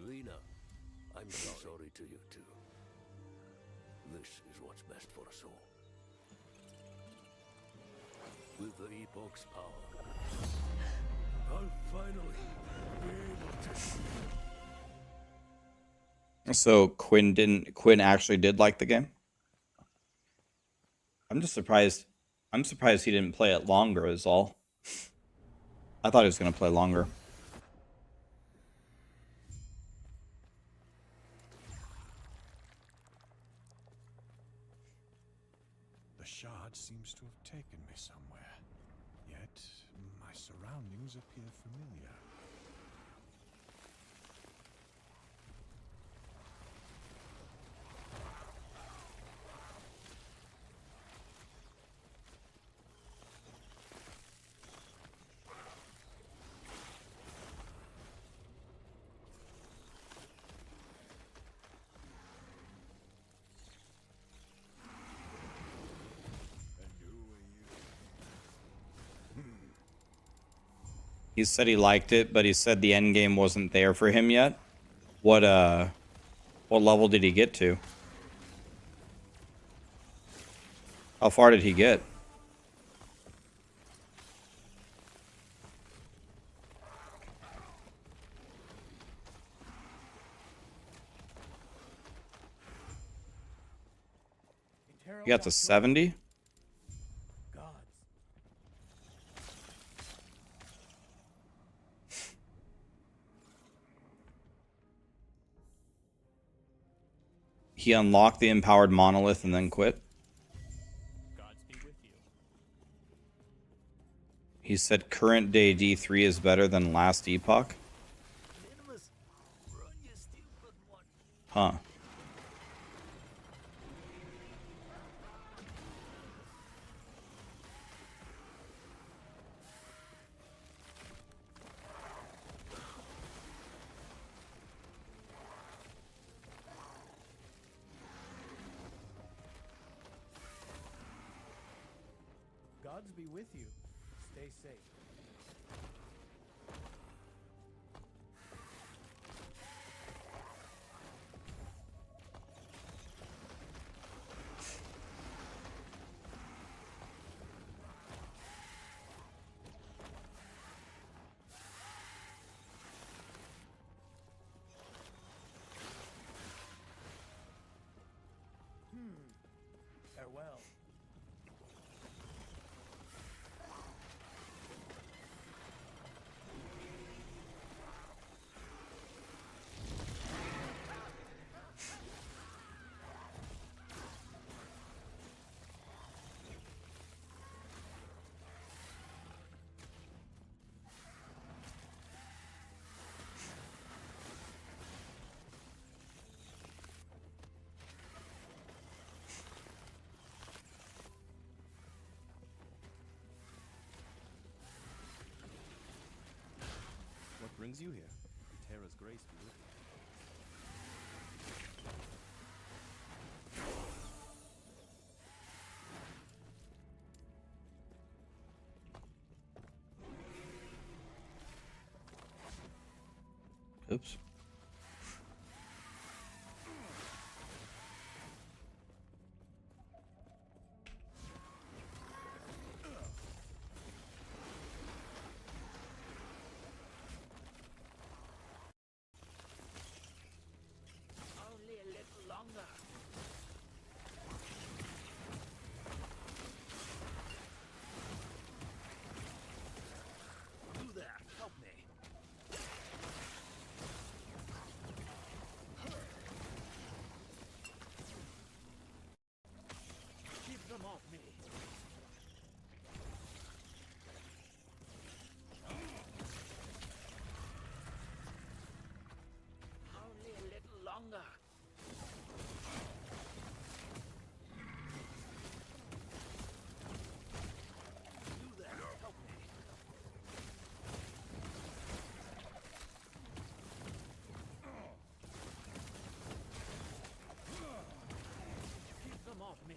Lena, I'm so sorry to you too. This is what's best for us all. With the Epoch's power, I'll finally be able to. So Quinn actually did like the game? I'm just surprised. I'm surprised he didn't play it longer is all. I thought he was going to play longer. The shard seems to have taken me somewhere. Yet, my surroundings appear familiar. He said he liked it, but he said the end game wasn't there for him yet. What level did he get to? How far did he get? He got to 70? He unlocked the empowered monolith and then quit. He said current day D3 is better than last Epoch. Huh. Gods be with you. Stay safe. Farewell. What brings you here? Terra's grace be with you. Oops. Only a little longer. You there, help me. Keep them off me. Only a little longer. You there, help me. Keep them off me.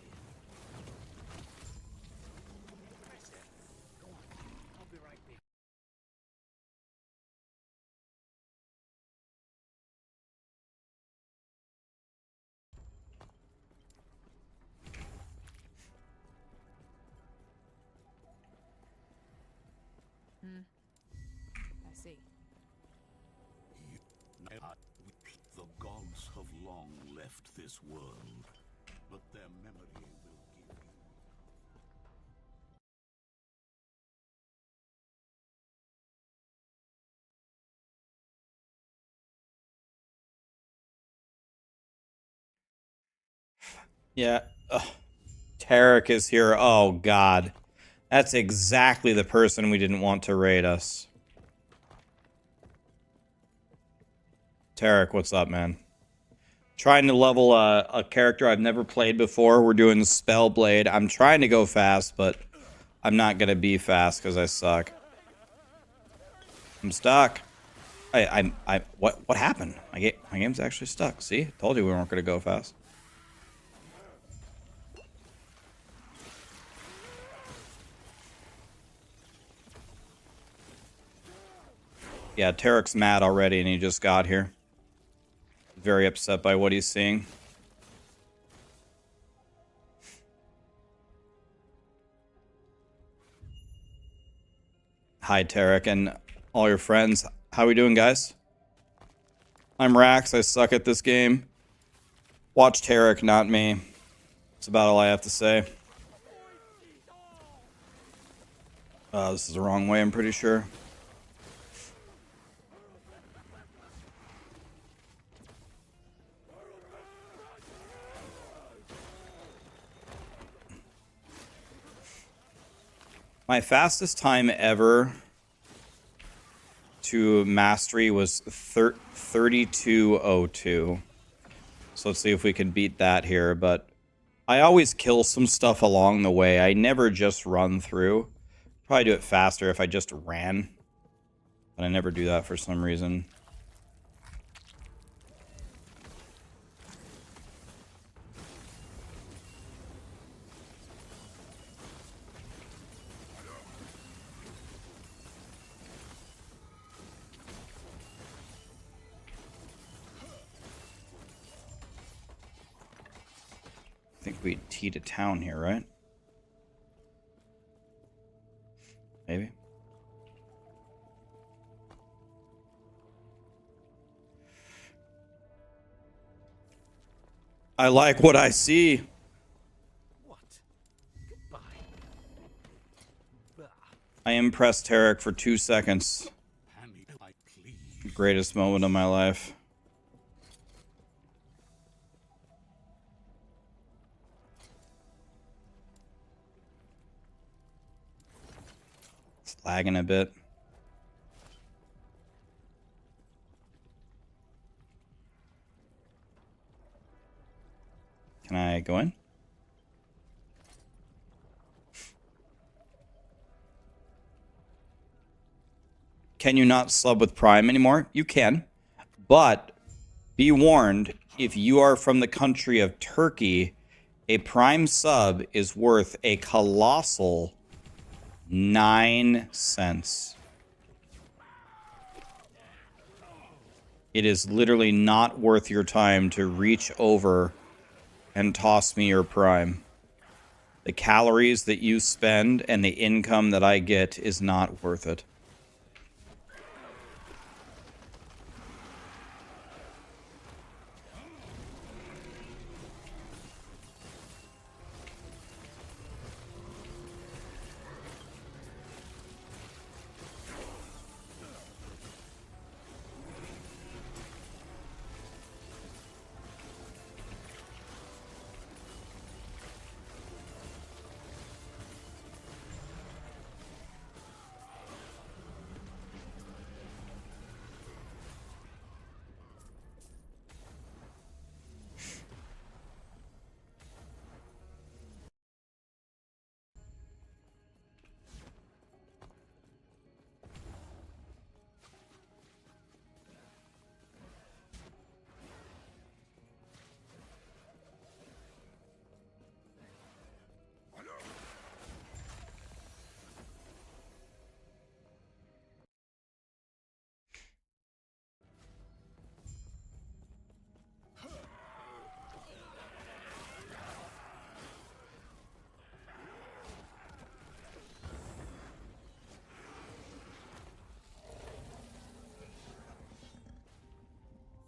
Go on, I'll be right back. I see. The gods have long left this world, but their memory will give you. Yeah. Ugh. Tarek is here. Oh, God. That's exactly the person we didn't want to raid us. Tarek, what's up, man? Trying to level a character I've never played before. We're doing Spellblade. I'm trying to go fast, but I'm not going to be fast because I suck. I'm stuck. What happened? My game's actually stuck. See? Told you we weren't going to go fast. Yeah, Tarek's mad already and he just got here. Very upset by what he's seeing. Hi, Tarek, and all your friends. How we doing, guys? I'm Rax. I suck at this game. Watch Tarek, not me. That's about all I have to say. This is the wrong way, I'm pretty sure. My fastest time ever to mastery was 32:02. So let's see if we can beat that here. But I always kill some stuff along the way. I never just run through. Probably do it faster if I just ran. But I never do that for some reason. I think we T to town here, right? Maybe. I like what I see. What? Goodbye. Bah. I impressed Tarek for 2 seconds. Hammy, I please. Greatest moment of my life. It's lagging a bit. Can I go in? Can you not sub with Prime anymore? You can. But be warned, if you are from the country of Turkey, a Prime sub is worth a colossal 9 cents. It is literally not worth your time to reach over and toss me your Prime. The calories that you spend and the income that I get is not worth it.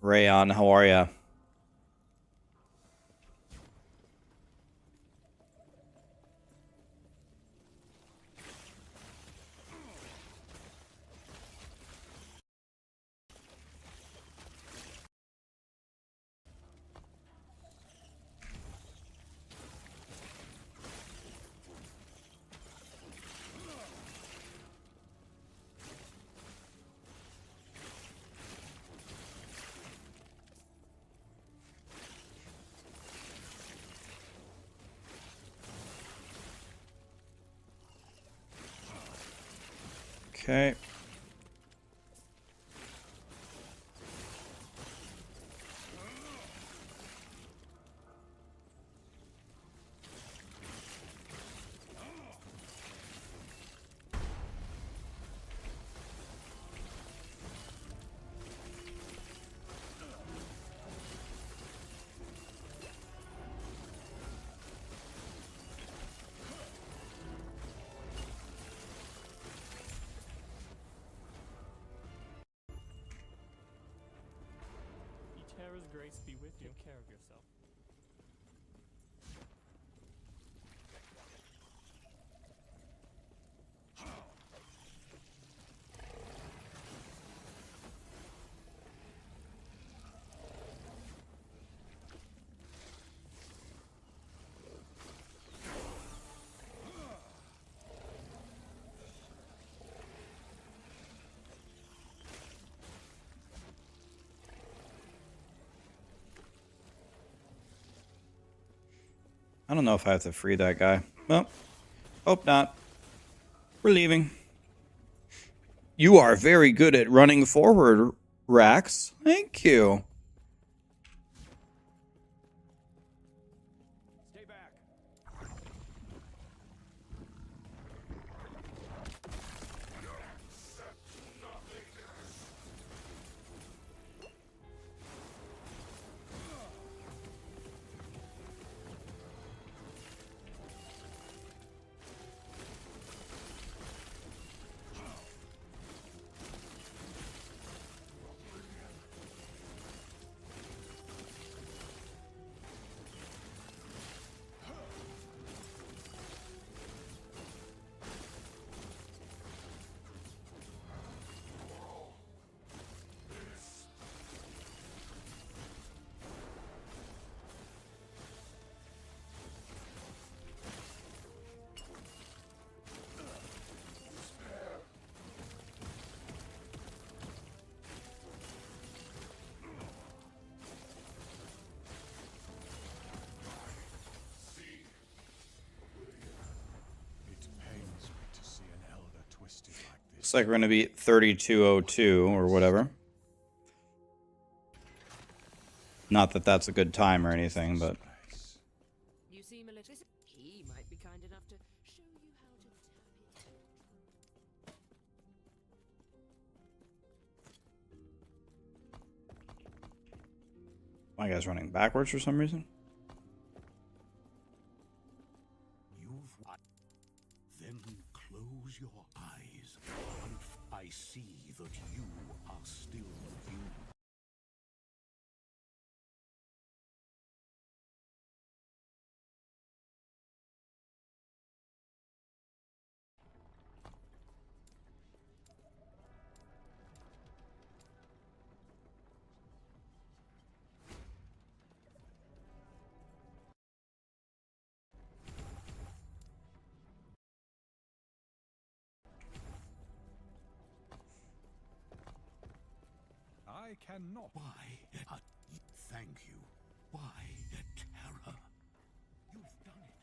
Rayon, how are ya? Okay. Terra's grace be with you. Take care of yourself. I don't know if I have to free that guy. Well, hope not. We're leaving. You are very good at running forward, Rax. Thank you. Stay back. Looks like we're going to be 3202 or whatever. Not that that's a good time or anything, but... You seem a little... He might be kind enough to show you how to tap it. My guy's running backwards for some reason. Then close your eyes. I see that you are still you. I cannot. Why? Thank you. Why, Terra? You've done it.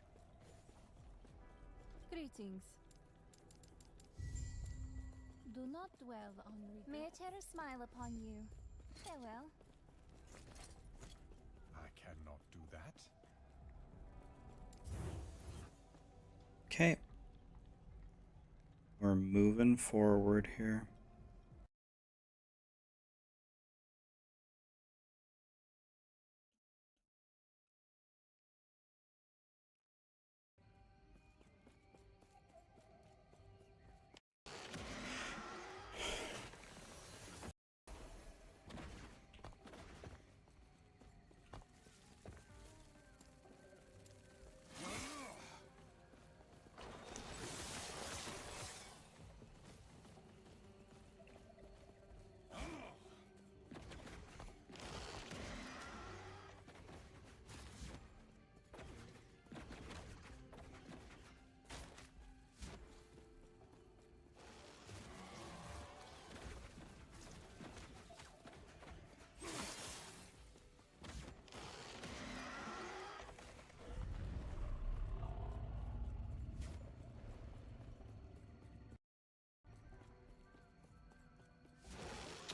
Greetings. Do not dwell on regret. May Terra smile upon you. Farewell. I cannot do that. Okay. We're moving forward here.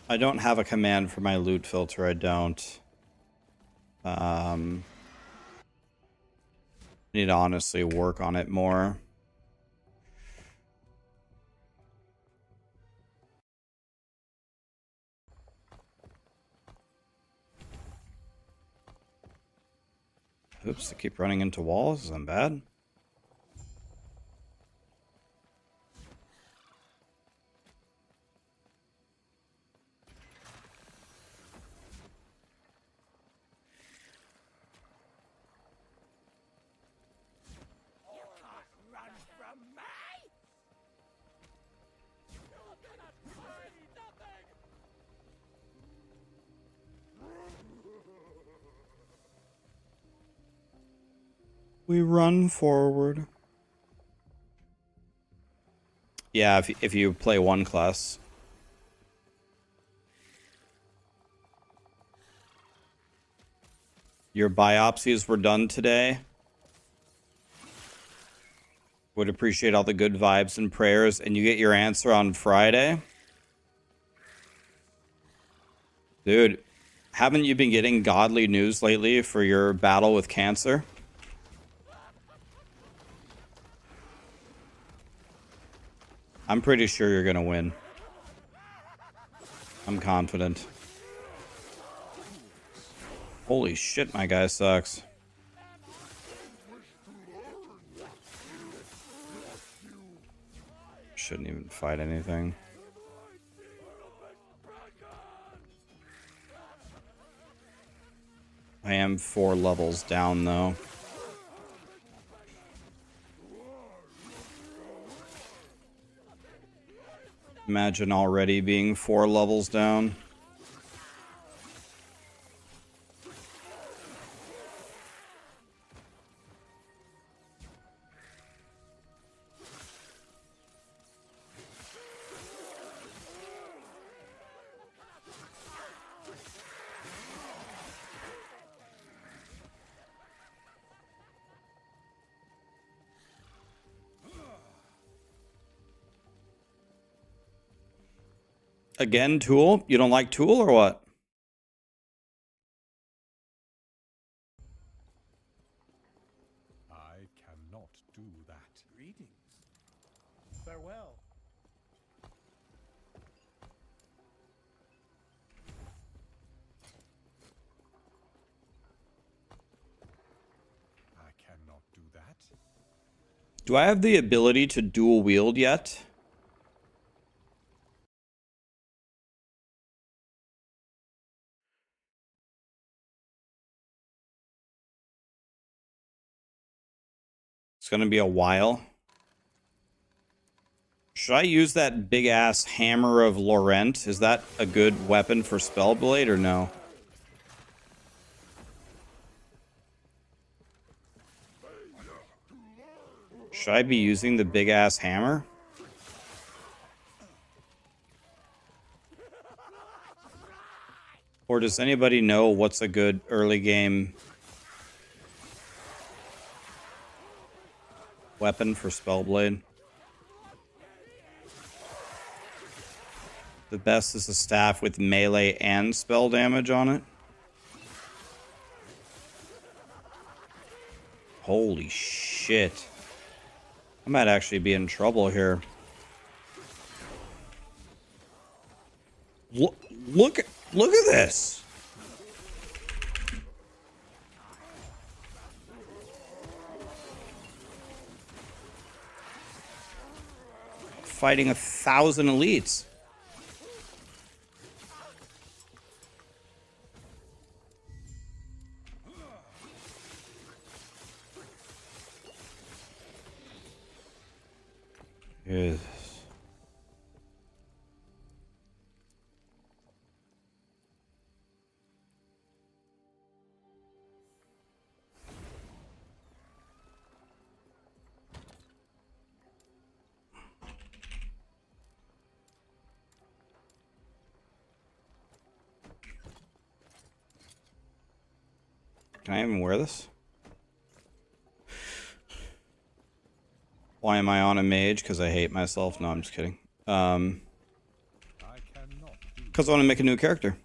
I don't have a command for my loot filter. I don't. Need to honestly work on it more. Oops, I keep running into walls. I'm bad. We run forward. Yeah, if you play one class. Your biopsies were done today. Would appreciate all the good vibes and prayers, and you get your answer on Friday. Dude, haven't you been getting godly news lately for your battle with cancer? I'm pretty sure you're gonna win. I'm confident. Holy shit, my guy sucks. Shouldn't even fight anything. I am 4 levels down, though. Imagine already being 4 levels down. Again, Tool? You don't like Tool or what? I cannot do that. Greetings. Farewell. I cannot do that. Do I have the ability to dual wield yet? It's gonna be a while. Should I use that big ass hammer of Laurent? Is that a good weapon for Spellblade or no? Should I be using the big ass hammer? Or does anybody know what's a good early game weapon for Spellblade? The best is a staff with melee and spell damage on it. Holy shit. I might actually be in trouble here. Look at this. Fighting 1,000 elites. Yes. Can I even wear this? Why am I on a mage? Because I hate myself? No, I'm just kidding. Because I want to make a new character.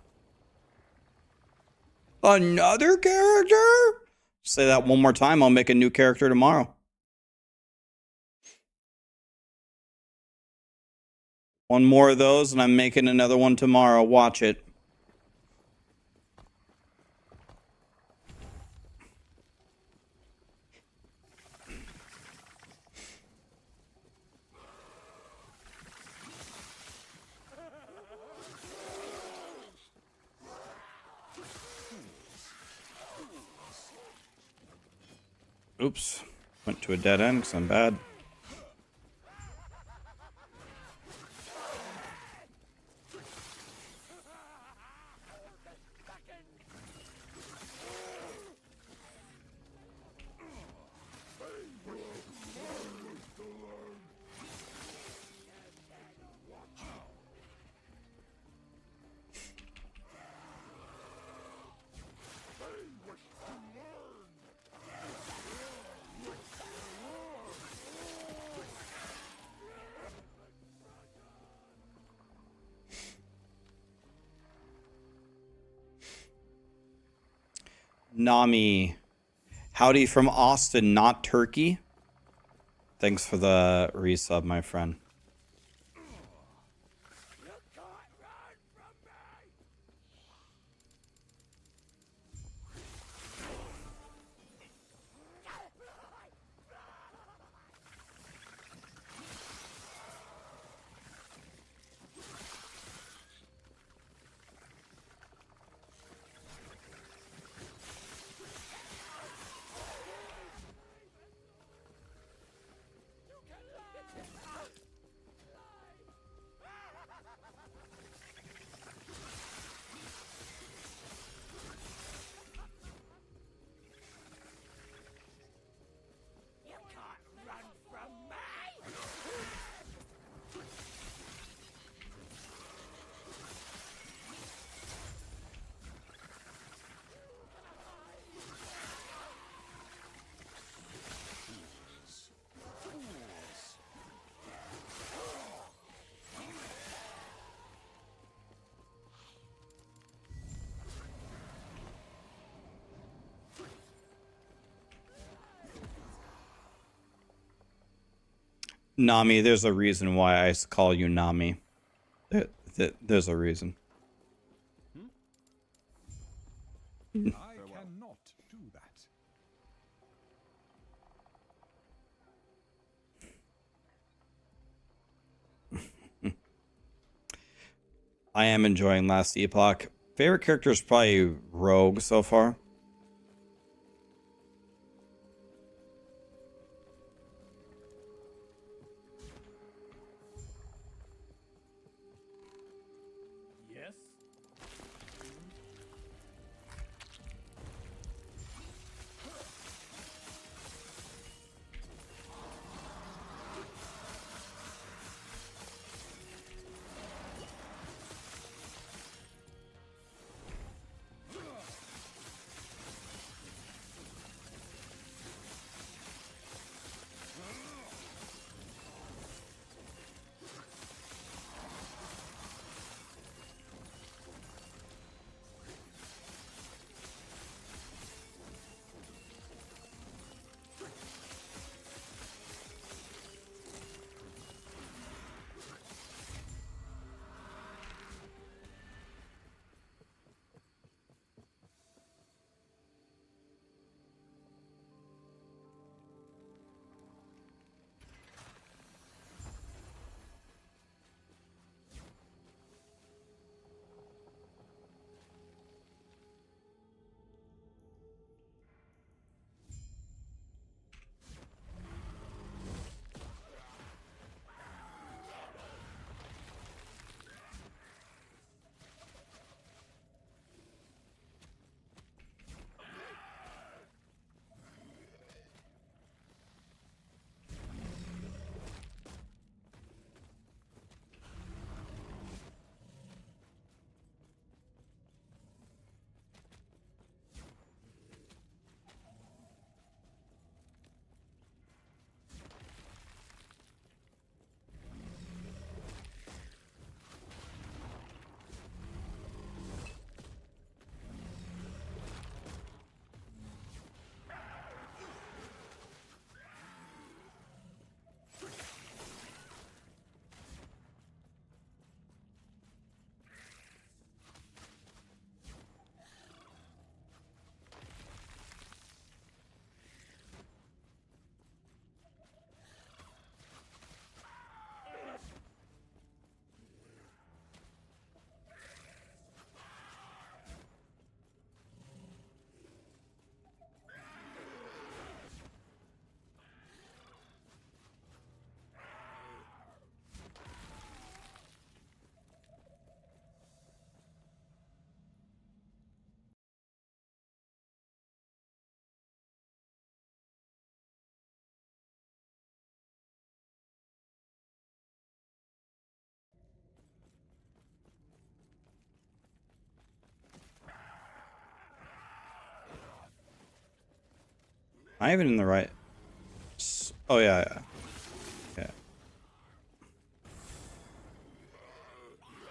Another character? Say that one more time. I'll make a new character tomorrow. One more of those, and I'm making another one tomorrow. Watch it. Oops. Went to a dead end because I'm bad. Nami. Howdy from Austin, not Turkey. Thanks for the resub, my friend. Nami, there's a reason why I call you Nami. There's a reason. I cannot do that. I am enjoying Last Epoch. Favorite character is probably Rogue so far. Yes. Am I even in the right? Oh yeah, yeah. Yeah.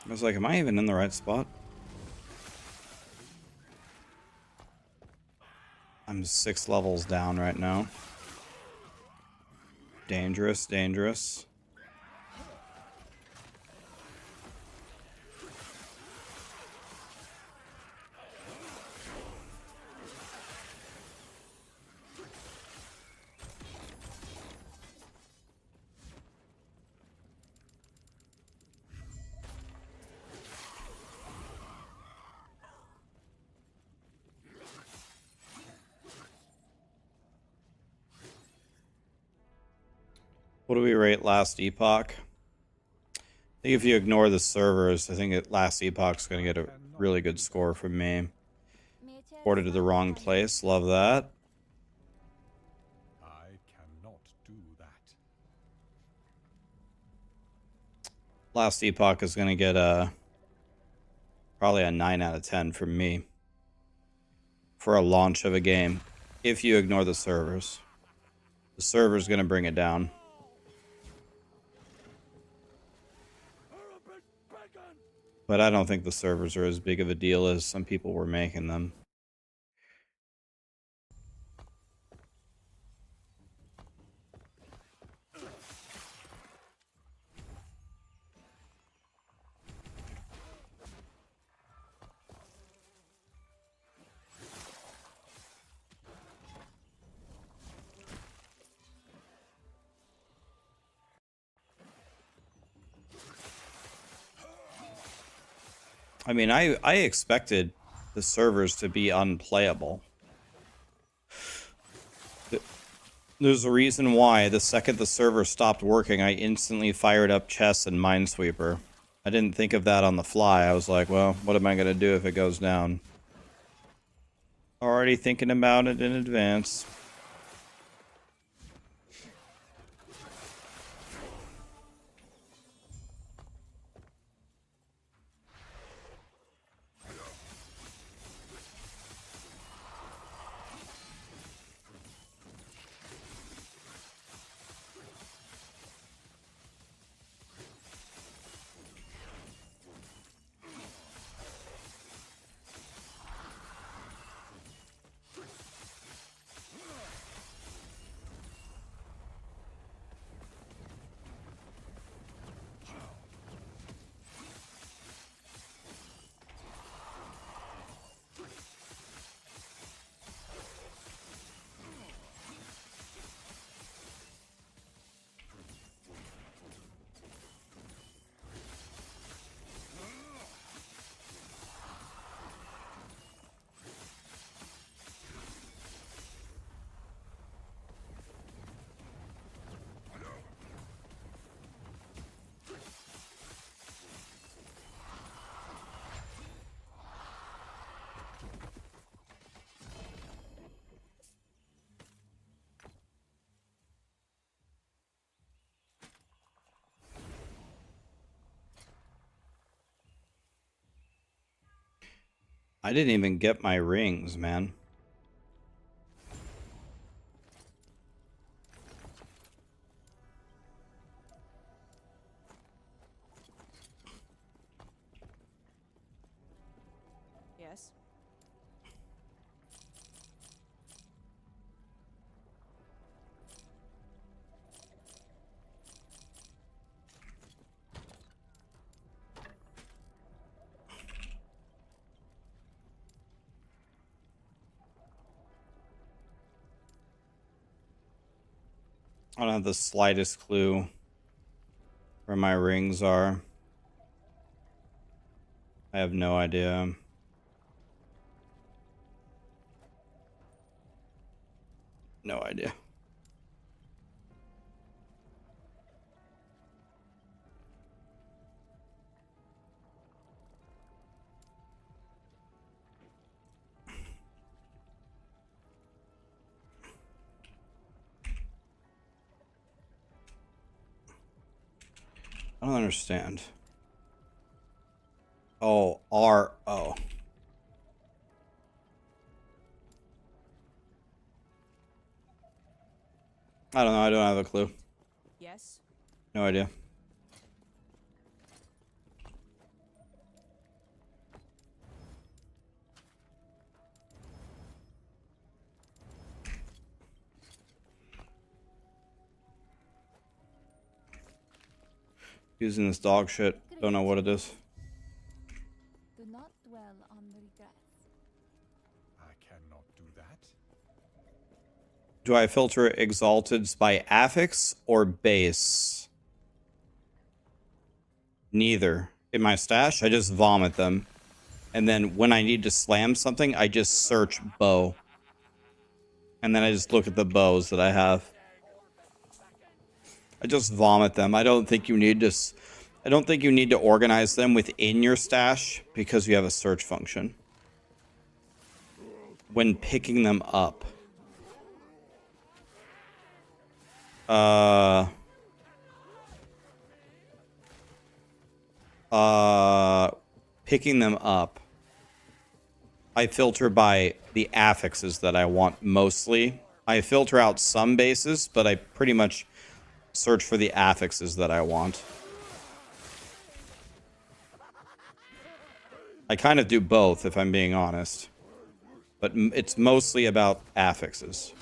I was like, am I even in the right spot? I'm 6 levels down right now. Dangerous, dangerous. What do we rate last Epoch? I think if you ignore the servers, I think last Epoch's going to get a really good score from me. Ported to the wrong place. Love that. I cannot do that. Last Epoch is going to get probably a 9 out of 10 from me for a launch of a game. If you ignore the servers. The server's going to bring it down. But I don't think the servers are as big of a deal as some people were making them. I mean, I expected the servers to be unplayable. There's a reason why the second the server stopped working, I instantly fired up Chess and Minesweeper. I didn't think of that on the fly. I was like, well, what am I going to do if it goes down? Already thinking about it in advance. I didn't even get my rings, man. Yes. I don't have the slightest clue where my rings are. I have no idea. No idea. I don't understand. Oh, R-O. I don't know. I don't have a clue. Yes. No idea. Using this dog shit. Don't know what it is. Do not dwell on the regrets. I cannot do that. Do I filter exalteds by affix or base? Neither. In my stash, I just vomit them. And then when I need to slam something, I just search bow. And then I just look at the bows that I have. I just vomit them. I don't think you need to organize them within your stash because you have a search function. When picking them up. Picking them up. I filter by the affixes that I want mostly. I filter out some bases, but I pretty much search for the affixes that I want. I kind of do both, if I'm being honest. But it's mostly about affixes.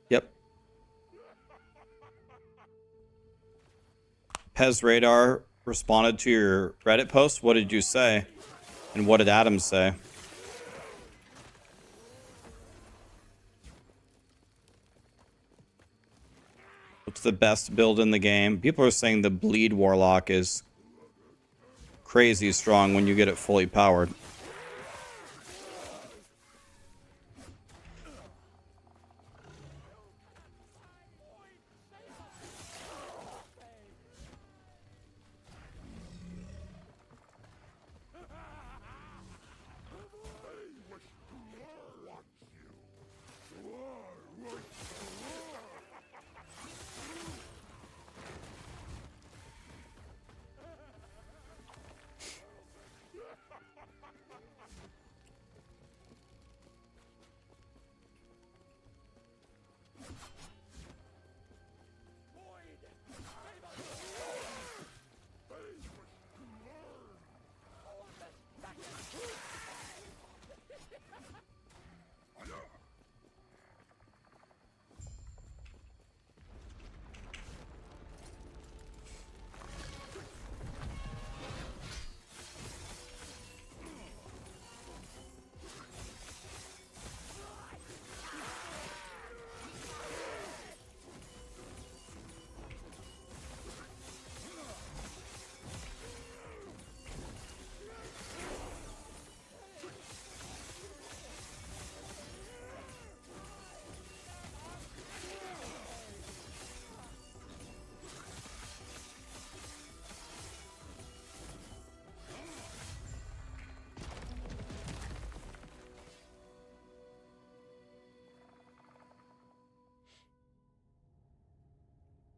Yep. Pez Radar responded to your Reddit post. What did you say? And what did Adam say? What's the best build in the game? People are saying the Bleed Warlock is crazy strong when you get it fully powered.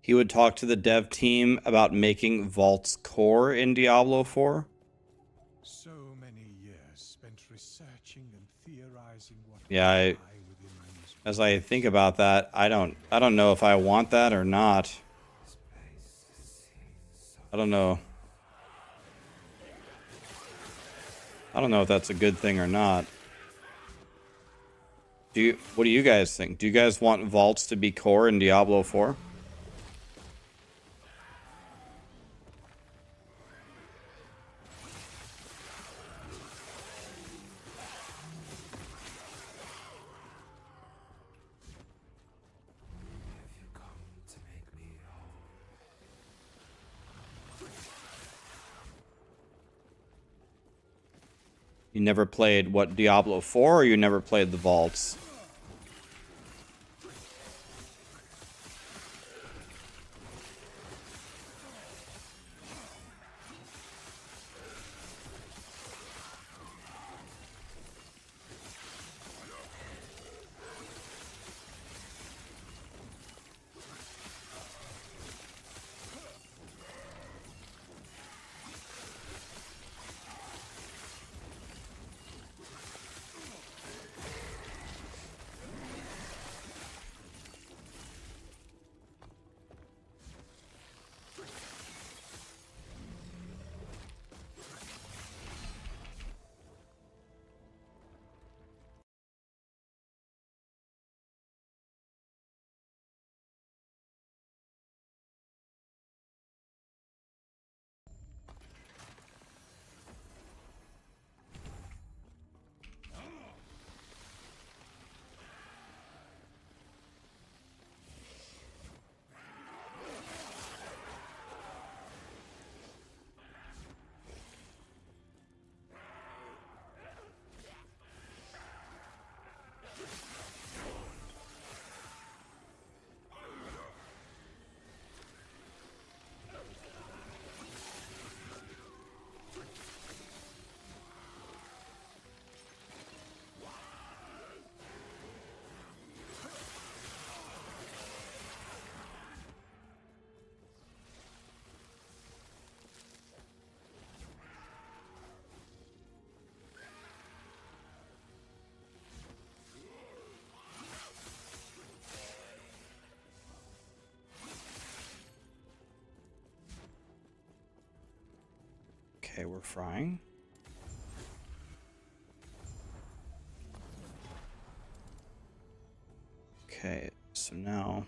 He would talk to the dev team about making Vault's core in Diablo 4. So many years spent researching and theorizing what Yeah, as I think about that, I don't know if I want that or not. I don't know. I don't know if that's a good thing or not. What do you guys think? Do you guys want vaults to be core in Diablo 4? You never played, what, Diablo 4, or you never played the vaults? Okay, we're frying. Okay, so now...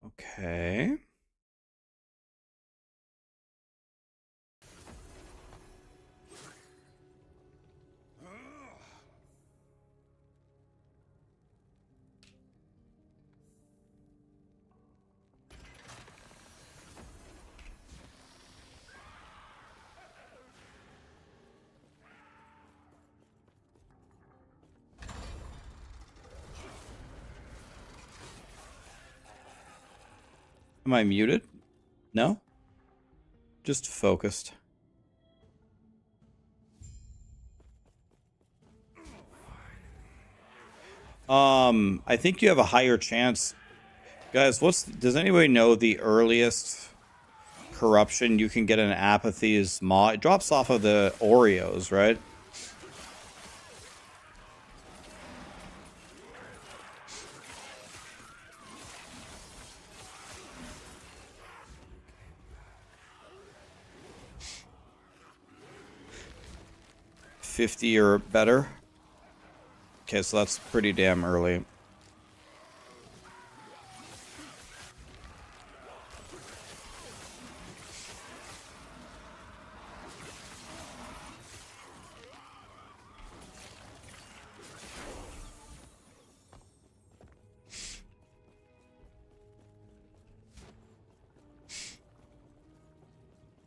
Okay. Am I muted? No? Just focused. I think you have a higher chance. Guys, does anybody know the earliest corruption you can get an apathy's maw? It drops off of the Oreos, right? $50 or better. Okay, so that's pretty damn early.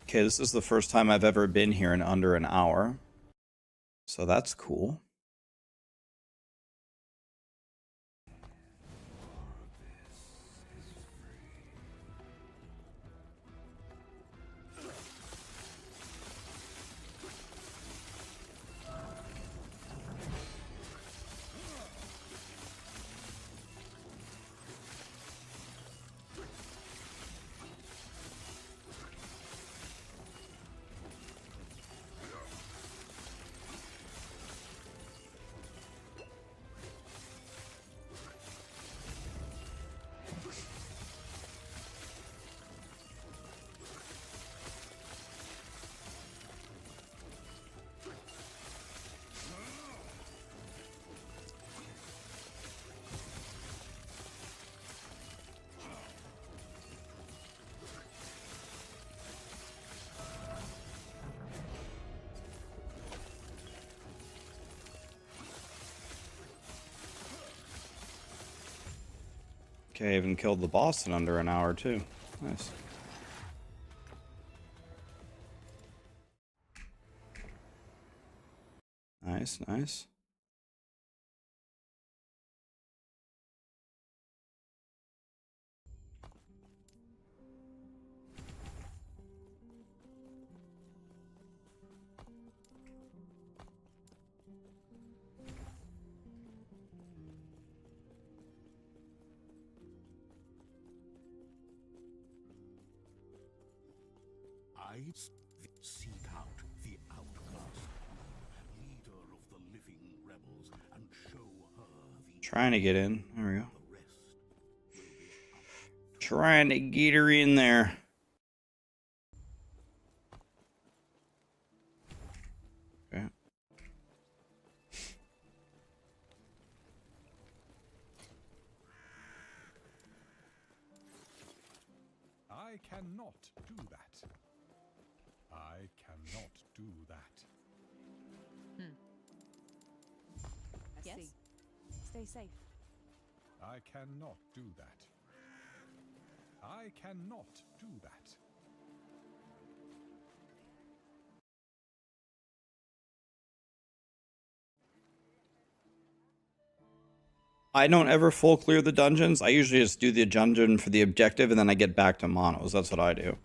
Okay, this is the first time I've ever been here in under an hour. So that's cool. Okay, I even killed the boss in under an hour, too. Nice. Nice, nice. Seek out the outcast, leader of the living rebels, and show her the Trying to get in. There we go. Trying to get her in there. Okay. I cannot do that. I cannot do that. I Yes? see. Stay safe. I cannot do that. I cannot do that. I don't ever full clear the dungeons. I usually just do the dungeon for the objective and then I get back to monos. That's what I do.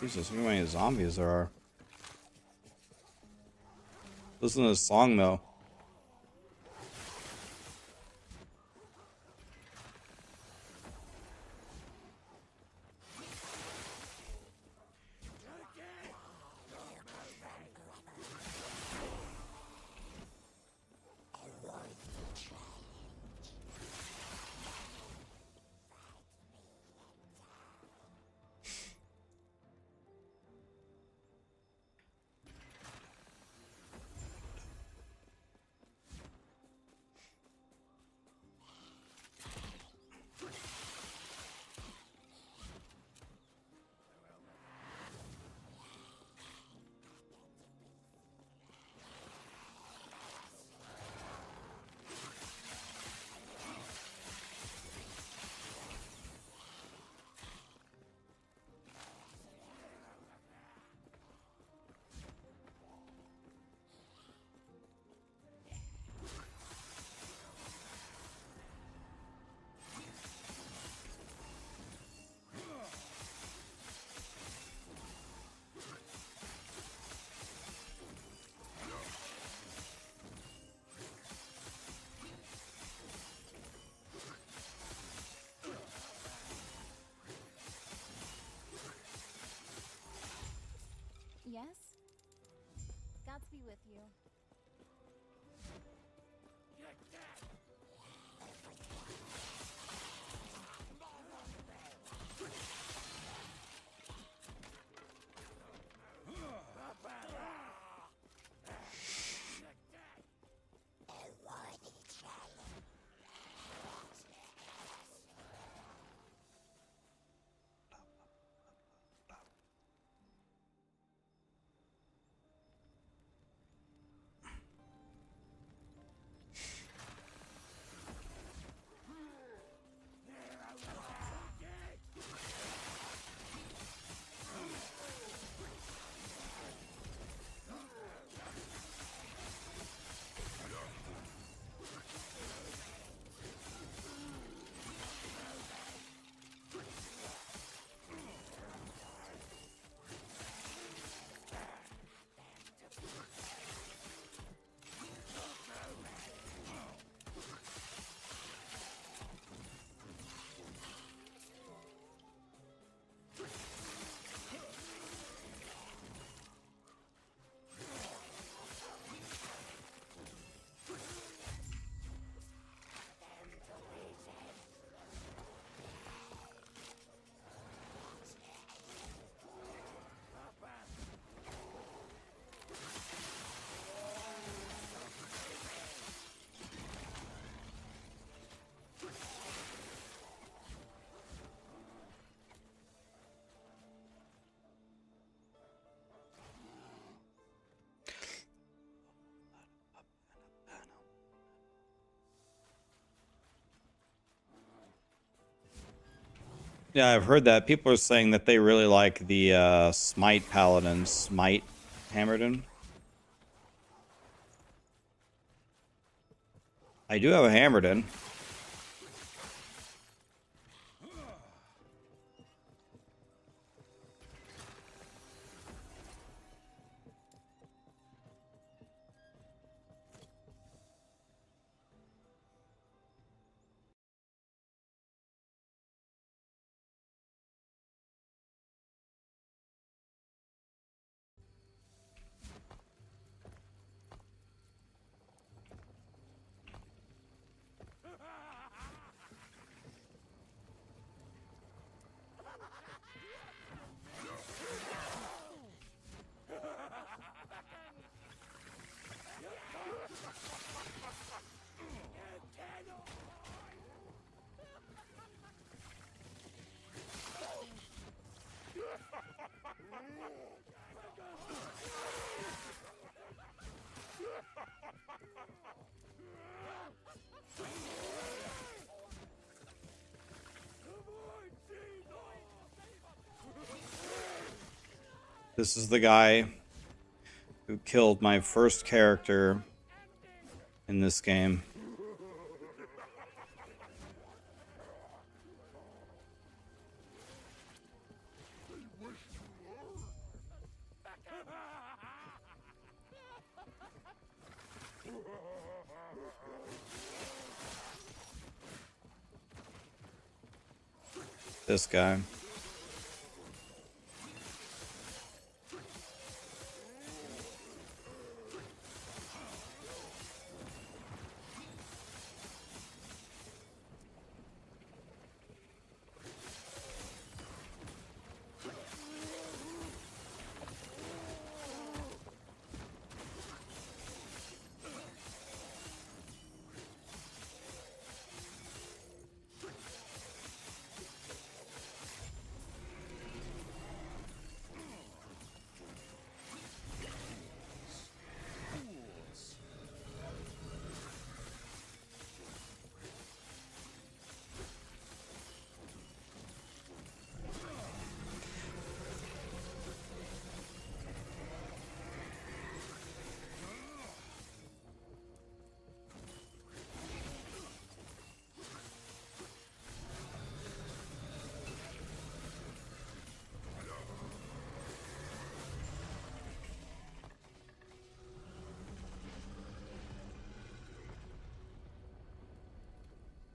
Jesus, look how many zombies there are. Listen to this song though. Yes? Gods be with you. Yeah, I've heard that. People are saying that they really like the Smite Paladin, Smite Hammerden. I do have a Hammerden. This is the guy who killed my first character in this game. This guy.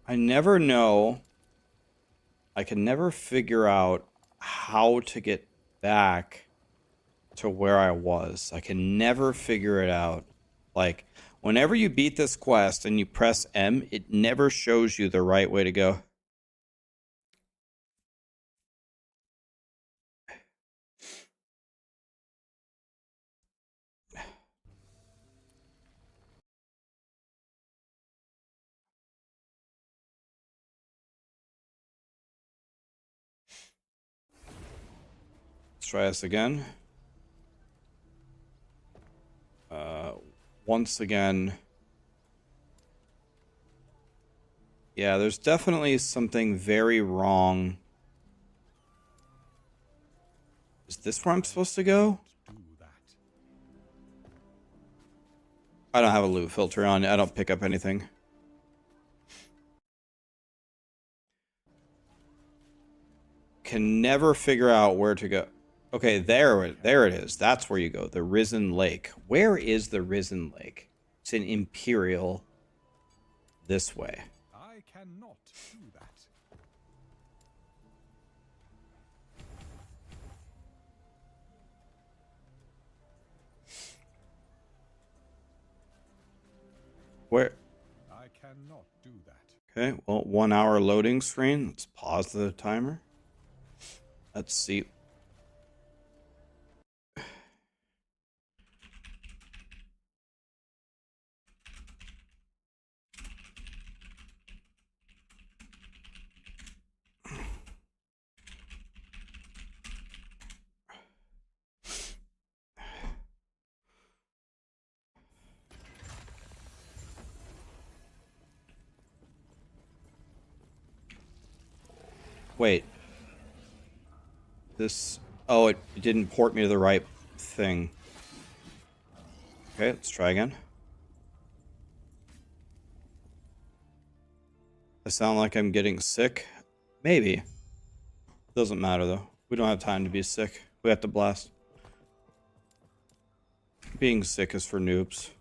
I never know. I can never figure out how to get back to where I was. I can never figure it out. Like, whenever you beat this quest and you press M, it never shows you the right way to go. Let's try this again. Once again. Yeah, there's definitely something very wrong. Is this where I'm supposed to go? I don't have a loot filter on. I don't pick up anything. Can never figure out where to go. Okay, there it is. That's where you go. The Risen Lake. Where is the Risen Lake? It's in Imperial. This way. I cannot do that. Where? I cannot do that. Okay, well, 1 hour loading screen. Let's pause the timer. Let's see. Wait. This... Oh, it didn't port me to the right thing. Okay, let's try again. I sound like I'm getting sick? Maybe. Doesn't matter, though. We don't have time to be sick. We have to blast. Being sick is for noobs.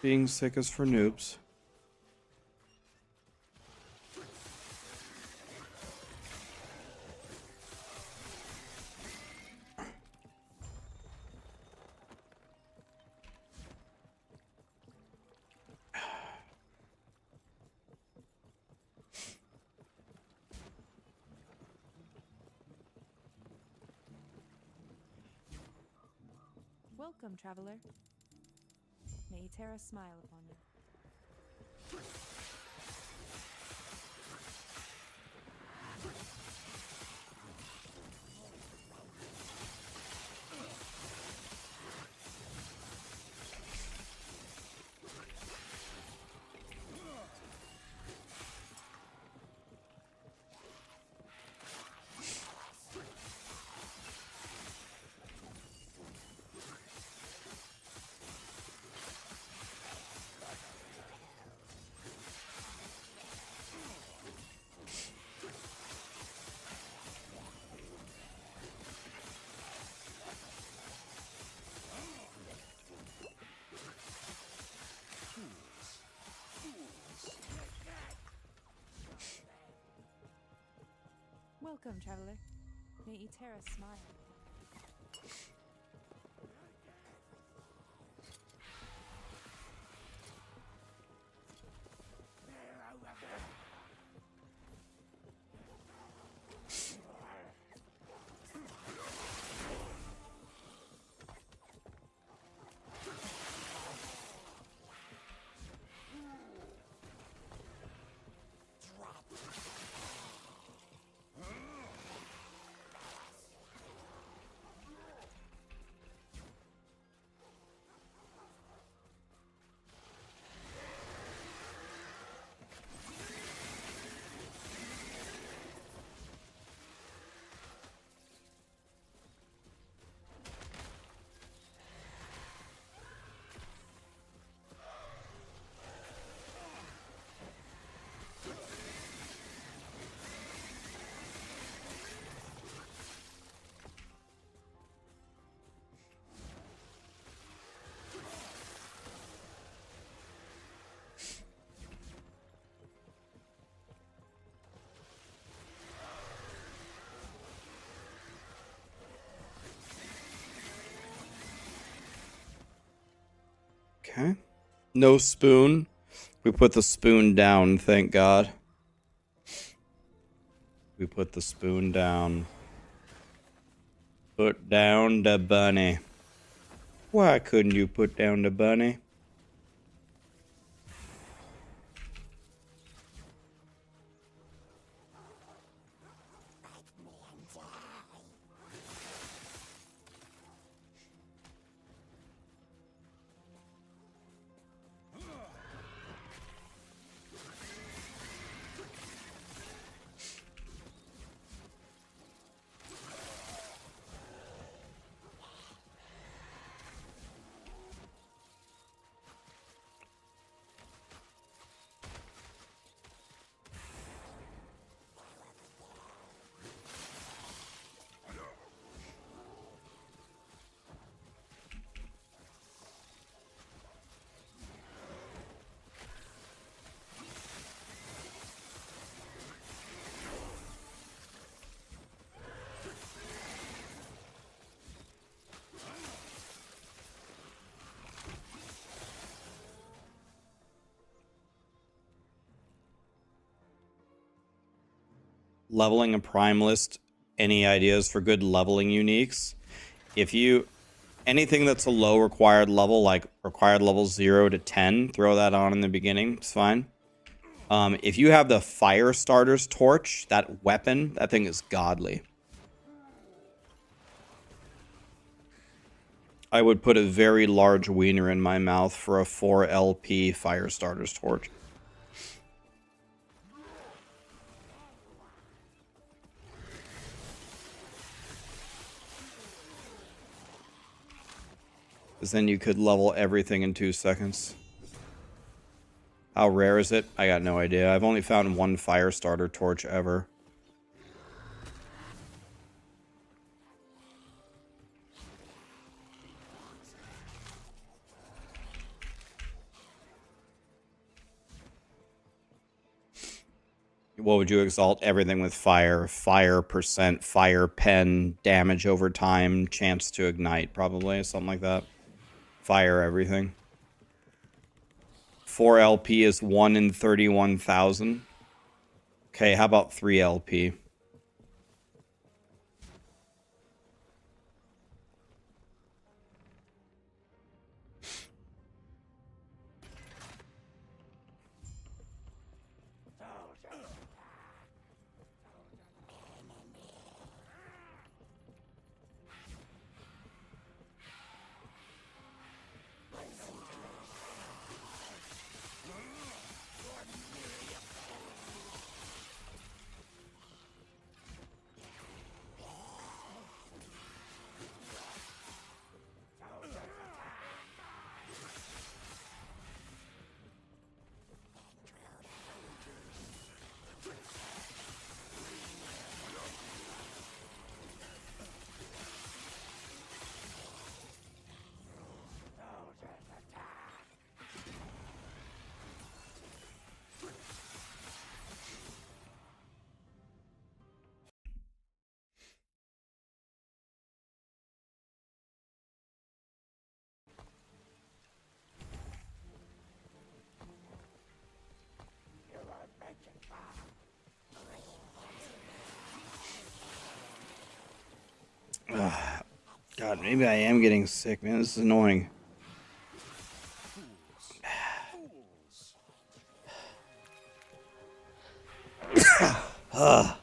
Being sick is for noobs. Welcome, traveler. May Terra smile upon you. Welcome, traveler. May Terra smile. Okay. No spoon. We put the spoon down, thank God. We put the spoon down. Put down the bunny. Why couldn't you put down the bunny? Leveling a prime list. Any ideas for good leveling uniques? If you anything that's a low required level, like required level 0 to 10, throw that on in the beginning. It's fine. If you have the fire starter's torch, that weapon, that thing is godly. I would put a very large wiener in my mouth for a 4 LP fire starter's torch. Because then you could level everything in 2 seconds. How rare is it? I got no idea. I've only found one fire starter torch ever. What would you exalt? Everything with fire. Fire percent, fire pen, damage over time, chance to ignite, probably. Something like that. Fire everything. 4 LP is 1 in 31,000. Okay, how about 3 LP? God, maybe I am getting sick, man. This is annoying. Ugh.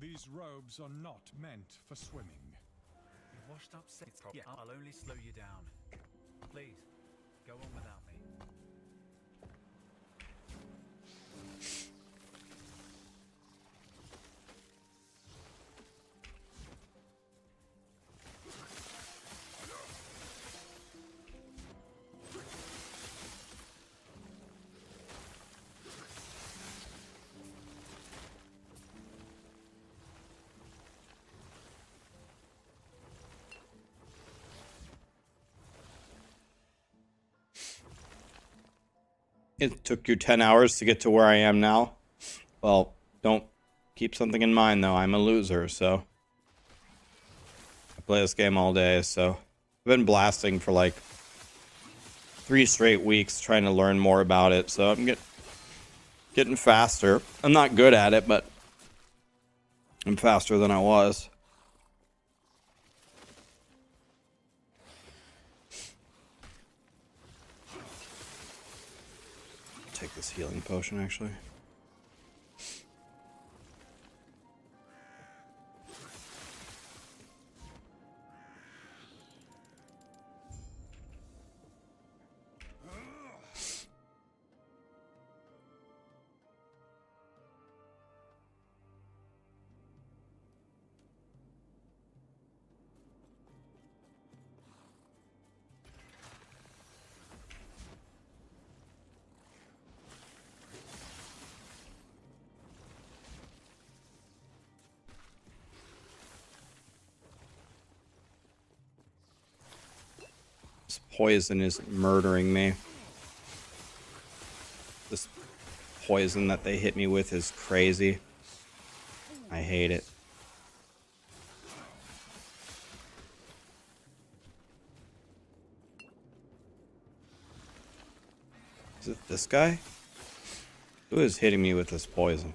These robes are not meant for swimming. You've washed up since. Yeah, I'll only slow you down. Please, go on without me. It took you 10 hours to get to where I am now. Well, don't keep something in mind, though. I'm a loser, so. I play this game all day, so. I've been blasting for like 3 straight weeks trying to learn more about it, so I'm getting faster. I'm not good at it, but I'm faster than I was. Take this healing potion, actually. poison is murdering me. This poison that they hit me with is crazy. I hate it. Is it this guy? Who is hitting me with this poison?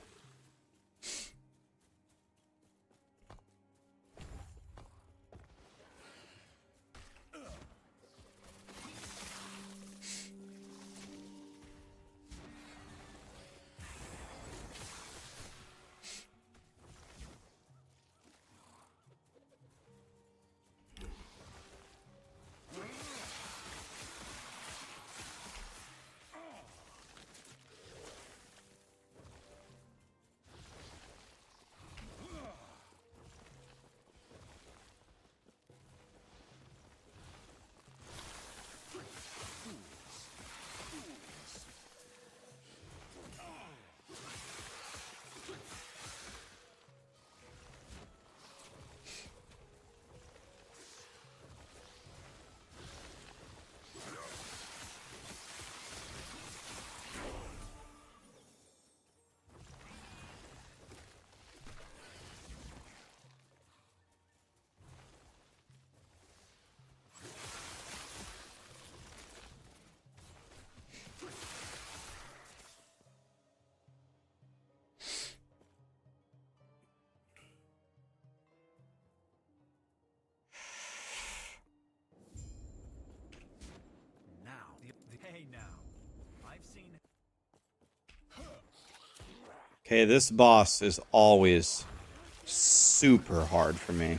Hey now, I've seen. Okay, this boss is always super hard for me.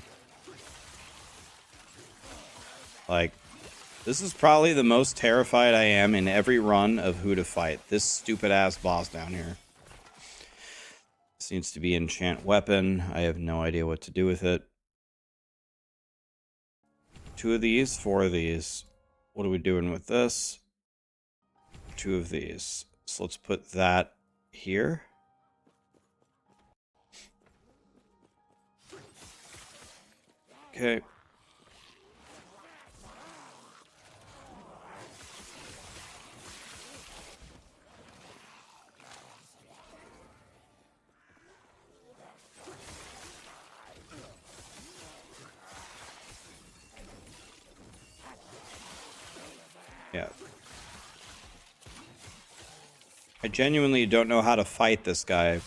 Like, this is probably the most terrified I am in every run of who to fight. This stupid ass boss down here. This needs to be enchant weapon. I have no idea what to do with it. 2 of these, 4 of these. What are we doing with this? 2 of these. So let's put that here. Okay. Yeah. I genuinely don't know how to fight this guy.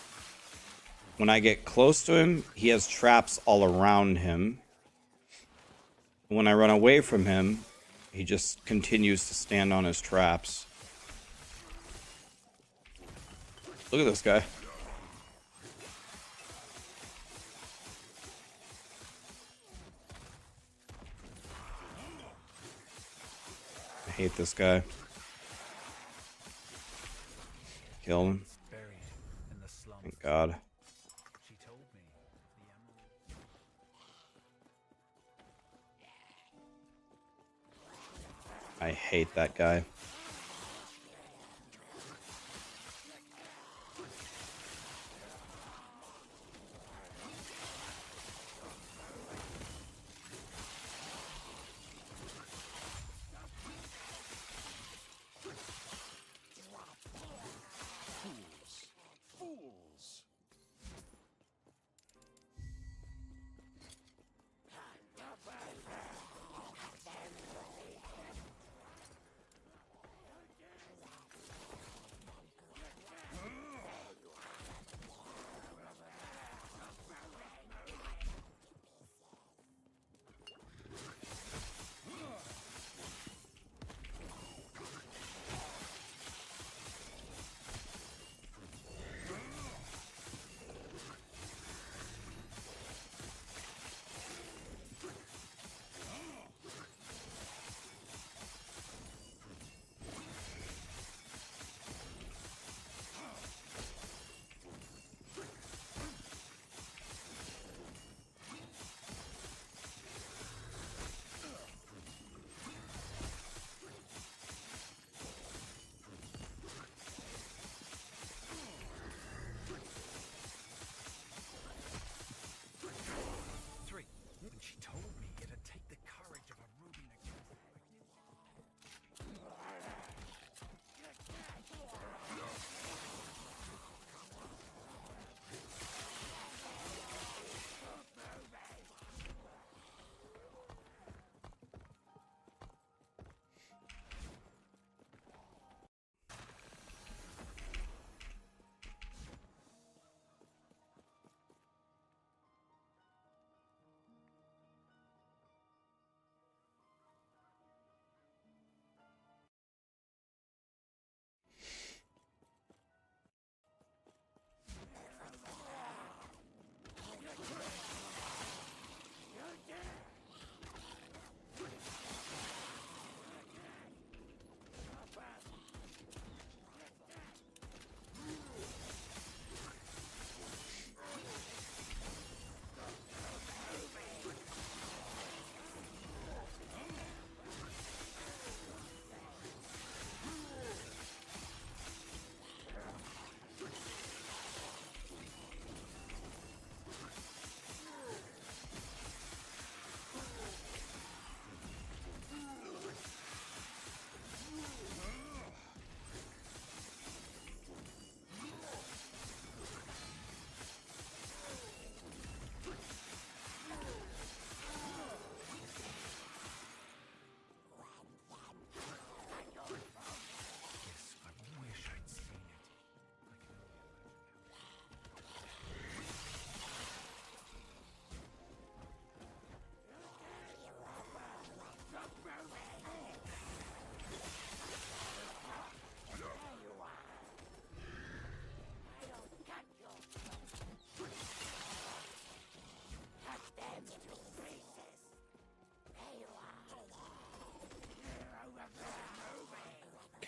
When I get close to him, he has traps all around him. When I run away from him, he just continues to stand on his traps. Look at this guy. I hate this guy. Kill him. Thank God. I hate that guy.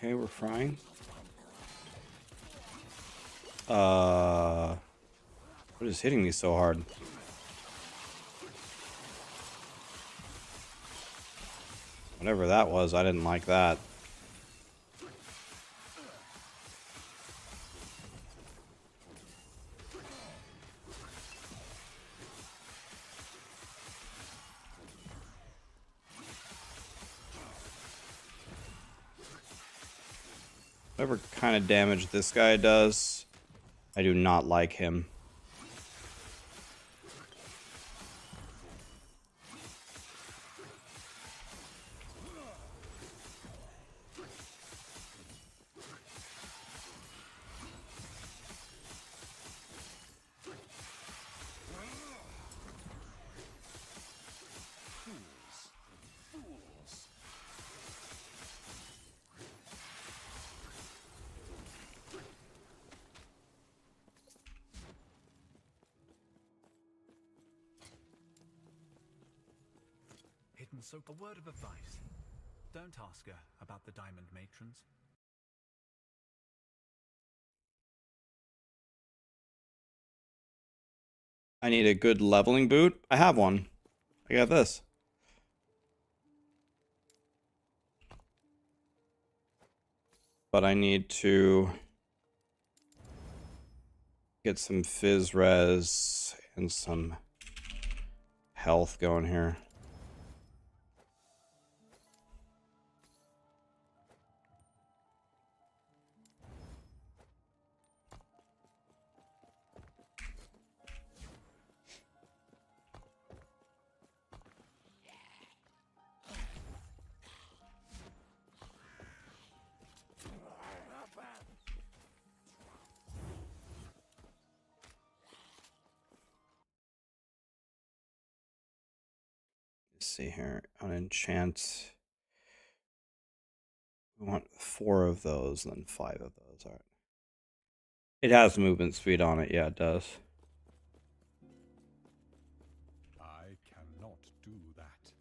Okay, we're frying. What is hitting me so hard? Whatever that was, I didn't like that. Whatever kind of damage this guy does, I do not like him. Hidden so a word of advice. Don't ask her about the diamond matrons. I need a good leveling boot. I have one. I got this. But I need to get some fizz res and some health going here. Let's see here. On enchant. We want 4 of those, then 5 of those. All right. It has movement speed on it. Yeah, it does. I cannot do that.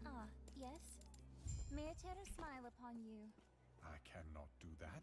Ah, yes? May a terror smile upon you. I cannot do that.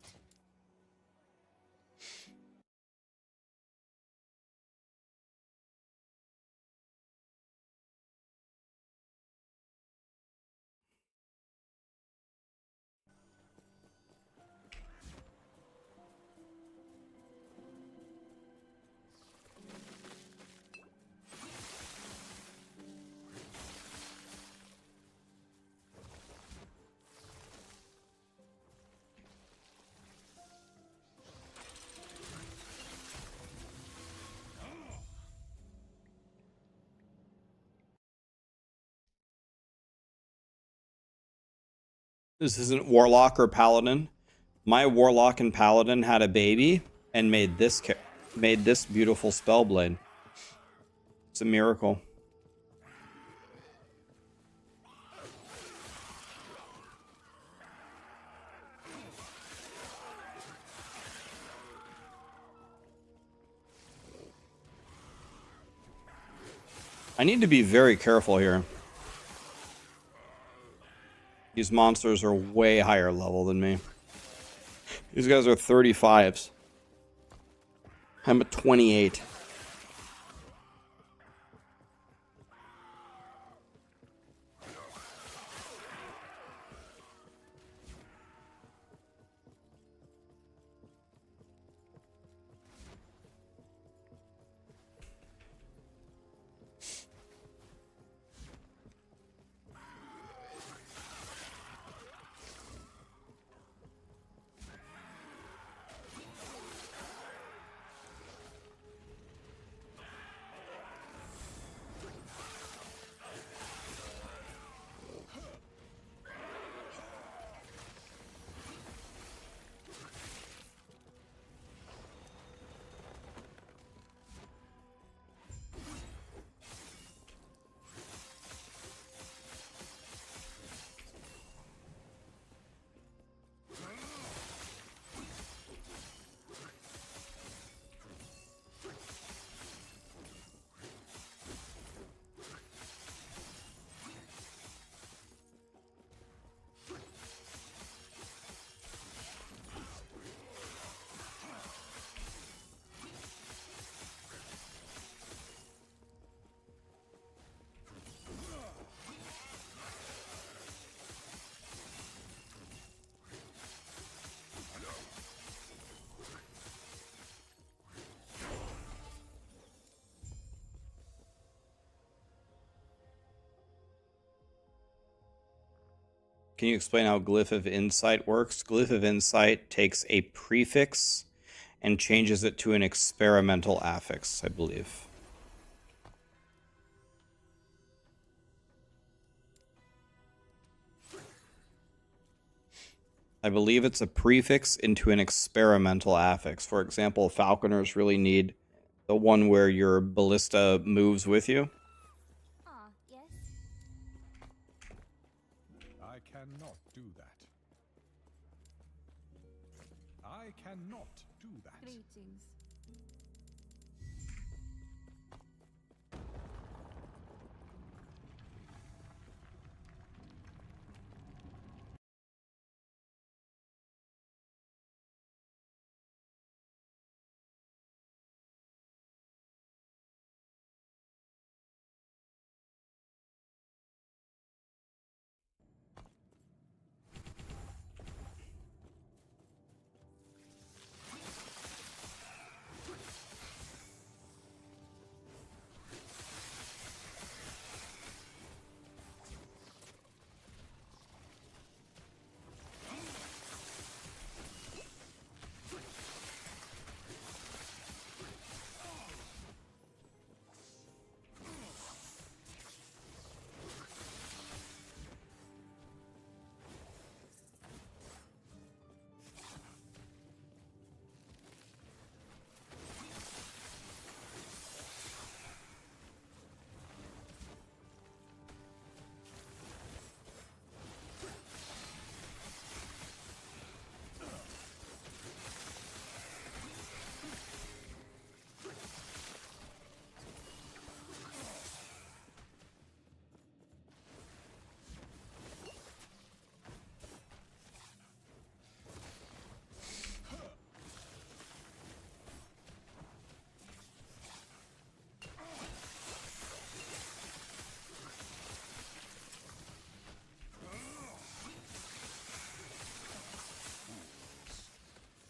This isn't Warlock or Paladin. My Warlock and Paladin had a baby and made this beautiful Spellblade. It's a miracle. I need to be very careful here. These monsters are way higher level than me. These guys are 35s. I'm at 28. Can you explain how Glyph of Insight works? Glyph of Insight takes a prefix and changes it to an experimental affix, I believe. I believe it's a prefix into an experimental affix. For example, falconers really need the one where your ballista moves with you. Ah, yes. I cannot do that. I cannot do that. Greetings.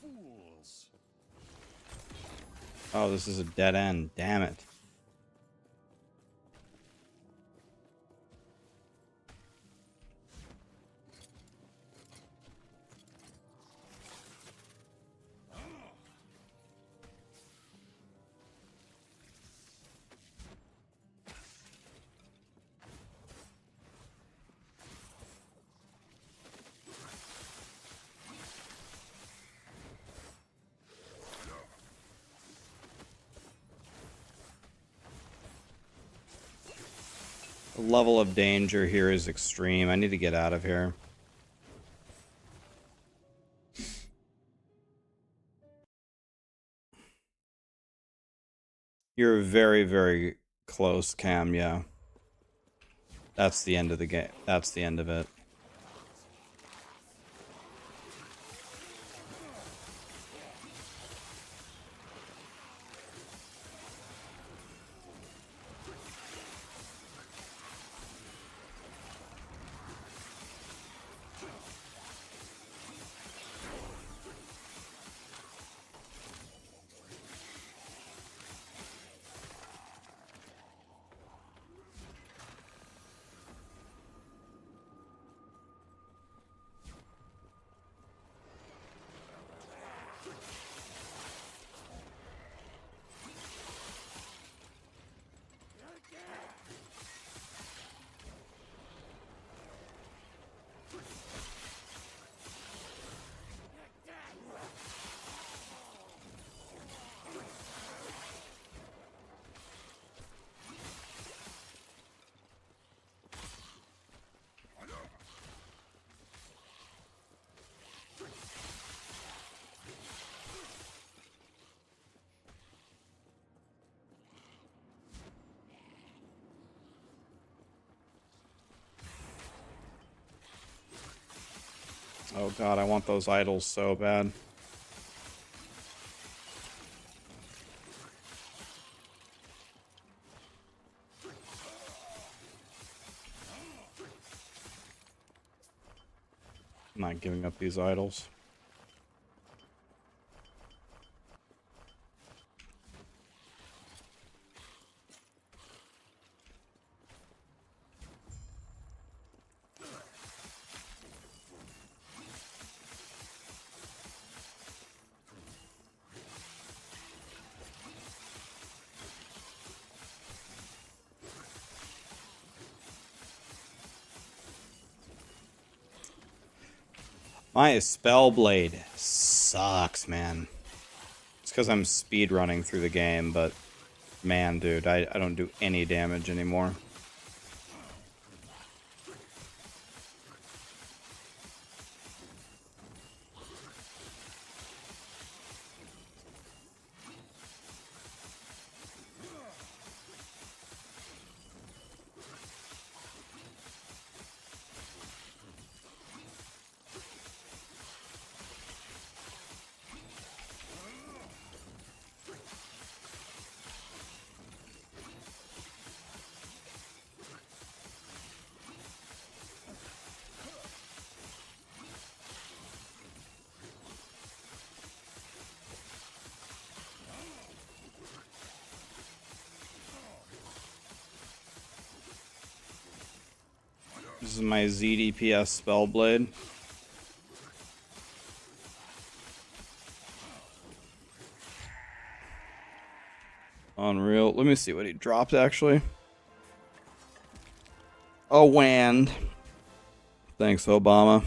Fools. Oh, this is a dead end. Damn it. The level of danger here is extreme. I need to get out of here. You're very, very close, Cam, yeah. That's the end of the game. That's the end of it. Oh god, I want those idols so bad. I'm not giving up these idols. My Spellblade sucks, man. It's because I'm speed running through the game, but man, dude, I don't do any damage anymore. This is my ZDPS Spellblade. Unreal. Let me see what he dropped, actually. A wand. Thanks, Obama.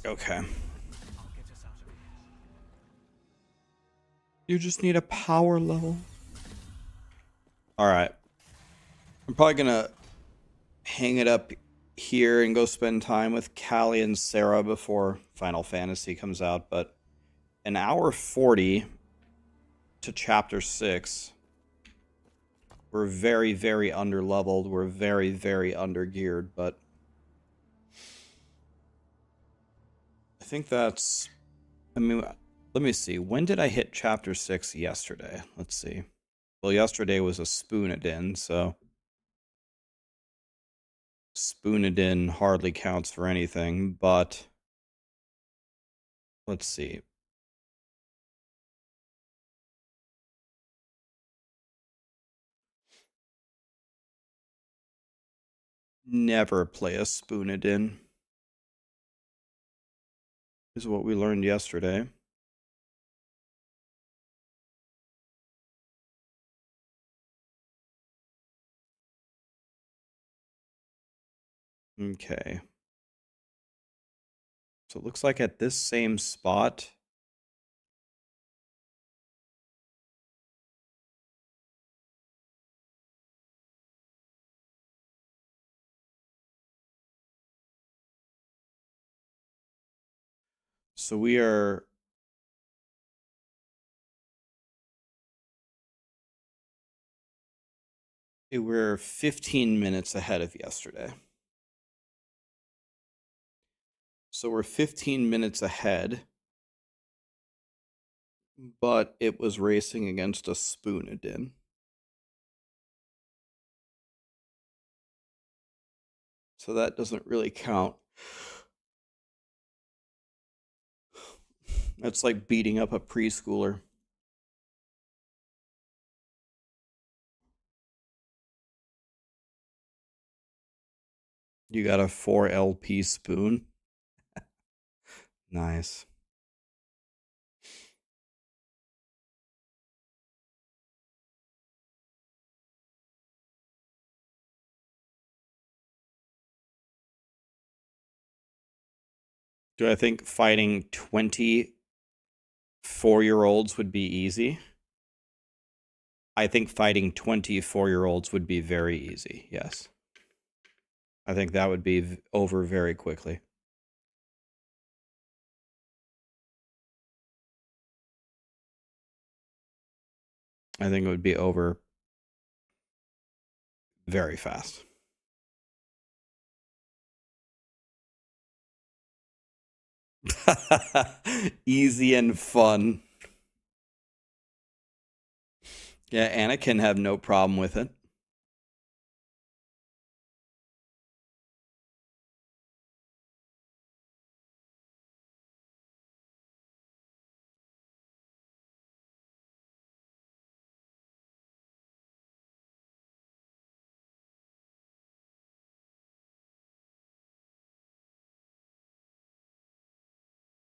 Okay. You just need a power level. Alright. I'm probably gonna hang it up here and go spend time with Callie and Sarah before Final Fantasy comes out, but an hour 40 to chapter 6. We're very, very under-leveled. We're very, very under-geared, but I think that's... I mean, let me see. When did I hit chapter 6 yesterday? Let's see. Well, yesterday was a Spoonadin, so... Spoonadin hardly counts for anything, but... Let's see. Never play a Spoonadin. Is what we learned yesterday. Okay. So it looks like at this same spot... So we are... We're 15 minutes ahead of yesterday. So we're 15 minutes ahead. But it was racing against a Spoonadin. So that doesn't really count. That's like beating up a preschooler. You got a 4 LP spoon? Nice. Do I think fighting 20 4-year-olds would be easy? I think fighting 20 4-year-olds would be very easy, yes. I think that would be over very quickly. I think it would be over very fast. Easy and fun. Yeah, Anakin have no problem with it.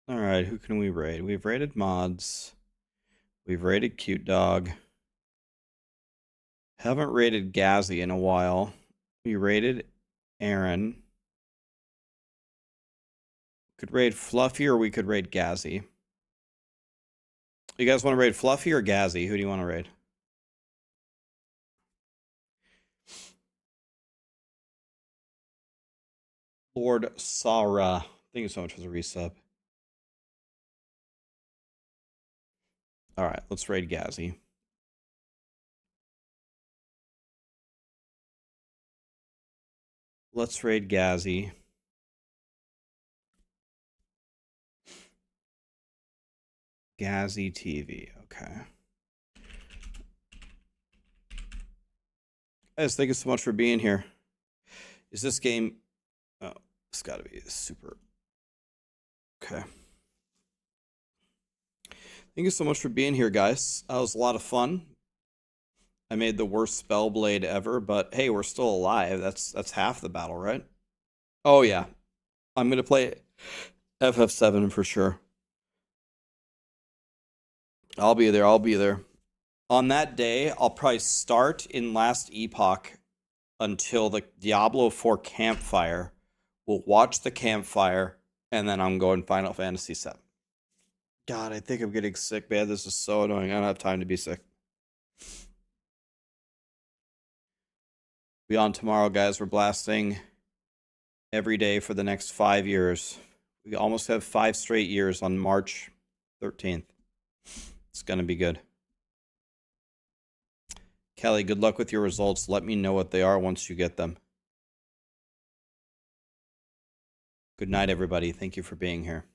All right, who can we raid? We've raided mods. We've raided Cute Dog. Haven't raided Gazzy in a while. We raided Aaron. Could raid Fluffy or we could raid Gazzy. You guys want to raid Fluffy or Gazzy? Who do you want to raid? Lord Sarah. Thank you so much for the resub. Alright, let's raid Gazzy. Let's raid Gazzy. Gazzy TV. Okay. Guys, thank you so much for being here. Is this game... Oh, it's got to be super... Okay. Thank you so much for being here, guys. That was a lot of fun. I made the worst Spellblade ever, but hey, we're still alive. That's half the battle, right? Oh, yeah. I'm going to play FF7 for sure. I'll be there. I'll be there. On that day, I'll probably start in last Epoch until the Diablo 4 campfire. We'll watch the campfire, and then I'm going Final Fantasy 7. God, I think I'm getting sick, man. This is so annoying. I don't have time to be sick. Be on tomorrow, guys. We're blasting every day for the next 5 years. We almost have 5 straight years on March 13th. It's going to be good. Kelly, good luck with your results. Let me know what they are once you get them. Good night, everybody. Thank you for being here.